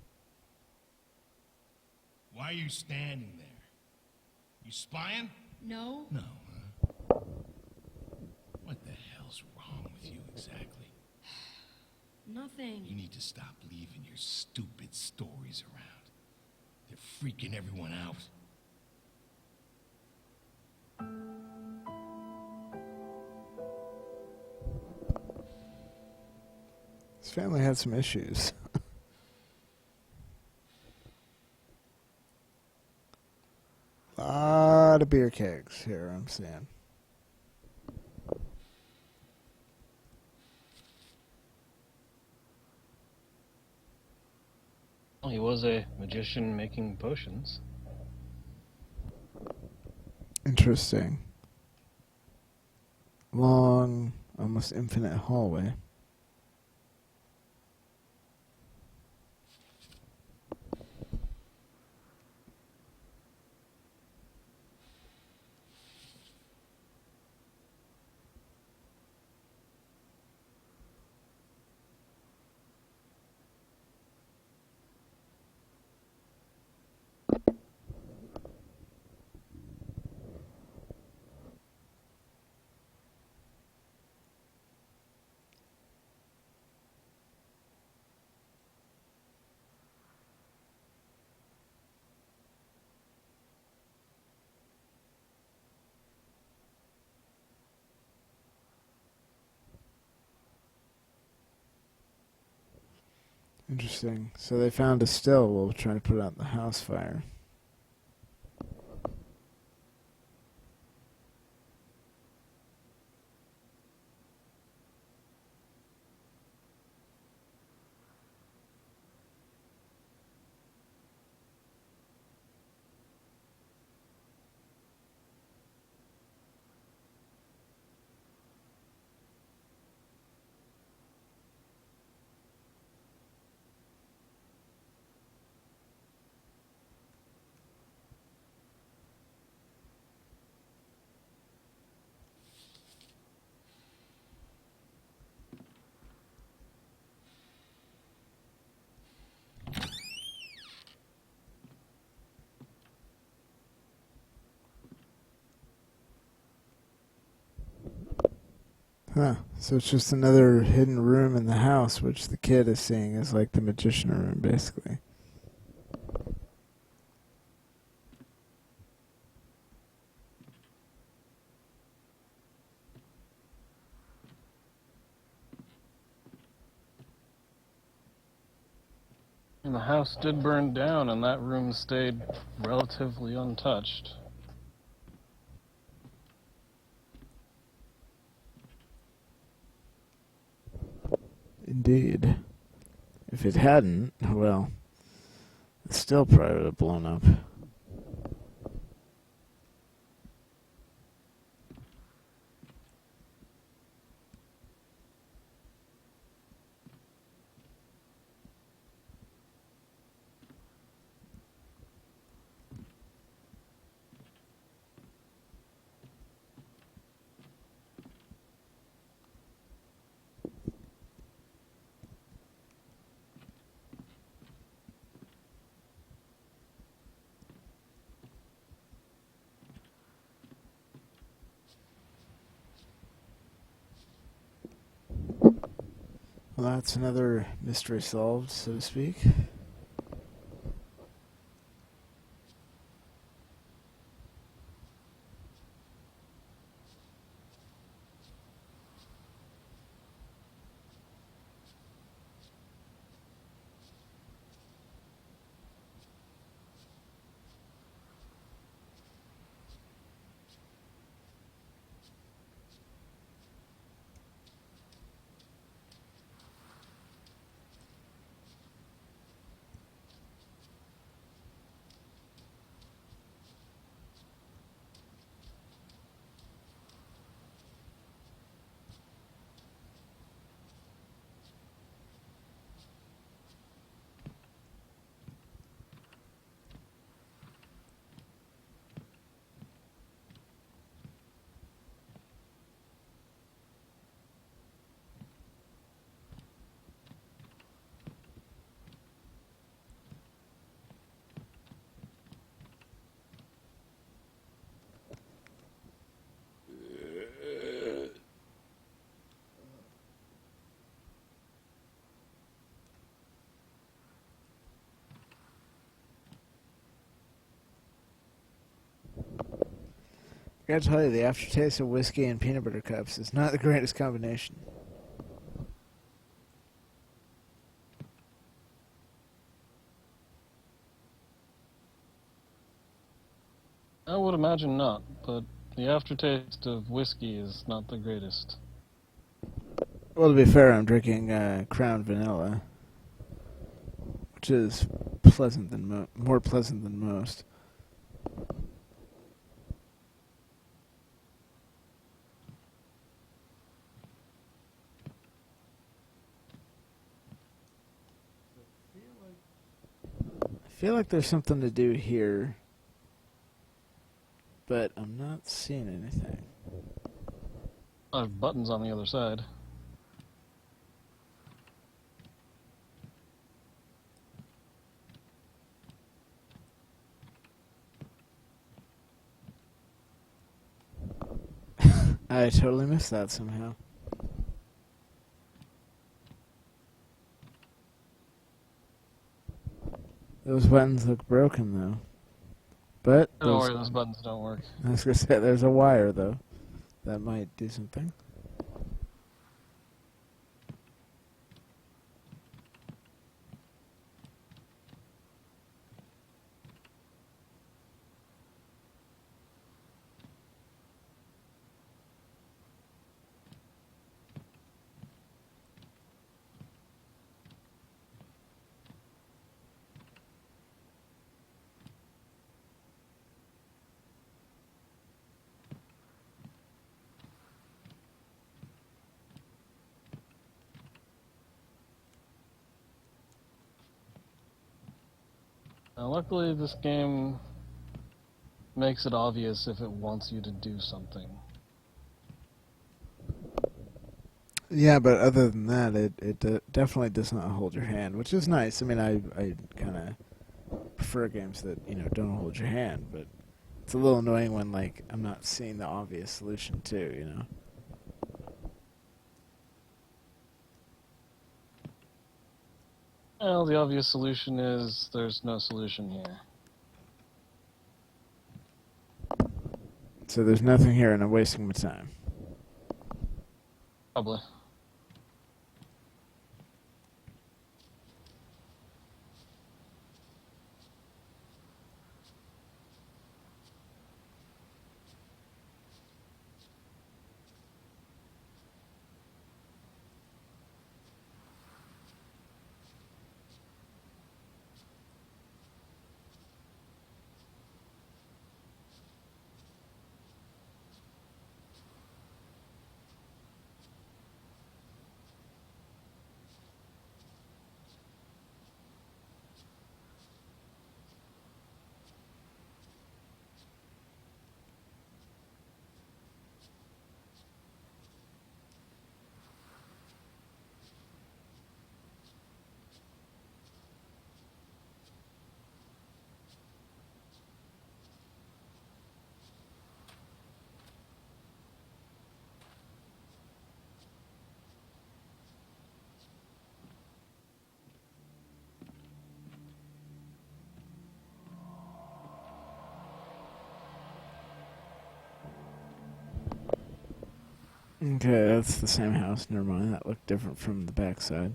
Why are you standing there? You spying? No. No, What the hell's wrong with you exactly? Nothing. You need to stop leaving your stupid stories around. They're freaking everyone out. His family had some issues. Lot of beer kegs here, I'm seeing. Well, he was a magician making potions. Interesting. Long, almost infinite hallway. Interesting. So they found a still while trying to put out the house fire. Huh. So it's just another hidden room in the house, which the kid is seeing as like the magician room, basically. And the house did burn down, and that room stayed relatively untouched. Indeed. If it hadn't, well, it still probably would have blown up. Well, that's another mystery solved, so to speak. gotta tell you, the aftertaste of whiskey and peanut butter cups is not the greatest combination. I would imagine not, but the aftertaste of whiskey is not the greatest. Well, to be fair, I'm drinking Crown Vanilla, which is pleasant than more pleasant than most. I feel like there's something to do here, but I'm not seeing anything. I have buttons on the other side. I totally missed that somehow. Those buttons look broken, though. But Don't worry, those buttons don't work. I was gonna say there's a wire though. That might do something. Now, luckily, this game makes it obvious if it wants you to do something. Yeah, but other than that, it definitely does not hold your hand, which is nice. I mean, I kind of prefer games that, you know, don't hold your hand, but it's a little annoying when, like, I'm not seeing the obvious solution too, you know? Well, the obvious solution is there's no solution here. So there's nothing here and I'm wasting my time. Probably. Okay, that's the same house. Never mind. That looked different from the backside.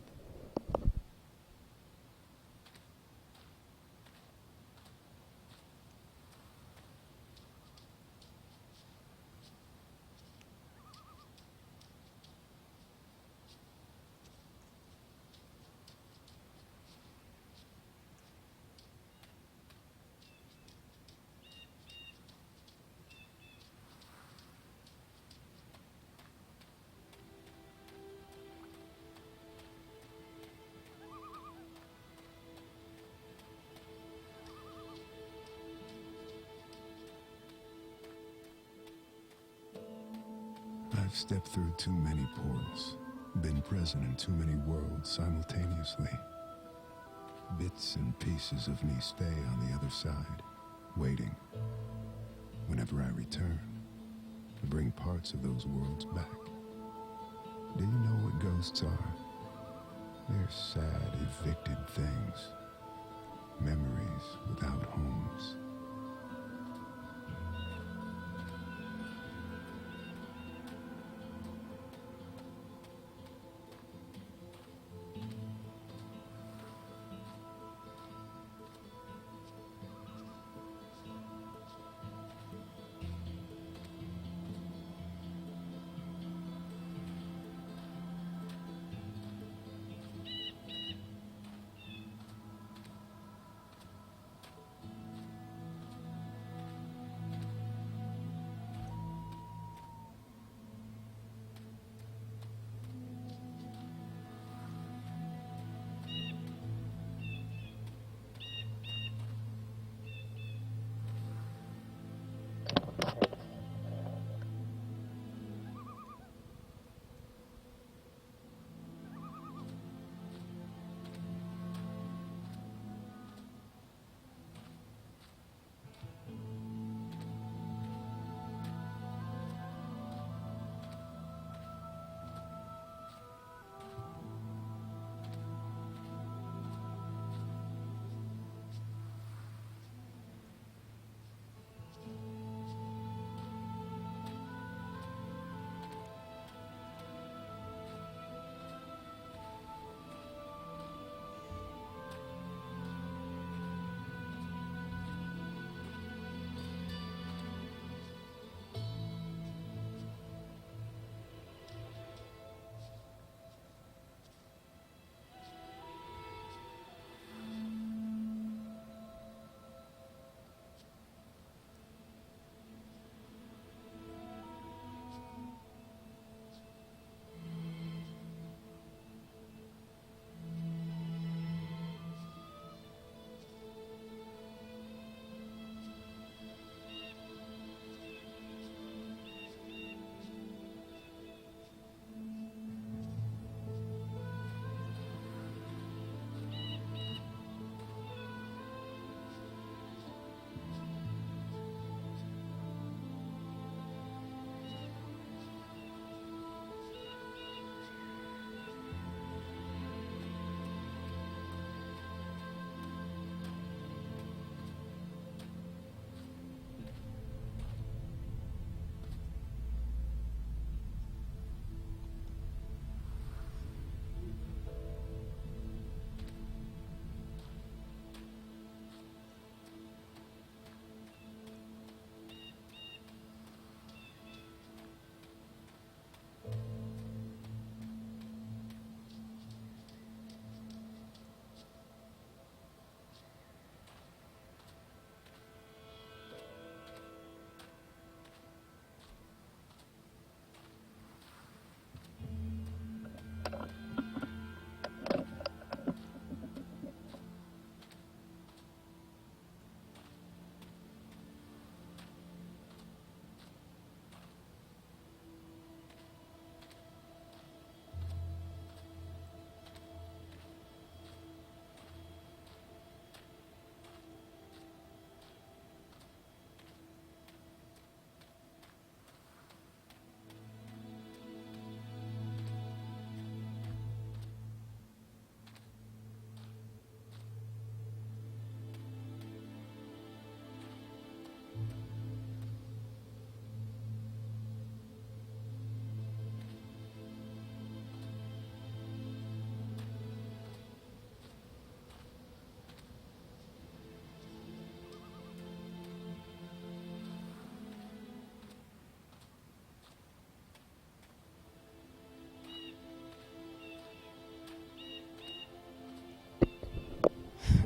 I've stepped through too many portals, been present in too many worlds simultaneously. Bits and pieces of me stay on the other side, waiting. Whenever I return, to bring parts of those worlds back. Do you know what ghosts are? They're sad, evicted things. Memories without homes.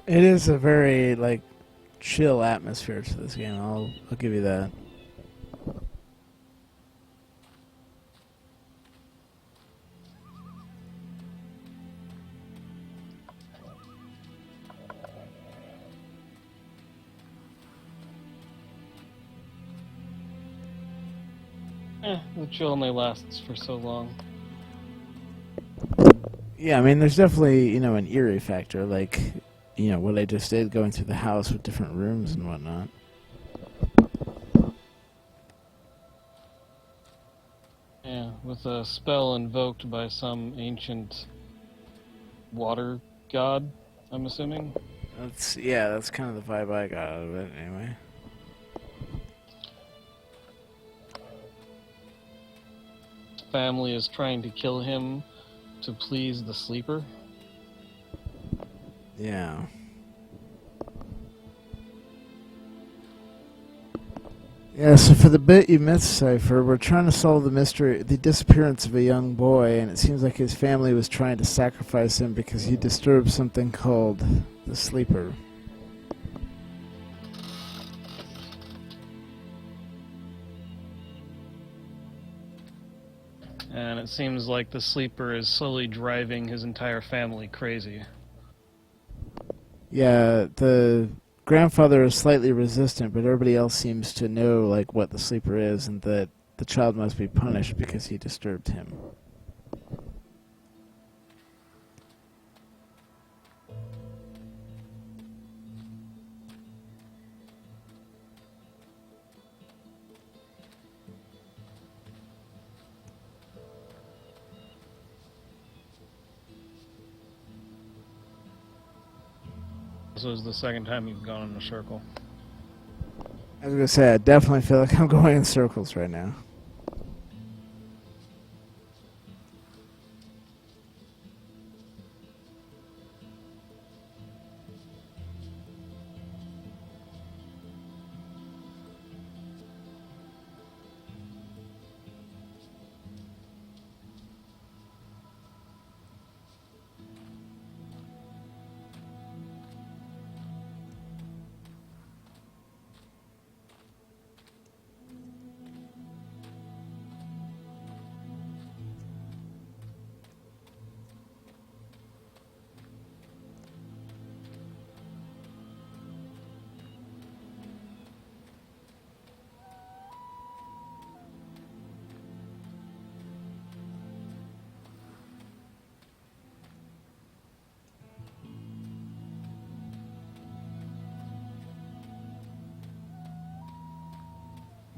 It is a very like chill atmosphere to this game. I'll give you that. The chill only lasts for so long. Yeah, I mean, there's definitely, an eerie factor, like, what I just did, going through the house with different rooms and whatnot. Yeah, with a spell invoked by some ancient water god, I'm assuming. That's kind of the vibe I got out of it, anyway. Family is trying to kill him to please the sleeper. Yeah. Yeah, so for the bit you missed, Cypher, we're trying to solve the mystery, the disappearance of a young boy, and it seems like his family was trying to sacrifice him because he disturbed something called the Sleeper. And it seems like the sleeper is slowly driving his entire family crazy. Yeah, the grandfather is slightly resistant, but everybody else seems to know like what the sleeper is and that the child must be punished because he disturbed him. This was the second time you've gone in a circle. I was going to say, I definitely feel like I'm going in circles right now.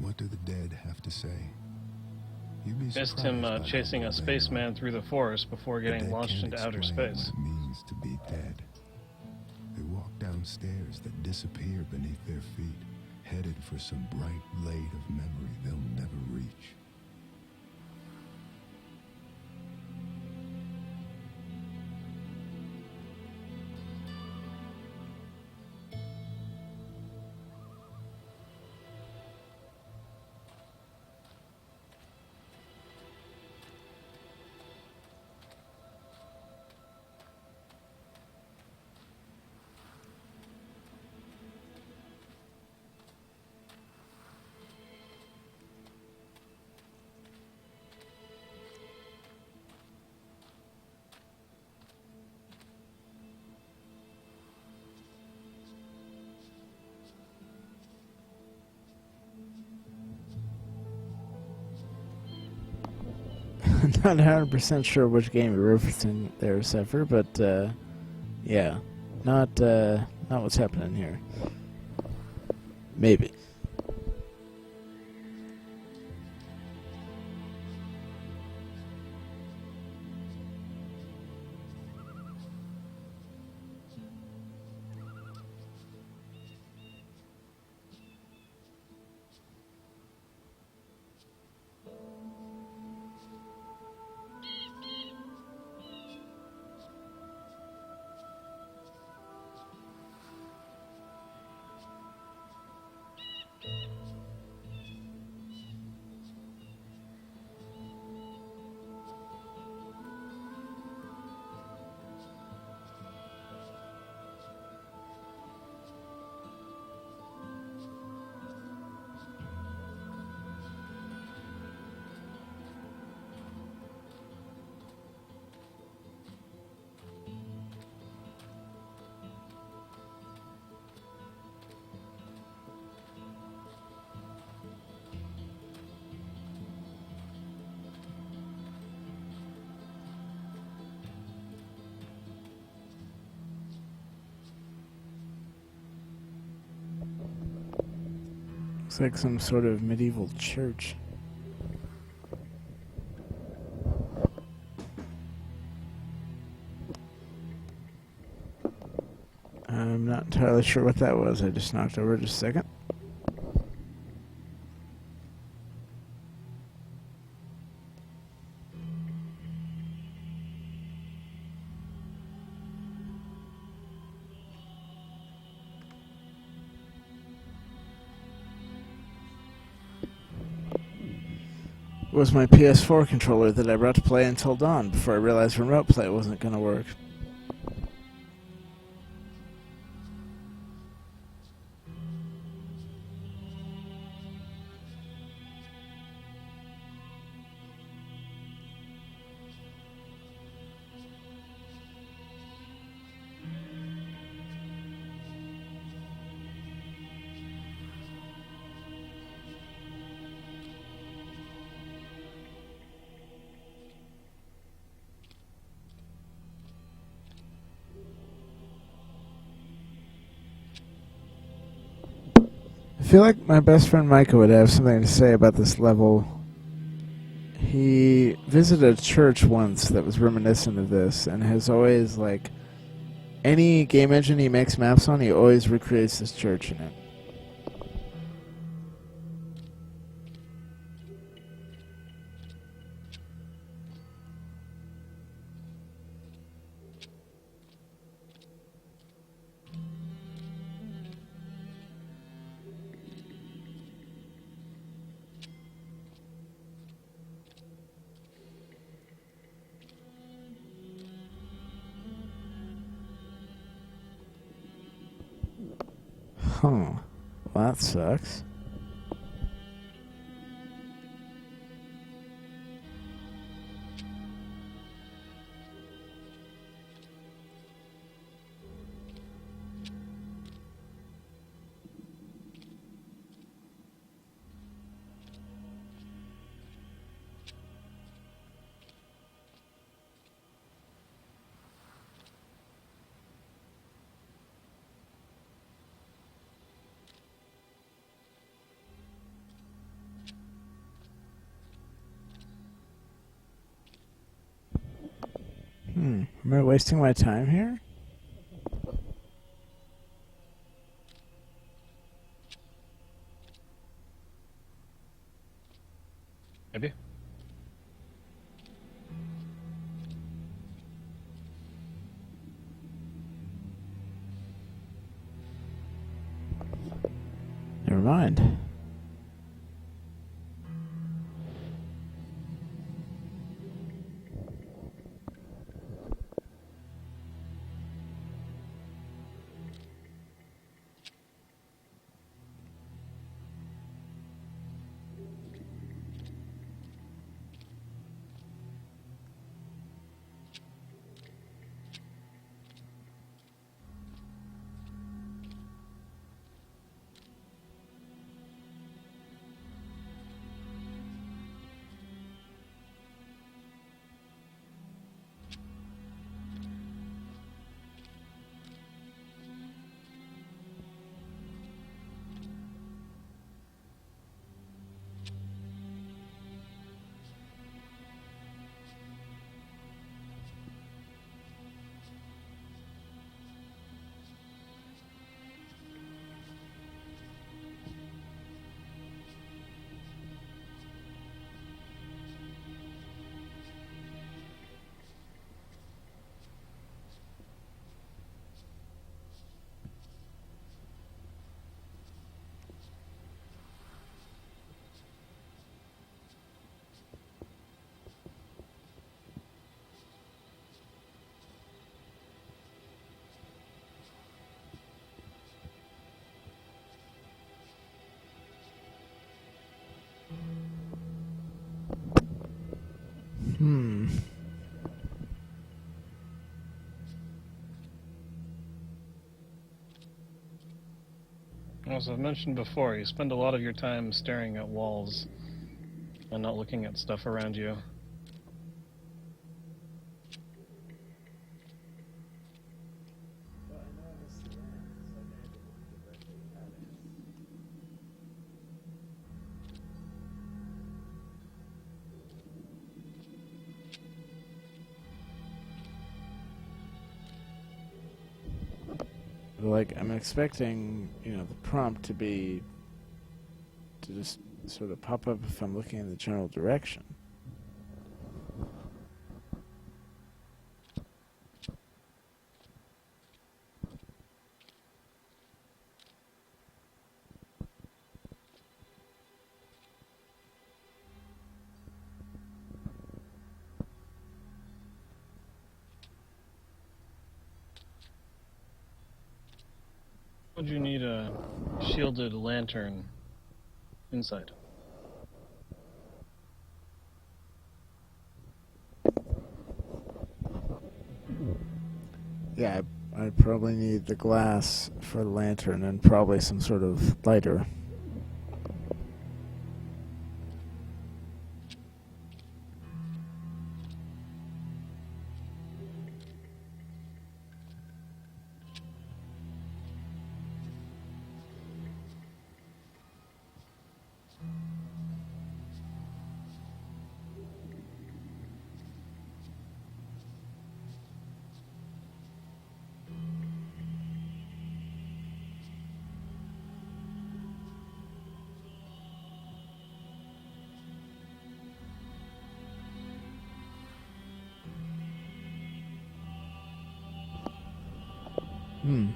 What do the dead have to say? You'd be Missed him surprised by chasing how a they spaceman through the forest before The getting dead launched can't into outer explain space. What it means to be dead. They walk down stairs that disappear beneath their feet, headed for some bright blade of memory they'll never reach. Not 100% sure which game you're referencing there, Cypher, but yeah, not what's happening here. Maybe. Looks like some sort of medieval church. I'm not entirely sure what that was. I just knocked over just a second. It was my PS4 controller that I brought to play until dawn before I realized remote play wasn't going to work. I feel like my best friend Micah would have something to say about this level. He visited a church once that was reminiscent of this, and has always, like, any game engine he makes maps on, he always recreates this church in it. Huh. Well, that sucks. Am I wasting my time here? Maybe. Never mind. As I've mentioned before, you spend a lot of your time staring at walls and not looking at stuff around you. Like, I'm expecting, the prompt to just sort of pop up if I'm looking in the general direction. Would you need a shielded lantern inside? Yeah, I'd probably need the glass for the lantern and probably some sort of lighter.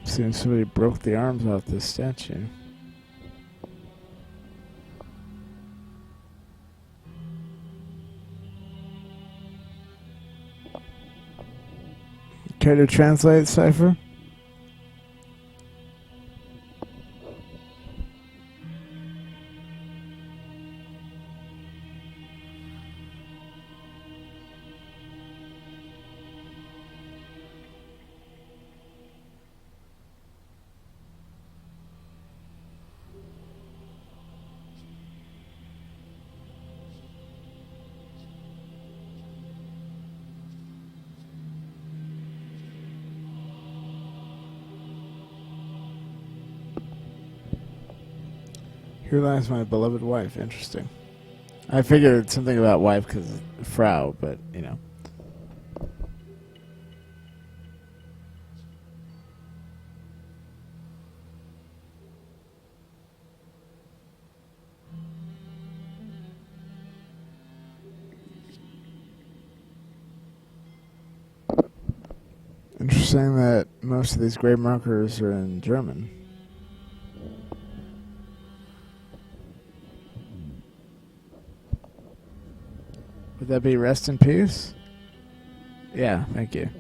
Seems somebody broke the arms off this statue. Care to translate, Cypher? Here lies my beloved wife. Interesting. I figured something about wife because Frau, but, Interesting that most of these grave markers are in German. Would that be rest in peace? Yeah, thank you.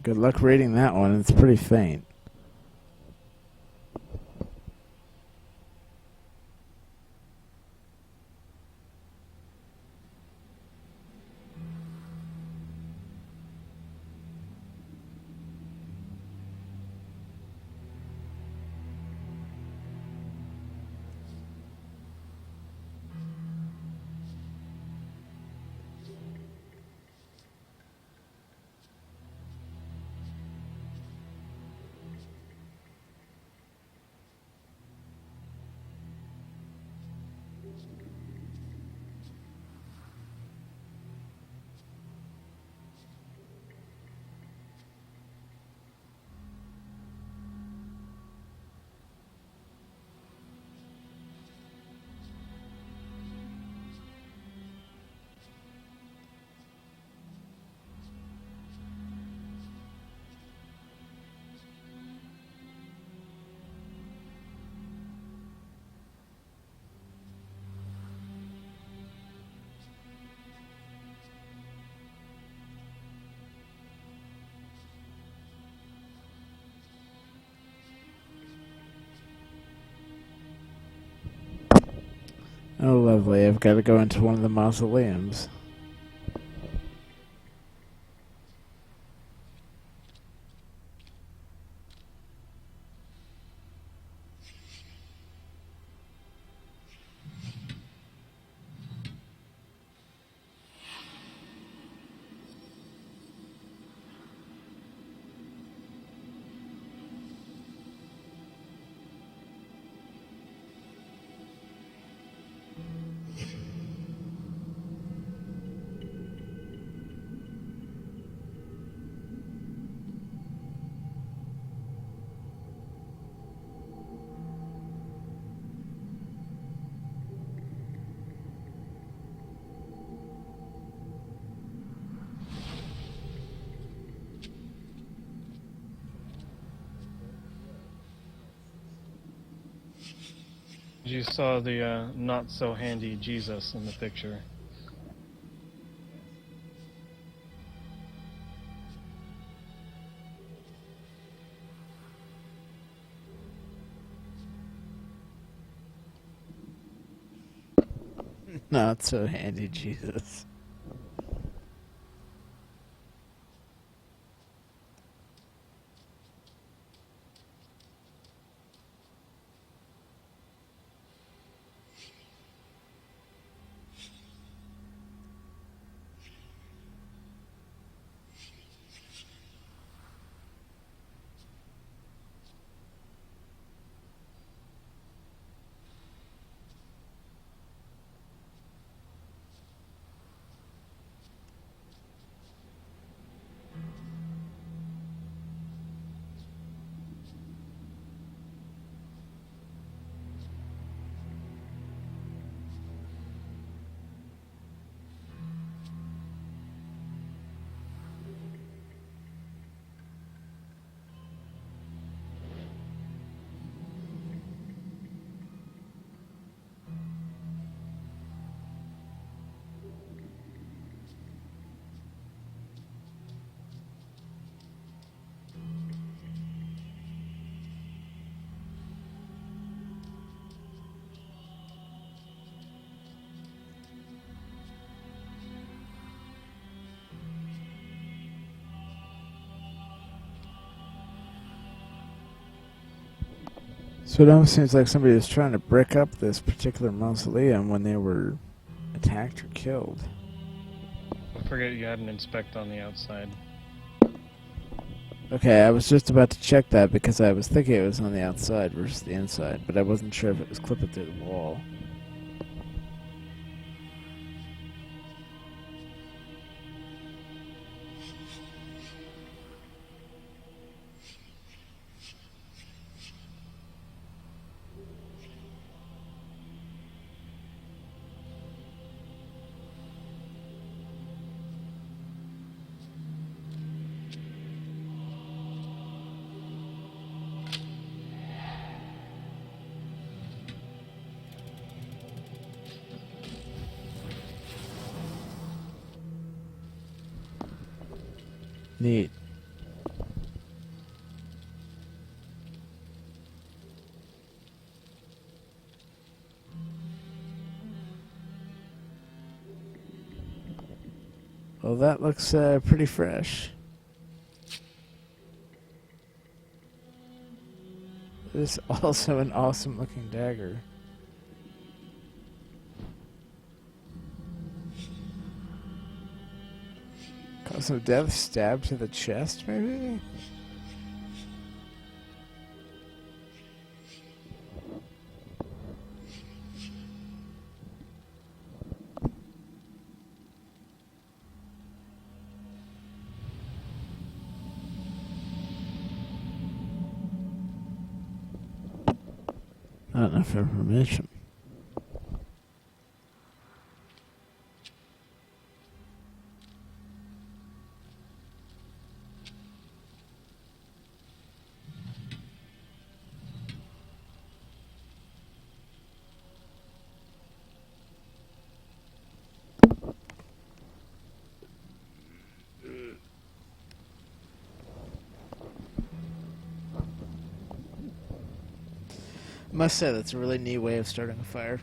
Good luck reading that one. It's pretty faint. Oh, lovely. I've got to go into one of the mausoleums. You saw the not so handy Jesus in the picture. Not so handy, Jesus. So it almost seems like somebody was trying to brick up this particular mausoleum when they were attacked or killed. I forget you had an inspect on the outside. Okay, I was just about to check that because I was thinking it was on the outside versus the inside, but I wasn't sure if it was clipping through the wall. Neat. Well, that looks pretty fresh. This is also an awesome looking dagger. Cause of death, stab to the chest, maybe? Not enough information. Must say that's a really neat way of starting a fire.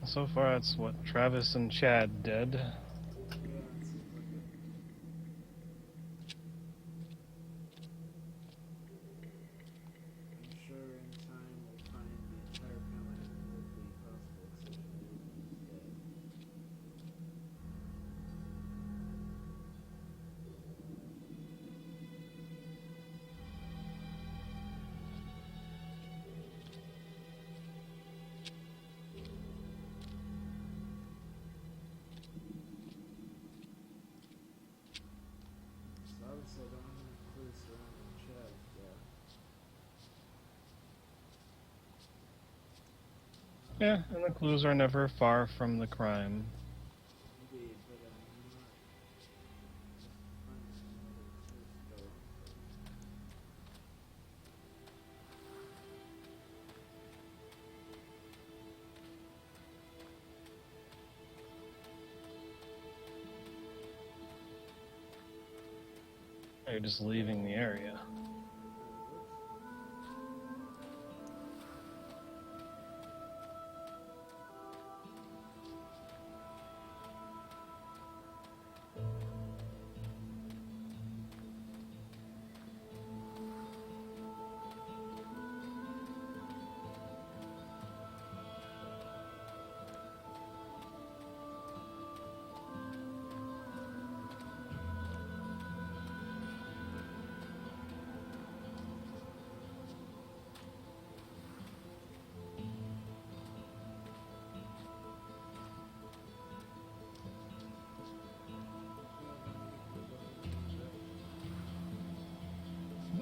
So far, it's what, Travis and Chad dead. Yeah, and the clues are never far from the crime. You're just leaving the area.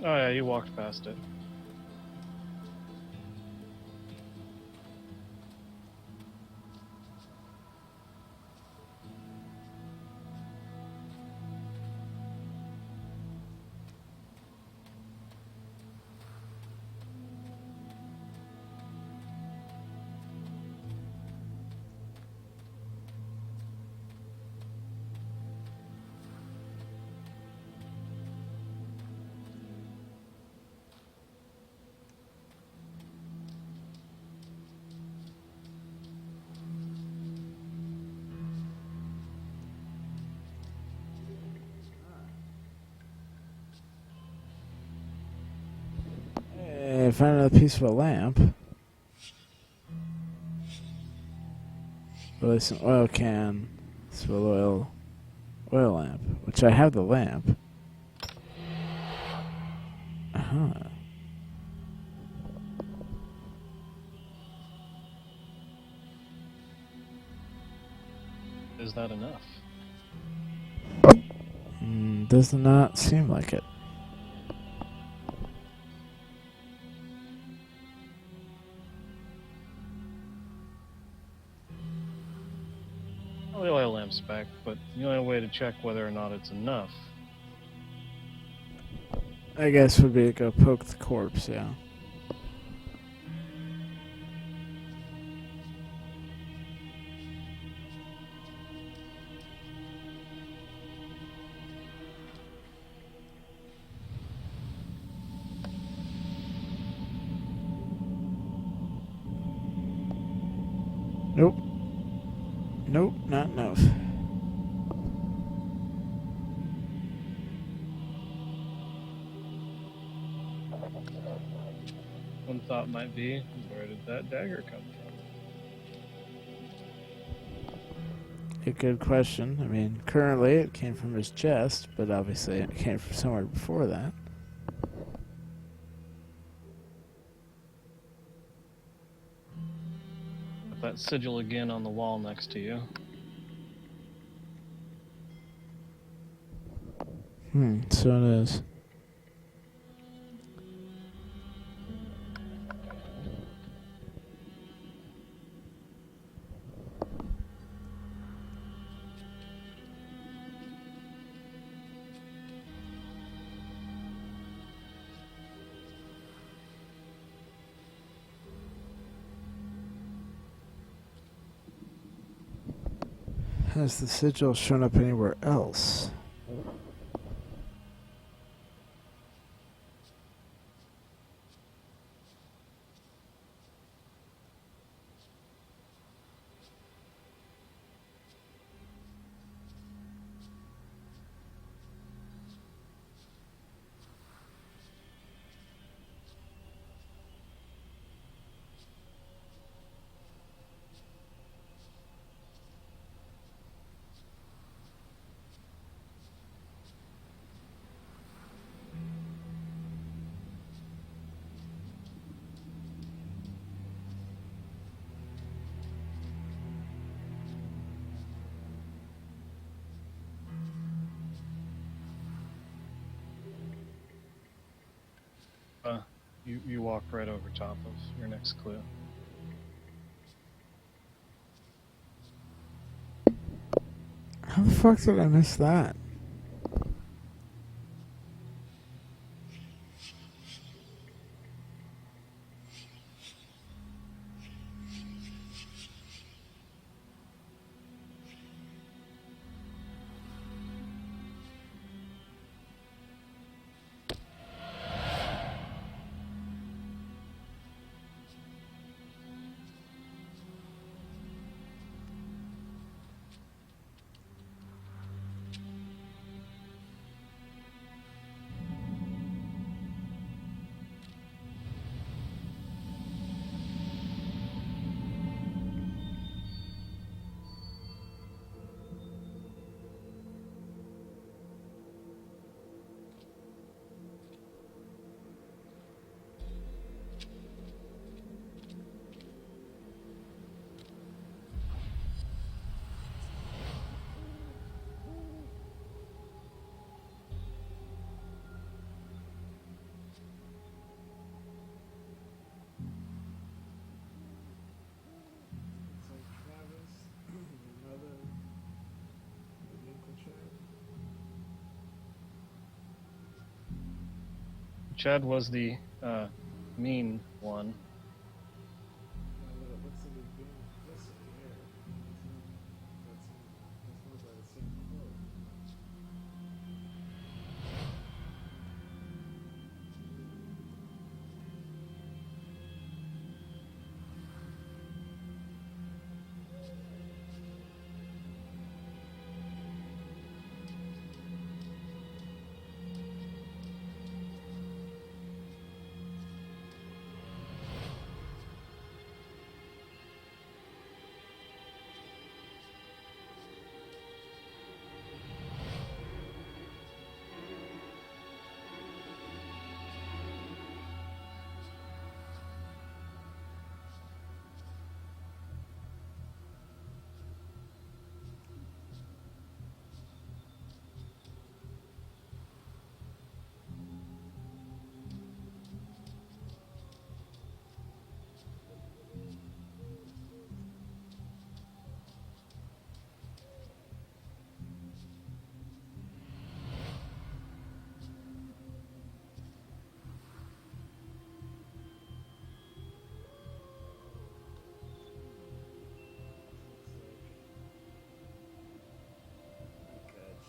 Oh yeah, you walked past it. Hey, I found another piece of a lamp. Really, some oil can. Spill oil lamp. Which I have the lamp. Uh-huh. Is that enough? Does not seem like it. Well, the oil lamp's back, but the only way to check whether or not it's enough. I guess would be to go poke the corpse, yeah. Nope. Nope, not enough. One thought might be, where did that dagger come from? A good question. I mean, currently it came from his chest, but obviously it came from somewhere before that. Put that sigil again on the wall next to you. So it is. Has the sigil shown up anywhere else? You walk right over top of your next clue. How the fuck did I miss that? Chad was the mean one.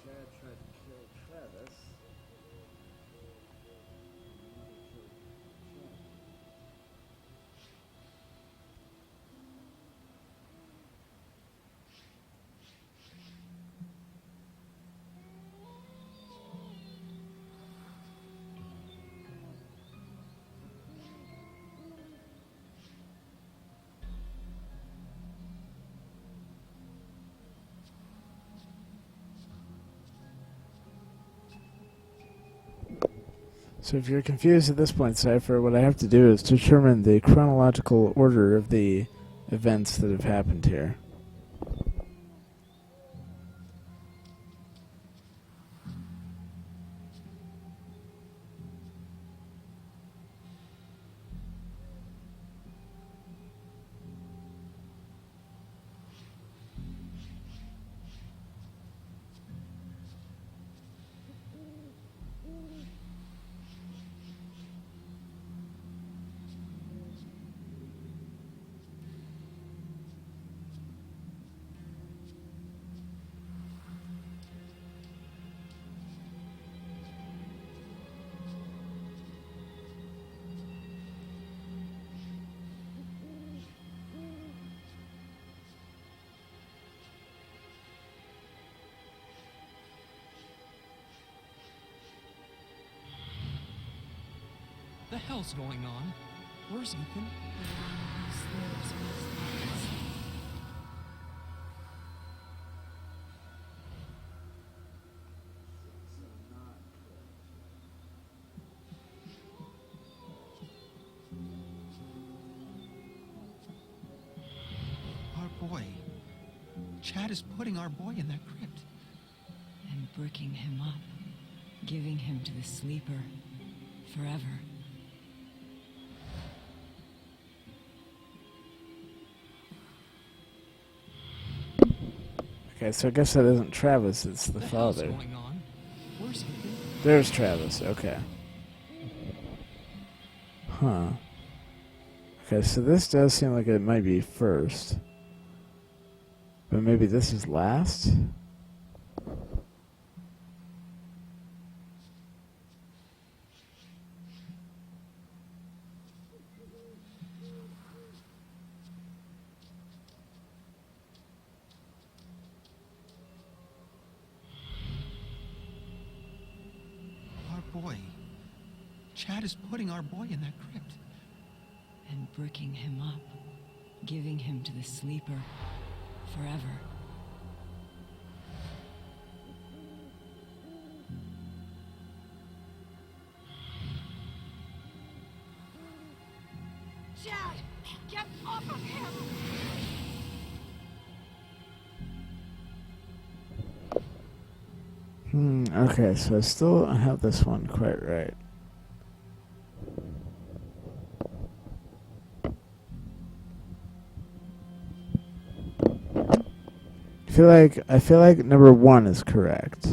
Chad tried to kill Travis. So if you're confused at this point, Cypher, what I have to do is determine the chronological order of the events that have happened here. The hell's going on? Where's Ethan? Our boy. Chad is putting our boy in that crypt. And bricking him up. Giving him to the sleeper. Forever. Okay, so I guess that isn't Travis, it's the father. Going on? Where's Ethan? There's Travis, okay. Huh. Okay, so this does seem like it might be first. But maybe this is last? Our boy. Chad is putting our boy in that crypt. And bricking him up, giving him to the sleeper forever. Chad, get off of him! Okay, so I still don't have this one quite right. I feel like number 1 is correct.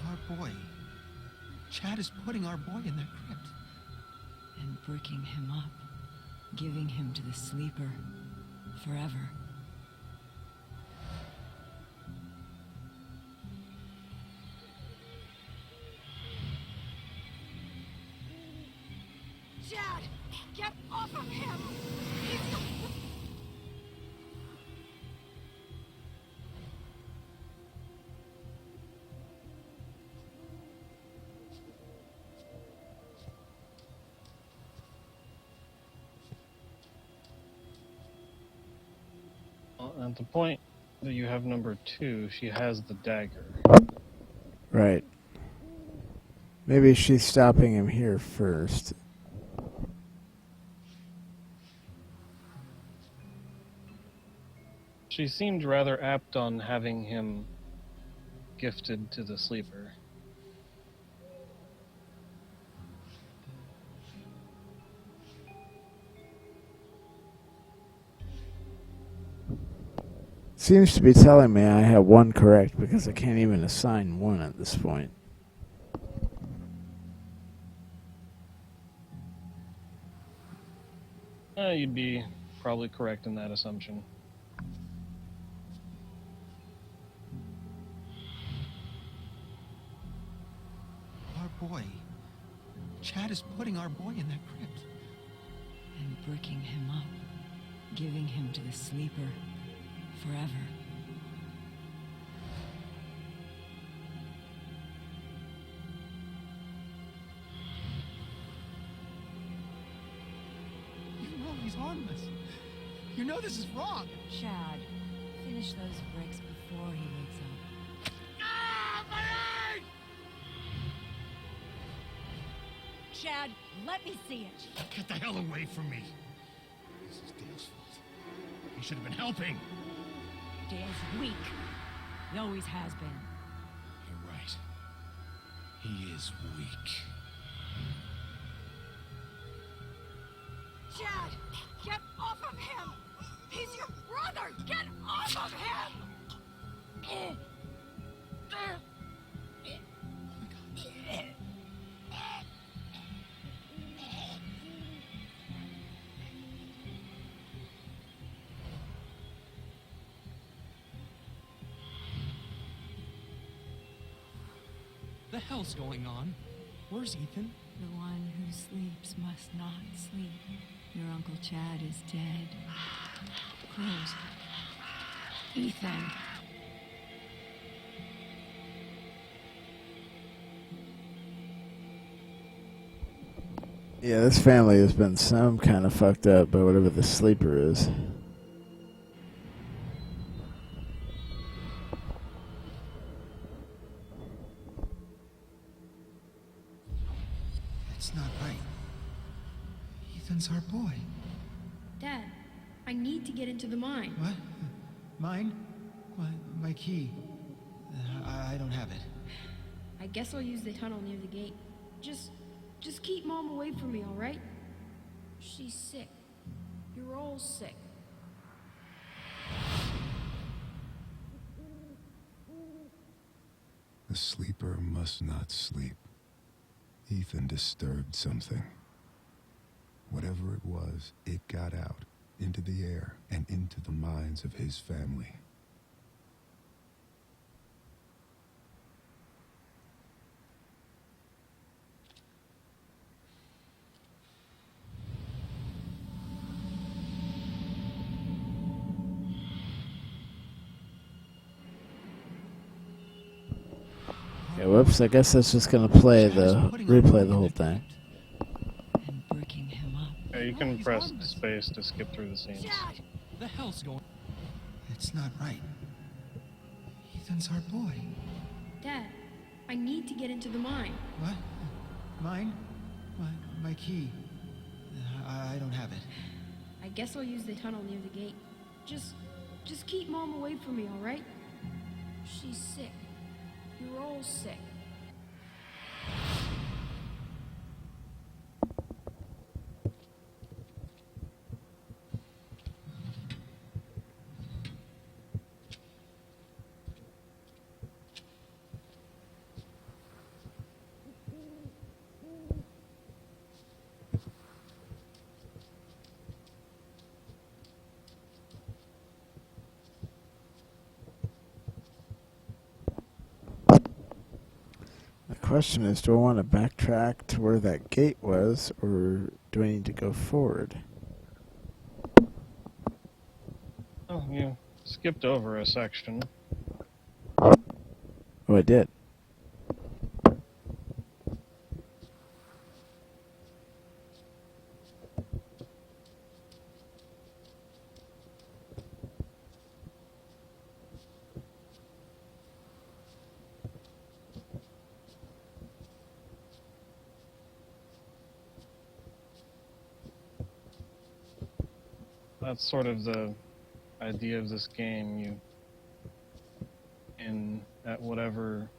Our boy. Chad is putting our boy in that crypt. And bricking him up, giving him to the sleeper forever. Chad, get off of him! At the point that you have number 2, she has the dagger. Right. Maybe she's stopping him here first. She seemed rather apt on having him gifted to the sleeper. Seems to be telling me I have 1 correct because I can't even assign 1 at this point. You'd be probably correct in that assumption. Our boy. Chad is putting our boy in that crypt. And bricking him up, giving him to the sleeper forever. You know he's harmless. You know this is wrong. Chad, finish those bricks before he wakes up. Chad, let me see it. Get the hell away from me. This is Dale's fault. He should have been helping. Dale's weak. He always has been. You're right. He is weak. Chad, get off of him! He's your brother! Get off of him! The hell's going on? Where's Ethan? The one who sleeps must not sleep. Your Uncle Chad is dead. Close. Ethan. Yeah, this family has been some kind of fucked up by whatever the sleeper is. It's not right. Ethan's our boy. Dad, I need to get into the mine. What? Mine? My key. I don't have it. I guess I'll use the tunnel near the gate. Just keep Mom away from me, all right? She's sick. You're all sick. The sleeper must not sleep. Ethan disturbed something. Whatever it was, it got out, into the air, and into the minds of his family. Yeah, whoops, I guess that's just gonna replay the whole thing. Yeah, you can press space to skip through the scenes. The hell's going? It's not right. Ethan's our boy. Dad, I need to get into the mine. What? Mine? My key. I don't have it. I guess I'll use the tunnel near the gate. Just keep Mom away from me, all right? She's sick. You're all sick. The question is, do I want to backtrack to where that gate was, or do I need to go forward? Oh, you skipped over a section. Oh, I did. That's sort of the idea of this game. You, at whatever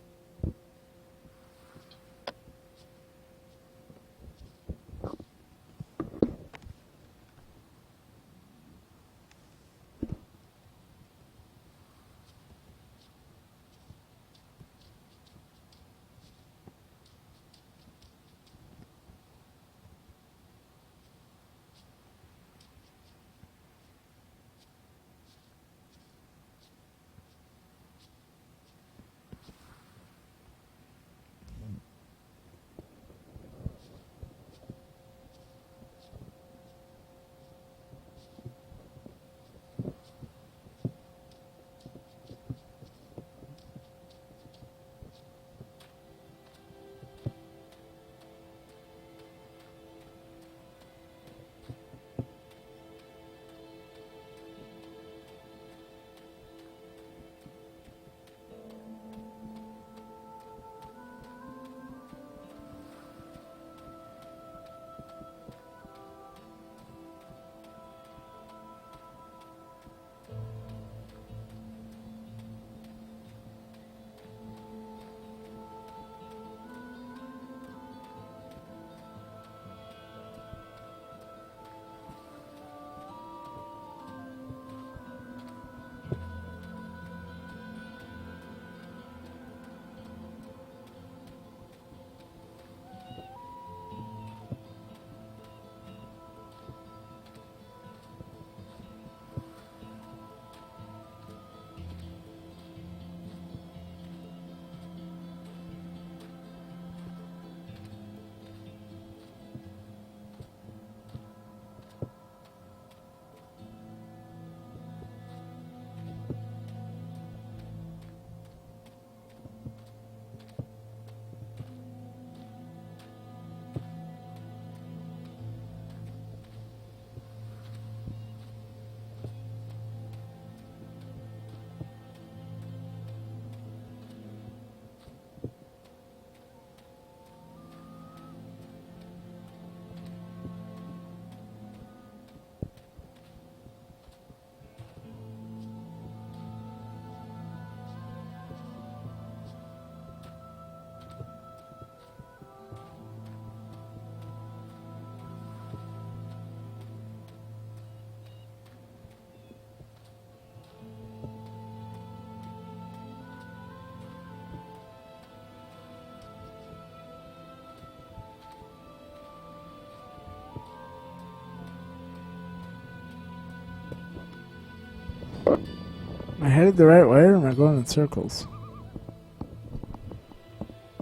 I headed the right way, or am I going in circles?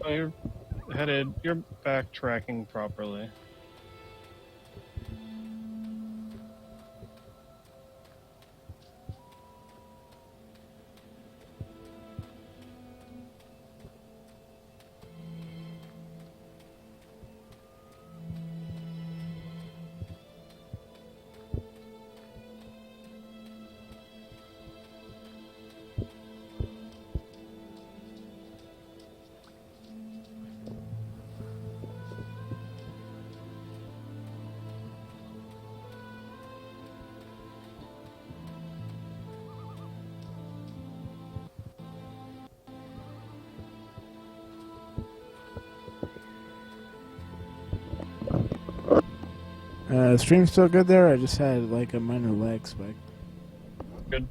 Oh, you're backtracking properly. Stream still good there? I just had like a minor lag spike. Good.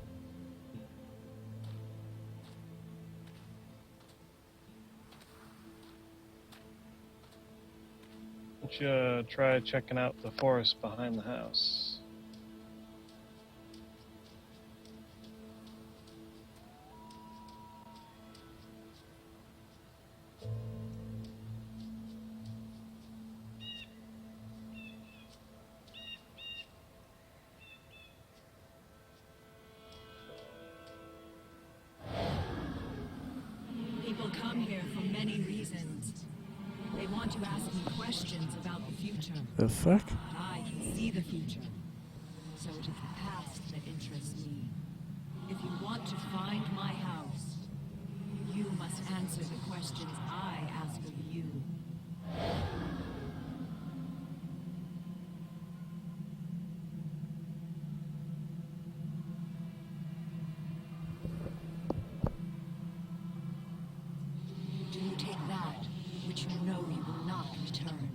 Why don't you try checking out the forest behind the house? People come here for many reasons. They want to ask me questions about the future. The fuck? I can see the future. So it is the past that interests me. If you want to find my house, you must answer the questions I ask of you. Do you take that which you know you will not return?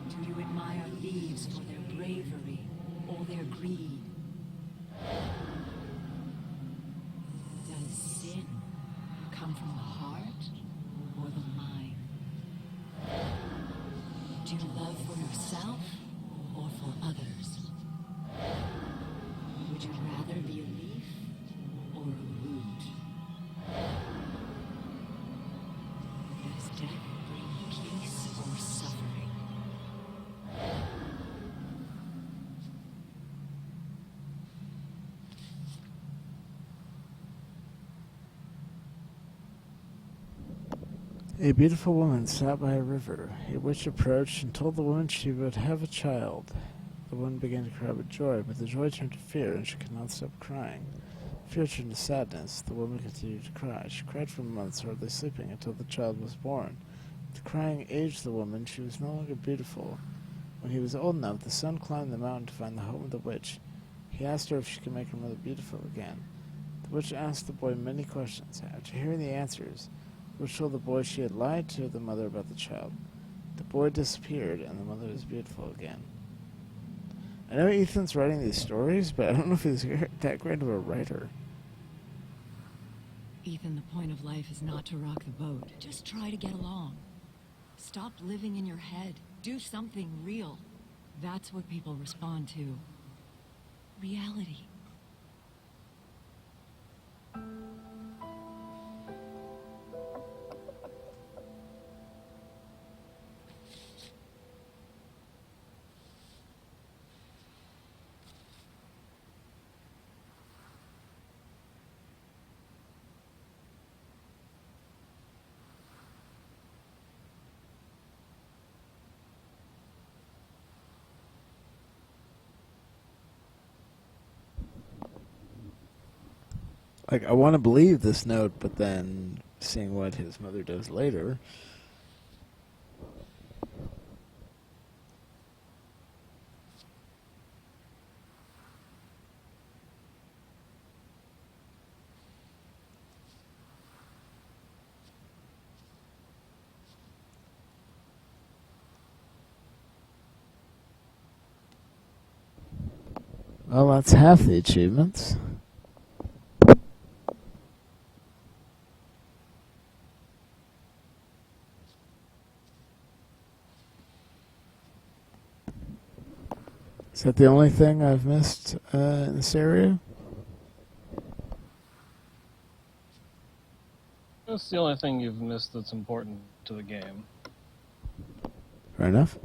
Do you admire thieves for their bravery or their greed? Does sin come from the heart or the mind? Do you love for yourself or for others? Would you rather be a leaf or a root? Does death bring peace or suffering? A beautiful woman sat by a river. A witch approached and told the woman she would have a child. The woman began to cry with joy, but the joy turned to fear, and she could not stop crying. Fear turned to sadness. The woman continued to cry. She cried for months, hardly sleeping, until the child was born. The crying aged the woman. She was no longer beautiful. When he was old enough, the son climbed the mountain to find the home of the witch. He asked her if she could make her mother beautiful again. The witch asked the boy many questions. After hearing the answers, the witch told the boy she had lied to the mother about the child. The boy disappeared, and the mother was beautiful again. I know Ethan's writing these stories, but I don't know if he's that great of a writer. Ethan, the point of life is not to rock the boat. Just try to get along. Stop living in your head. Do something real. That's what people respond to. Reality. Like, I want to believe this note, but then seeing what his mother does later. Well, that's half the achievements. Is that the only thing I've missed in this area? That's the only thing you've missed that's important to the game. Fair enough.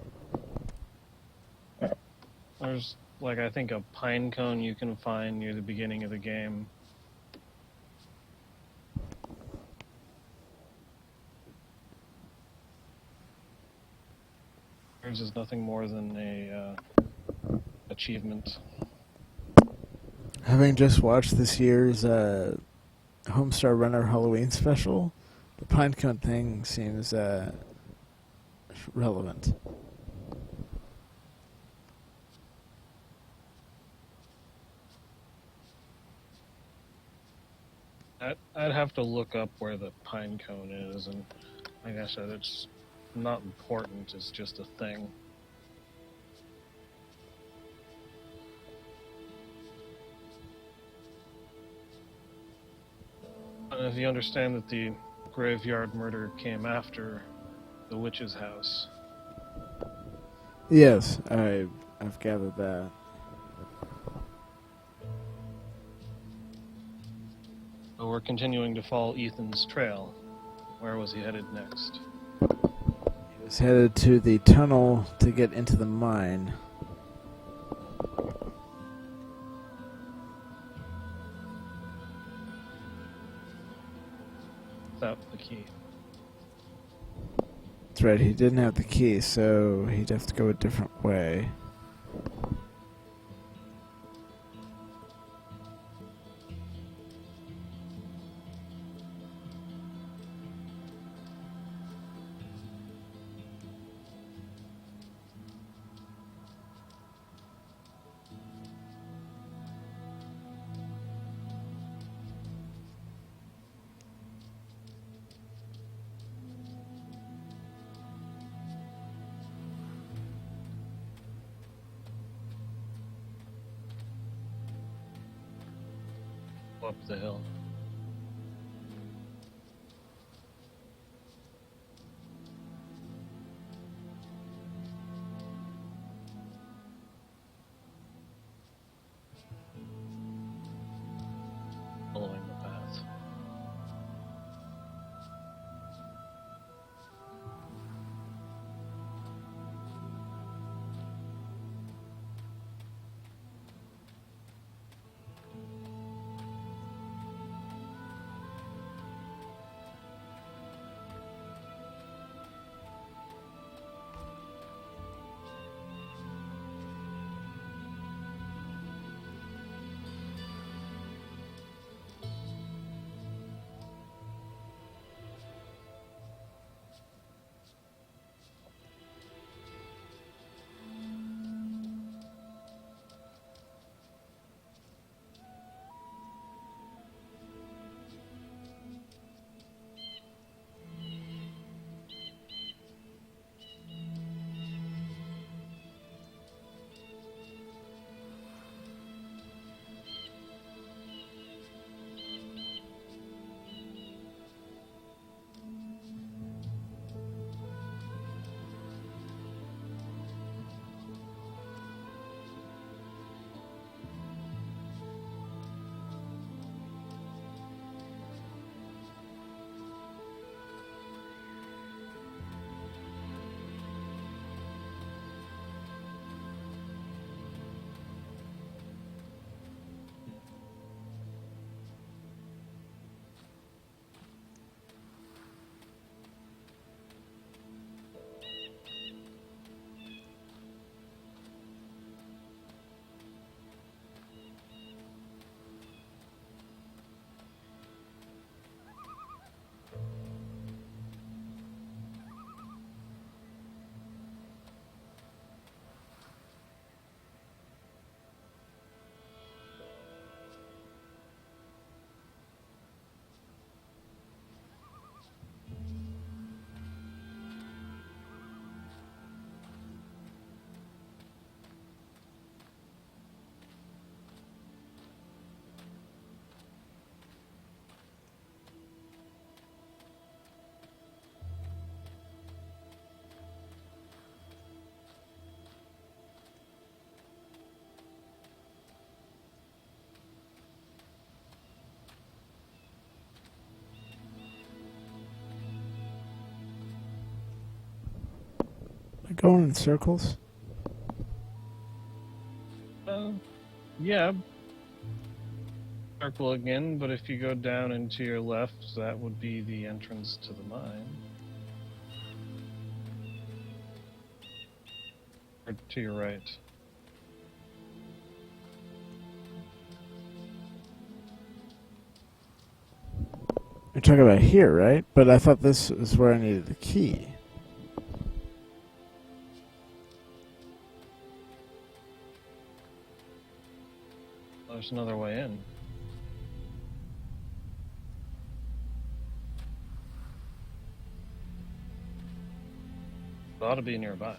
There's, like, I think a pine cone you can find near the beginning of the game. There's just nothing more than a achievement. Having just watched this year's Homestar Runner Halloween special, the pinecone thing seems relevant. I'd have to look up where the pine cone is, and like I said, it's not important, it's just a thing. And if you understand that the graveyard murder came after the witch's house. Yes, I've gathered that. So we're continuing to follow Ethan's trail. Where was he headed next? He was headed to the tunnel to get into the mine. Without the key. That's right, he didn't have the key, so he'd have to go a different way. Up the hill. Following the path. Going in circles? Yeah. Circle again, but if you go down and to your left, that would be the entrance to the mine. Or to your right. You're talking about here, right? But I thought this is where I needed the key. There's another way in. It ought to be nearby.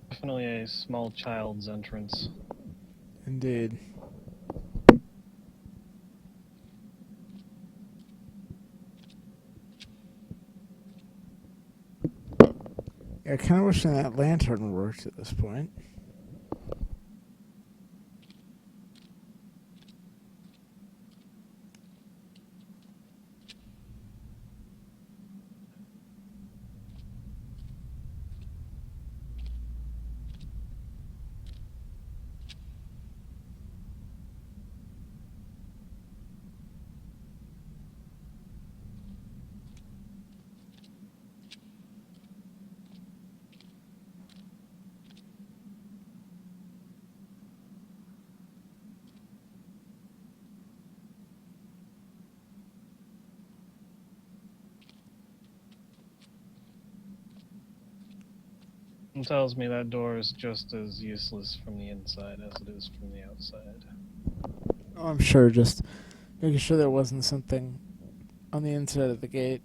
Definitely a small child's entrance. Indeed. Yeah, I kind of wish that lantern worked at this point. It tells me that door is just as useless from the inside as it is from the outside. Oh, I'm sure, just making sure there wasn't something on the inside of the gate.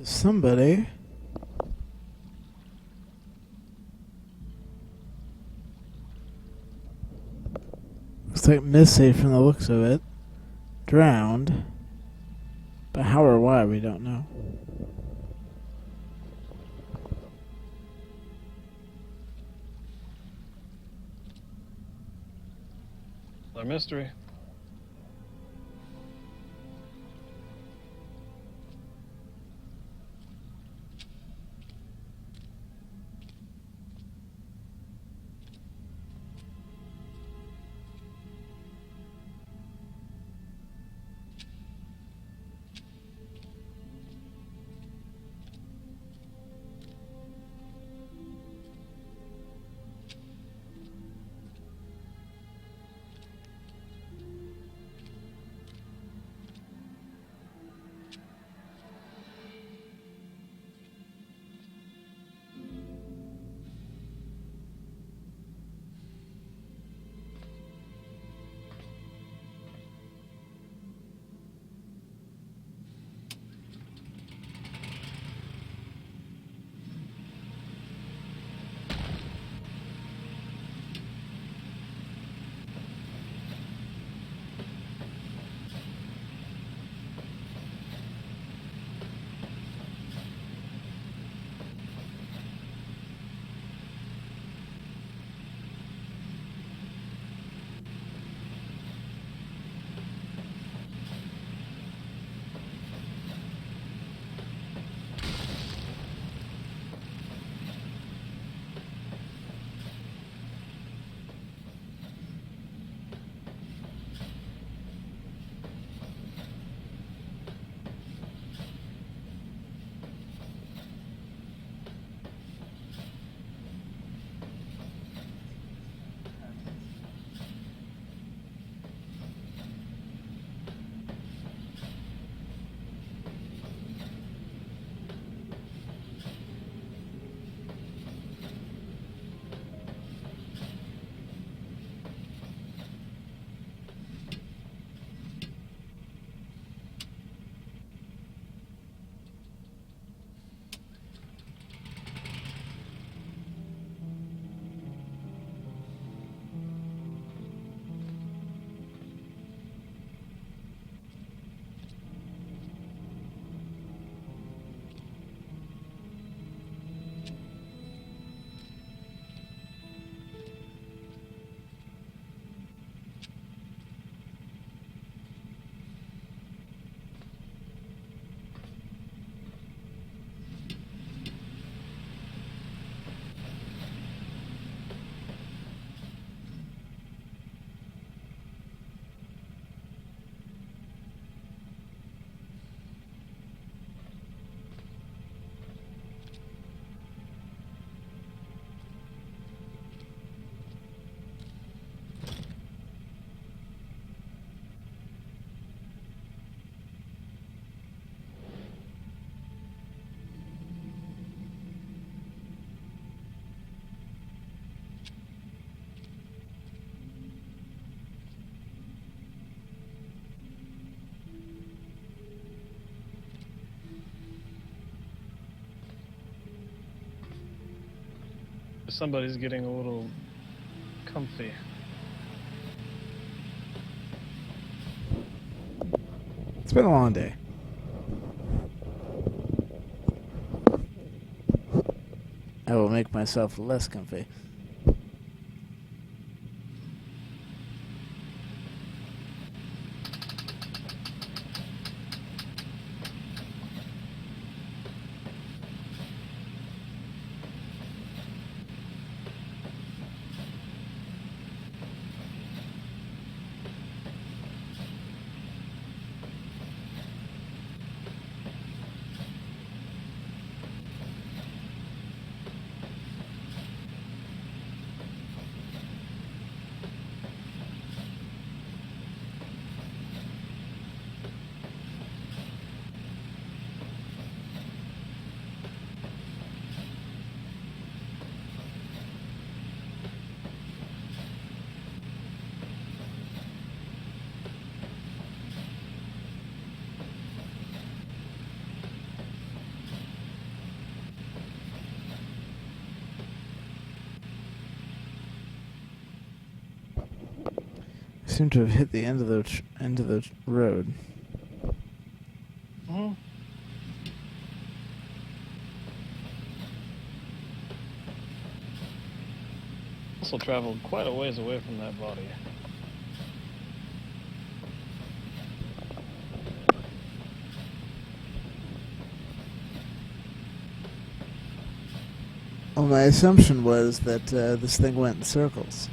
Somebody. Looks like Missy from the looks of it. Drowned. But how or why, we don't know. A mystery. Somebody's getting a little comfy. It's been a long day. I will make myself less comfy. Seem to have hit the end of the road. Mm-hmm. Also traveled quite a ways away from that body. Well, my assumption was that this thing went in circles.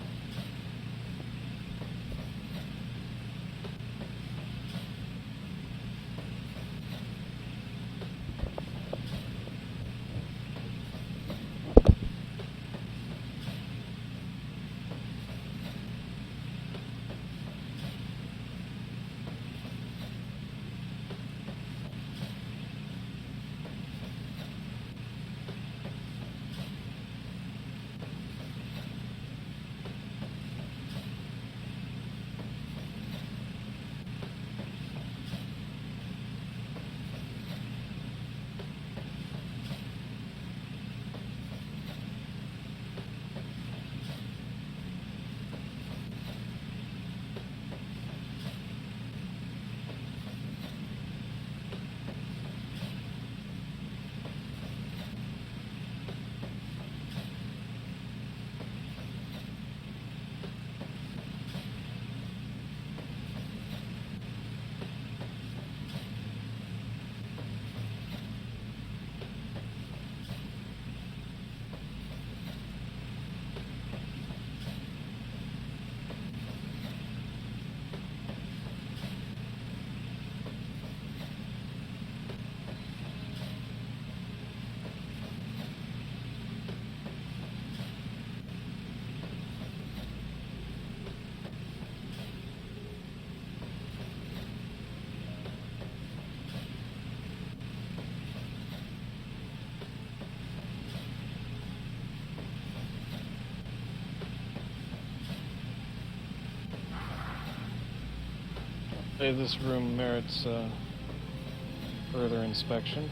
This room merits further inspection.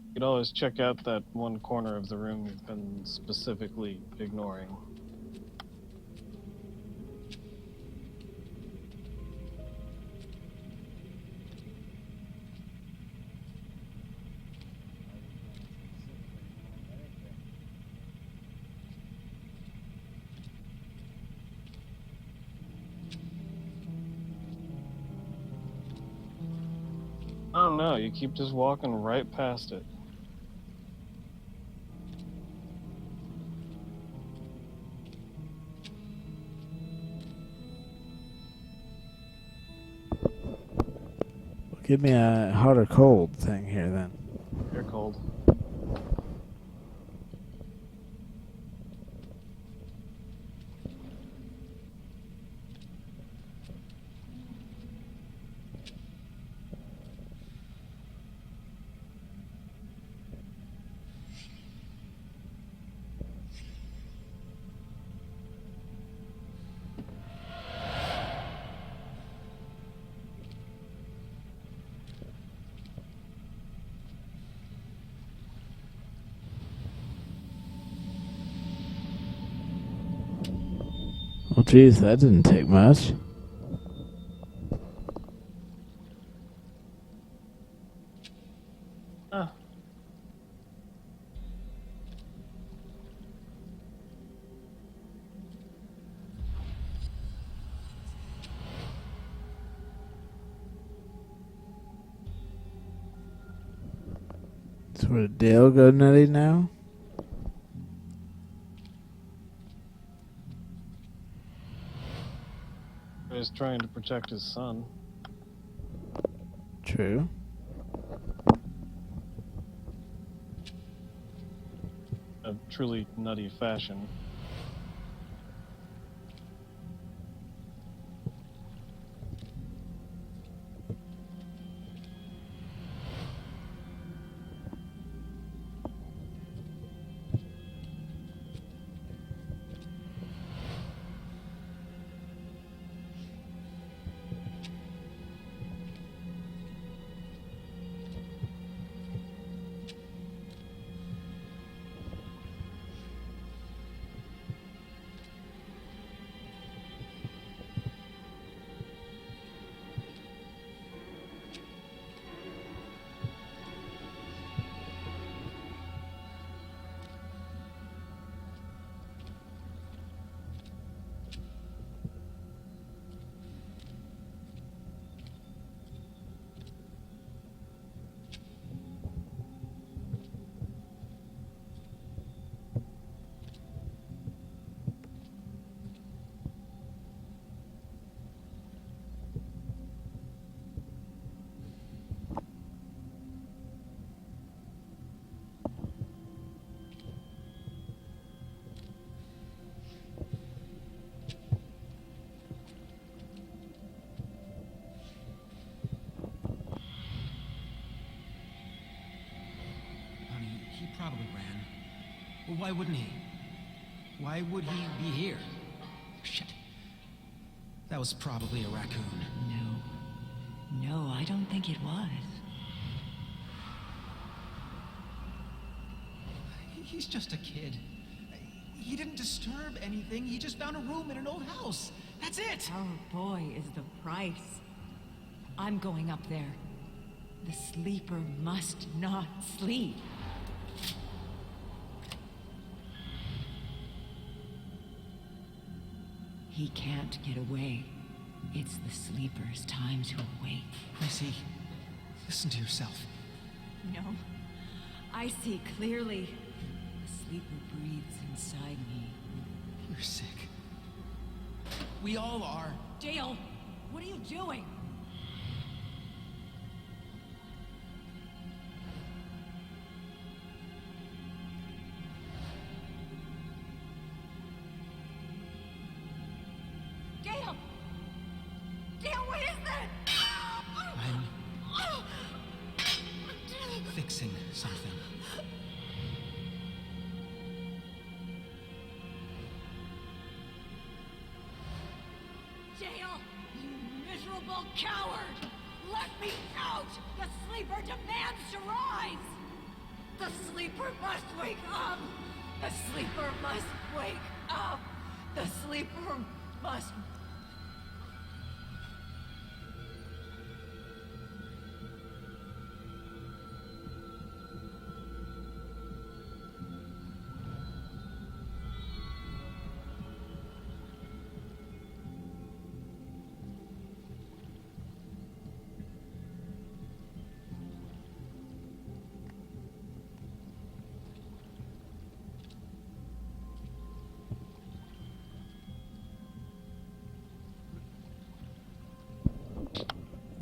You could always check out that one corner of the room you've been specifically ignoring. know. You keep just walking right past it. Give me a hot or cold thing here then. You're cold. Well, geez, that didn't take much. Ah. So where did Dale go nutty now? He's trying to protect his son. True. A truly nutty fashion. Honey, he probably ran. Well, why wouldn't he? Why would he be here? Shit. That was probably a raccoon. No, I don't think it was. He's just a kid. He didn't disturb anything. He just found a room in an old house. That's it. Our boy is the price. I'm going up there. The sleeper must not sleep. He can't get away. It's the sleeper's time to awake. Missy, listen to yourself. No, I see clearly. The sleeper breathes inside me. You're sick. We all are. Dale, what are you doing? Dale! Dale, what is this? I'm fixing something. Dale, you miserable coward! Let me out! The sleeper demands to rise! The sleeper must wake up! The sleeper must wake up! The sleeper must...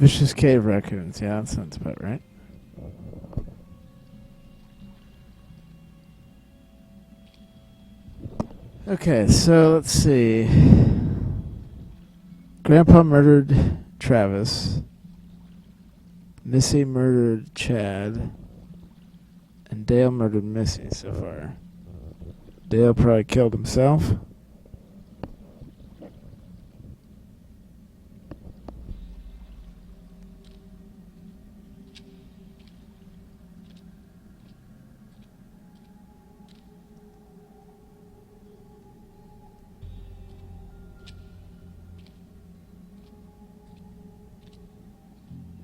Vicious cave raccoons. Yeah, that sounds about right. Okay, so let's see. Grandpa murdered Travis. Missy murdered Chad. And Dale murdered Missy so far. Dale probably killed himself.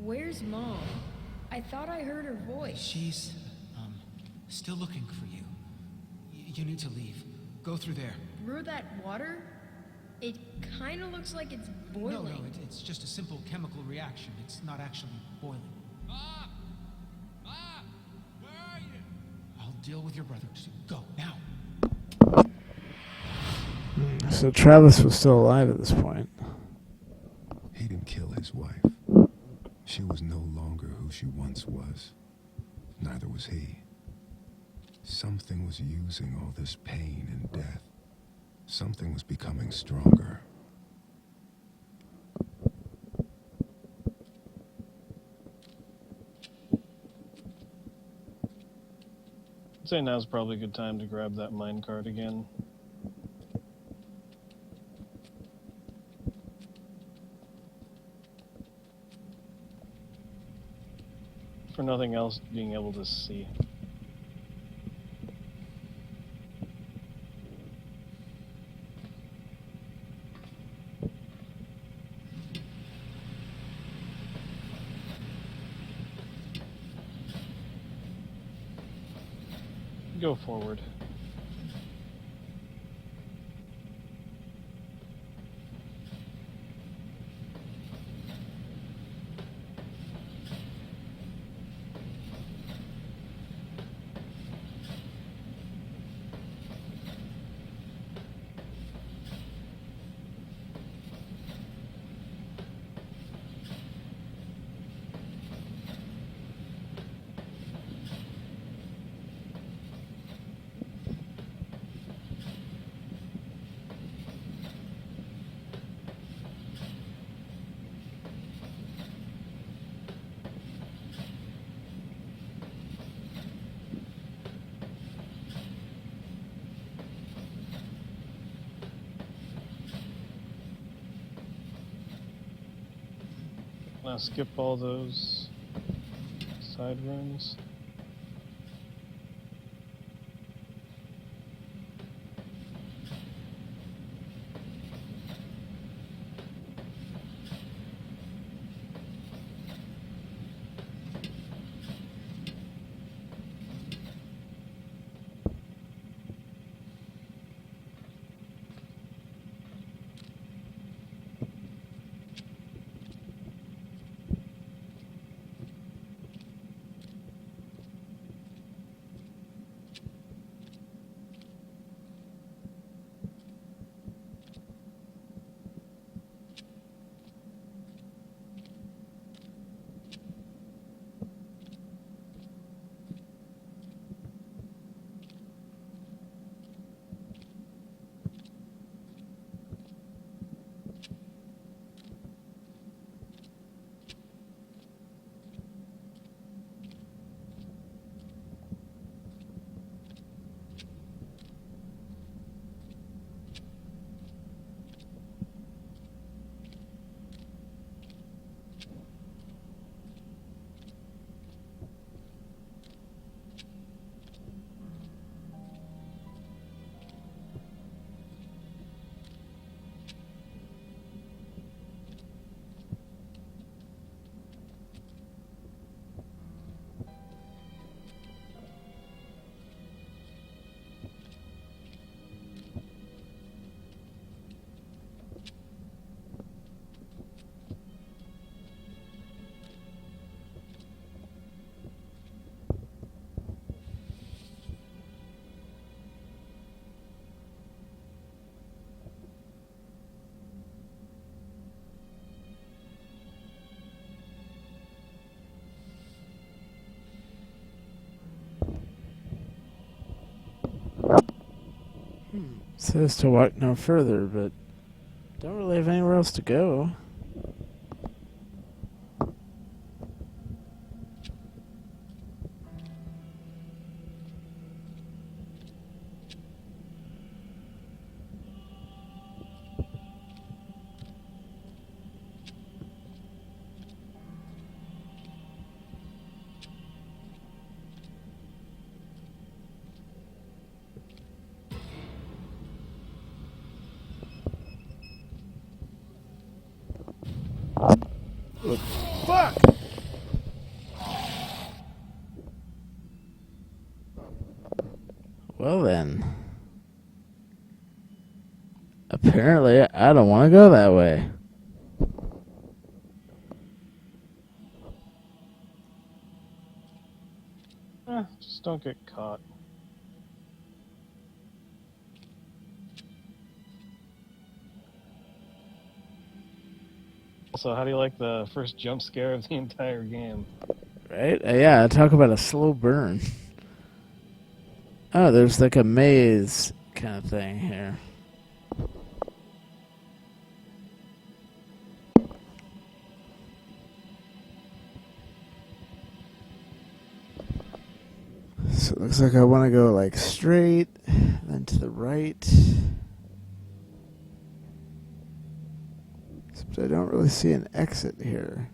Where's Mom? I thought I heard her voice. She's, still looking for you. You need to leave. Go through there. Through that water? It kinda looks like it's boiling. No, it's just a simple chemical reaction. It's not actually boiling. Mom! Mom! Where are you? I'll deal with your brother. Just go, now. So Travis was still alive at this point. He didn't kill his wife. She was no longer who she once was. Neither was he. Something was using all this pain and death. Something was becoming stronger. I'd say now's probably a good time to grab that minecart again. For nothing else, being able to see. Go forward. Now skip all those side rooms. says to walk no further, but don't really have anywhere else to go. Fuck! Well then. Apparently, I don't want to go that way. Just don't get caught. Also, how do you like the first jump scare of the entire game? Right? Yeah, talk about a slow burn. Oh, there's like a maze kind of thing here. So it looks like I want to go like straight, then to the right. Except I don't really see an exit here.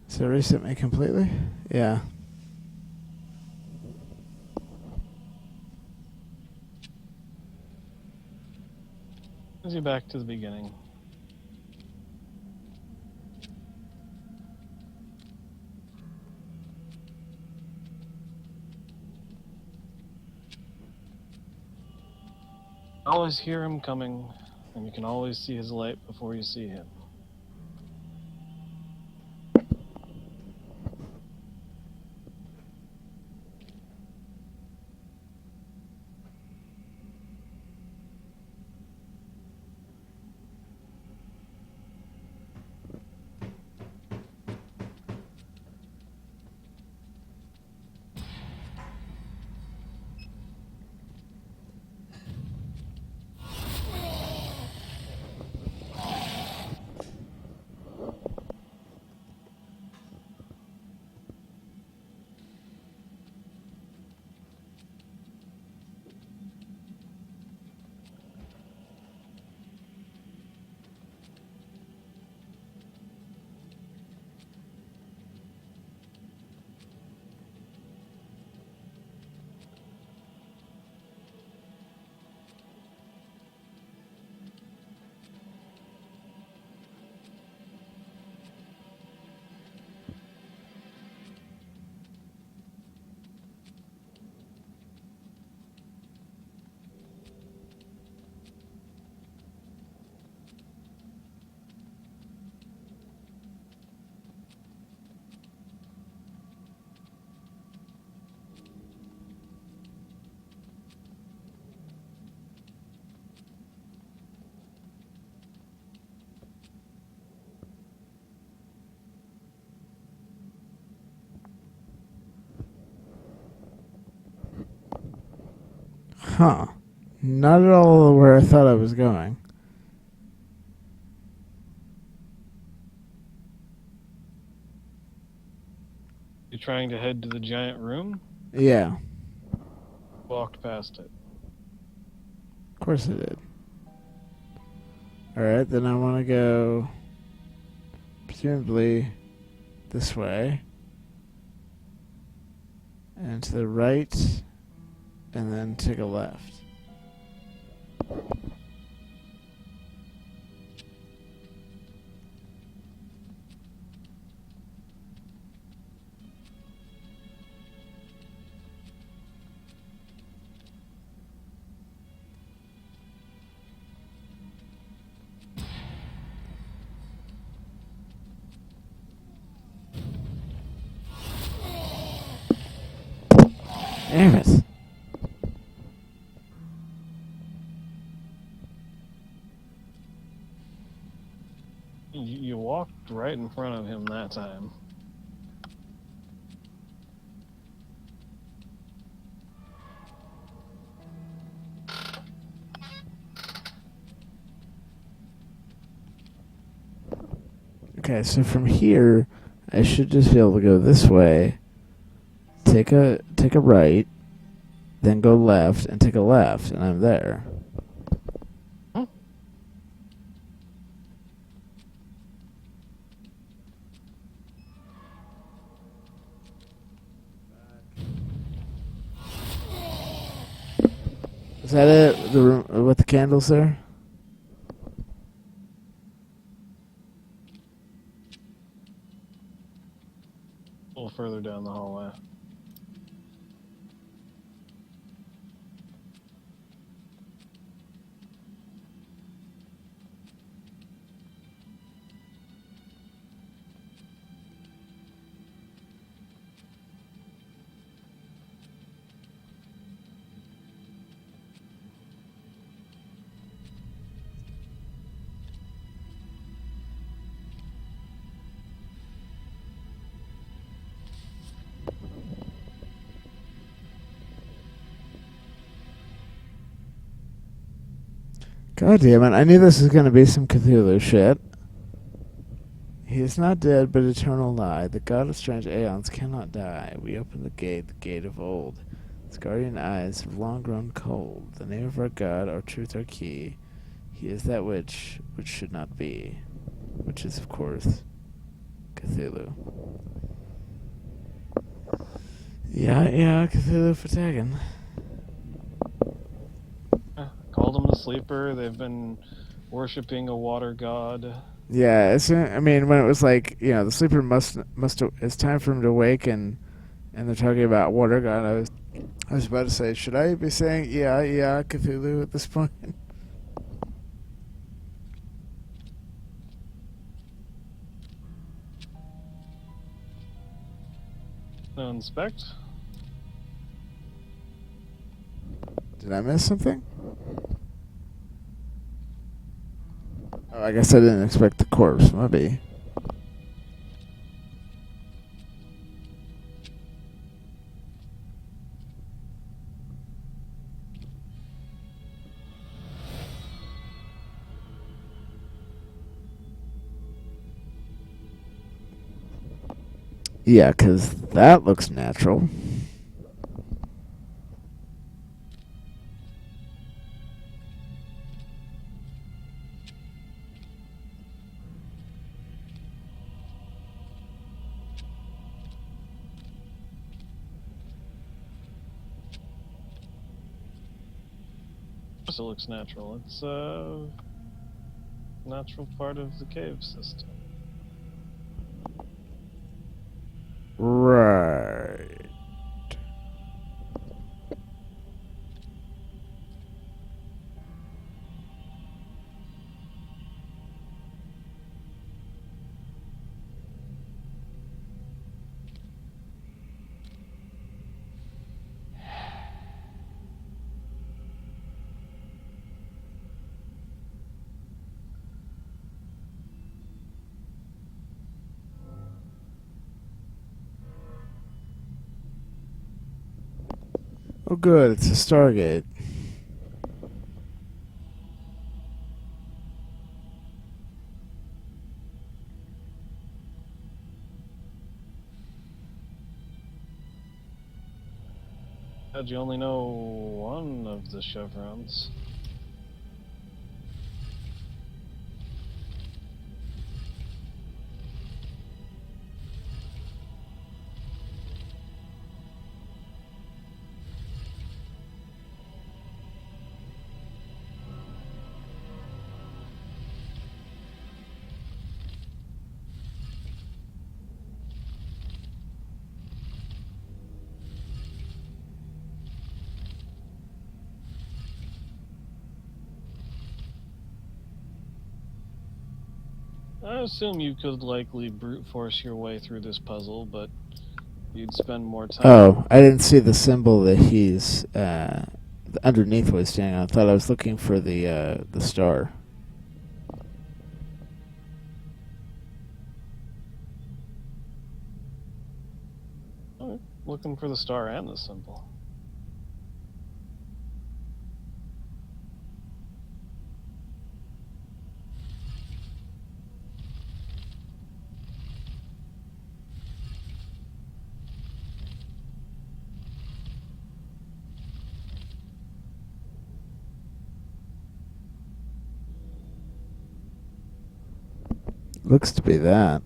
So reset me completely? Yeah. Brings you back to the beginning. Always hear him coming, and you can always see his light before you see him. Huh. Not at all where I thought I was going. You trying to head to the giant room? Yeah. Walked past it. Of course I did. Alright, then I want to go presumably this way. And to the right. And then take a left. Damn it. You walked right in front of him that time. Okay, so from here, I should just be able to go this way, take a right, then go left, and take a left, and I'm there. Is that it? The room with the candles there? A little further down the hallway. God damn it, I knew this was going to be some Cthulhu shit. He is not dead, but eternal lie. The god of strange aeons cannot die. We open the gate of old. Its guardian eyes have long grown cold. The name of our god, our truth, our key. He is that which should not be. Which is, of course, Cthulhu. Yeah, Cthulhu for tagging. Called him a sleeper. They've been worshipping a water god. Yeah, I mean, when it was like, the sleeper must it's time for him to wake, and they're talking about water god. I was about to say, should I be saying yeah, Cthulhu at this point? No inspect. Did I miss something? Oh, I guess I didn't expect the corpse. Maybe. Yeah, 'cause that looks natural. It looks natural. It's a natural part of the cave system. Right. Oh, good. It's a Stargate. How'd you only know one of the chevrons? I assume you could likely brute force your way through this puzzle, but you'd spend more time. Oh, I didn't see the symbol that he's underneath what he's standing on. I thought I was looking for the star. Alright, looking for the star and the symbol. Looks to be that.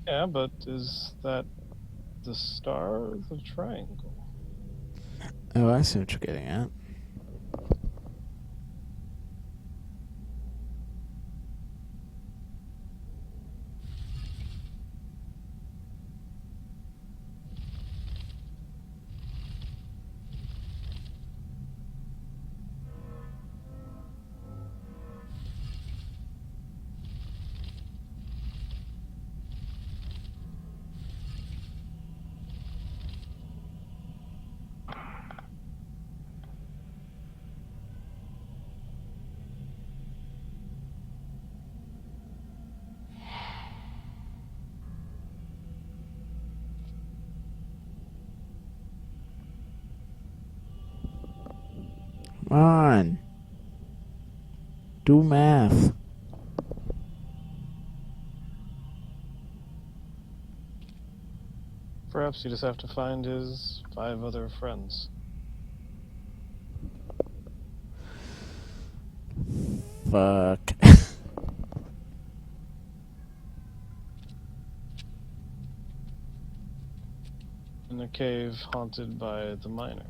Yeah, but is that the star or the triangle? Oh, I see what you're getting at. Come on. Do math. Perhaps you just have to find his 5 other friends. Fuck. In a cave haunted by the miner.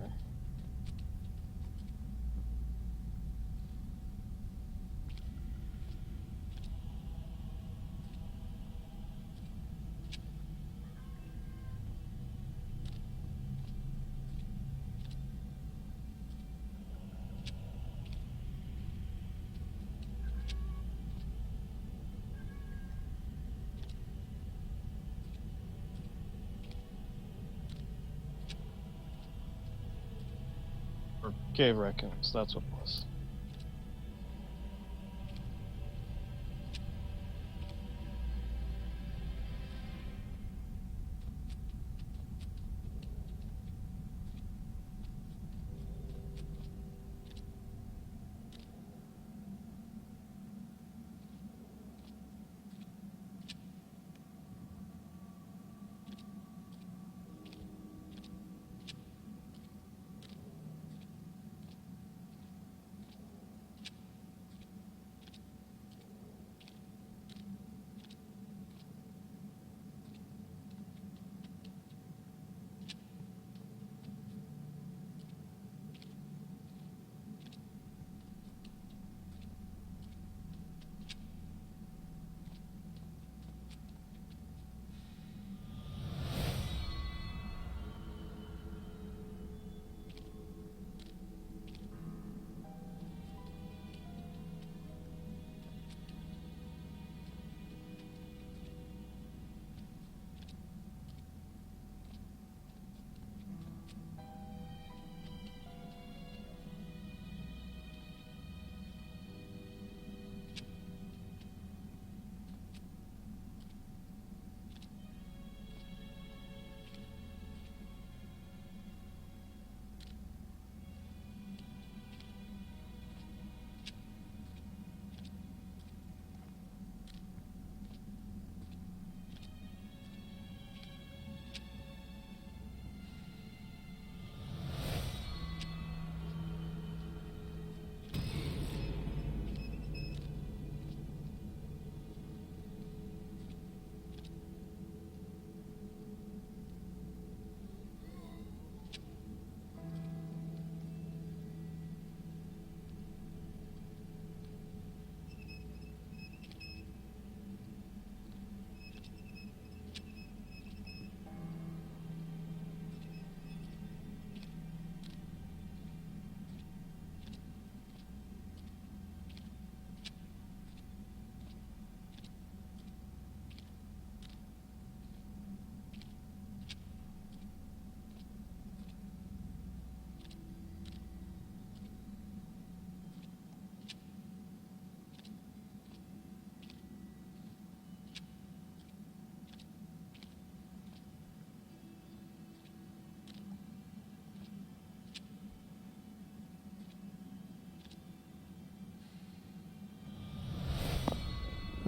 Or cave raccoons, that's what it was.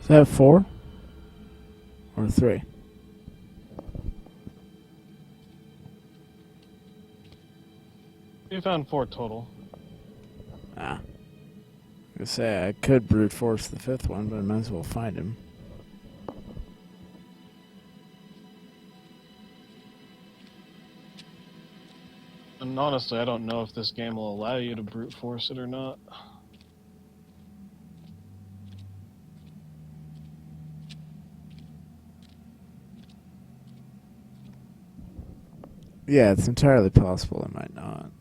Is that 4? Or 3? You found 4 total. Ah. I was gonna say, I could brute force the 5th one, but I might as well find him. And honestly, I don't know if this game will allow you to brute force it or not. Yeah, it's entirely possible it might not.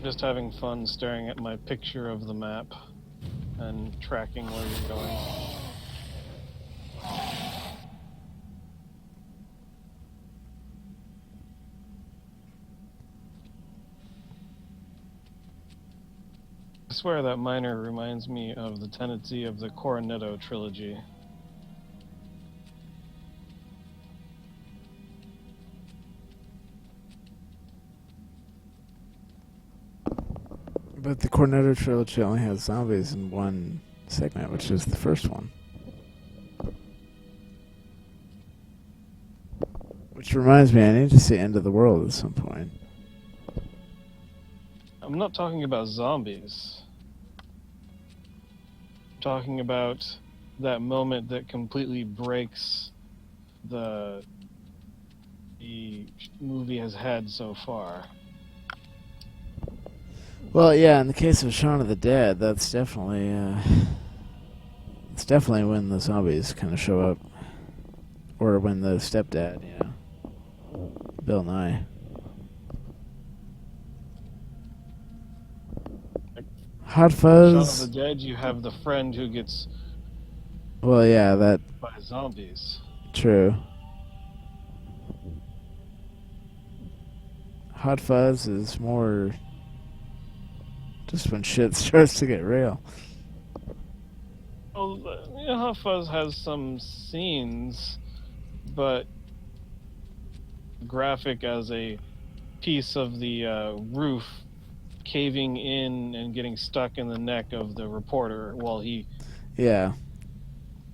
Just having fun staring at my picture of the map and tracking where you're going. I swear that miner reminds me of the tendency of the Cornetto trilogy. But the Cornetto trilogy only has zombies in one segment, which is the first one. Which reminds me, I need to see End of the World at some point. I'm not talking about zombies. I'm talking about that moment that completely breaks the movie has had so far. Well, yeah, in the case of Shaun of the Dead, that's definitely, it's definitely when the zombies kind of show up. Or when the stepdad, Bill Nye. Hot Fuzz. Shaun of the Dead, you have the friend who gets Well, yeah, that... by zombies. True. Hot Fuzz is more... just when shit starts to get real. Well, Hot Fuzz has some scenes, but graphic as a piece of the roof caving in and getting stuck in the neck of the reporter while he Yeah.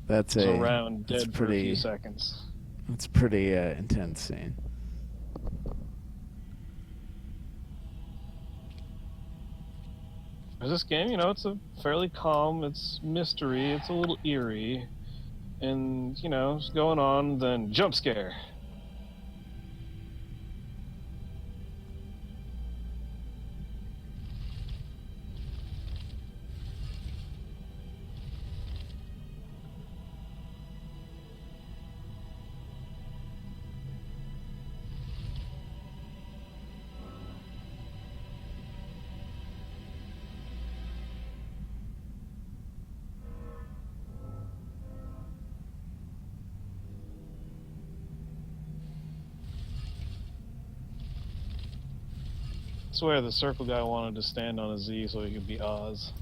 That's was a... around that's dead pretty, for a few seconds. That's a pretty intense scene. This game, it's a fairly calm, it's mystery, it's a little eerie, and, it's going on, then jump scare. I swear the circle guy wanted to stand on a Z so he could be Oz.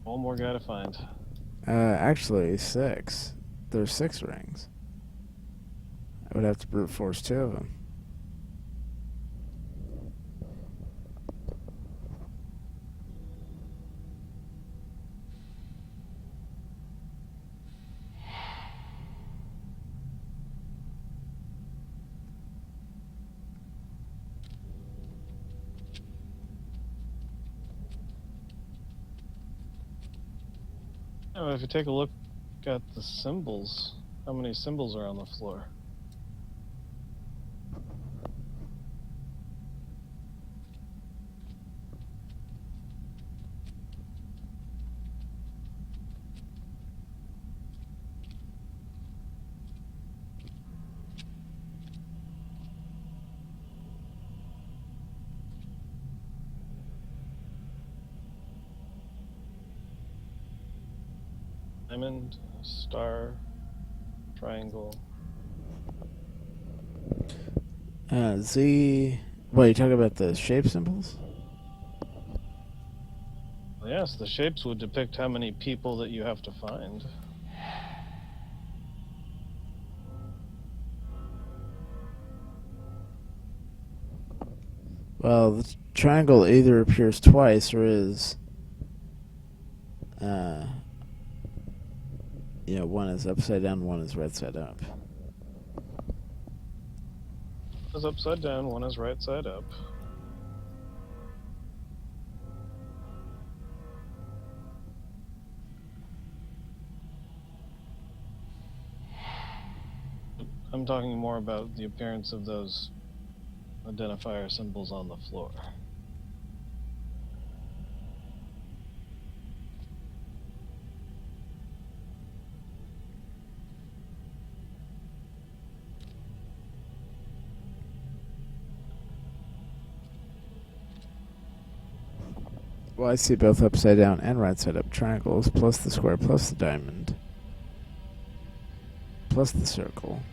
One more guy to find. Actually, 6. There's 6 rings. I would have to brute force 2 of them. If you take a look at the symbols, how many symbols are on the floor? diamond, star, triangle. Z. What, are you talking about the shape symbols? Yes, the shapes would depict how many people that you have to find. Well, the triangle either appears twice or is, one is upside down, one is right side up. One is upside down, one is right side up. I'm talking more about the appearance of those identifier symbols on the floor. Well, I see both upside down and right side up triangles, plus the square, plus the diamond, plus the circle,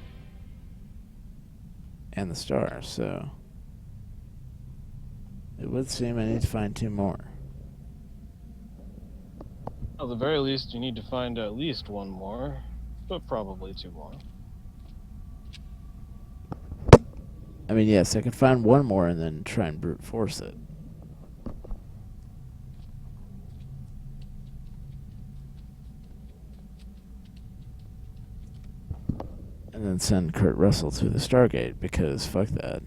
and the star, so it would seem I need to find 2 more. At the very least, you need to find at least 1 more, but probably 2 more. I mean, yes, I can find 1 more and then try and brute force it. And then send Kurt Russell to the Stargate, because fuck that.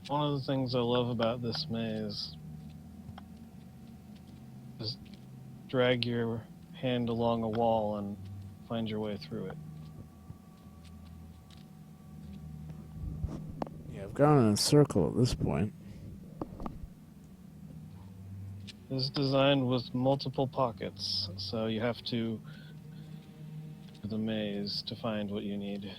One of the things I love about this maze is drag your hand along a wall and find your way through it. Yeah, I've gone in a circle at this point. This is designed with multiple pockets, so you have to do the maze to find what you need.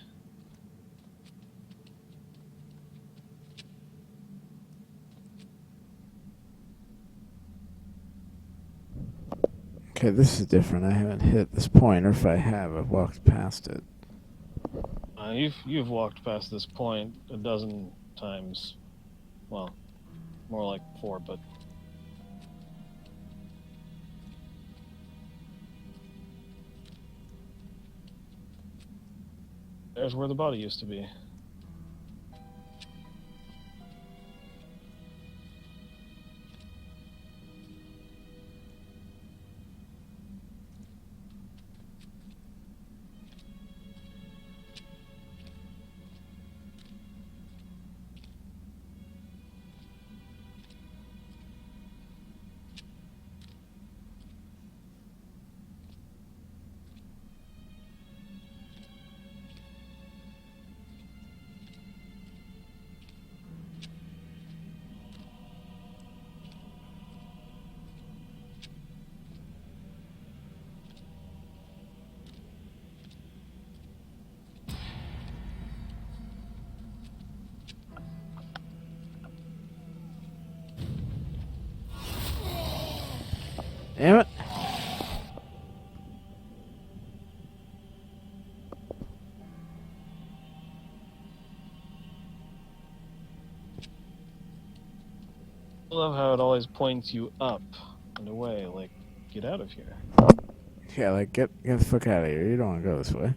Okay, this is different. I haven't hit this point, or if I have, I've walked past it. You've walked past this point a dozen times. Well, more like 4, but... There's where the body used to be. Damn it. I love how it always points you up and away, like, get out of here. Yeah, like, get the fuck out of here. You don't want to go this way.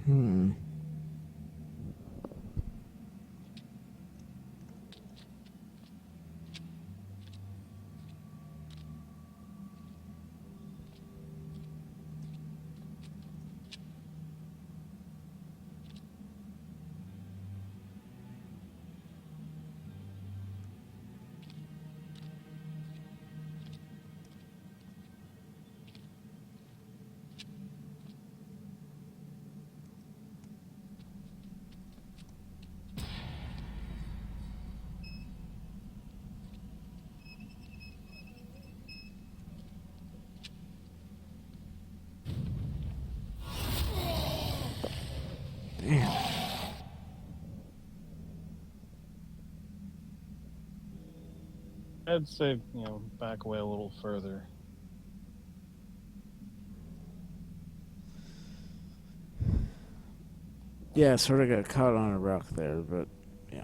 Hmm. Damn. I'd say, back away a little further. Yeah, sort of got caught on a rock there, but yeah.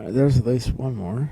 There's at least one more.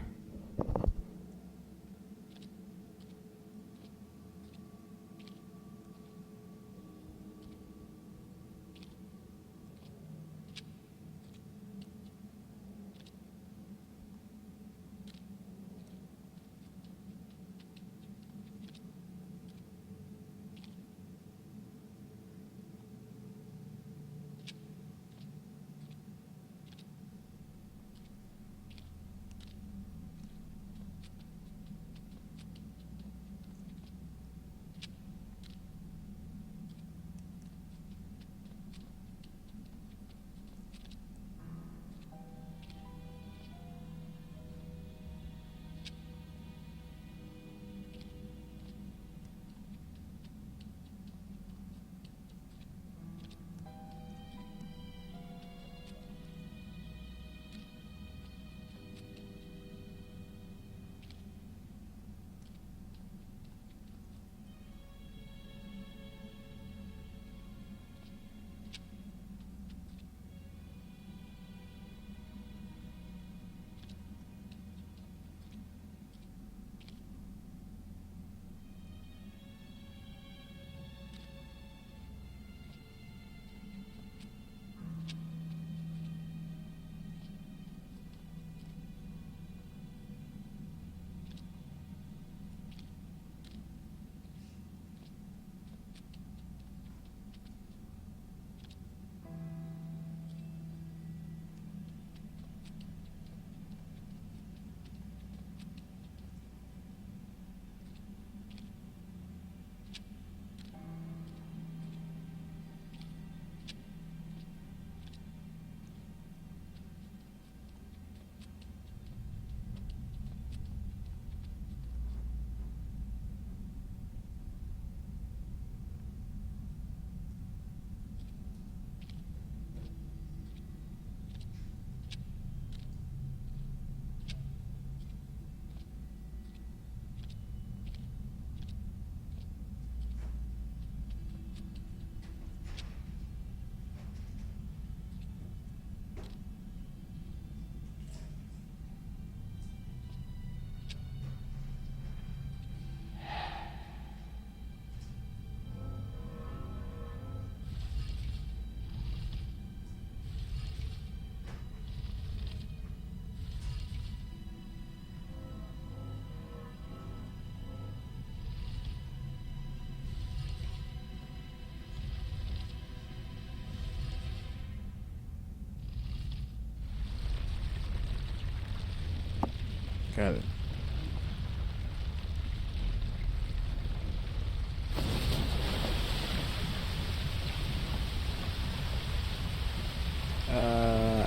Got it.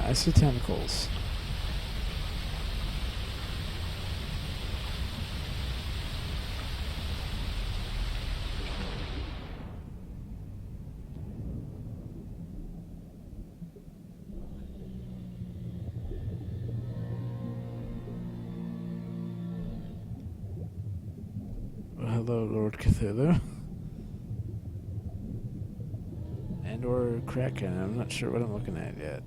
I see tentacles. Well, hello, Lord Cthulhu. And or Kraken. I'm not sure what I'm looking at yet.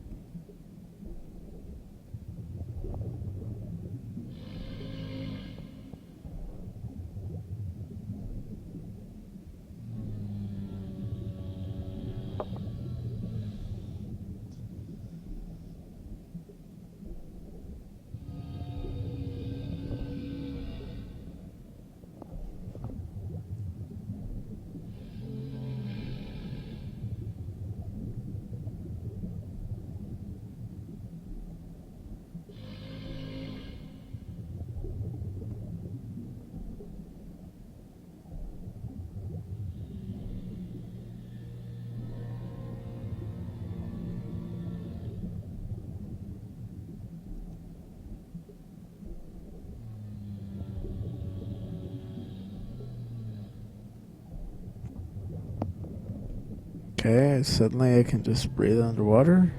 Okay, suddenly I can just breathe underwater.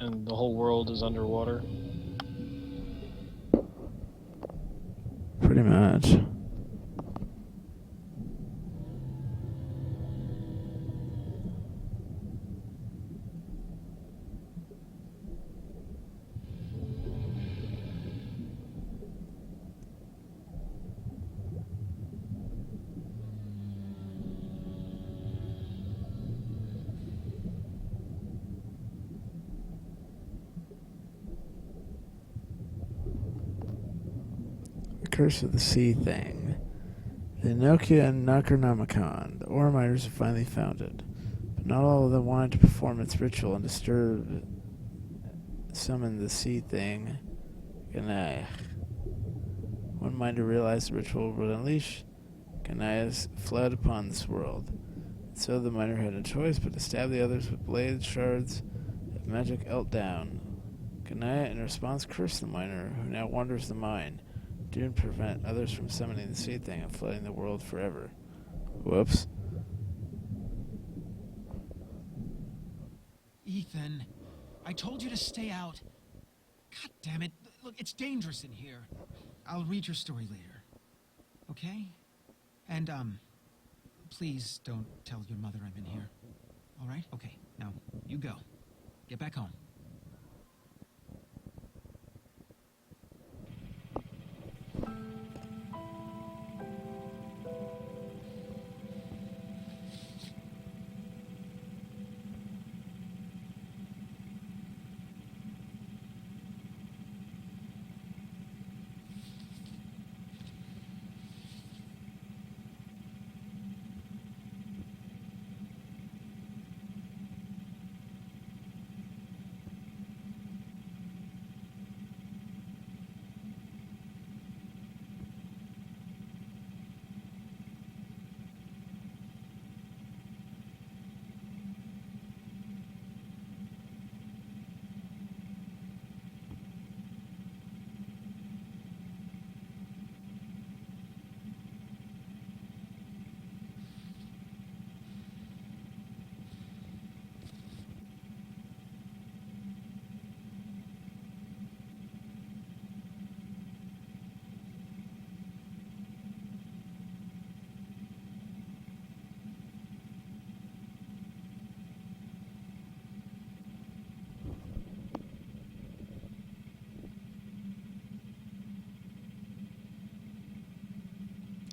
And the whole world is underwater. Pretty much. curse of the sea thing. The Nokia and Necronomicon. The ore miners have finally found it. But not all of them wanted to perform its ritual and summon the sea thing. Ganai. One miner realized the ritual would unleash Ganaia's flood upon this world. And so the miner had no choice but to stab the others with blade shards of magic elt down. Ganaya, in response, cursed the miner, who now wanders the mine, doomed to prevent others from summoning the sea thing and flooding the world forever. Whoops. Ethan, I told you to stay out. God damn it. Look, it's dangerous in here. I'll read your story later. Okay? And, please don't tell your mother I'm in here. All right? Okay, now, you go. Get back home.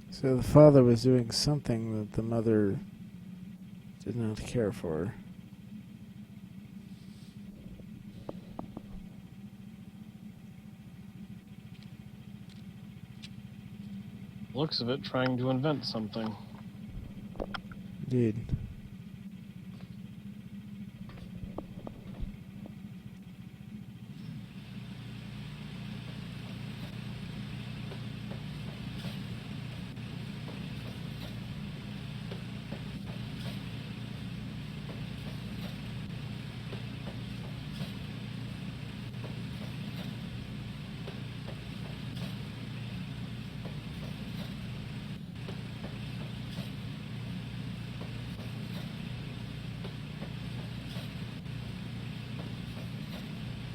So the father was doing something that the mother did not care for. Looks of it, trying to invent something. Indeed.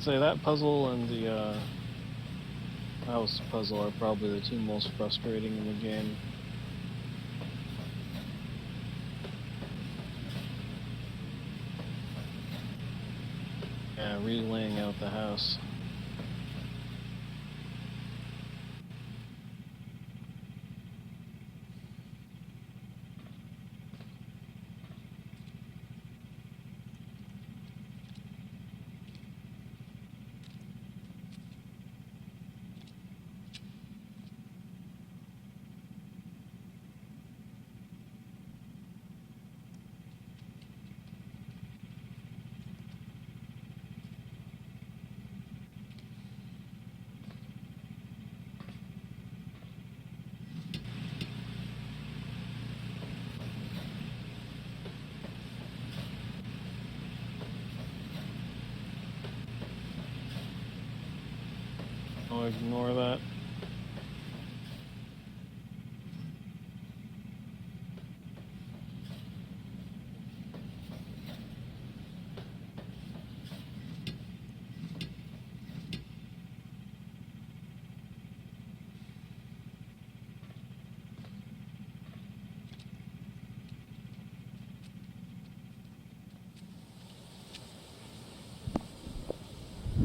Say that puzzle and the house puzzle are probably the two most frustrating in the game. Yeah, relaying out the house. I'll ignore that.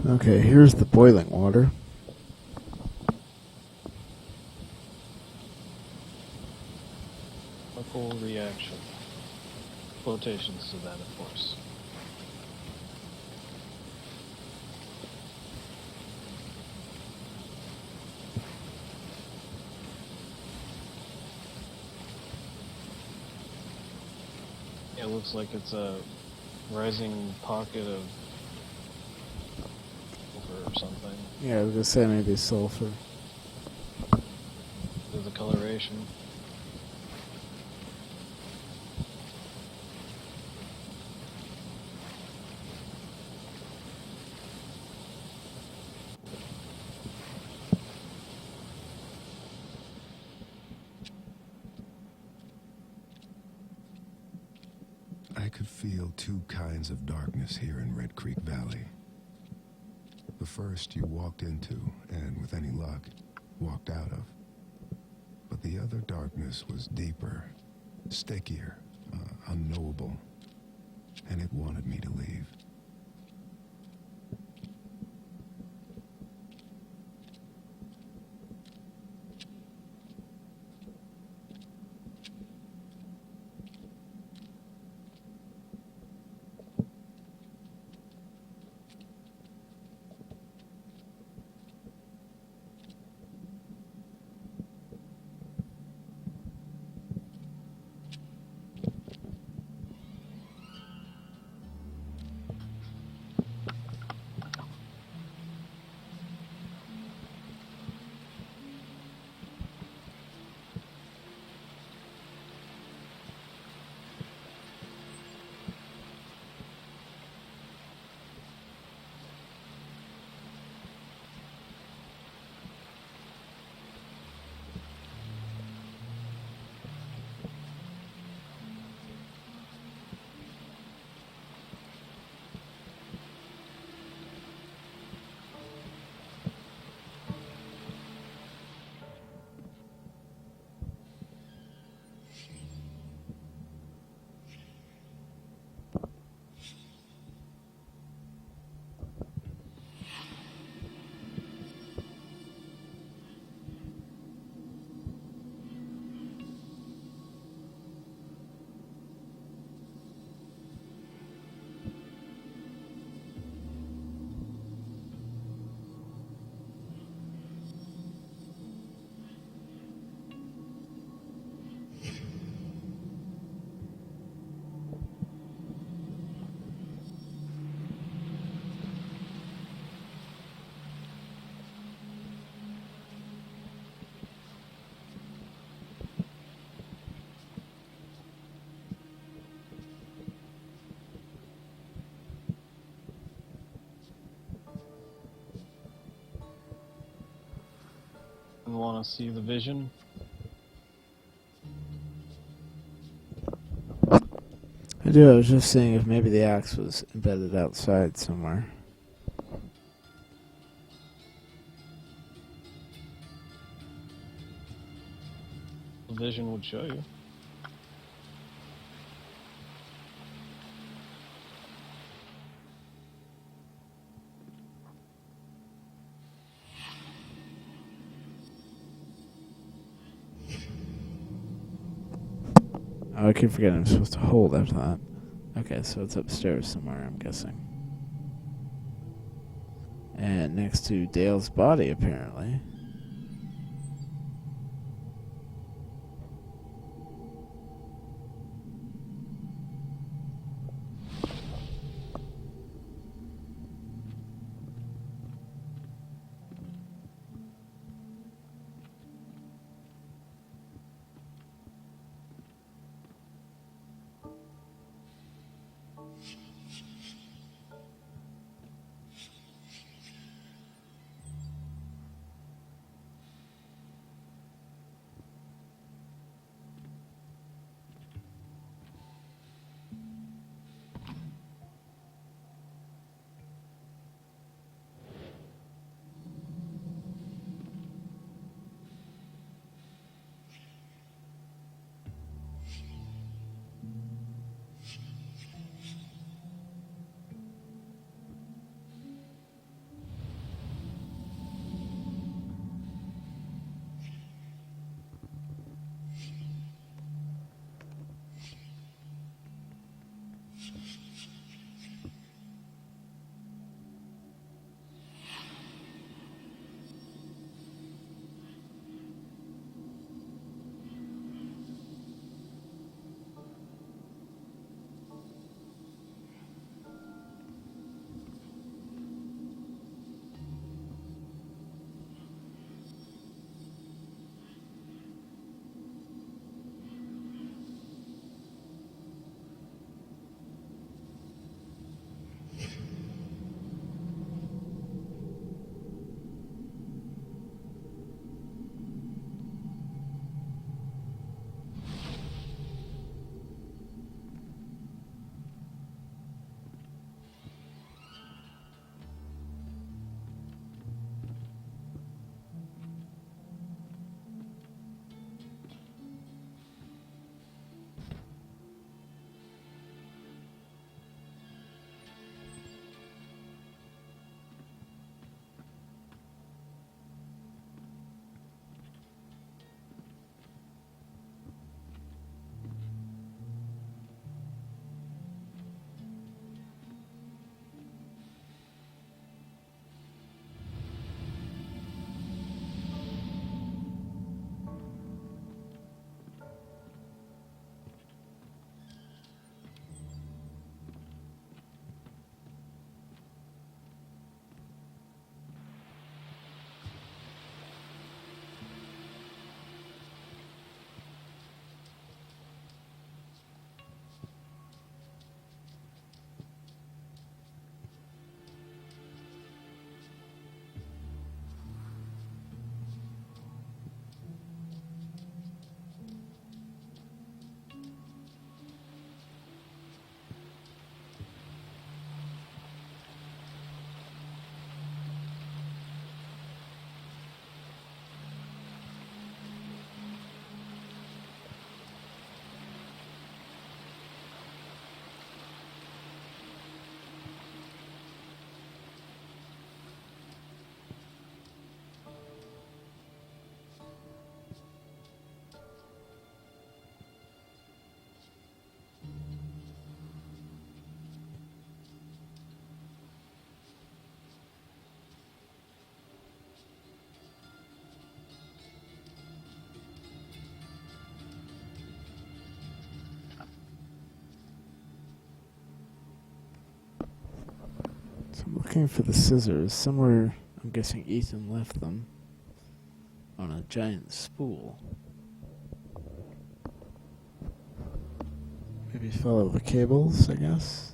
Okay, here's the boiling water. Chemical reaction. Quotations to that, of course. it looks like it's a rising pocket of sulfur or something. Yeah, I was gonna say maybe sulfur. There's the coloration. I could feel two kinds of darkness here in Red Creek Valley. The first you walked into, and with any luck, walked out of. But the other darkness was deeper, stickier, unknowable, and it wanted me to leave. You want to see the vision? I do. I was just seeing if maybe the axe was embedded outside somewhere. The vision would show you. Oh, I keep forgetting I'm supposed to hold after that. Okay, so it's upstairs somewhere, I'm guessing. And next to Dale's body, apparently. I'm looking for the scissors. Somewhere, I'm guessing Ethan left them. On a giant spool. Maybe follow the cables, I guess.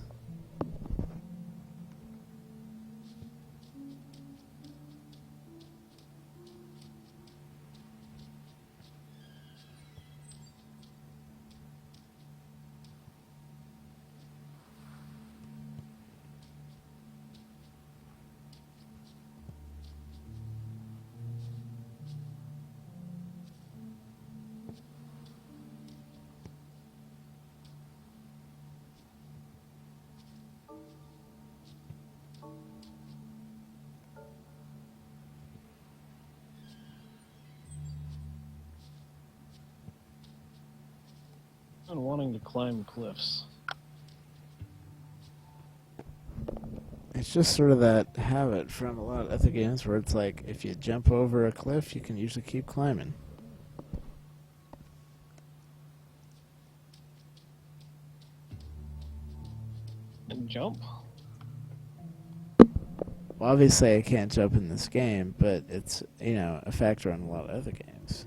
And wanting to climb cliffs. It's just sort of that habit from a lot of other games where it's like, if you jump over a cliff, you can usually keep climbing. And jump? Well, obviously I can't jump in this game, but it's, you know, a factor in a lot of other games.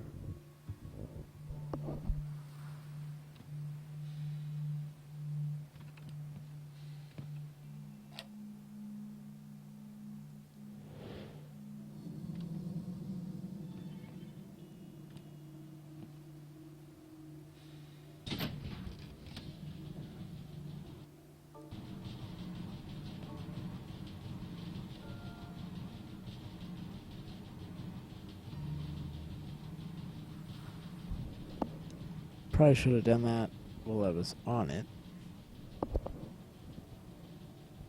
Probably should have done that while I was on it.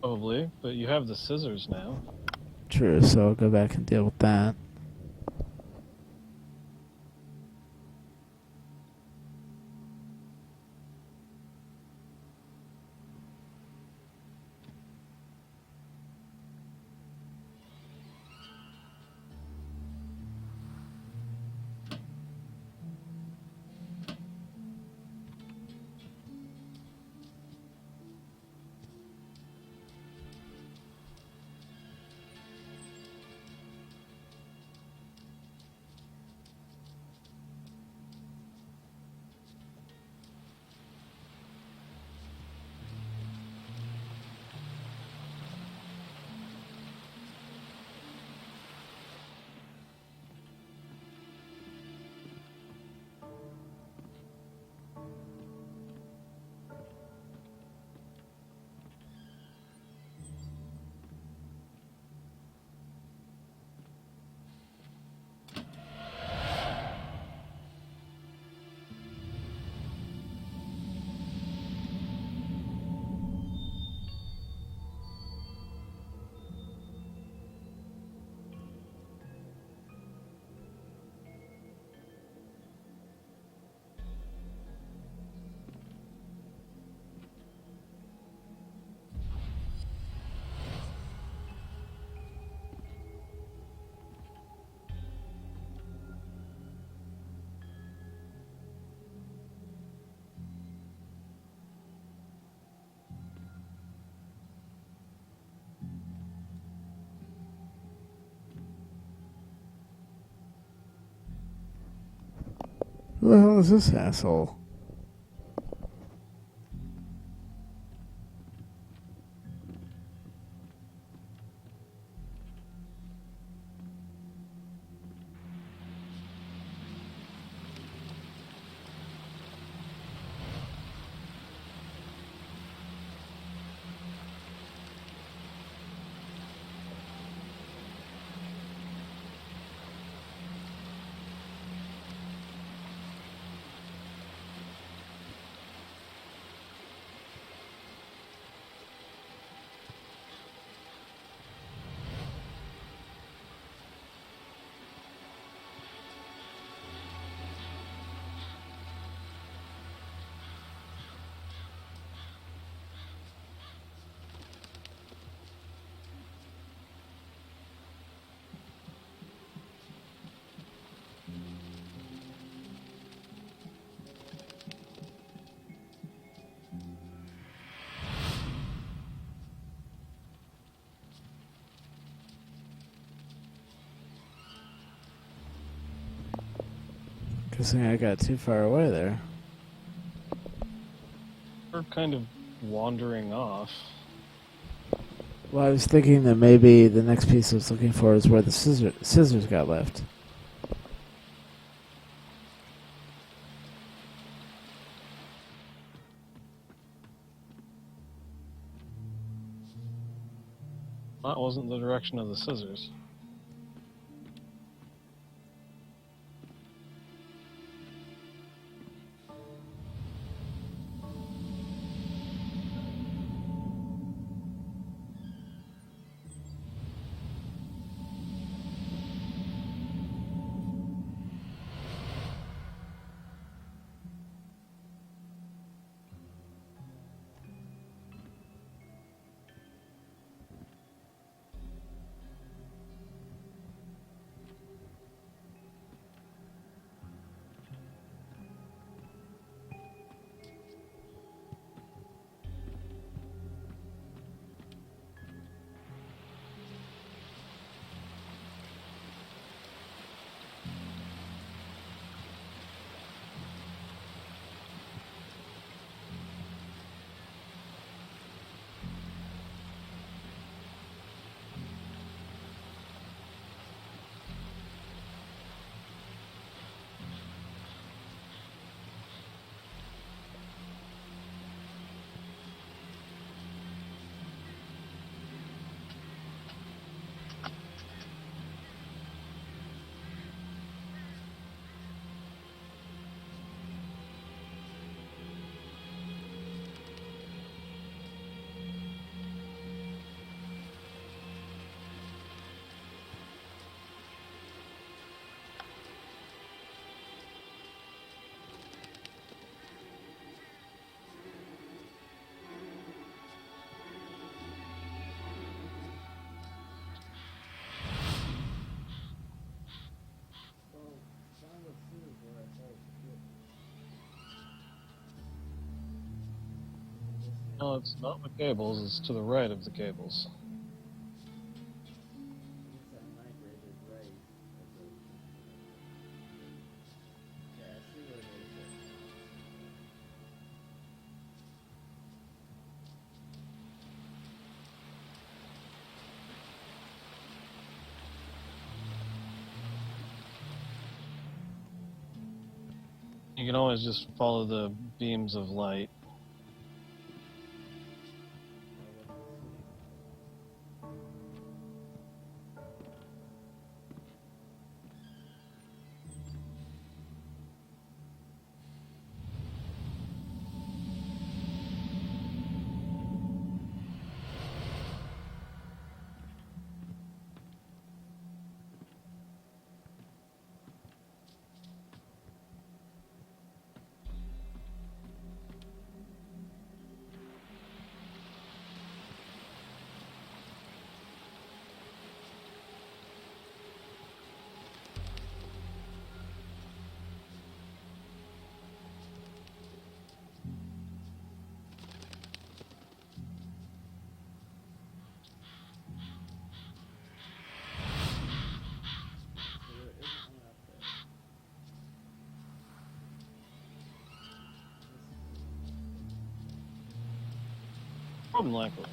Probably, but you have the scissors now. True, so I'll go back and deal with that. Who the hell is this asshole? Guessing I got too far away there. We're kind of wandering off. Well, I was thinking that maybe the next piece I was looking for is where the scissors got left. That wasn't the direction of the scissors. No, it's not the cables, it's to the right of the cables. You can always just follow the beams of light. More than likely.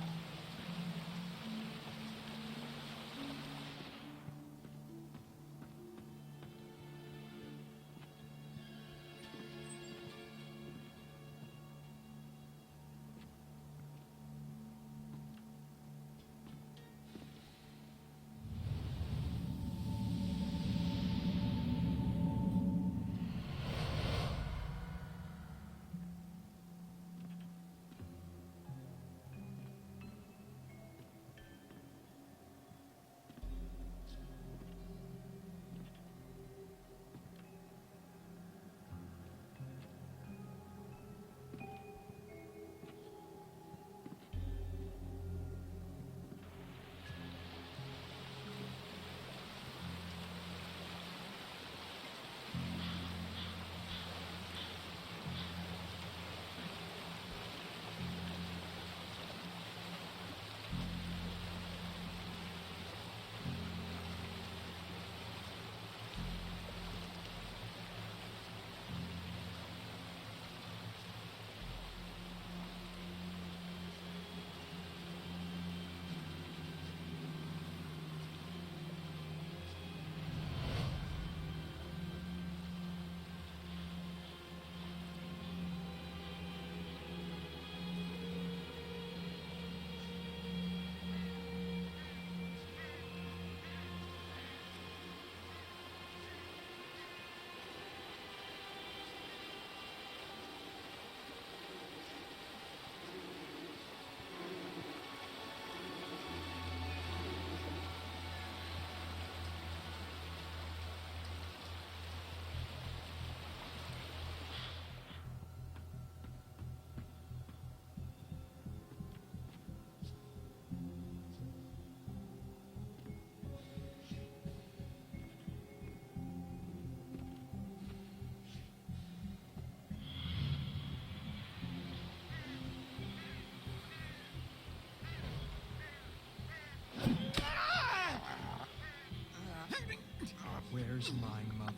Where's my mother?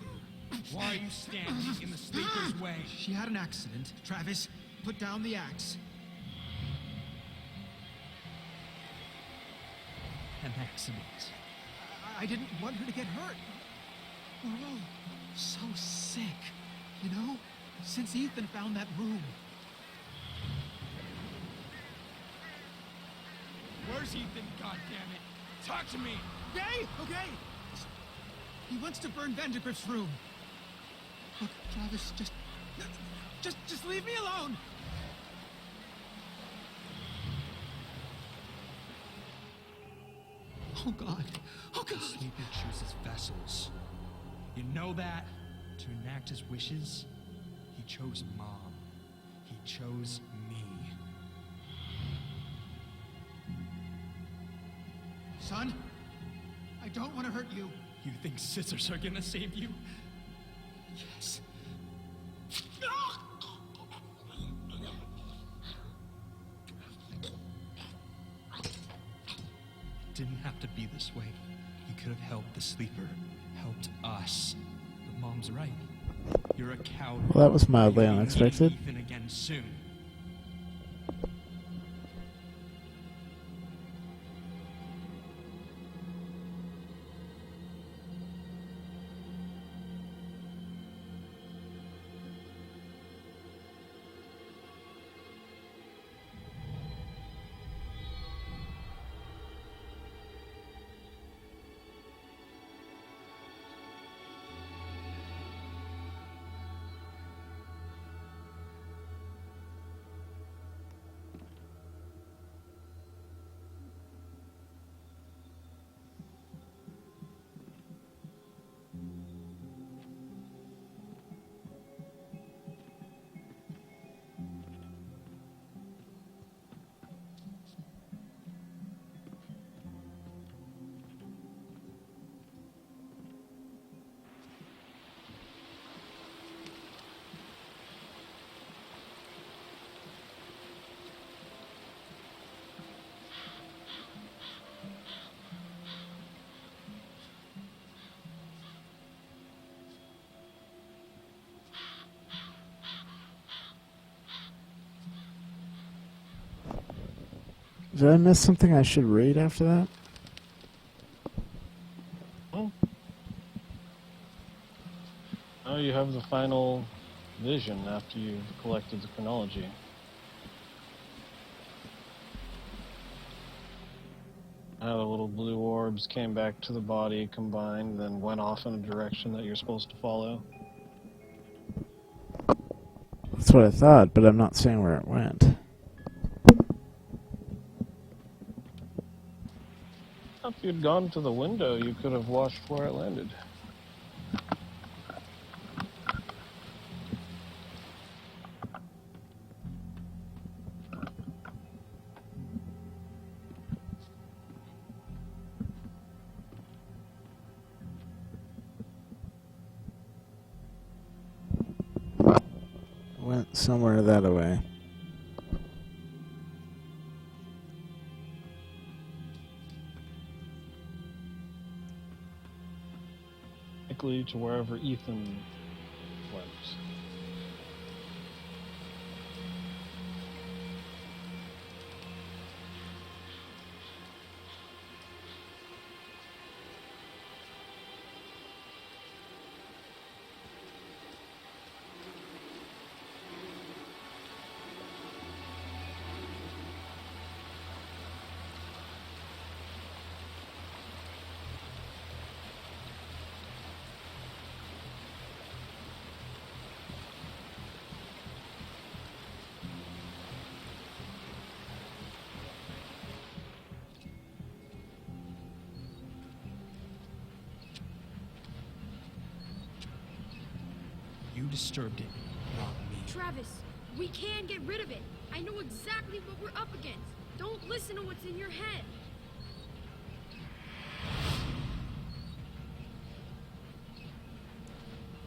Why are you standing in the sleeper's way? She had an accident. Travis, put down the axe. An accident. I didn't want her to get hurt. We're all so sick, you know? Since Ethan found that room. Where's Ethan, goddammit? Talk to me! Okay, okay. He wants to burn Vandergrift's room. Look, Travis, just leave me alone. Oh God, oh God. The sleeper chooses vessels. You know that? To enact his wishes, he chose Mom. He chose me. Son, I don't want to hurt you. You think scissors are gonna save you? Yes. Didn't have to be this way. You could have helped the sleeper, helped us. But Mom's right. You're a coward. Well, that was mildly You'll be unexpected. meeting Ethan again soon. Did I miss something I should read after that? Oh. Now you have the final vision after you've collected the chronology. How the little blue orbs came back to the body, combined, then went off in a direction that you're supposed to follow. That's what I thought, but I'm not saying where it went. If you'd gone to the window, you could have watched where it landed. Went somewhere that way. Likely to wherever Ethan went. You disturbed it, not me. Travis, we can get rid of it. I know exactly what we're up against. Don't listen to what's in your head.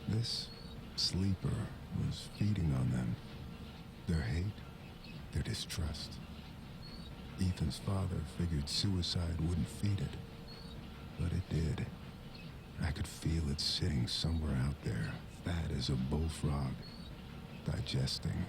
This sleeper was feeding on them. Their hate, their distrust. Ethan's father figured suicide wouldn't feed it, but it did. I could feel it It's sitting somewhere out there, fat as a bullfrog, digesting.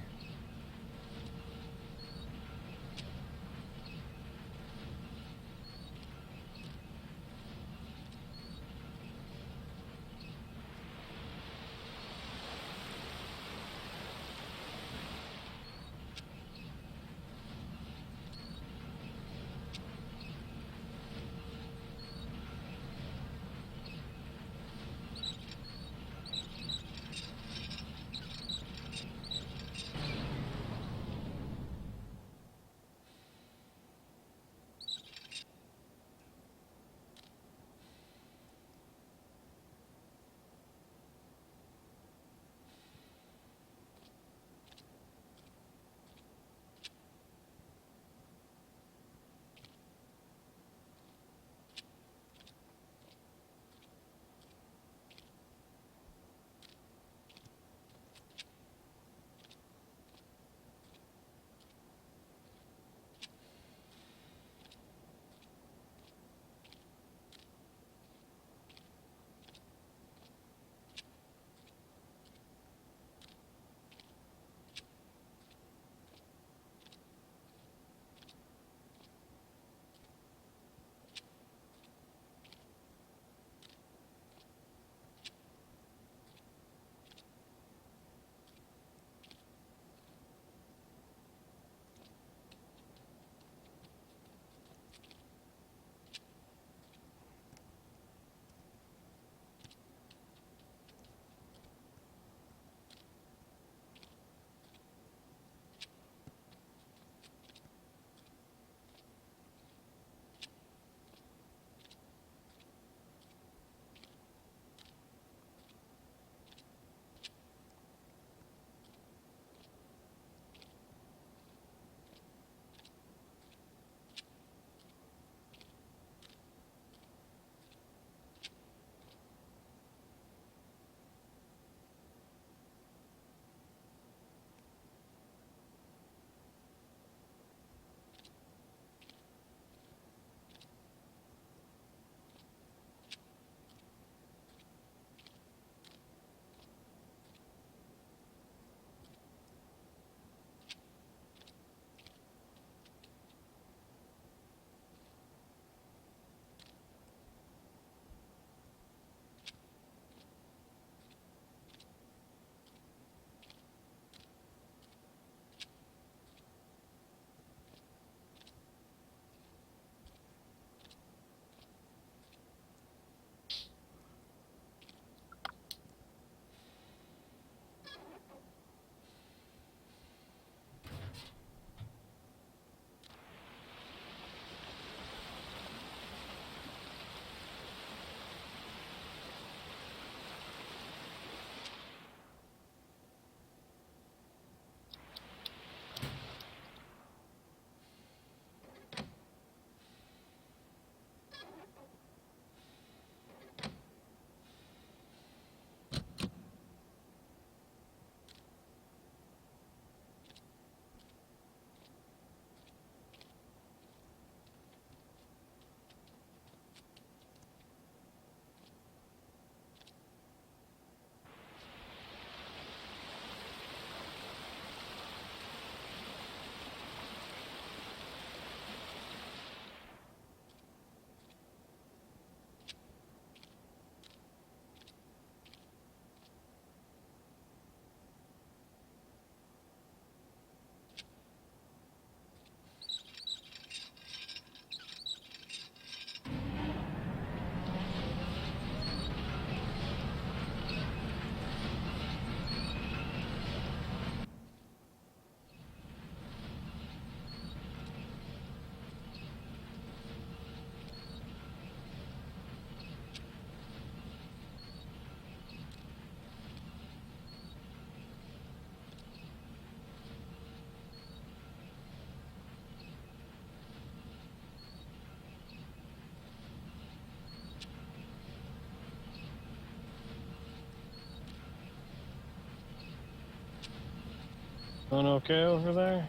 Doing okay over there?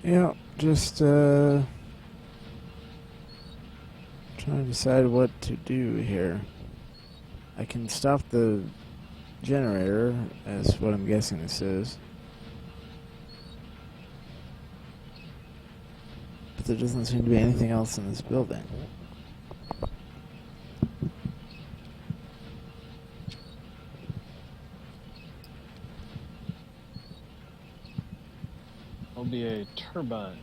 Yeah, just trying to decide what to do here. I can stop the generator, as what I'm guessing this is. But there doesn't seem to be anything else in this building. There'll be a turbine.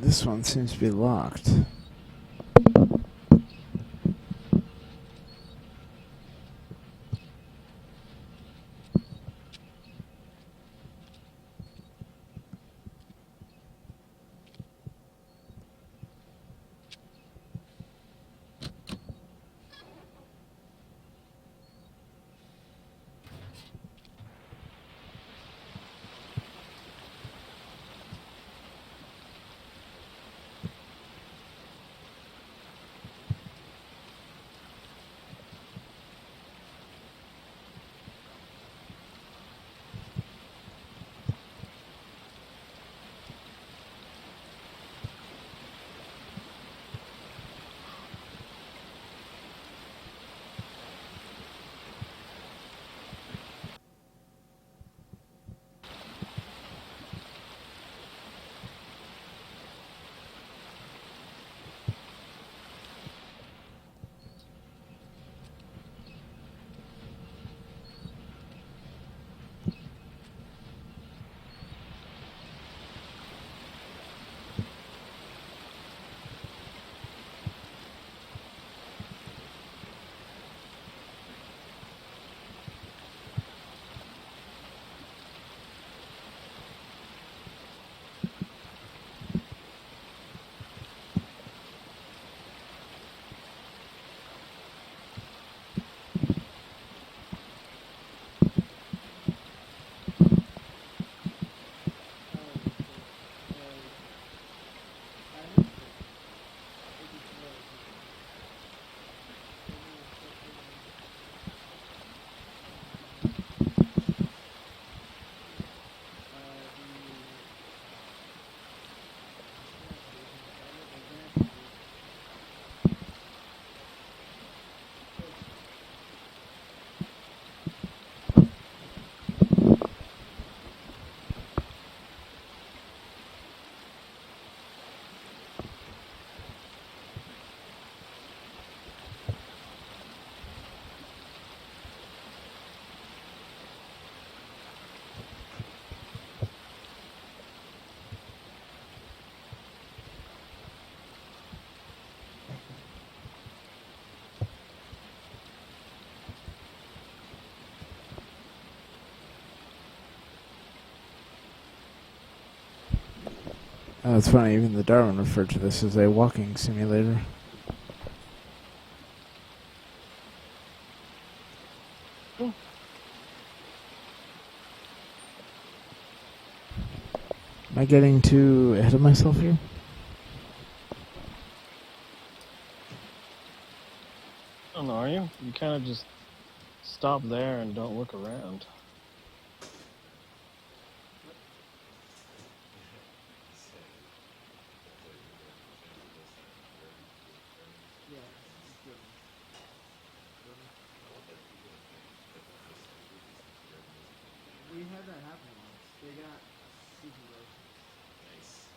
This one seems to be locked. Oh, it's funny, even the Darwin referred to this as a walking simulator. Am I getting too ahead of myself here? I don't know, are you? You kind of just stop there and don't look around. We had that happen once. They got super low. Nice.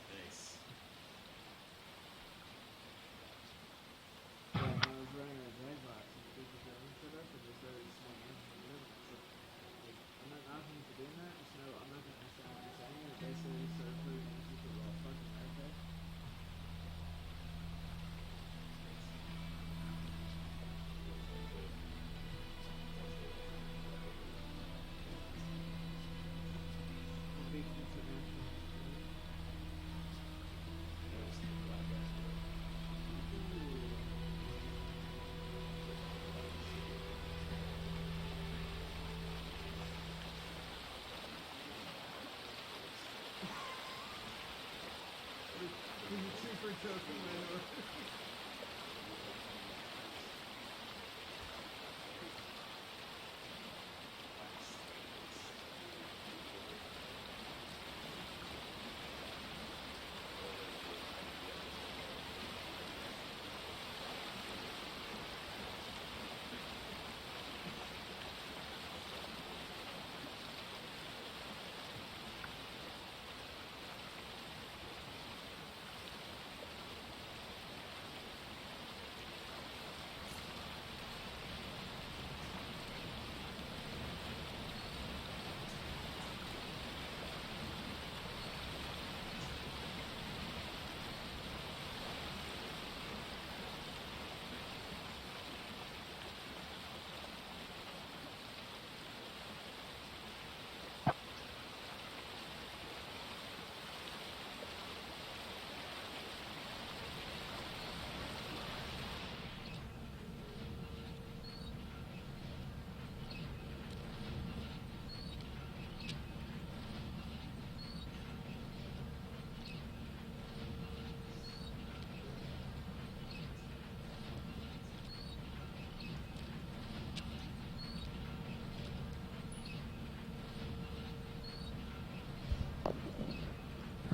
Nice. Yeah, when I was running a drag box, and the drone set up, and they started swinging. I'm not knocking you for doing that. Just know I'm not going to understand what you're saying. And basically, just started putting in people all fucking okay.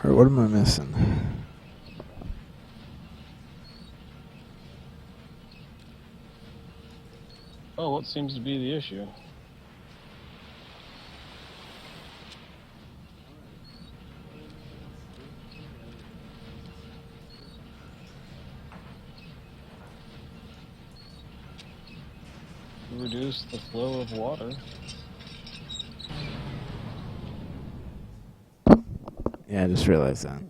Or what am I missing? Oh, what seems to be the issue? Reduce the flow of water. Yeah, I just realized that.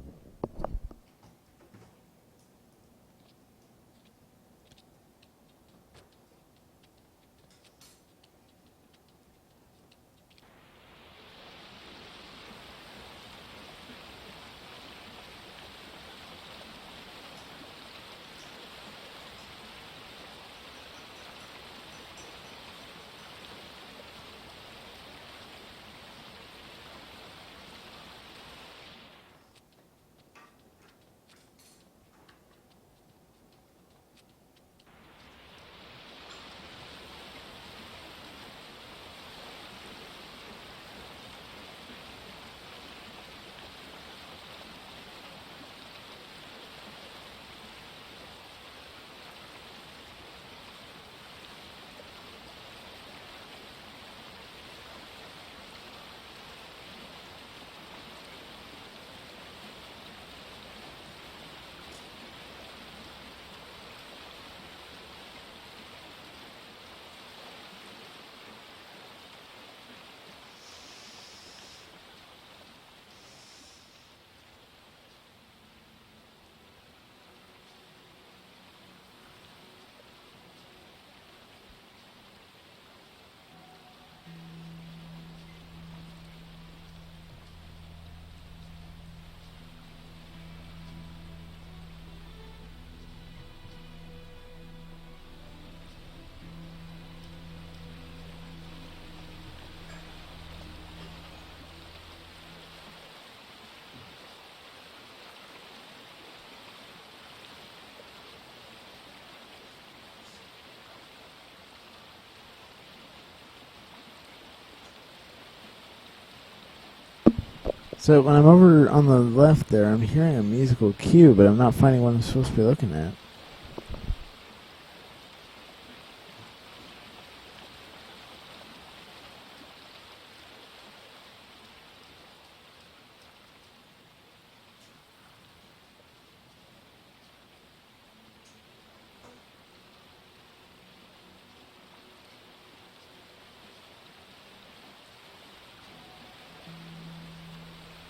So when I'm over on the left there, I'm hearing a musical cue, but I'm not finding what I'm supposed to be looking at.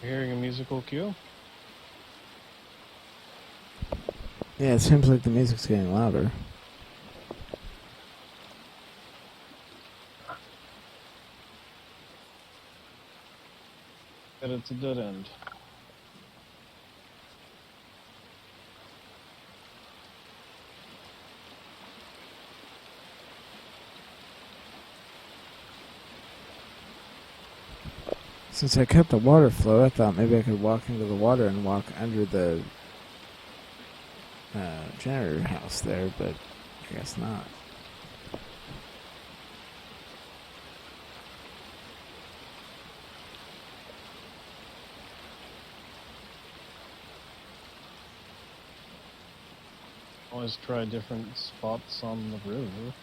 You're hearing a musical cue? Yeah, it seems like the music's getting louder. But it's a dead end. Since I cut the water flow, I thought maybe I could walk into the water and walk under the janitor house there, but I guess not. Always try different spots on the river.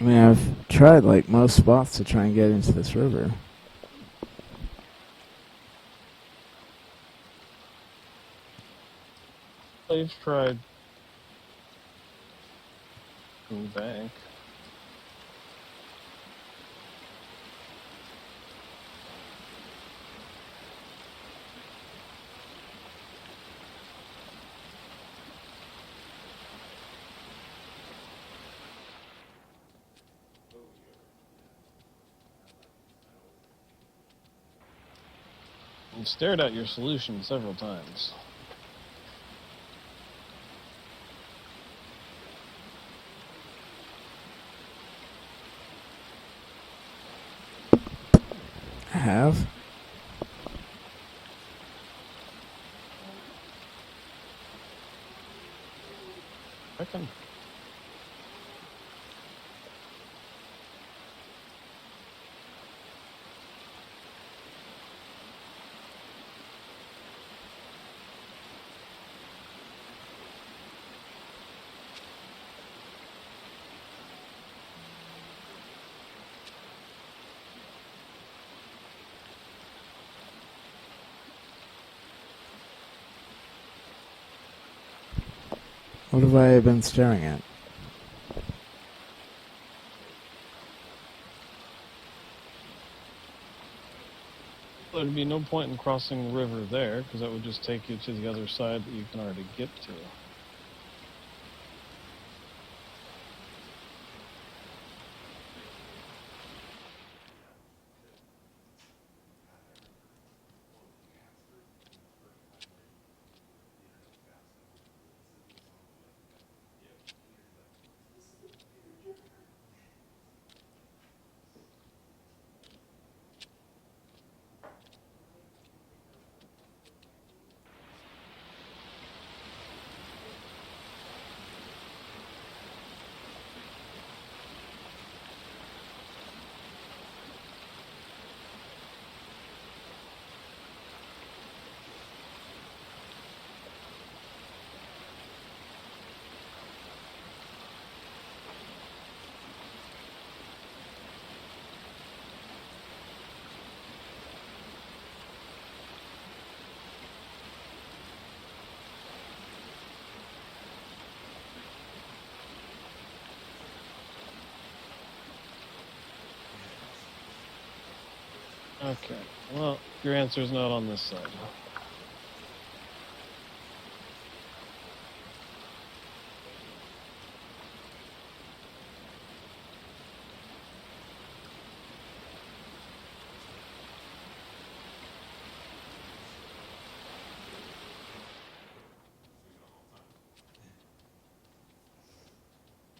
I mean, I've tried like most spots to try and get into this river. I've tried from the bank. You've stared at your solution several times. I have. Reckon. What have I been staring at? There'd be no point in crossing the river there, because that would just take you to the other side that you can already get to. Okay, well, your answer's not on this side. I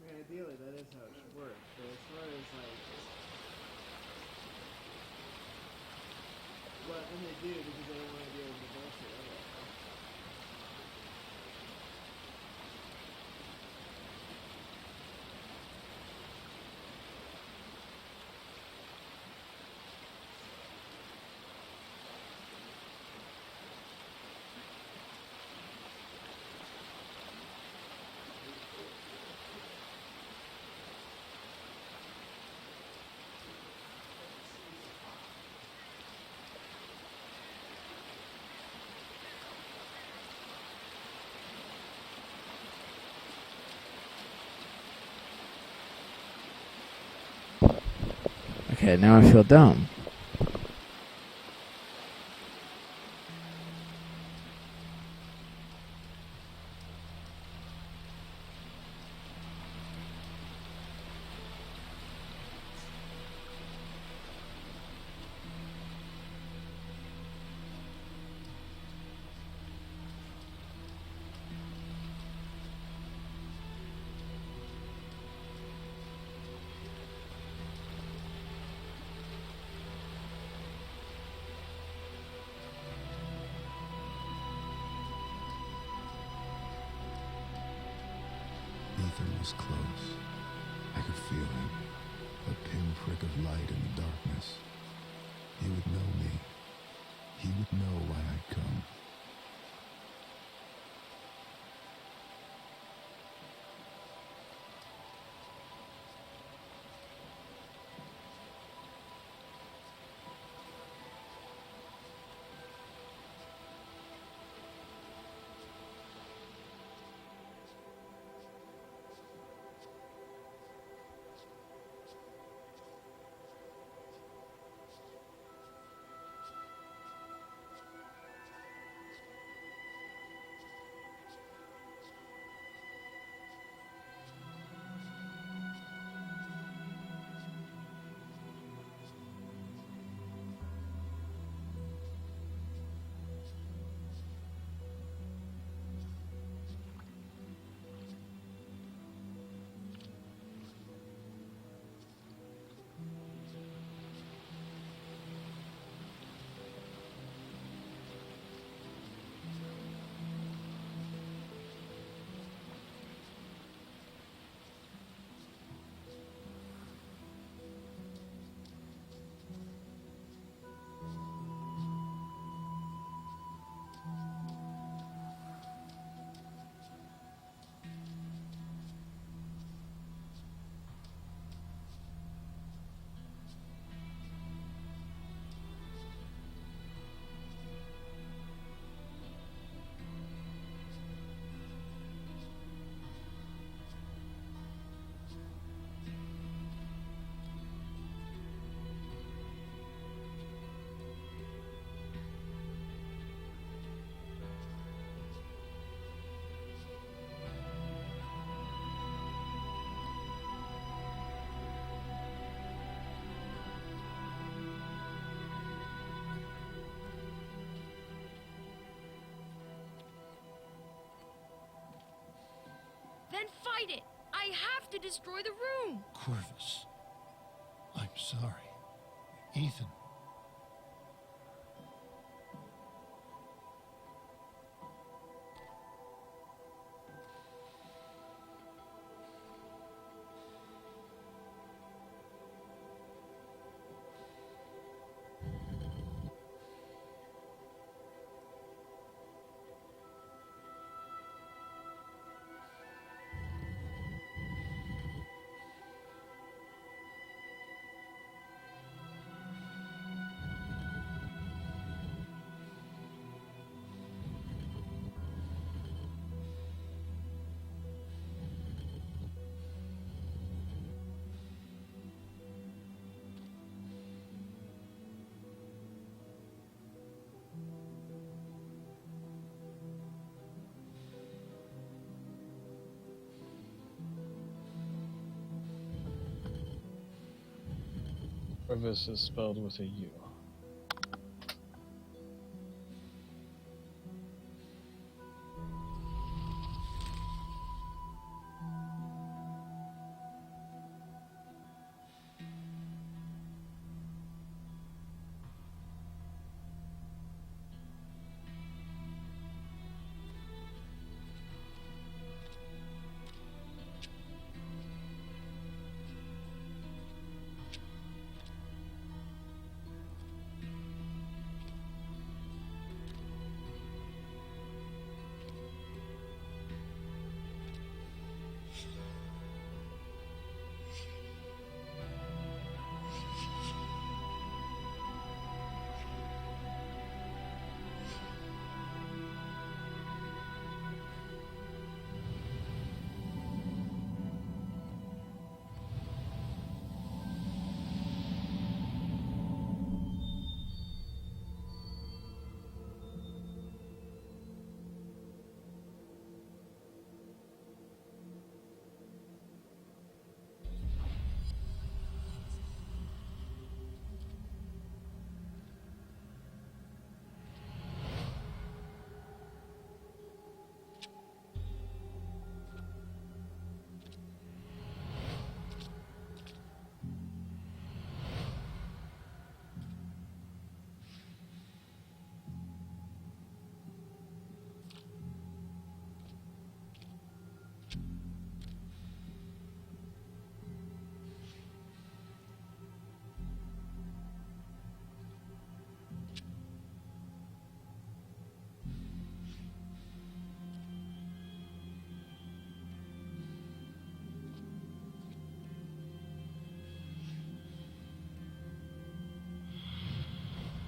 mean, ideally, that is how it should work. But as far as like, well, and they do because they don't want to deal with the bullshit otherwise. Okay, now I feel dumb. Ethan was close. I could feel him. A pinprick of light in the darkness. He would know me. He would know why I'd come. fight it! I have to destroy the room! Corvus, I'm sorry. Ethan. Corvus is spelled with a U.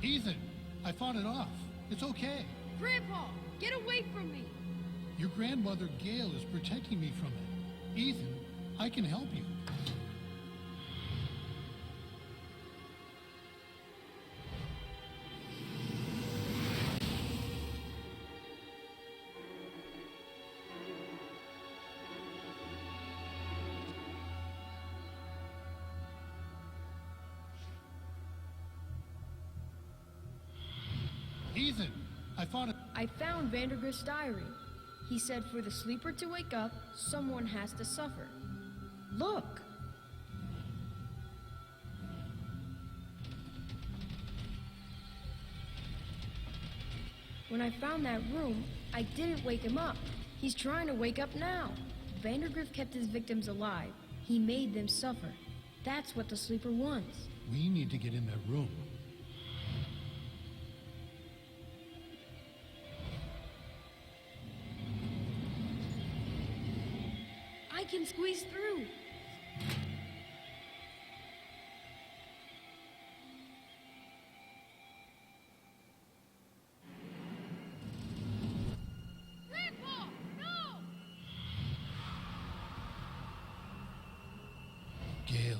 Ethan, I fought it off. It's okay. Grandpa, get away from me! Your grandmother, Gail, is protecting me from it. Ethan, I can help you. Ethan, I found it. I found Vandergrift's diary. He said for the sleeper to wake up, someone has to suffer. Look! When I found that room, I didn't wake him up. He's trying to wake up now. Vandergrift kept his victims alive. He made them suffer. That's what the sleeper wants. We need to get in that room. I can squeeze through. Grandpa, no! Gail,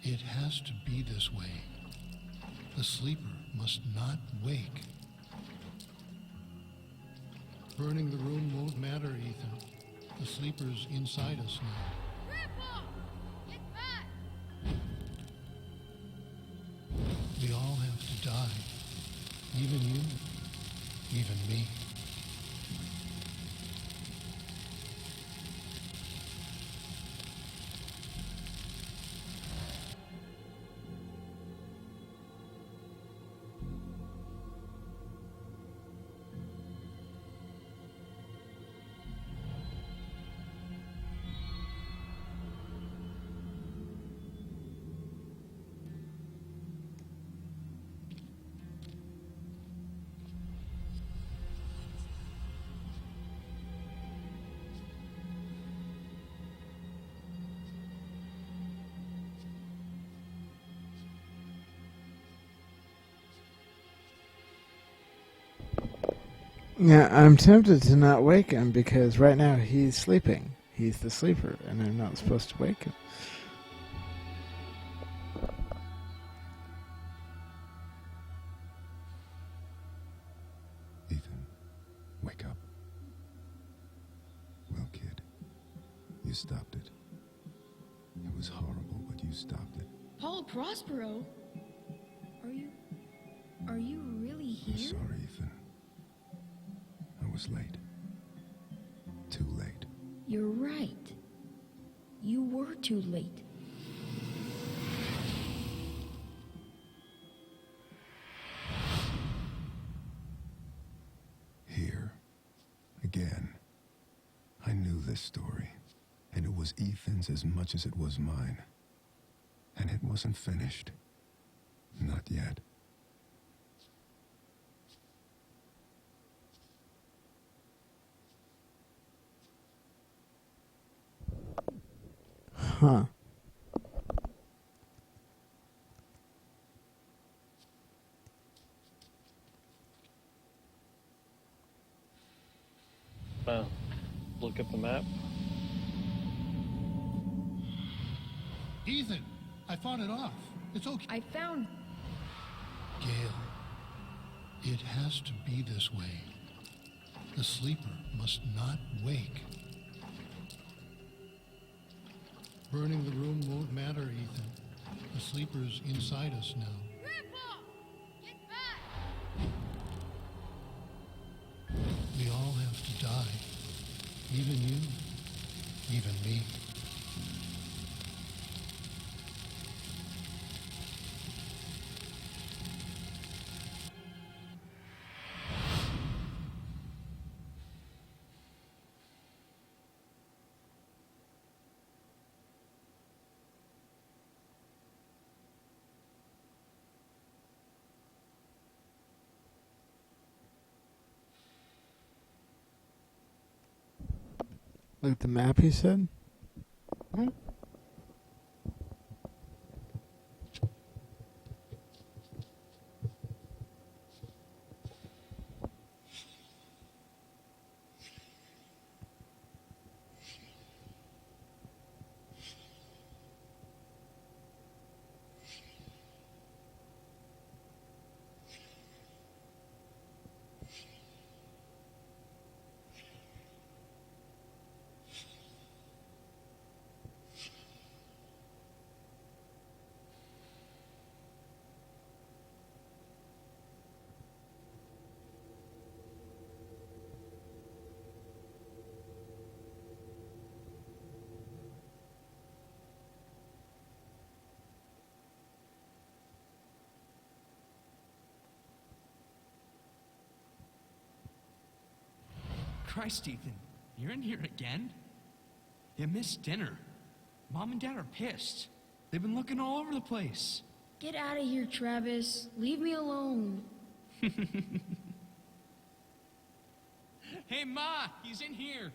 it has to be this way. The sleeper must not wake. Burning the room won't matter, Ethan. The sleeper's inside us now. Grandpa! Get back! We all have to die. Even you. Even me. Yeah, I'm tempted to not wake him because right now he's sleeping. He's the sleeper, and I'm not supposed to wake him. Ethan, wake up. Well, kid, you stopped it. It was horrible, but you stopped it. Paul Prospero? Are you really here? I'm sorry, Ethan. I was late. Too late. You're right. You were too late. Here. Again. I knew this story. And it was Ethan's as much as it was mine. And it wasn't finished. Not yet. Huh. Look at the map. Ethan, I fought it off. It's okay. I found... Gail, it has to be this way. The sleeper must not wake. Burning the room won't matter, Ethan. The sleeper's inside us now. Grandpa! Get back! We all have to die. Even you. Even me. Like the map he said? Christ, Ethan, you're in here again? You missed dinner. Mom and Dad are pissed. They've been looking all over the place. Get out of here, Travis. Leave me alone. Hey, Ma, he's in here.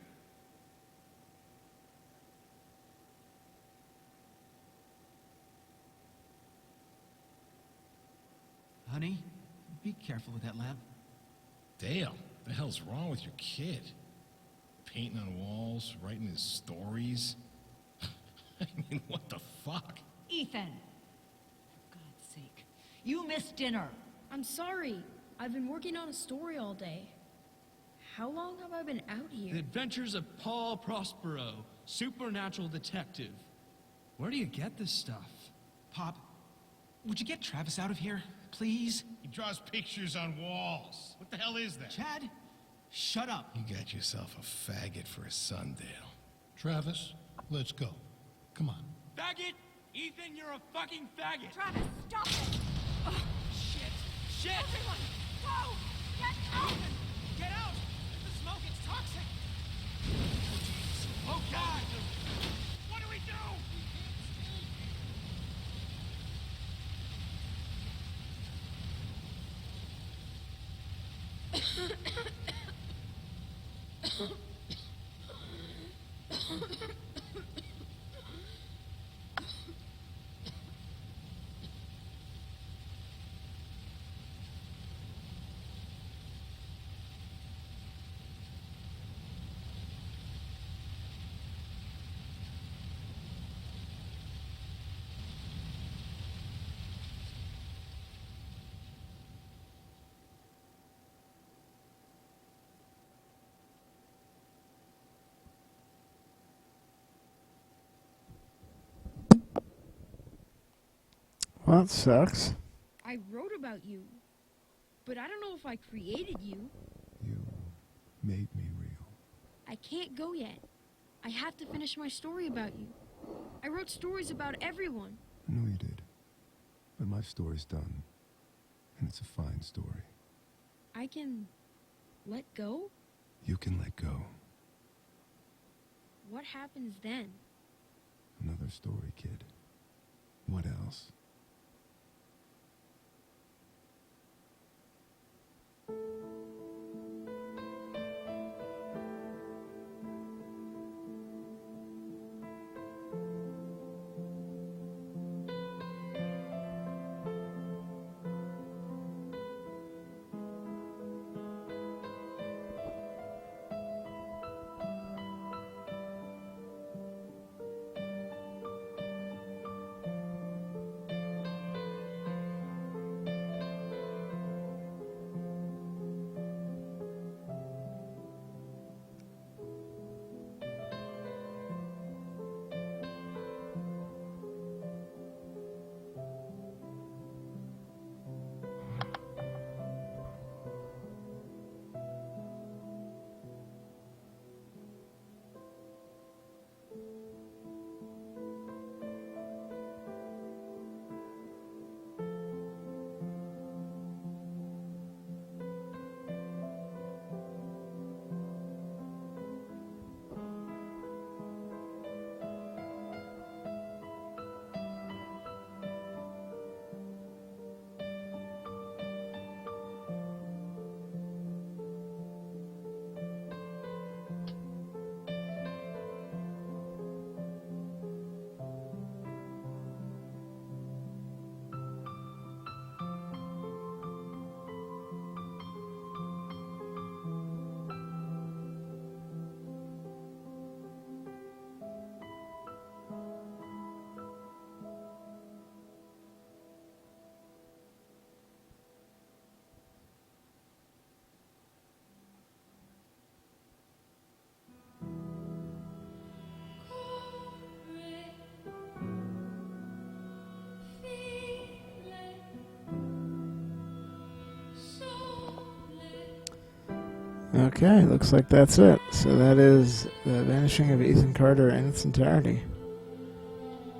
Honey, be careful with that lamp. Dale, the hell's wrong with your kid? Painting on walls, writing his stories. I mean, what the fuck? Ethan! For God's sake, you missed dinner. I'm sorry. I've been working on a story all day. How long have I been out The here? Adventures of Paul Prospero, supernatural detective. Where do you get this stuff? Pop, would you get Travis out of here, please? He draws pictures on walls. What the hell is that? Chad, shut up. You got yourself a faggot for a son, Dale. Travis, let's go. Come on. Faggot! Ethan, you're a fucking faggot! Travis, stop it! Oh, shit! Shit! Everyone, go! Get out! Get out! The smoke, it's toxic! Oh, God! What do we do? Well, that sucks. I wrote about you, but I don't know if I created you. You made me real. I can't go yet. I have to finish my story about you. I wrote stories about everyone. I know you did. But my story's done. And it's a fine story. I can let go? You can let go. What happens then? Another story, kid. What else? Okay, looks like that's it. So that is The Vanishing of Ethan Carter in its entirety.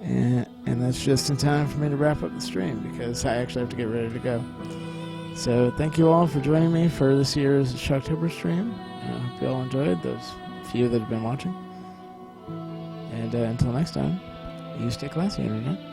And that's just in time for me to wrap up the stream because I actually have to get ready to go. So thank you all for joining me for this year's Shocktober stream. I hope you all enjoyed, those few that have been watching. And until next time, you stay classy, Internet.